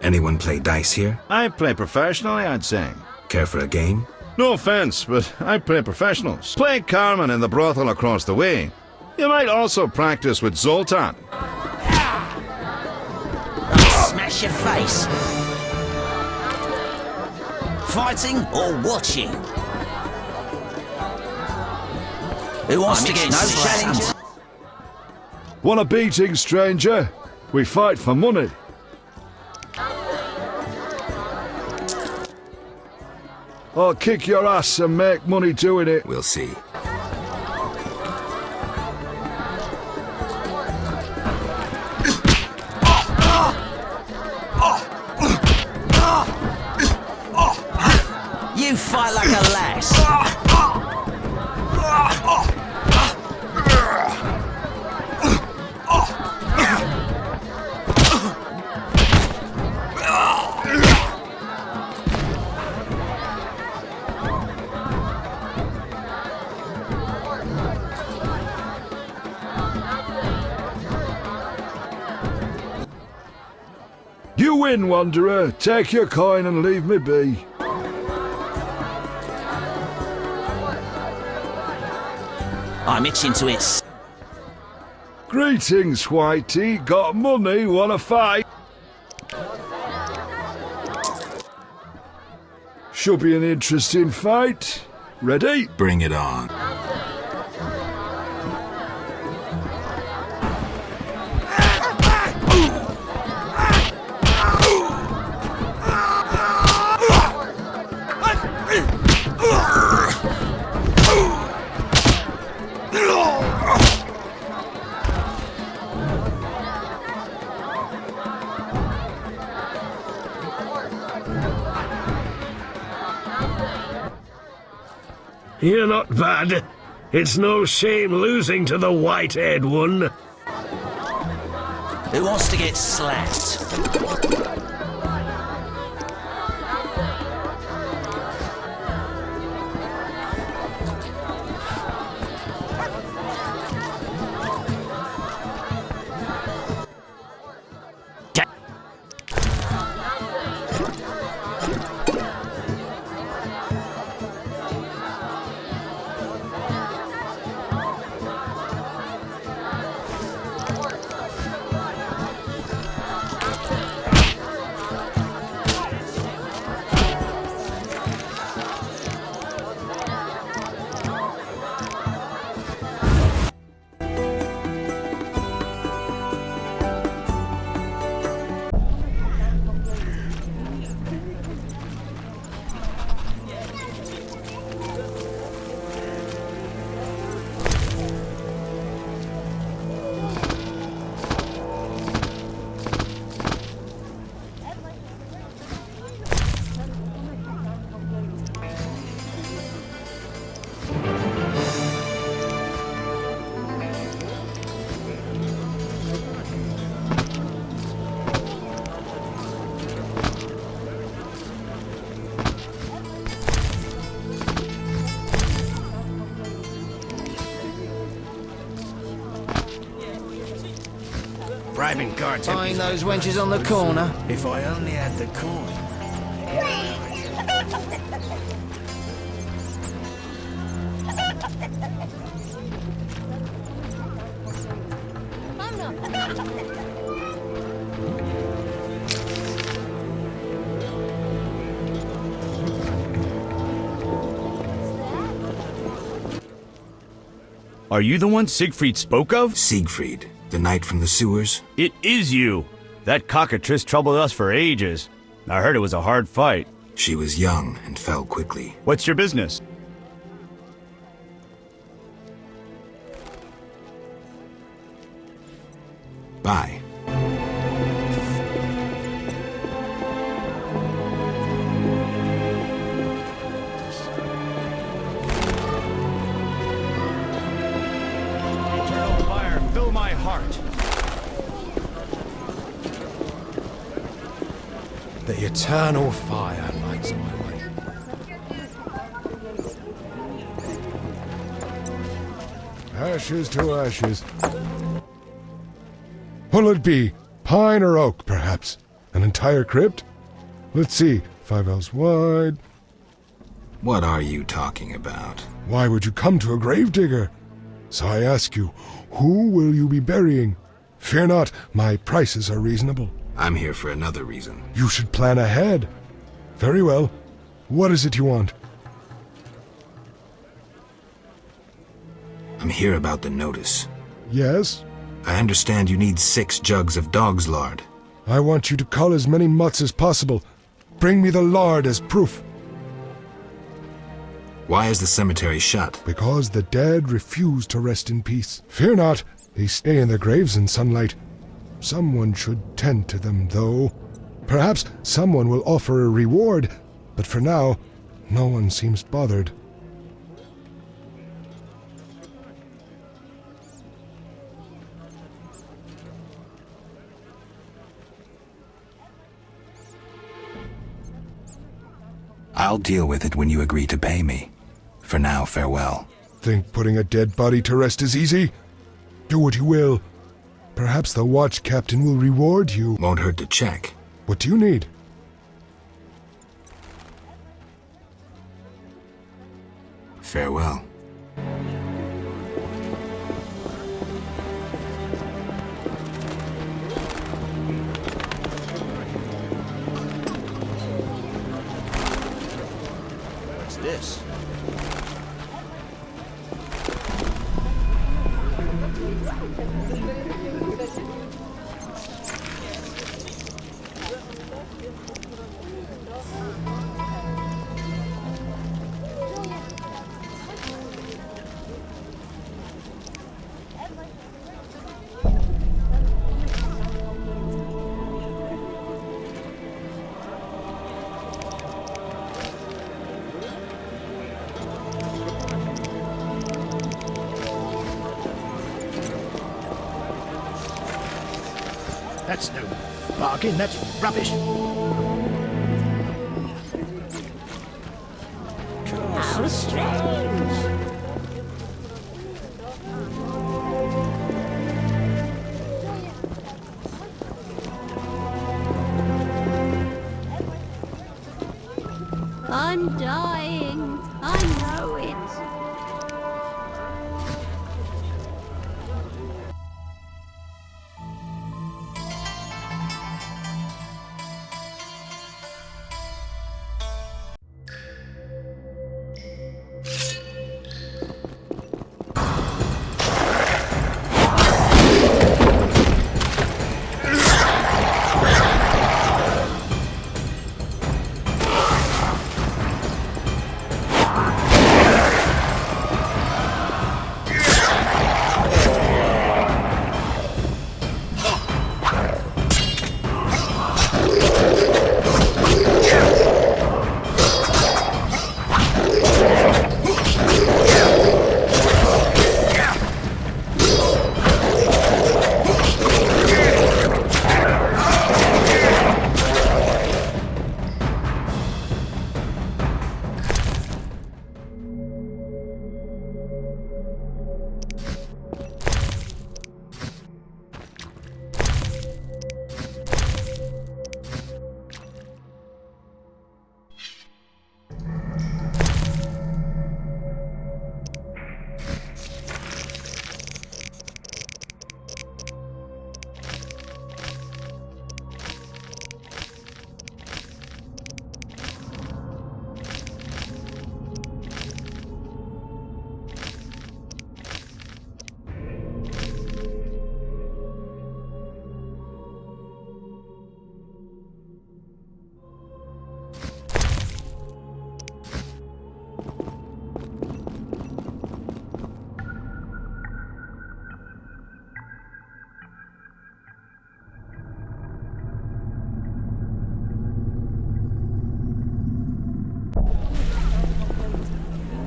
Anyone play dice here? I play professionally, I'd say. Care for a game? No offense, but I play professionals. Play Carmen in the brothel across the way. You might also practice with Zoltan. Smash your face. Fighting or watching? Who wants to get no challenge? Want a beating, stranger? We fight for money. I'll kick your ass and make money doing it. We'll see. You fight like a lass. You win, Wanderer. Take your coin and leave me be. I'm itching to it. Greetings, Whitey. Got money, wanna fight? Should be an interesting fight. Ready? Bring it on. You're not bad. It's no shame losing to the white-haired one. Who wants to get slapped? bribing guards. Find those wenches on the corner. If I only had the coin. Are you the one Siegfried spoke of? Siegfried, the knight from the sewers? It is you! That cockatrice troubled us for ages. I heard it was a hard fight. She was young and fell quickly. What's your business? Bye. Eternal fire, fill my heart. The eternal fire lights my way. Ashes to ashes. What'll it be? Pine or oak, perhaps? An entire crypt? Let's see. 5 ells wide. What are you talking about? Why would you come to a gravedigger? So I ask you, who will you be burying? Fear not, my prices are reasonable. I'm here for another reason. You should plan ahead. Very well. What is it you want? I'm here about the notice. Yes? I understand you need 6 jugs of dog's lard. I want you to cull as many mutts as possible. Bring me the lard as proof. Why is the cemetery shut? Because the dead refuse to rest in peace. Fear not, they stay in their graves in sunlight. Someone should tend to them, though. Perhaps someone will offer a reward, but for now, no one seems bothered. I'll deal with it when you agree to pay me. For now, farewell. Think putting a dead body to rest is easy? Do what you will. Perhaps the watch captain will reward you. Won't hurt to check. What do you need? Farewell. What's this? That's no bargain, that's rubbish. How strange. I'm dying. I know it.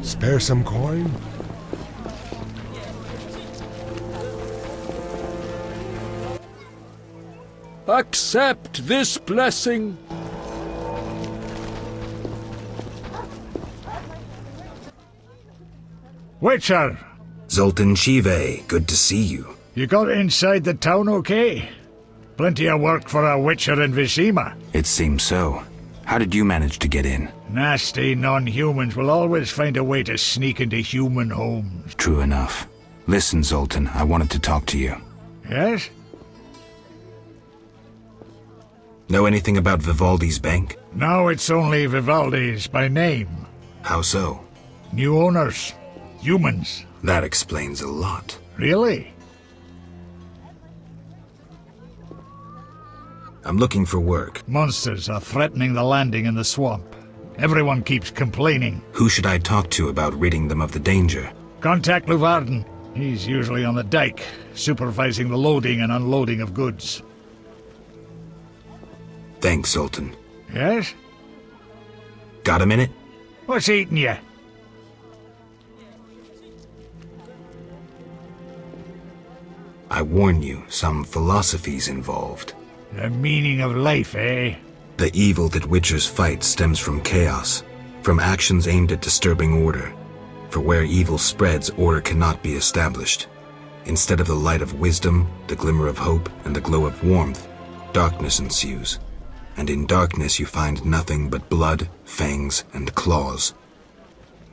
Spare some coin? Accept this blessing. Witcher! Zoltan Shive, good to see you. You got inside the town okay? Plenty of work for a Witcher in Vizima. It seems so. How did you manage to get in? Nasty non-humans will always find a way to sneak into human homes. True enough. Listen, Zoltan, I wanted to talk to you. Yes? Know anything about Vivaldi's bank? Now it's only Vivaldi's by name. How so? New owners. Humans. That explains a lot. Really? I'm looking for work. Monsters are threatening the landing in the swamp. Everyone keeps complaining. Who should I talk to about ridding them of the danger? Contact Luvarden. He's usually on the dike, supervising the loading and unloading of goods. Thanks, Zoltan. Yes? Got a minute? What's eating you? I warn you, some philosophy's involved. The meaning of life, eh? The evil that Witchers fight stems from chaos, from actions aimed at disturbing order. For where evil spreads, order cannot be established. Instead of the light of wisdom, the glimmer of hope, and the glow of warmth, darkness ensues. And in darkness you find nothing but blood, fangs, and claws.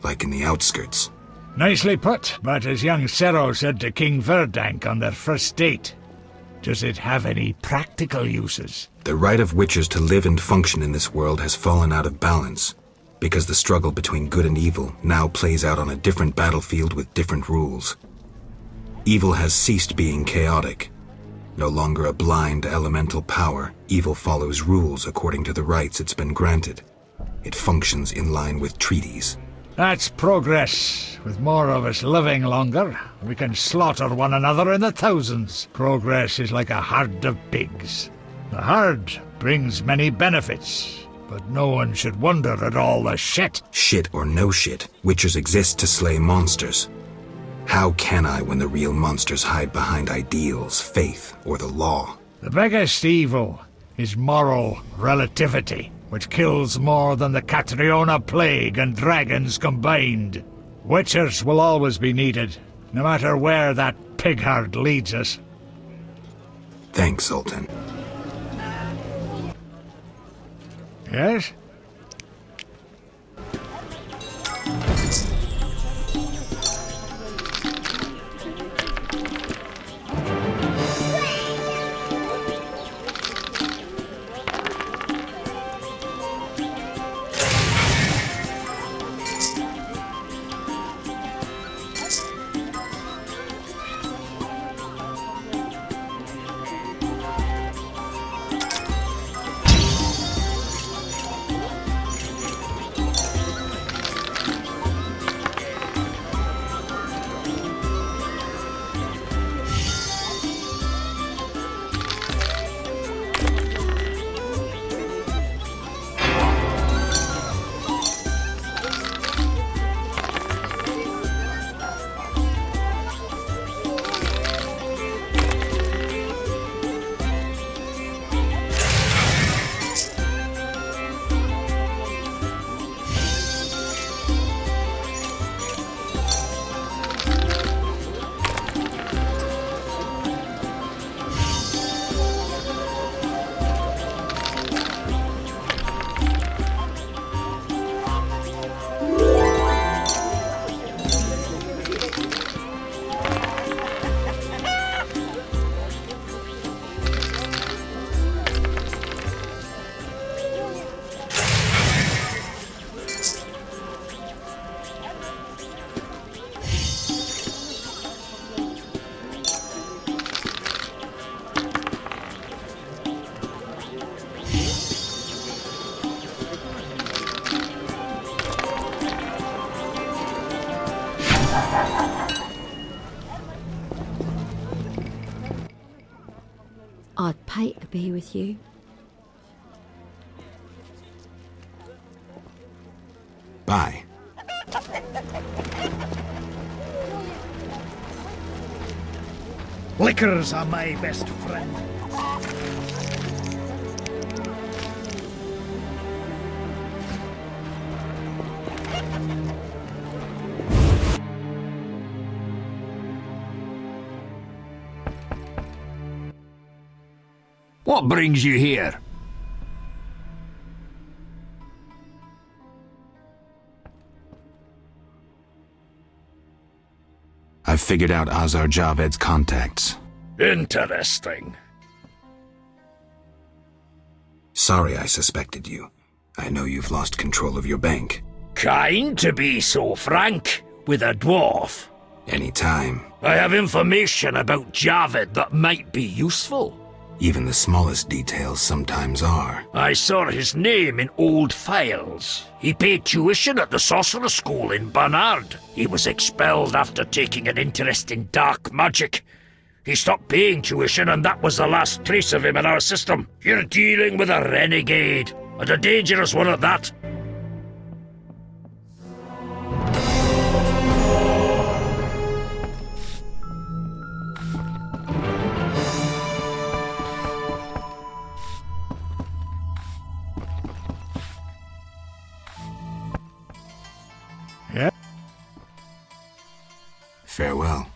Like in the outskirts. Nicely put, but as young Sero said to King Verdank on their first date, does it have any practical uses? The right of Witchers to live and function in this world has fallen out of balance, because the struggle between good and evil now plays out on a different battlefield with different rules. Evil has ceased being chaotic. No longer a blind elemental power, evil follows rules according to the rights it's been granted. It functions in line with treaties. That's progress. With more of us living longer, we can slaughter one another in the thousands. Progress is like a herd of pigs. The herd brings many benefits, but no one should wonder at all the shit. Shit or no shit, Witchers exist to slay monsters. How can I when the real monsters hide behind ideals, faith, or the law? The biggest evil is moral relativity, which kills more than the Catriona plague and dragons combined. Witchers will always be needed, no matter where that pig herd leads us. Thanks, Zoltan. Yes? I'd pay to be with you. Bye. Liquors are my best friend. What brings you here? I've figured out Azar Javed's contacts. Interesting. Sorry I suspected you. I know you've lost control of your bank. Kind to be so frank with a dwarf. Anytime. I have information about Javed that might be useful. Even the smallest details sometimes are. I saw his name in old files. He paid tuition at the Sorcerer School in Barnard. He was expelled after taking an interest in dark magic. He stopped paying tuition, and that was the last trace of him in our system. You're dealing with a renegade, and a dangerous one at that. Farewell.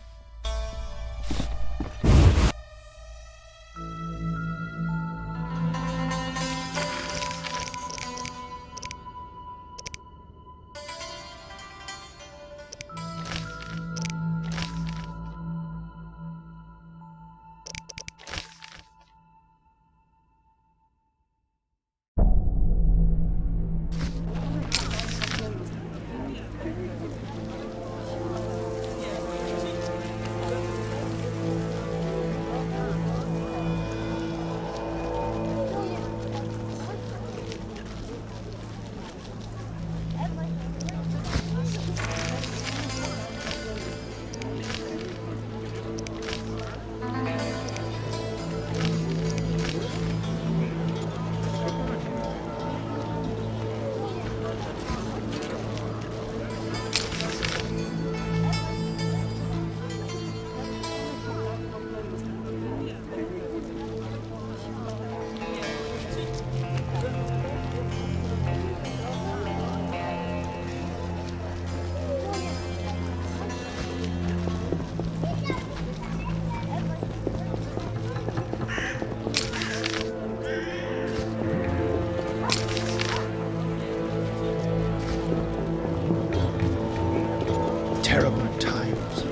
Terrible times.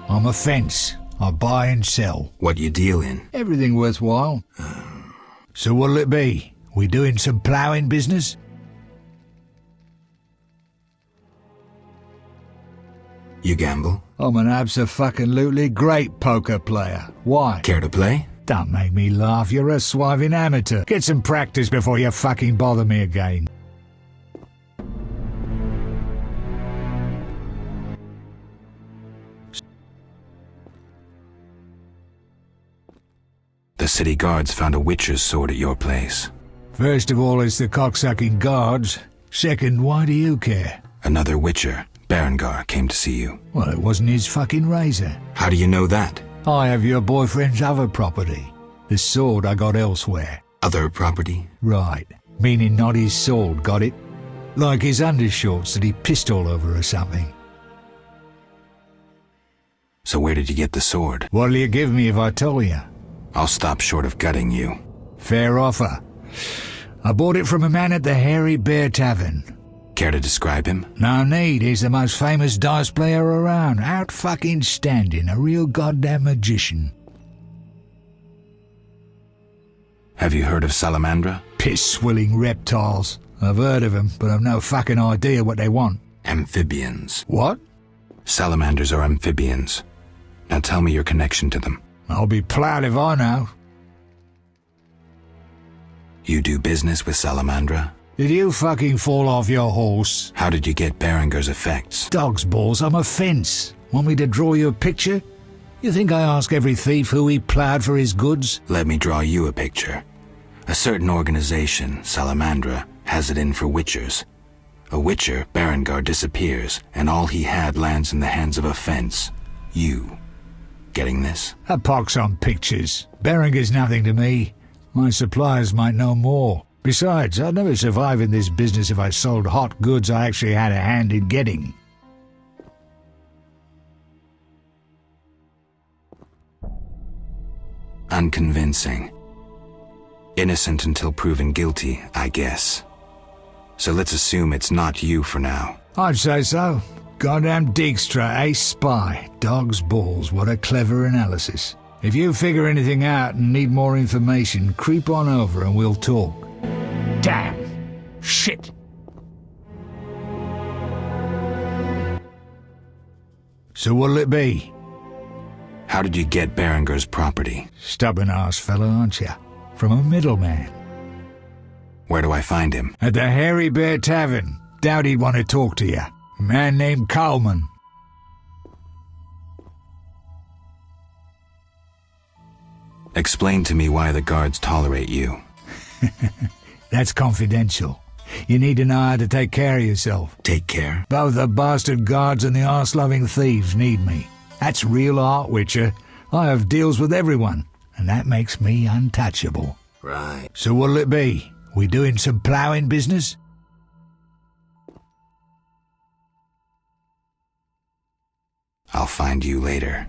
I'm a fence. I buy and sell. What you deal in? Everything worthwhile. So what'll it be? We doing some ploughing business? You gamble? I'm an abso-fucking-lutely great poker player. Why? Care to play? Don't make me laugh. You're a swiving amateur. Get some practice before you fucking bother me again. The city guards found a witcher's sword at your place. First of all, it's the cocksucking guards. Second, why do you care? Another witcher, Berengar, came to see you. Well, it wasn't his fucking razor. How do you know that? I have your boyfriend's other property. The sword I got elsewhere. Other property? Right. Meaning not his sword, got it? Like his undershorts that he pissed all over or something. So where did you get the sword? What'll you give me if I tell you? I'll stop short of gutting you. Fair offer. I bought it from a man at the Hairy Bear Tavern. Care to describe him? No need, he's the most famous dice player around. Out fucking standing, a real goddamn magician. Have you heard of Salamandra? Piss-swilling reptiles. I've heard of them, but I've no fucking idea what they want. Amphibians. What? Salamanders are amphibians. Now tell me your connection to them. I'll be proud if I know. You do business with Salamandra? Did you fucking fall off your horse? How did you get Berenger's effects? Dog's balls, I'm a fence. Want me to draw you a picture? You think I ask every thief who he ploughed for his goods? Let me draw you a picture. A certain organization, Salamandra, has it in for witchers. A witcher, Berengar, disappears, and all he had lands in the hands of a fence. You. Getting this? A pox on pictures. Berenger's nothing to me. My suppliers might know more. Besides, I'd never survive in this business if I sold hot goods I actually had a hand in getting. Unconvincing. Innocent until proven guilty, I guess. So let's assume it's not you for now. I'd say so. Goddamn Dijkstra, ace spy. Dog's balls, what a clever analysis. If you figure anything out and need more information, creep on over and we'll talk. Damn. Shit. So what'll it be? How did you get Berenger's property? Stubborn-ass fellow, aren't you? From a middleman. Where do I find him? At the Hairy Bear Tavern. Doubt he'd want to talk to you. A man named Coleman. Explain to me why the guards tolerate you. That's confidential. You need to know how to take care of yourself. Take care? Both the bastard guards and the arse-loving thieves need me. That's real art, Witcher. I have deals with everyone, and that makes me untouchable. Right. So what'll it be? We doing some ploughing business? I'll find you later.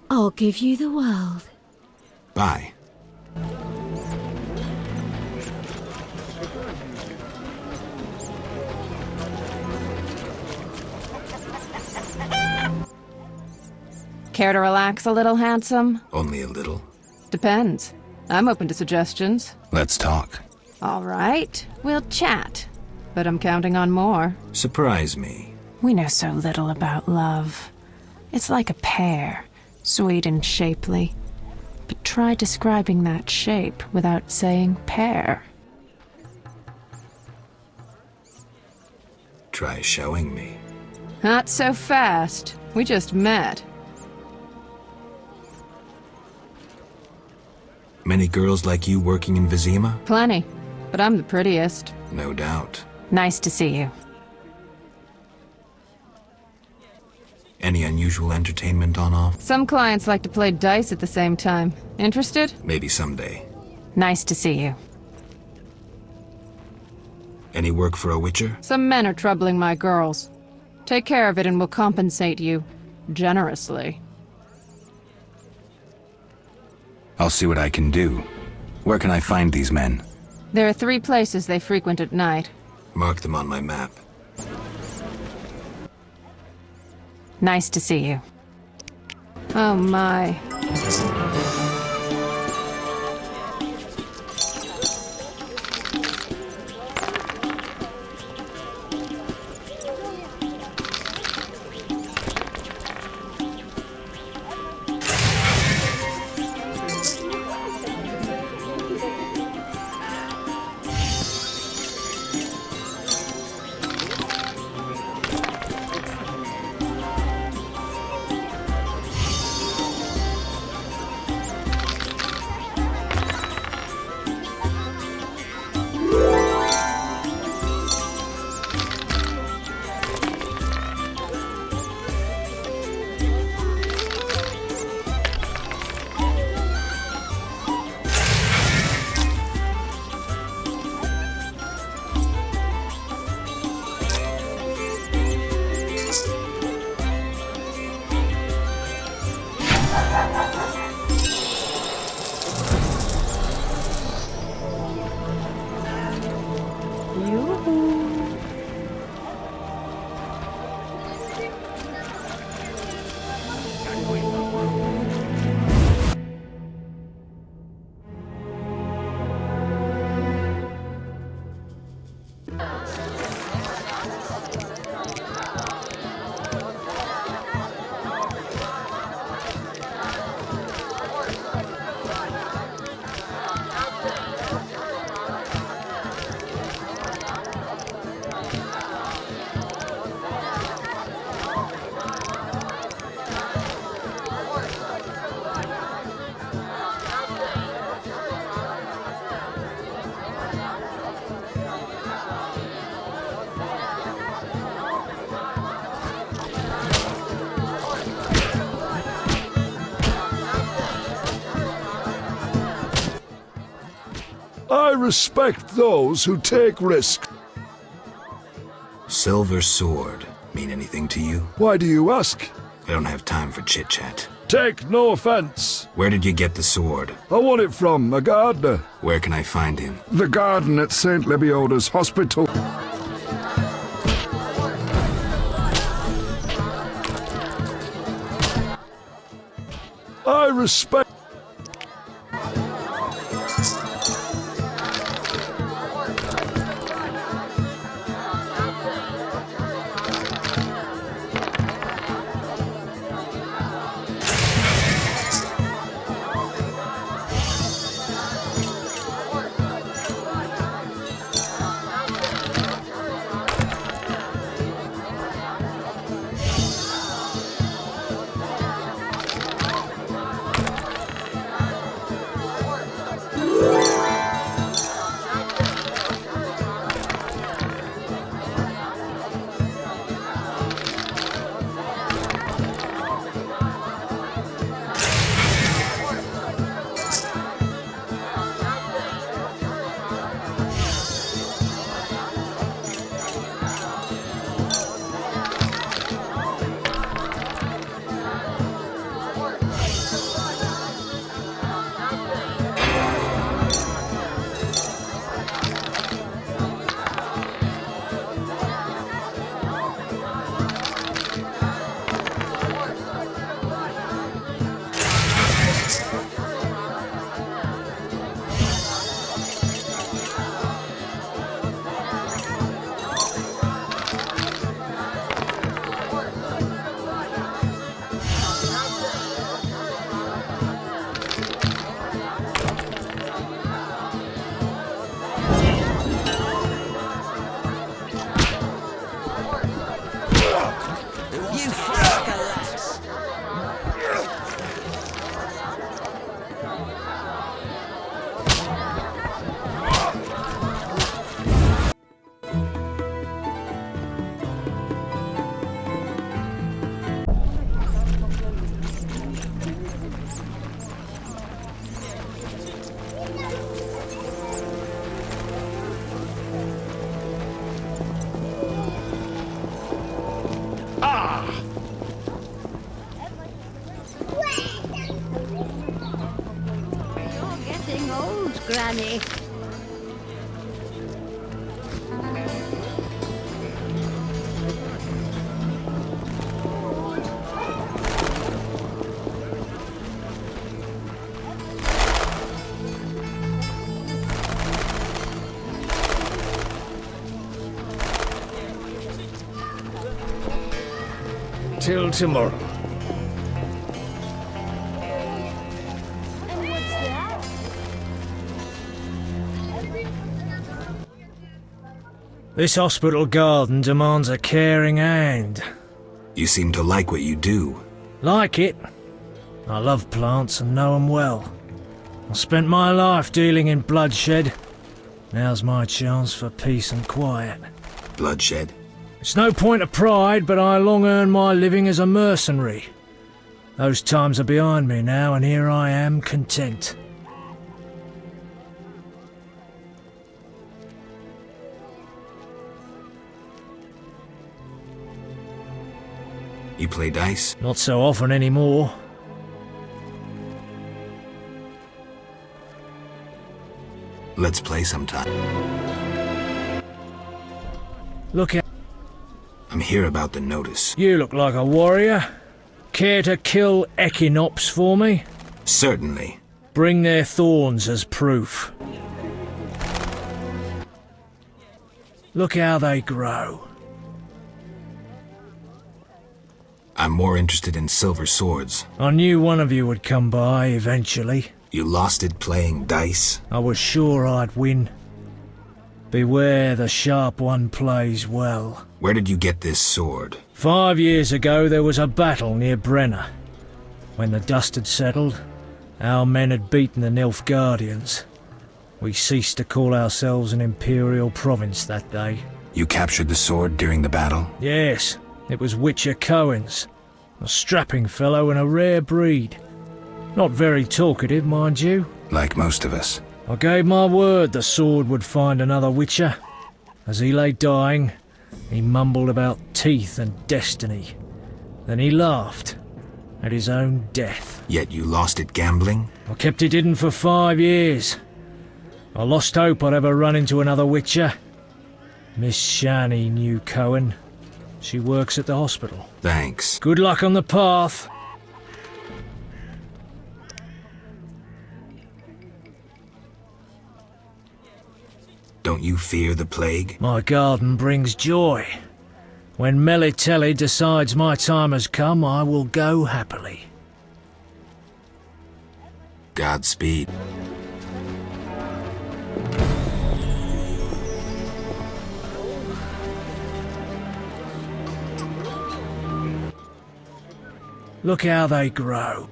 I'll give you the world. Bye. Care to relax a little, handsome? Only a little. Depends. I'm open to suggestions. Let's talk. All right, we'll chat. But I'm counting on more. Surprise me. We know so little about love. It's like a pear, sweet and shapely. But try describing that shape without saying pear. Try showing me. Not so fast. We just met. Many girls like you working in Vizima? Plenty. But I'm the prettiest. No doubt. Nice to see you. Any unusual entertainment on off? Some clients like to play dice at the same time. Interested? Maybe someday. Nice to see you. Any work for a witcher? Some men are troubling my girls. Take care of it and we'll compensate you. Generously. I'll see what I can do. Where can I find these men? There are 3 places they frequent at night. Mark them on my map. Nice to see you. Oh my. I respect those who take risks. Silver sword mean anything to you? Why do you ask? I don't have time for chit-chat. Take no offense. Where did you get the sword? I won it from a gardener. Where can I find him? The garden at St. Lebioda's Hospital. I respect... Shani. Till tomorrow. This hospital garden demands a caring hand. You seem to like what you do. Like it? I love plants and know them well. I spent my life dealing in bloodshed. Now's my chance for peace and quiet. Bloodshed? It's no point of pride, but I long earned my living as a mercenary. Those times are behind me now, and here I am, content. You play dice? Not so often anymore. Let's play sometime. Look out. I'm here about the notice. You look like a warrior. Care to kill Equinops for me? Certainly. Bring their thorns as proof. Look how they grow. I'm more interested in silver swords. I knew one of you would come by eventually. You lost it playing dice? I was sure I'd win. Beware the sharp one plays well. Where did you get this sword? 5 years ago there was a battle near Brenna. When the dust had settled, our men had beaten the Nilfgaardians. We ceased to call ourselves an imperial province that day. You captured the sword during the battle? Yes, it was Witcher Cohen's. A strapping fellow and a rare breed. Not very talkative, mind you. Like most of us. I gave my word the sword would find another Witcher. As he lay dying, he mumbled about teeth and destiny. Then he laughed at his own death. Yet you lost it gambling? I kept it hidden for 5 years. I lost hope I'd ever run into another Witcher. Miss Shani knew Cohen. She works at the hospital. Thanks. Good luck on the path. Don't you fear the plague? My garden brings joy. When Melitele decides my time has come, I will go happily. Godspeed. Look how they grow.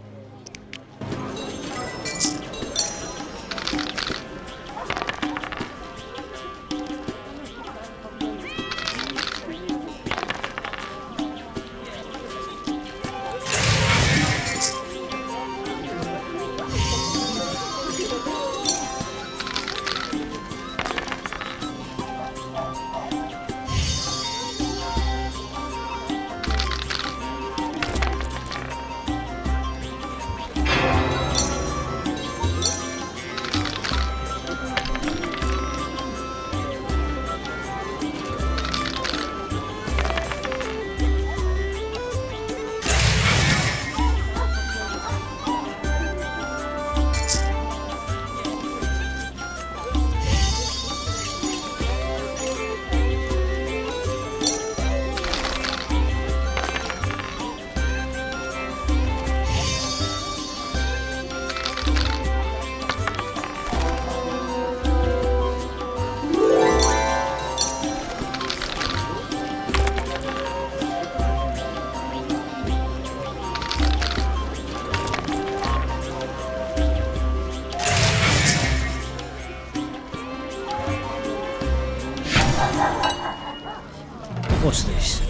What's this?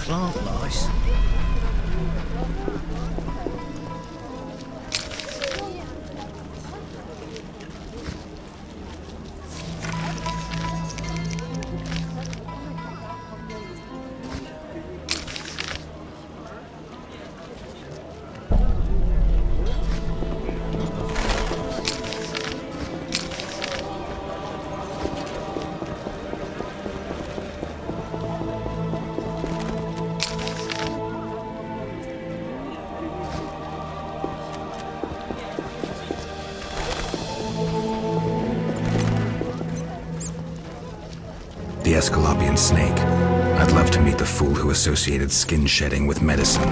Plant lice? Escalopian snake. I'd love to meet the fool who associated skin shedding with medicine.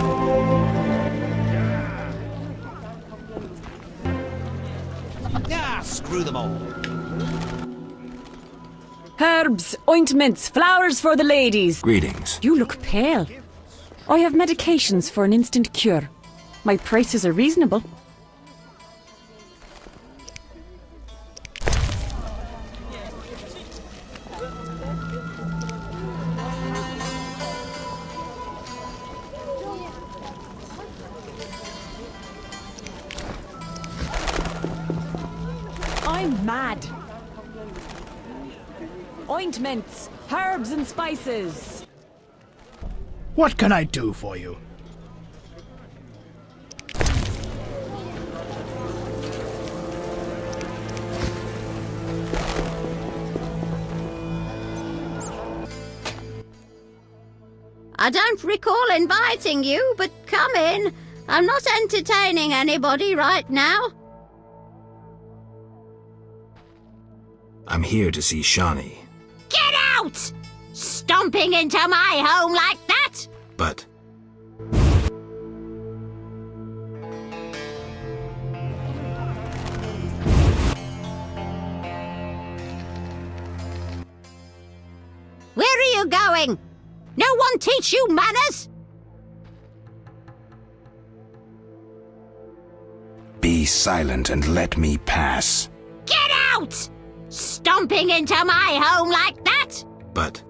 Ah, screw them all. Herbs, ointments, flowers for the ladies. Greetings. You look pale. I have medications for an instant cure. My prices are reasonable. I'm mad. Ointments, herbs and spices. What can I do for you? I don't recall inviting you, but come in. I'm not entertaining anybody right now. I'm here to see Shawnee. Get out! Stomping into my home like that? But... Where are you going? No one teach you manners? Be silent and let me pass. Get out! Stomping into my home like that? But...